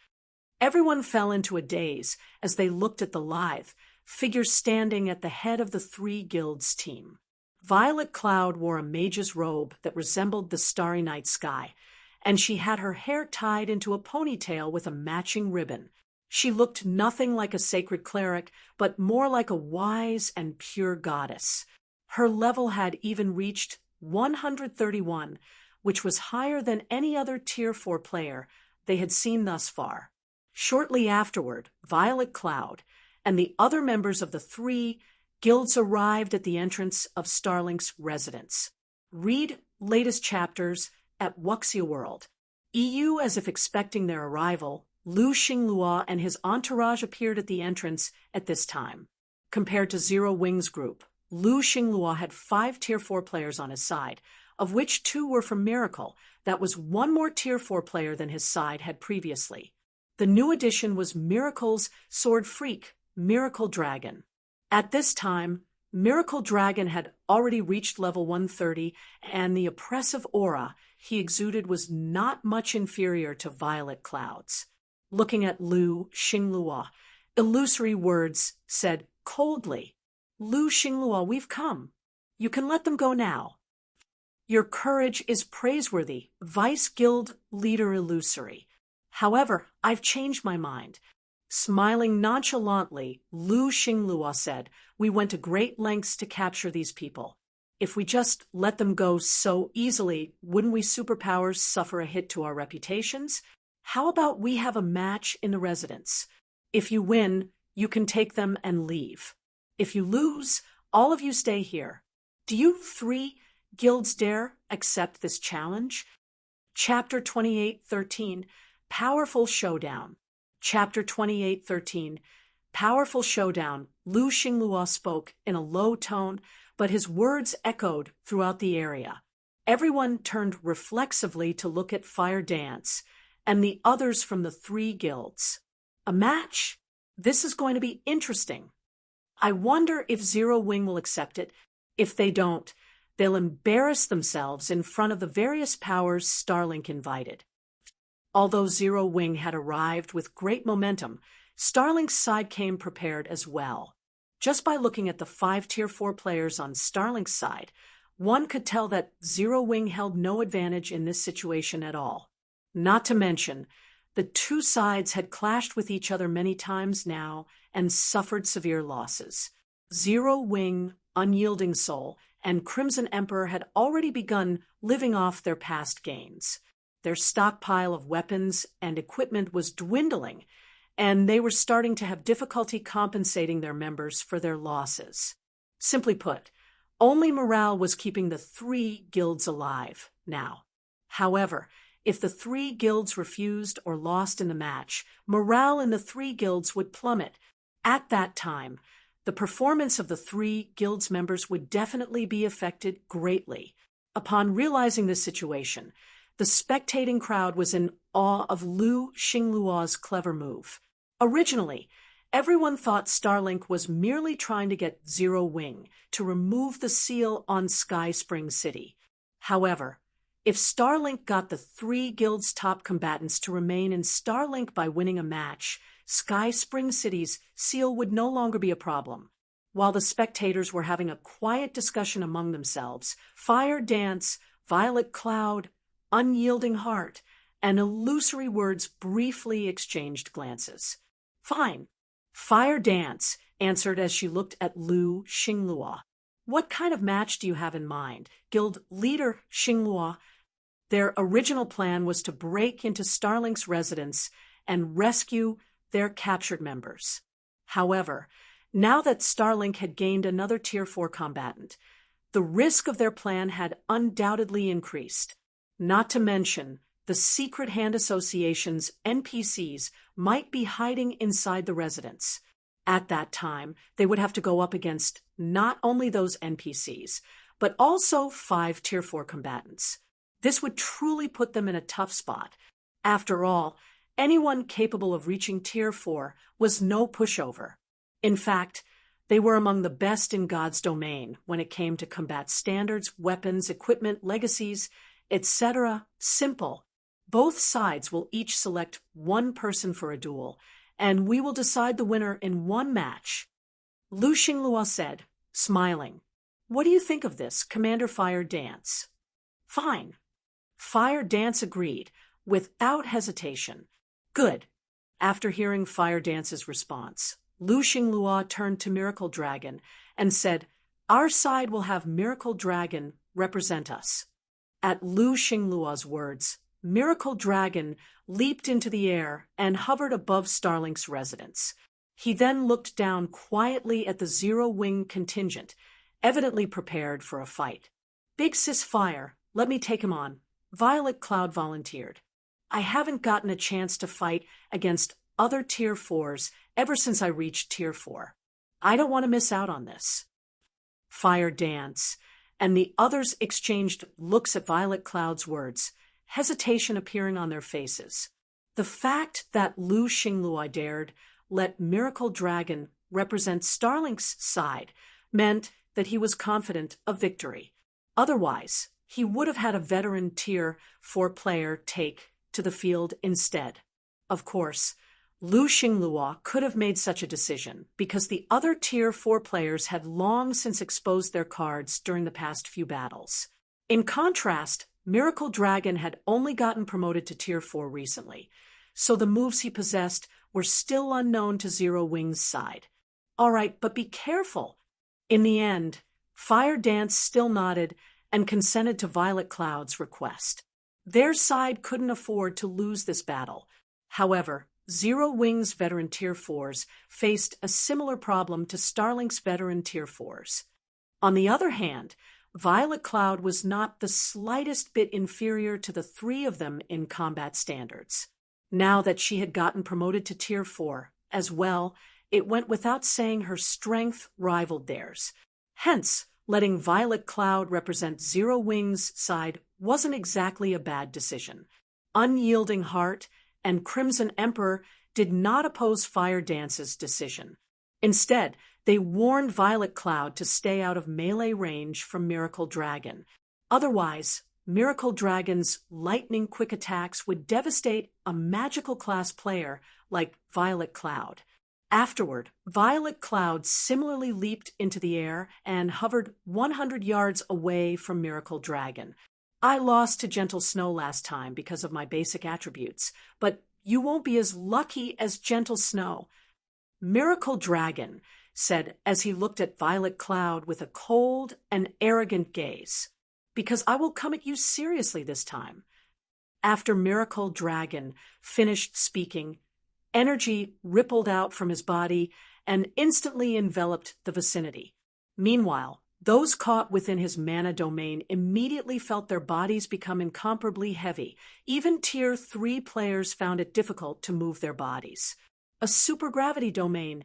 Everyone fell into a daze as they looked at the lithe figure standing at the head of the 3 guilds team. Violet Cloud wore a mage's robe that resembled the starry night sky, and she had her hair tied into a ponytail with a matching ribbon. She looked nothing like a sacred cleric, but more like a wise and pure goddess. Her level had even reached 131, which was higher than any other Tier 4 player they had seen thus far. Shortly afterward, Violet Cloud and the other members of the 3 guilds arrived at the entrance of Starlink's residence. Read latest chapters at Wuxia World. EU, as if expecting their arrival, Lu Xinglua and his entourage appeared at the entrance at this time. Compared to Zero Wing's group, Lu Xinglua had 5 Tier 4 players on his side, of which 2 were from Miracle. That was 1 more Tier 4 player than his side had previously. The new addition was Miracle's sword freak, Miracle Dragon. At this time, Miracle Dragon had already reached level 130, and the oppressive aura he exuded was not much inferior to Violet Cloud's. Looking at Lu Xinglua, illusory words said coldly, "Lu Xinglua, we've come. You can let them go now." "Your courage is praiseworthy, Vice Guild Leader Illusory. However, I've changed my mind." Smiling nonchalantly, Lu Xinglua said, "We went to great lengths to capture these people. If we just let them go so easily, wouldn't we superpowers suffer a hit to our reputations? How about we have a match in the residence? If you win, you can take them and leave. If you lose, all of you stay here. Do you 3 guilds dare accept this challenge?" Chapter 28:13, Powerful Showdown. Chapter 28:13, Powerful Showdown. Lu Xinglua spoke in a low tone, but his words echoed throughout the area. Everyone turned reflexively to look at Fire Dance and the others from the 3 guilds. A match? This is going to be interesting. I wonder if Zero Wing will accept it. If they don't, they'll embarrass themselves in front of the various powers Starlink invited. Although Zero Wing had arrived with great momentum, Starlink's side came prepared as well. Just by looking at the 5 Tier 4 players on Starlink's side, one could tell that Zero Wing held no advantage in this situation at all. Not to mention, the 2 sides had clashed with each other many times now and suffered severe losses. Zero Wing, Unyielding Soul, and Crimson Emperor had already begun living off their past gains. Their stockpile of weapons and equipment was dwindling, and they were starting to have difficulty compensating their members for their losses. Simply put, only morale was keeping the 3 guilds alive now. However, if the 3 guilds refused or lost in the match, morale in the 3 guilds would plummet. At that time, the performance of the 3 guilds members would definitely be affected greatly. Upon realizing this situation, the spectating crowd was in awe of Lu Xinglua's clever move. Originally, everyone thought Starlink was merely trying to get Zero Wing to remove the seal on Sky Spring City. However, if Starlink got the 3 guilds' top combatants to remain in Starlink by winning a match, Sky Spring City's seal would no longer be a problem. While the spectators were having a quiet discussion among themselves, Fire Dance, Violet Cloud, Unyielding Heart, and Illusory Words briefly exchanged glances. "Fine." Fire Dance answered as she looked at Lu Xinglua. "What kind of match do you have in mind?" Guild Leader Xinglua. Their original plan was to break into Starlink's residence and rescue their captured members. However, now that Starlink had gained another Tier 4 combatant, the risk of their plan had undoubtedly increased. Not to mention, the Secret Hand Association's NPCs might be hiding inside the residence. At that time, they would have to go up against not only those NPCs, but also 5 Tier 4 combatants. This would truly put them in a tough spot. After all, anyone capable of reaching Tier 4 was no pushover. In fact, they were among the best in God's domain when it came to combat standards, weapons, equipment, legacies, etc. Simple. Both sides will each select one person for a duel, and we will decide the winner in one match. Lu Xinglua said, smiling. "What do you think of this, Commander Fire Dance?" "Fine." Fire Dance agreed, without hesitation. "Good." After hearing Fire Dance's response, Lu Xinglua turned to Miracle Dragon and said, "Our side will have Miracle Dragon represent us." At Lu Xinglua's words, Miracle Dragon leaped into the air and hovered above Starlink's residence. He then looked down quietly at the Zero Wing contingent, evidently prepared for a fight. "Big Sis Fire, let me take him on," Violet Cloud volunteered. "I haven't gotten a chance to fight against other Tier 4s ever since I reached Tier 4. I don't want to miss out on this." Fire Dance and the others exchanged looks at Violet Cloud's words, hesitation appearing on their faces. The fact that Lu Xinglua dared let Miracle Dragon represent Starlink's side meant that he was confident of victory. Otherwise, he would have had a veteran Tier 4 player take to the field instead. Of course, Lu Xinglua could have made such a decision because the other Tier 4 players had long since exposed their cards during the past few battles. In contrast, Miracle Dragon had only gotten promoted to Tier 4 recently, so the moves he possessed were still unknown to Zero Wing's side. All right, but be careful. In the end, Fire Dance still nodded and consented to Violet Cloud's request. Their side couldn't afford to lose this battle. However, Zero Wing's veteran Tier 4s faced a similar problem to Starlink's veteran Tier 4s. On the other hand, Violet Cloud was not the slightest bit inferior to the three of them in combat standards. Now that she had gotten promoted to Tier 4 as well, it went without saying her strength rivaled theirs. Hence, letting Violet Cloud represent Zero Wing's side wasn't exactly a bad decision. Unyielding Heart and Crimson Emperor did not oppose Fire Dance's decision. Instead, they warned Violet Cloud to stay out of melee range from Miracle Dragon. Otherwise, Miracle Dragon's lightning-quick attacks would devastate a magical class player like Violet Cloud. Afterward, Violet Cloud similarly leaped into the air and hovered 100 yards away from Miracle Dragon. I lost to Gentle Snow last time because of my basic attributes, but you won't be as lucky as Gentle Snow. Miracle Dragon said as he looked at Violet Cloud with a cold and arrogant gaze, because I will come at you seriously this time. After Miracle Dragon finished speaking, energy rippled out from his body and instantly enveloped the vicinity. Meanwhile, those caught within his mana domain immediately felt their bodies become incomparably heavy. Even Tier 3 players found it difficult to move their bodies. A supergravity domain.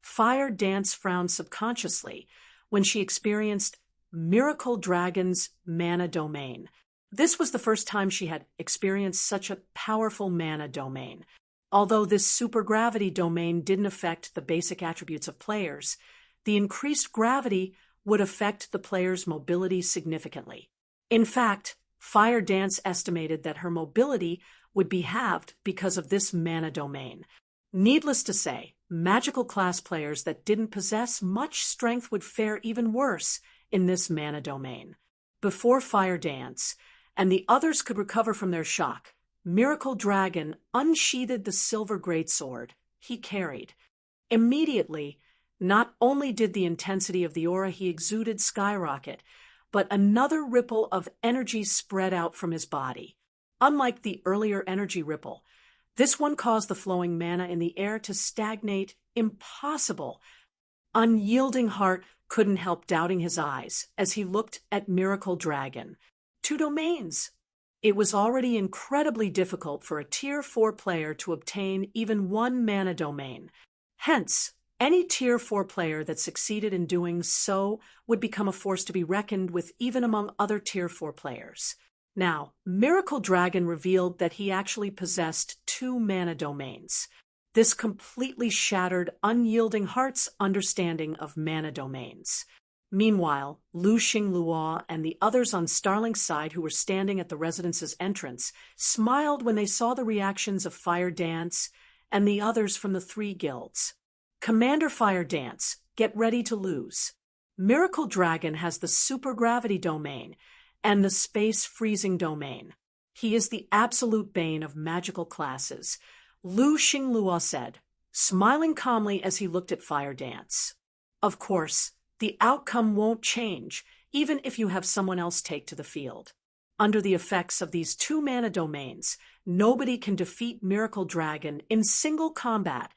Fire Dance frowned subconsciously when she experienced Miracle Dragon's mana domain. This was the first time she had experienced such a powerful mana domain. Although this supergravity domain didn't affect the basic attributes of players, the increased gravity would affect the player's mobility significantly. In fact, Fire Dance estimated that her mobility would be halved because of this mana domain. Needless to say, magical class players that didn't possess much strength would fare even worse in this mana domain. Before Fire Dance and the others could recover from their shock, Miracle Dragon unsheathed the silver greatsword he carried. Immediately, not only did the intensity of the aura he exuded skyrocket, but another ripple of energy spread out from his body. Unlike the earlier energy ripple, this one caused the flowing mana in the air to stagnate. Impossible. Unyielding Heart couldn't help doubting his eyes as he looked at Miracle Dragon. 2 domains. It was already incredibly difficult for a Tier 4 player to obtain even 1 mana domain. Hence, any Tier 4 player that succeeded in doing so would become a force to be reckoned with even among other Tier 4 players. Now, Miracle Dragon revealed that he actually possessed 2 mana domains. This completely shattered Unyielding Heart's understanding of mana domains. Meanwhile, Lu Xinglua and the others on Starlink's side who were standing at the residence's entrance smiled when they saw the reactions of Fire Dance and the others from the 3 guilds. Commander Fire Dance, get ready to lose. Miracle Dragon has the supergravity domain and the space freezing domain. He is the absolute bane of magical classes, Lu Xinglua said, smiling calmly as he looked at Fire Dance. Of course, the outcome won't change, even if you have someone else take to the field. Under the effects of these 2 mana domains, nobody can defeat Miracle Dragon in single combat.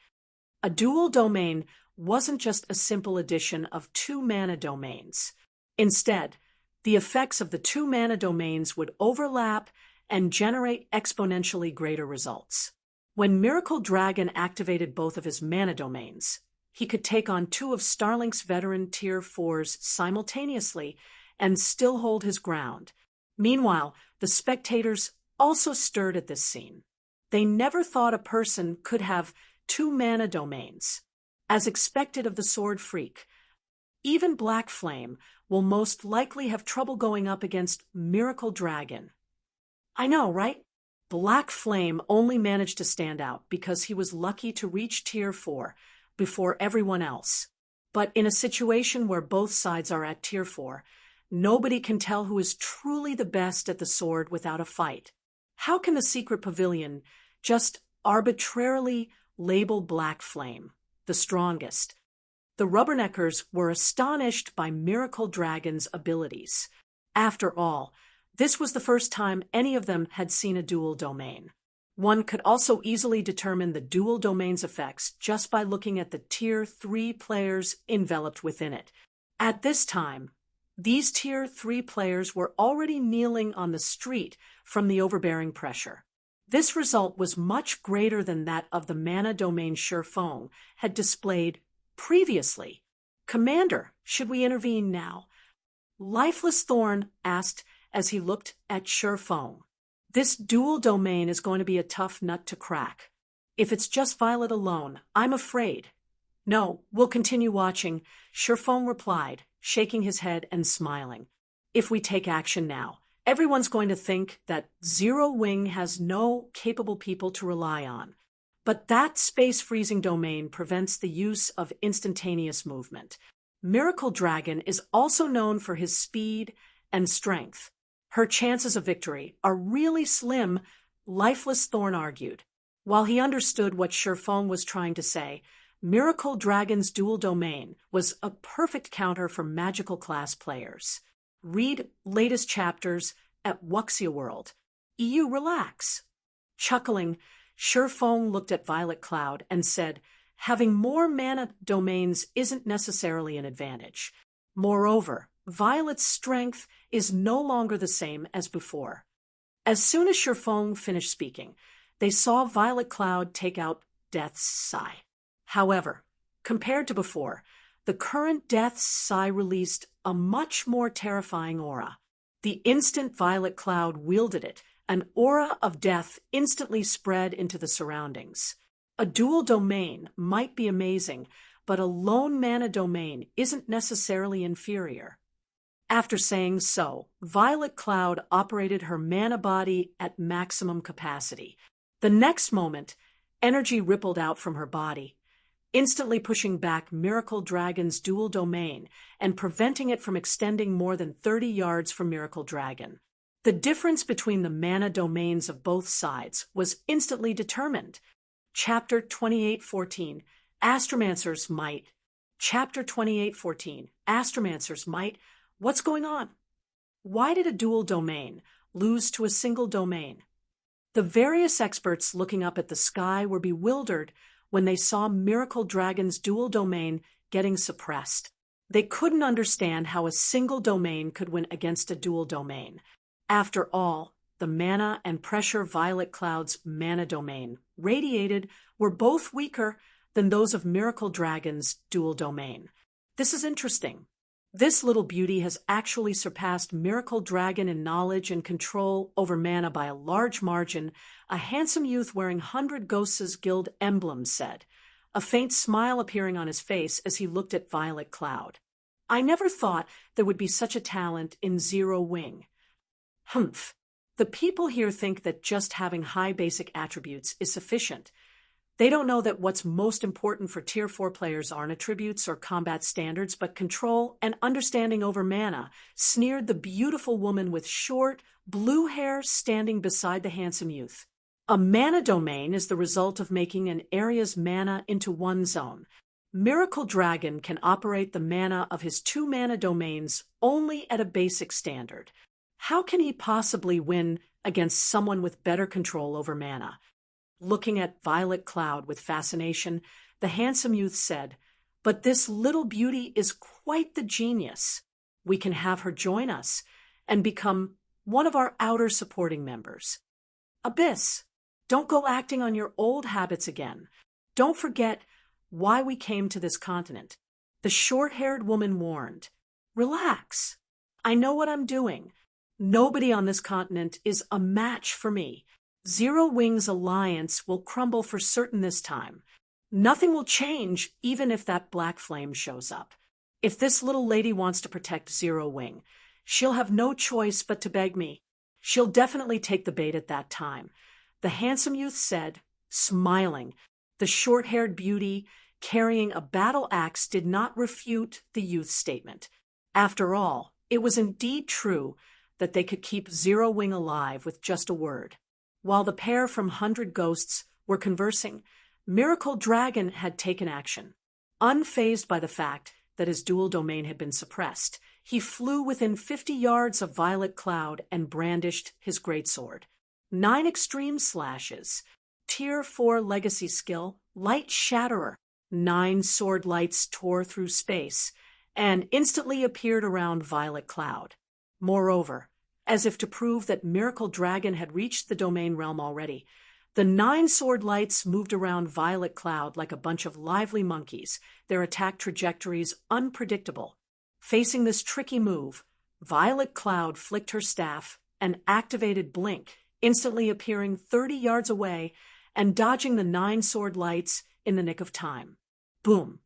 A dual domain wasn't just a simple addition of 2 mana domains. Instead, the effects of the 2 mana domains would overlap and generate exponentially greater results. When Miracle Dragon activated both of his mana domains, he could take on 2 of Starlink's veteran Tier 4s simultaneously and still hold his ground. Meanwhile, the spectators also stirred at this scene. They never thought a person could have 2 mana domains. As expected of the sword freak, even Black Flame will most likely have trouble going up against Miracle Dragon. I know, right? Black Flame only managed to stand out because he was lucky to reach Tier 4 before everyone else. But in a situation where both sides are at Tier 4, nobody can tell who is truly the best at the sword without a fight. How can the secret pavilion just arbitrarily label Black Flame the strongest? The Rubberneckers were astonished by Miracle Dragon's abilities. After all, this was the first time any of them had seen a dual domain. One could also easily determine the dual domain's effects just by looking at the Tier 3 players enveloped within it. At this time, these Tier 3 players were already kneeling on the street from the overbearing pressure. This result was much greater than that of the mana domain Shurfeng had displayed previously. "Commander, should we intervene now?" Lifeless Thorn asked as he looked at Shurfeng. "This dual domain is going to be a tough nut to crack. If it's just Violet alone, I'm afraid." "No, we'll continue watching," Shurfeng replied, shaking his head and smiling. "If we take action now, everyone's going to think that Zero Wing has no capable people to rely on. But that space-freezing domain prevents the use of instantaneous movement. Miracle Dragon is also known for his speed and strength. Her chances of victory are really slim," Lifeless Thorn argued. While he understood what Shurfeng was trying to say, Miracle Dragon's dual domain was a perfect counter for magical class players. Read latest chapters at Wuxia World. EU relax. Chuckling, Shurfeng looked at Violet Cloud and said, "Having more mana domains isn't necessarily an advantage. Moreover, Violet's strength is no longer the same as before." As soon as Shurfeng finished speaking, they saw Violet Cloud take out Death's Sigh. However, compared to before, the current Death's Sigh released a much more terrifying aura. The instant Violet Cloud wielded it, an aura of death instantly spread into the surroundings. A dual domain might be amazing, but a lone mana domain isn't necessarily inferior. After saying so, Violet Cloud operated her mana body at maximum capacity. The next moment, energy rippled out from her body, instantly pushing back Miracle Dragon's dual domain and preventing it from extending more than 30 yards from Miracle Dragon. The difference between the mana domains of both sides was instantly determined. Chapter 2814, Astromancer's Might. Chapter 2814, Astromancer's Might. What's going on? Why did a dual domain lose to a single domain? The various experts looking up at the sky were bewildered when they saw Miracle Dragon's dual domain getting suppressed. They couldn't understand how a single domain could win against a dual domain. After all, the mana and pressure Violet Cloud's mana domain radiated were both weaker than those of Miracle Dragon's dual domain. This is interesting. This little beauty has actually surpassed Miracle Dragon in knowledge and control over mana by a large margin, a handsome youth wearing 100 Ghosts' Guild emblems said, a faint smile appearing on his face as he looked at Violet Cloud. "I never thought there would be such a talent in Zero Wing." "Humph. The people here think that just having high basic attributes is sufficient. They don't know that what's most important for Tier 4 players aren't attributes or combat standards, but control and understanding over mana," sneered the beautiful woman with short, blue hair standing beside the handsome youth. "A mana domain is the result of making an area's mana into one zone. Miracle Dragon can operate the mana of his 2 mana domains only at a basic standard. How can he possibly win against someone with better control over mana?" Looking at Violet Cloud with fascination, the handsome youth said, "But this little beauty is quite the genius. We can have her join us and become one of our outer supporting members." "Abyss, don't go acting on your old habits again. Don't forget why we came to this continent," the short-haired woman warned. "Relax. I know what I'm doing. Nobody on this continent is a match for me. Zero Wing's alliance will crumble for certain this time. Nothing will change even if that black flame shows up. If this little lady wants to protect Zero Wing, she'll have no choice but to beg me. She'll definitely take the bait at that time," the handsome youth said, smiling. The short-haired beauty, carrying a battle axe, did not refute the youth's statement. After all, it was indeed true that they could keep Zero Wing alive with just a word. While the pair from 100 Ghosts were conversing, Miracle Dragon had taken action. Unfazed by the fact that his dual domain had been suppressed, he flew within 50 yards of Violet Cloud and brandished his greatsword. 9 extreme slashes. Tier 4 legacy skill, Light Shatterer. 9 sword lights tore through space and instantly appeared around Violet Cloud. Moreover, as if to prove that Miracle Dragon had reached the domain realm already, the 9 sword lights moved around Violet Cloud like a bunch of lively monkeys, their attack trajectories unpredictable. Facing this tricky move, Violet Cloud flicked her staff and activated Blink, instantly appearing 30 yards away and dodging the 9 sword lights in the nick of time. Boom!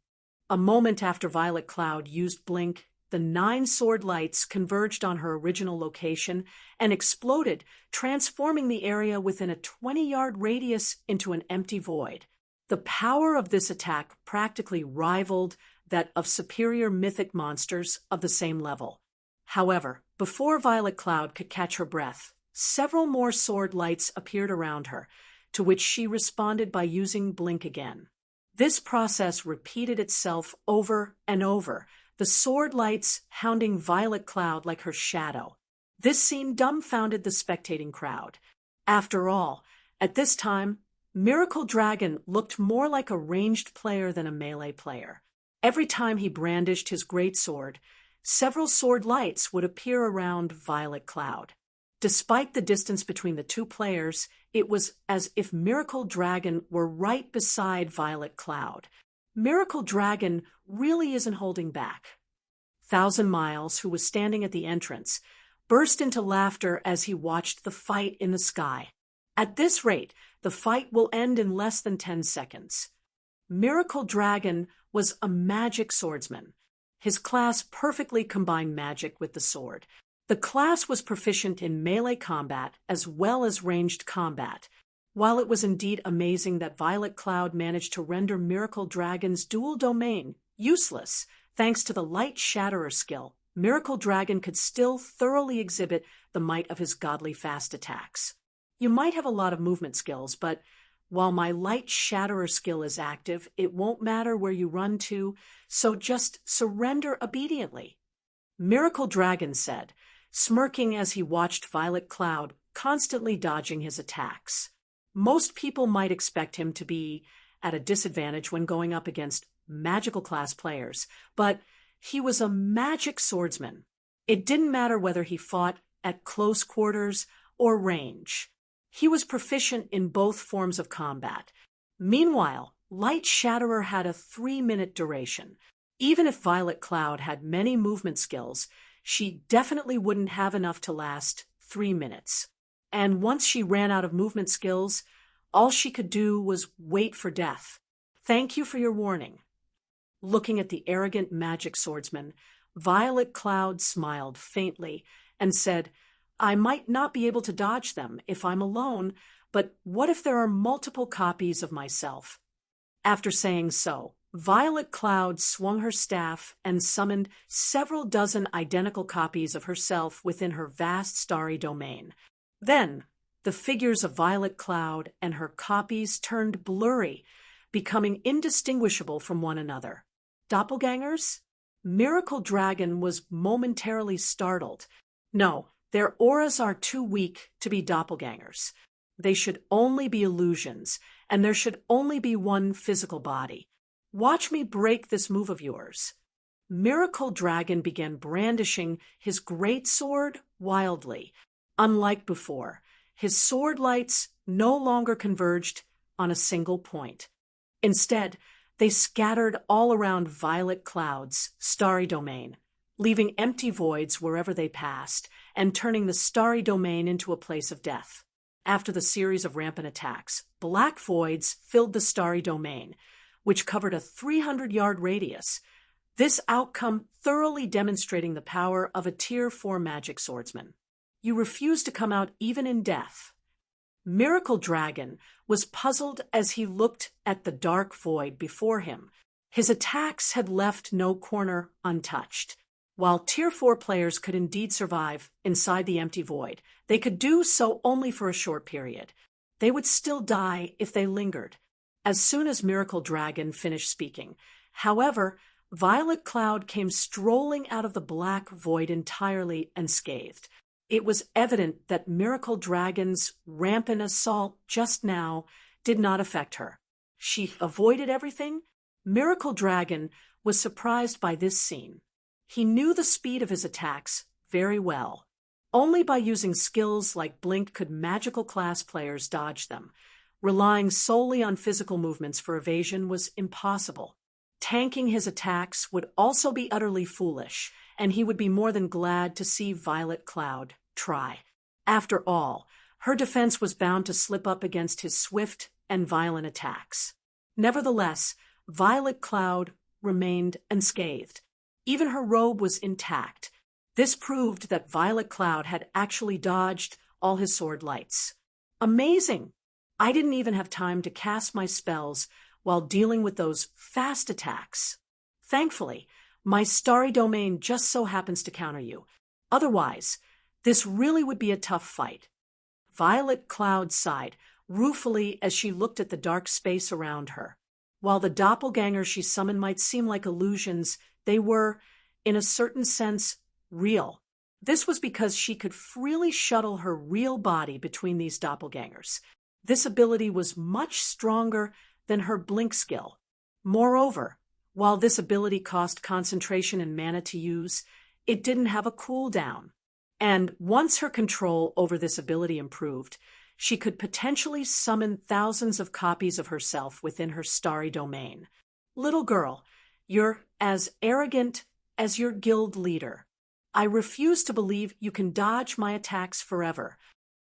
A moment after Violet Cloud used Blink, the 9 sword lights converged on her original location and exploded, transforming the area within a 20-yard radius into an empty void. The power of this attack practically rivaled that of superior mythic monsters of the same level. However, before Violet Cloud could catch her breath, several more sword lights appeared around her, to which she responded by using Blink again. This process repeated itself over and over, the sword lights hounding Violet Cloud like her shadow. This scene dumbfounded the spectating crowd. After all, at this time, Miracle Dragon looked more like a ranged player than a melee player. Every time he brandished his greatsword, several sword lights would appear around Violet Cloud. Despite the distance between the two players, it was as if Miracle Dragon were right beside Violet Cloud. Miracle Dragon really isn't holding back. Thousand Miles, who was standing at the entrance, burst into laughter as he watched the fight in the sky. At this rate, the fight will end in less than 10 seconds. Miracle Dragon was a magic swordsman. His class perfectly combined magic with the sword. The class was proficient in melee combat as well as ranged combat. While it was indeed amazing that Violet Cloud managed to render Miracle Dragon's dual domain useless, thanks to the Light Shatterer skill, Miracle Dragon could still thoroughly exhibit the might of his godly fast attacks. You might have a lot of movement skills, but while my Light Shatterer skill is active, it won't matter where you run to, so just surrender obediently. Miracle Dragon said, smirking as he watched Violet Cloud constantly dodging his attacks. Most people might expect him to be at a disadvantage when going up against magical class players, but he was a magic swordsman. It didn't matter whether he fought at close quarters or range. He was proficient in both forms of combat. Meanwhile, Light Shatterer had a 3-minute duration. Even if Violet Cloud had many movement skills, she definitely wouldn't have enough to last 3 minutes. And once she ran out of movement skills, all she could do was wait for death. Thank you for your warning. Looking at the arrogant magic swordsman, Violet Cloud smiled faintly and said, I might not be able to dodge them if I'm alone, but what if there are multiple copies of myself? After saying so, Violet Cloud swung her staff and summoned several dozen identical copies of herself within her vast starry domain. Then, the figures of Violet Cloud and her copies turned blurry, becoming indistinguishable from one another. Doppelgangers? Miracle Dragon was momentarily startled. No, their auras are too weak to be doppelgangers. They should only be illusions, and there should only be one physical body. Watch me break this move of yours. Miracle Dragon began brandishing his great sword wildly. Unlike before, his sword lights no longer converged on a single point. Instead, they scattered all around Violet Cloud's starry domain, leaving empty voids wherever they passed and turning the starry domain into a place of death. After the series of rampant attacks, black voids filled the starry domain. which covered a 300-yard radius. This outcome thoroughly demonstrating the power of a Tier 4 magic swordsman. You refuse to come out even in death. Miracle Dragon was puzzled as he looked at the dark void before him. His attacks had left no corner untouched. While Tier 4 players could indeed survive inside the empty void, they could do so only for a short period. They would still die if they lingered. As soon as Miracle Dragon finished speaking, however, Violet Cloud came strolling out of the black void entirely unscathed. It was evident that Miracle Dragon's rampant assault just now did not affect her. She avoided everything. Miracle Dragon was surprised by this scene. He knew the speed of his attacks very well. Only by using skills like Blink could magical class players dodge them. Relying solely on physical movements for evasion was impossible. Tanking his attacks would also be utterly foolish, and he would be more than glad to see Violet Cloud try. After all, her defense was bound to slip up against his swift and violent attacks. Nevertheless, Violet Cloud remained unscathed. Even her robe was intact. This proved that Violet Cloud had actually dodged all his sword lights. Amazing! I didn't even have time to cast my spells while dealing with those fast attacks. Thankfully, my starry domain just so happens to counter you. Otherwise, this really would be a tough fight. Violet Cloud sighed ruefully as she looked at the dark space around her. While the doppelgangers she summoned might seem like illusions, they were, in a certain sense, real. This was because she could freely shuttle her real body between these doppelgangers. This ability was much stronger than her blink skill. Moreover, while this ability cost concentration and mana to use, it didn't have a cooldown. And once her control over this ability improved, she could potentially summon thousands of copies of herself within her starry domain. Little girl, you're as arrogant as your guild leader. I refuse to believe you can dodge my attacks forever,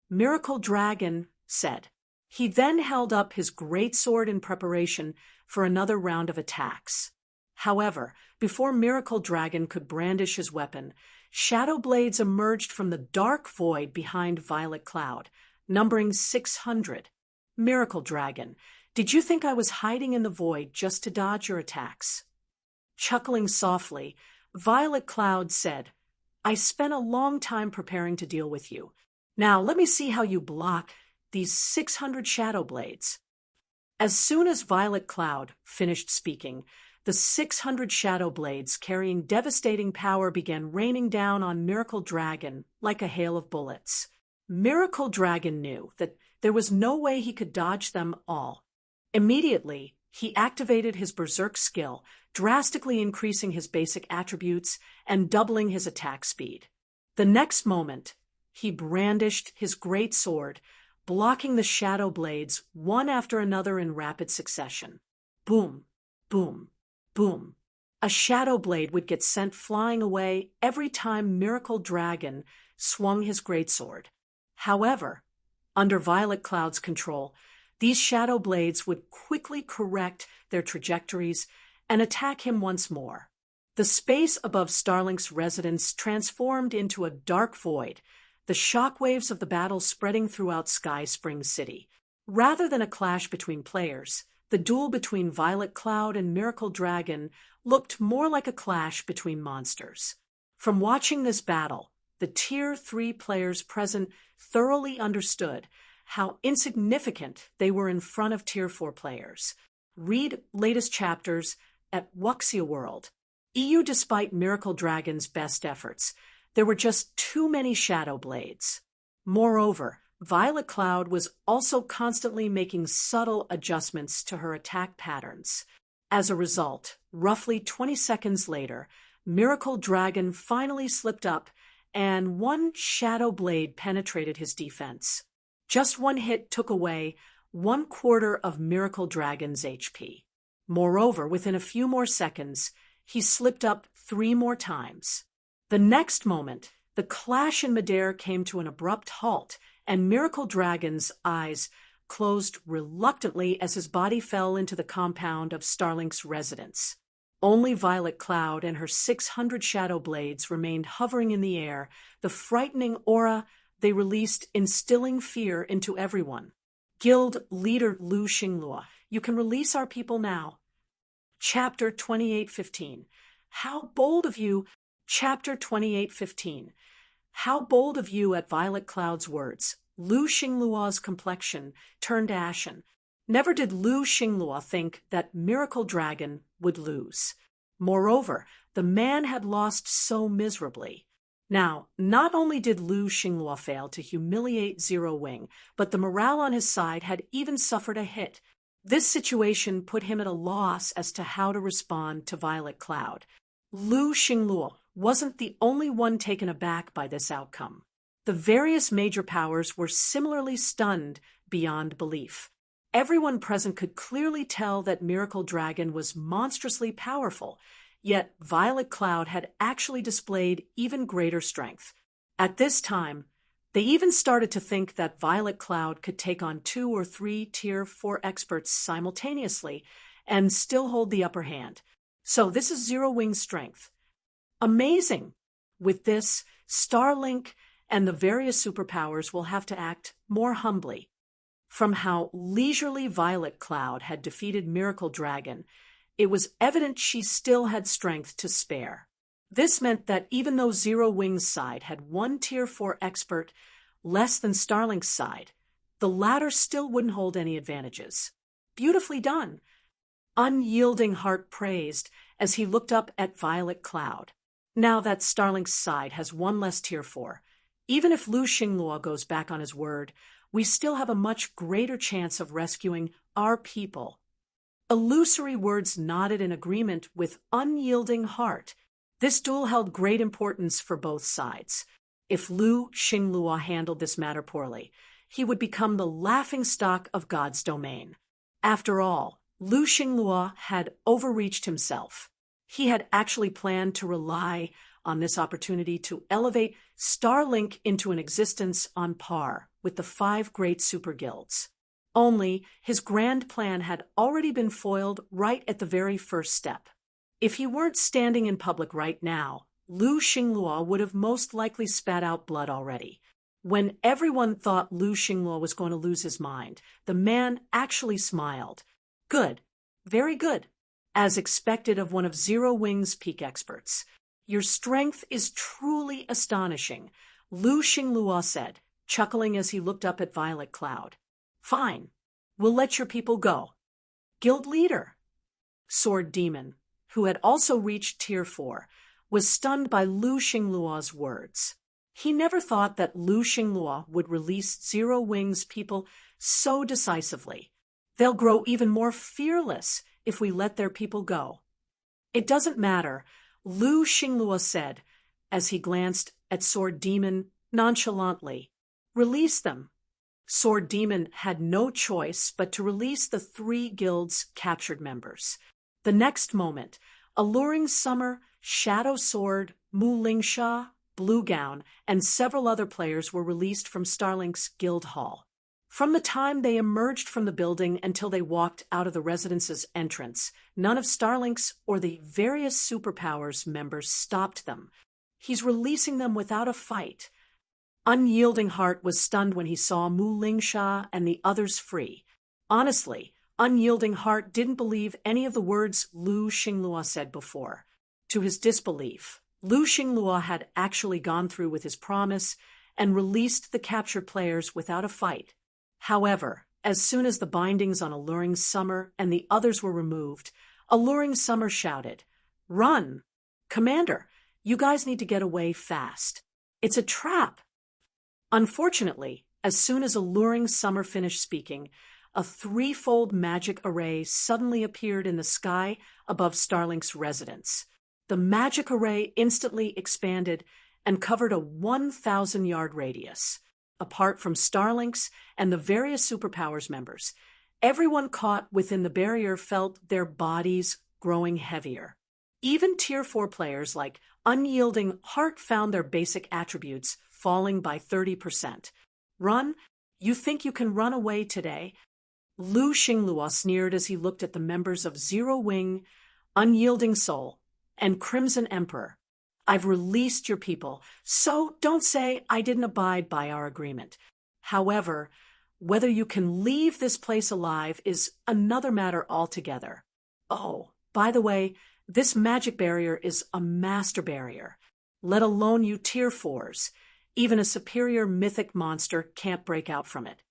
Miracle Dragon said. He then held up his greatsword in preparation for another round of attacks. However, before Miracle Dragon could brandish his weapon, shadow blades emerged from the dark void behind Violet Cloud, numbering 600. Miracle Dragon, did you think I was hiding in the void just to dodge your attacks? Chuckling softly, Violet Cloud said, I spent a long time preparing to deal with you. Now let me see how you block these 600 shadow blades. As soon as Violet Cloud finished speaking, the 600 shadow blades carrying devastating power began raining down on Miracle Dragon like a hail of bullets. Miracle Dragon knew that there was no way he could dodge them all. Immediately, he activated his Berserk skill, drastically increasing his basic attributes and doubling his attack speed. The next moment, he brandished his great sword, blocking the shadow blades one after another in rapid succession. Boom, boom, boom. A shadow blade would get sent flying away every time Miracle Dragon swung his greatsword. However, under Violet Cloud's control, these shadow blades would quickly correct their trajectories and attack him once more. The space above Starlink's residence transformed into a dark void, the shockwaves of the battle spreading throughout Sky Spring City. Rather than a clash between players, the duel between Violet Cloud and Miracle Dragon looked more like a clash between monsters. From watching this battle, the Tier 3 players present thoroughly understood how insignificant they were in front of Tier 4 players. Read latest chapters at Wuxia World. EU. Despite Miracle Dragon's best efforts, there were just too many shadow blades. Moreover, Violet Cloud was also constantly making subtle adjustments to her attack patterns. As a result, roughly 20 seconds later, Miracle Dragon finally slipped up and one shadow blade penetrated his defense. Just one hit took away 1/4 of Miracle Dragon's HP. Moreover, within a few more seconds, he slipped up 3 more times. The next moment, the clash in midair came to an abrupt halt, and Miracle Dragon's eyes closed reluctantly as his body fell into the compound of Starlink's residence. Only Violet Cloud and her 600 shadow blades remained hovering in the air, the frightening aura they released instilling fear into everyone. Guild leader Lu Xinglua, you can release our people now. Chapter 28:15. How bold of you! Chapter 28:15. How bold of you at Violet Cloud's words. Lu Xinglua's complexion turned ashen. Never did Lu Xinglua think that Miracle Dragon would lose. Moreover, the man had lost so miserably. Now, not only did Lu Xinglua fail to humiliate Zero Wing, but the morale on his side had even suffered a hit. This situation put him at a loss as to how to respond to Violet Cloud. Lu Xinglua wasn't the only one taken aback by this outcome. The various major powers were similarly stunned beyond belief. Everyone present could clearly tell that Miracle Dragon was monstrously powerful, yet Violet Cloud had actually displayed even greater strength. At this time, they even started to think that Violet Cloud could take on 2 or 3 Tier 4 experts simultaneously and still hold the upper hand. So this is Zero Wing's strength. Amazing! With this, Starlink and the various superpowers will have to act more humbly. From how leisurely Violet Cloud had defeated Miracle Dragon, it was evident she still had strength to spare. This meant that even though Zero Wing's side had 1 Tier 4 expert less than Starlink's side, the latter still wouldn't hold any advantages. Beautifully done! Unyielding Heart praised as he looked up at Violet Cloud. Now that Starlink's side has 1 less Tier 4, even if Lu Xinglua goes back on his word, we still have a much greater chance of rescuing our people. Illusory words nodded in agreement with Unyielding Heart. This duel held great importance for both sides. If Lu Xinglua handled this matter poorly, he would become the laughingstock of God's domain. After all, Lu Xinglua had overreached himself. He had actually planned to rely on this opportunity to elevate Starlink into an existence on par with the 5 great super guilds. Only his grand plan had already been foiled right at the very first step. If he weren't standing in public right now, Lu Xinglua would have most likely spat out blood already. When everyone thought Lu Xinglua was going to lose his mind, the man actually smiled. Good. Very good. As expected of one of Zero Wing's peak experts. Your strength is truly astonishing, Lu Xinglua said, chuckling as he looked up at Violet Cloud. Fine. We'll let your people go. Guild leader. Sword Demon, who had also reached Tier 4, was stunned by Lu Xinglua's words. He never thought that Lu Xinglua would release Zero Wing's people so decisively. They'll grow even more fearless if we let their people go. It doesn't matter, Lu Xinglua said, as he glanced at Sword Demon nonchalantly. Release them. Sword Demon had no choice but to release the 3 guilds' captured members. The next moment, Alluring Summer, Shadow Sword, Mu Lingsha, Blue Gown, and several other players were released from Starlink's guild hall. From the time they emerged from the building until they walked out of the residence's entrance, none of Starlink's or the various superpowers members stopped them. He's releasing them without a fight. Unyielding Heart was stunned when he saw Mu Lingsha and the others free. Honestly, Unyielding Heart didn't believe any of the words Lu Xinglua said before. To his disbelief, Lu Xinglua had actually gone through with his promise and released the captured players without a fight. However, as soon as the bindings on Alluring Summer and the others were removed, Alluring Summer shouted, "Run! Commander, you guys need to get away fast. It's a trap!" Unfortunately, as soon as Alluring Summer finished speaking, a 3-fold magic array suddenly appeared in the sky above Starlink's residence. The magic array instantly expanded and covered a 1,000-yard radius. Apart from Starlink's and the various superpowers members, everyone caught within the barrier felt their bodies growing heavier. Even Tier 4 players like Unyielding Heart found their basic attributes falling by 30%. Run? You think you can run away today? Lu Xinglua sneered as he looked at the members of Zero Wing, Unyielding Soul, and Crimson Emperor. I've released your people, so don't say I didn't abide by our agreement. However, whether you can leave this place alive is another matter altogether. Oh, by the way, this magic barrier is a master barrier. Let alone you tier 4s. Even a superior mythic monster can't break out from it.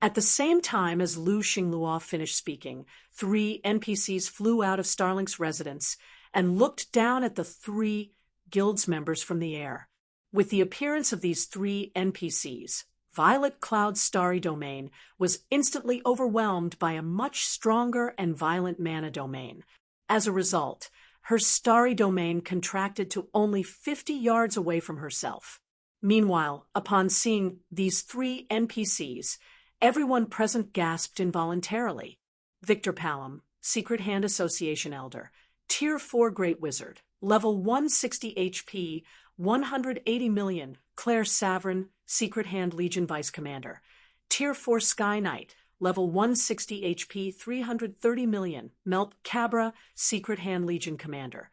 At the same time as Lu Xinglua finished speaking, 3 NPCs flew out of Starlink's residence and looked down at the 3 guild's members from the air. With the appearance of these 3 NPCs, Violet Cloud's starry domain was instantly overwhelmed by a much stronger and violent mana domain. As a result, her starry domain contracted to only 50 yards away from herself. Meanwhile, upon seeing these 3 NPCs, everyone present gasped involuntarily. Victor Palom, Secret Hand Association Elder, Tier 4 Great Wizard, level 160 HP, 180 million, Claire Savrin, Secret Hand Legion Vice Commander, Tier 4 Sky Knight, level 160 HP, 330 million, Melt Cabra, Secret Hand Legion Commander,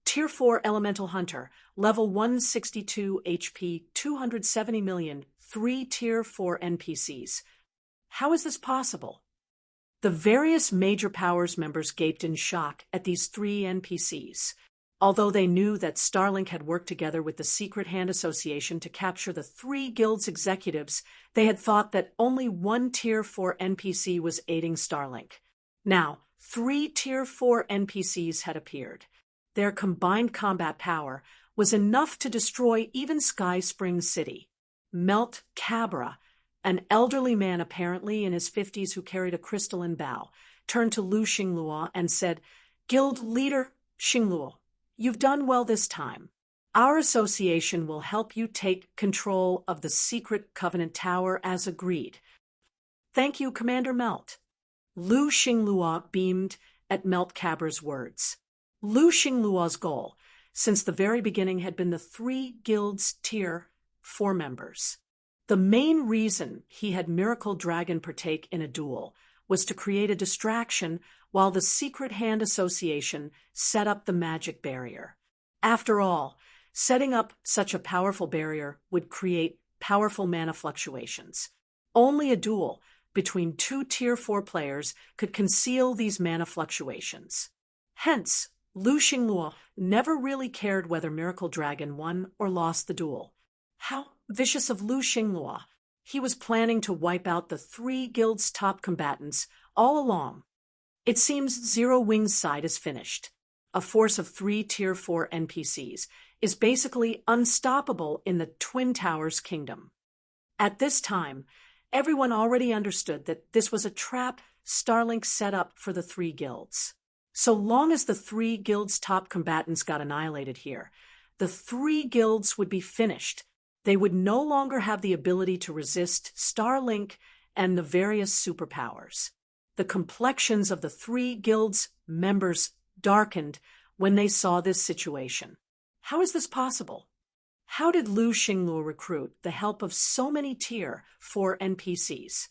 Tier 4 Elemental Hunter, level 162 HP, 270 million, 3 Tier 4 NPCs. How is this possible? The various major powers members gaped in shock at these 3 NPCs. Although they knew that Starlink had worked together with the Secret Hand Association to capture the 3 guilds' executives, they had thought that only 1 Tier 4 NPC was aiding Starlink. Now, 3 Tier 4 NPCs had appeared. Their combined combat power was enough to destroy even Sky Spring City. Melt Cabra, an elderly man apparently in his 50s who carried a crystalline bow, turned to Lu Xinglua and said, "Guild leader Xinglua, you've done well this time. Our association will help you take control of the secret Covenant Tower as agreed." "Thank you, Commander Melt." Lu Xinglua beamed at Melt Cabra's words. Lu Xinglua's goal, since the very beginning, had been the 3 guilds' Tier 4 members. The main reason he had Miracle Dragon partake in a duel was to create a distraction while the Secret Hand Association set up the magic barrier. After all, setting up such a powerful barrier would create powerful mana fluctuations. Only a duel between 2 Tier 4 players could conceal these mana fluctuations. Hence, Lu Xinglua never really cared whether Miracle Dragon won or lost the duel. How vicious of Lu Xinglua! He was planning to wipe out the 3 guilds' top combatants all along. It seems Zero Wing's side is finished. A force of 3 Tier 4 NPCs is basically unstoppable in the Twin Towers Kingdom. At this time, everyone already understood that this was a trap Starlink set up for the 3 guilds. So long as the 3 guilds' top combatants got annihilated here, the 3 guilds would be finished. They would no longer have the ability to resist Starlink and the various superpowers. The complexions of the 3 guilds' members darkened when they saw this situation. How is this possible? How did Lu Xinglua recruit the help of so many Tier 4 NPCs?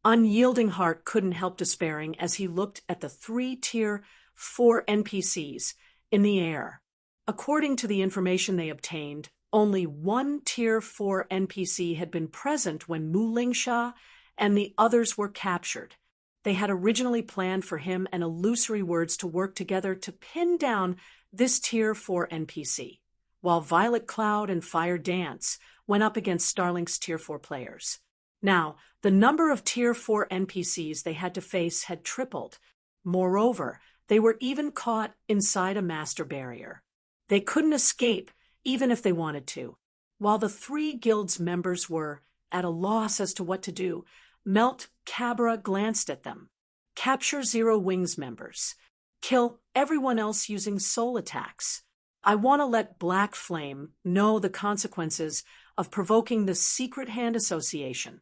Unyielding Heart couldn't help despairing as he looked at the 3 Tier 4 NPCs in the air. According to the information they obtained, only 1 Tier 4 NPC had been present when Mu Lingsha and the others were captured. They had originally planned for him and Illusory Words to work together to pin down this Tier 4 NPC, while Violet Cloud and Fire Dance went up against Starlink's Tier 4 players. Now, the number of Tier 4 NPCs they had to face had tripled. Moreover, they were even caught inside a master barrier. They couldn't escape, even if they wanted to. While the 3 guilds' members were at a loss as to what to do, Melt Cabra glanced at them. Capture Zero Wing's members. Kill everyone else using soul attacks. I want to let Black Flame know the consequences of provoking the Secret Hand Association.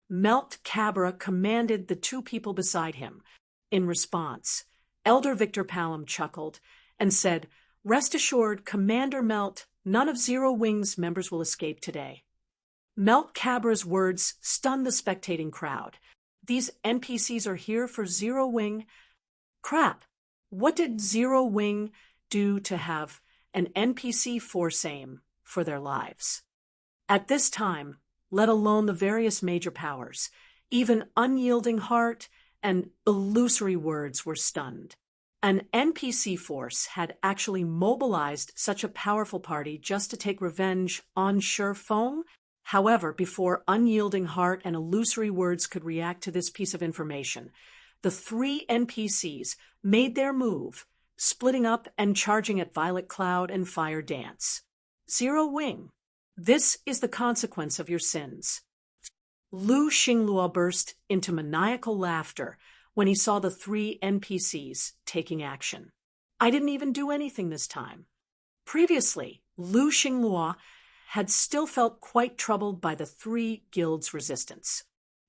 Melt Cabra commanded the 2 people beside him. In response, Elder Victor Palom chuckled and said, "Rest assured, Commander Melt, none of Zero Wing's members will escape today." Melt Cabra's words stunned the spectating crowd. These NPCs are here for Zero Wing. Crap! What did Zero Wing do to have an NPC force aim for their lives? At this time, let alone the various major powers, even Unyielding Heart and Illusory Words were stunned. An NPC force had actually mobilized such a powerful party just to take revenge on Sure Fong. However, before Unyielding Heart and Illusory Words could react to this piece of information, the three NPCs made their move, splitting up and charging at Violet Cloud and Fire Dance. Zero Wing, this is the consequence of your sins. Lu Xinglua burst into maniacal laughter when he saw the three NPCs taking action. I didn't even do anything this time. Previously, Lu Xinglua had still felt quite troubled by the three guilds' resistance.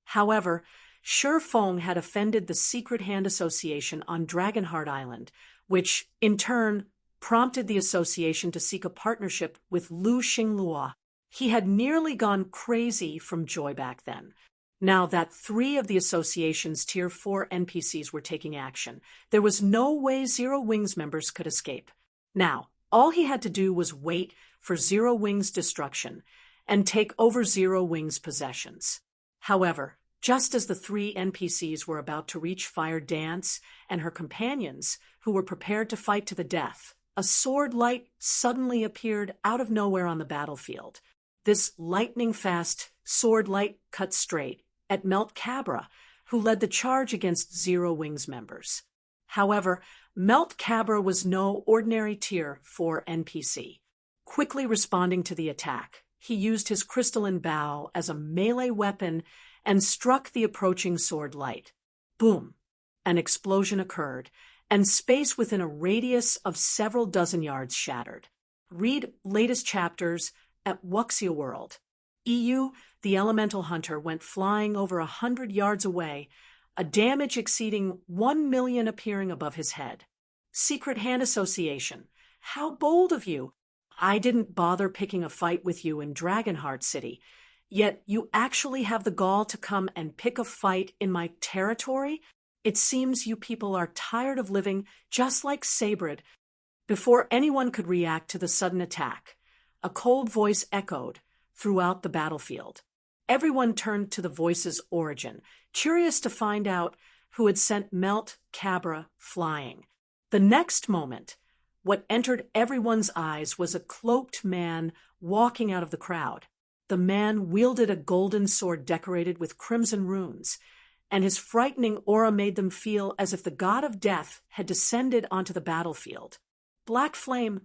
However, Sure Fong had offended the Secret Hand Association on Dragonheart Island, which, in turn, prompted the association to seek a partnership with Lu Xinglua. He had nearly gone crazy from joy back then. Now that three of the association's Tier 4 NPCs were taking action, there was no way Zero Wing's members could escape. Now, all he had to do was wait for Zero Wing's destruction and take over Zero Wing's possessions. However, just as the three NPCs were about to reach Fire Dance and her companions, who were prepared to fight to the death, a sword light suddenly appeared out of nowhere on the battlefield. This lightning-fast sword light cut straight at Melt Cabra, who led the charge against Zero Wing's members. However, Melt Cabra was no ordinary Tier 4 NPC. Quickly responding to the attack, he used his crystalline bow as a melee weapon and struck the approaching sword light. Boom! An explosion occurred, and space within a radius of several dozen yards shattered. Read latest chapters at Wuxia World. EU, the elemental hunter, went flying over 100 yards away, a damage exceeding 1 million appearing above his head. Secret Hand Association, how bold of you! I didn't bother picking a fight with you in Dragonheart City, yet you actually have the gall to come and pick a fight in my territory? It seems you people are tired of living just like Sabrid. Before anyone could react to the sudden attack, a cold voice echoed throughout the battlefield. Everyone turned to the voice's origin, curious to find out who had sent Melt Cabra flying. The next moment, what entered everyone's eyes was a cloaked man walking out of the crowd. The man wielded a golden sword decorated with crimson runes, and his frightening aura made them feel as if the god of death had descended onto the battlefield. Black flame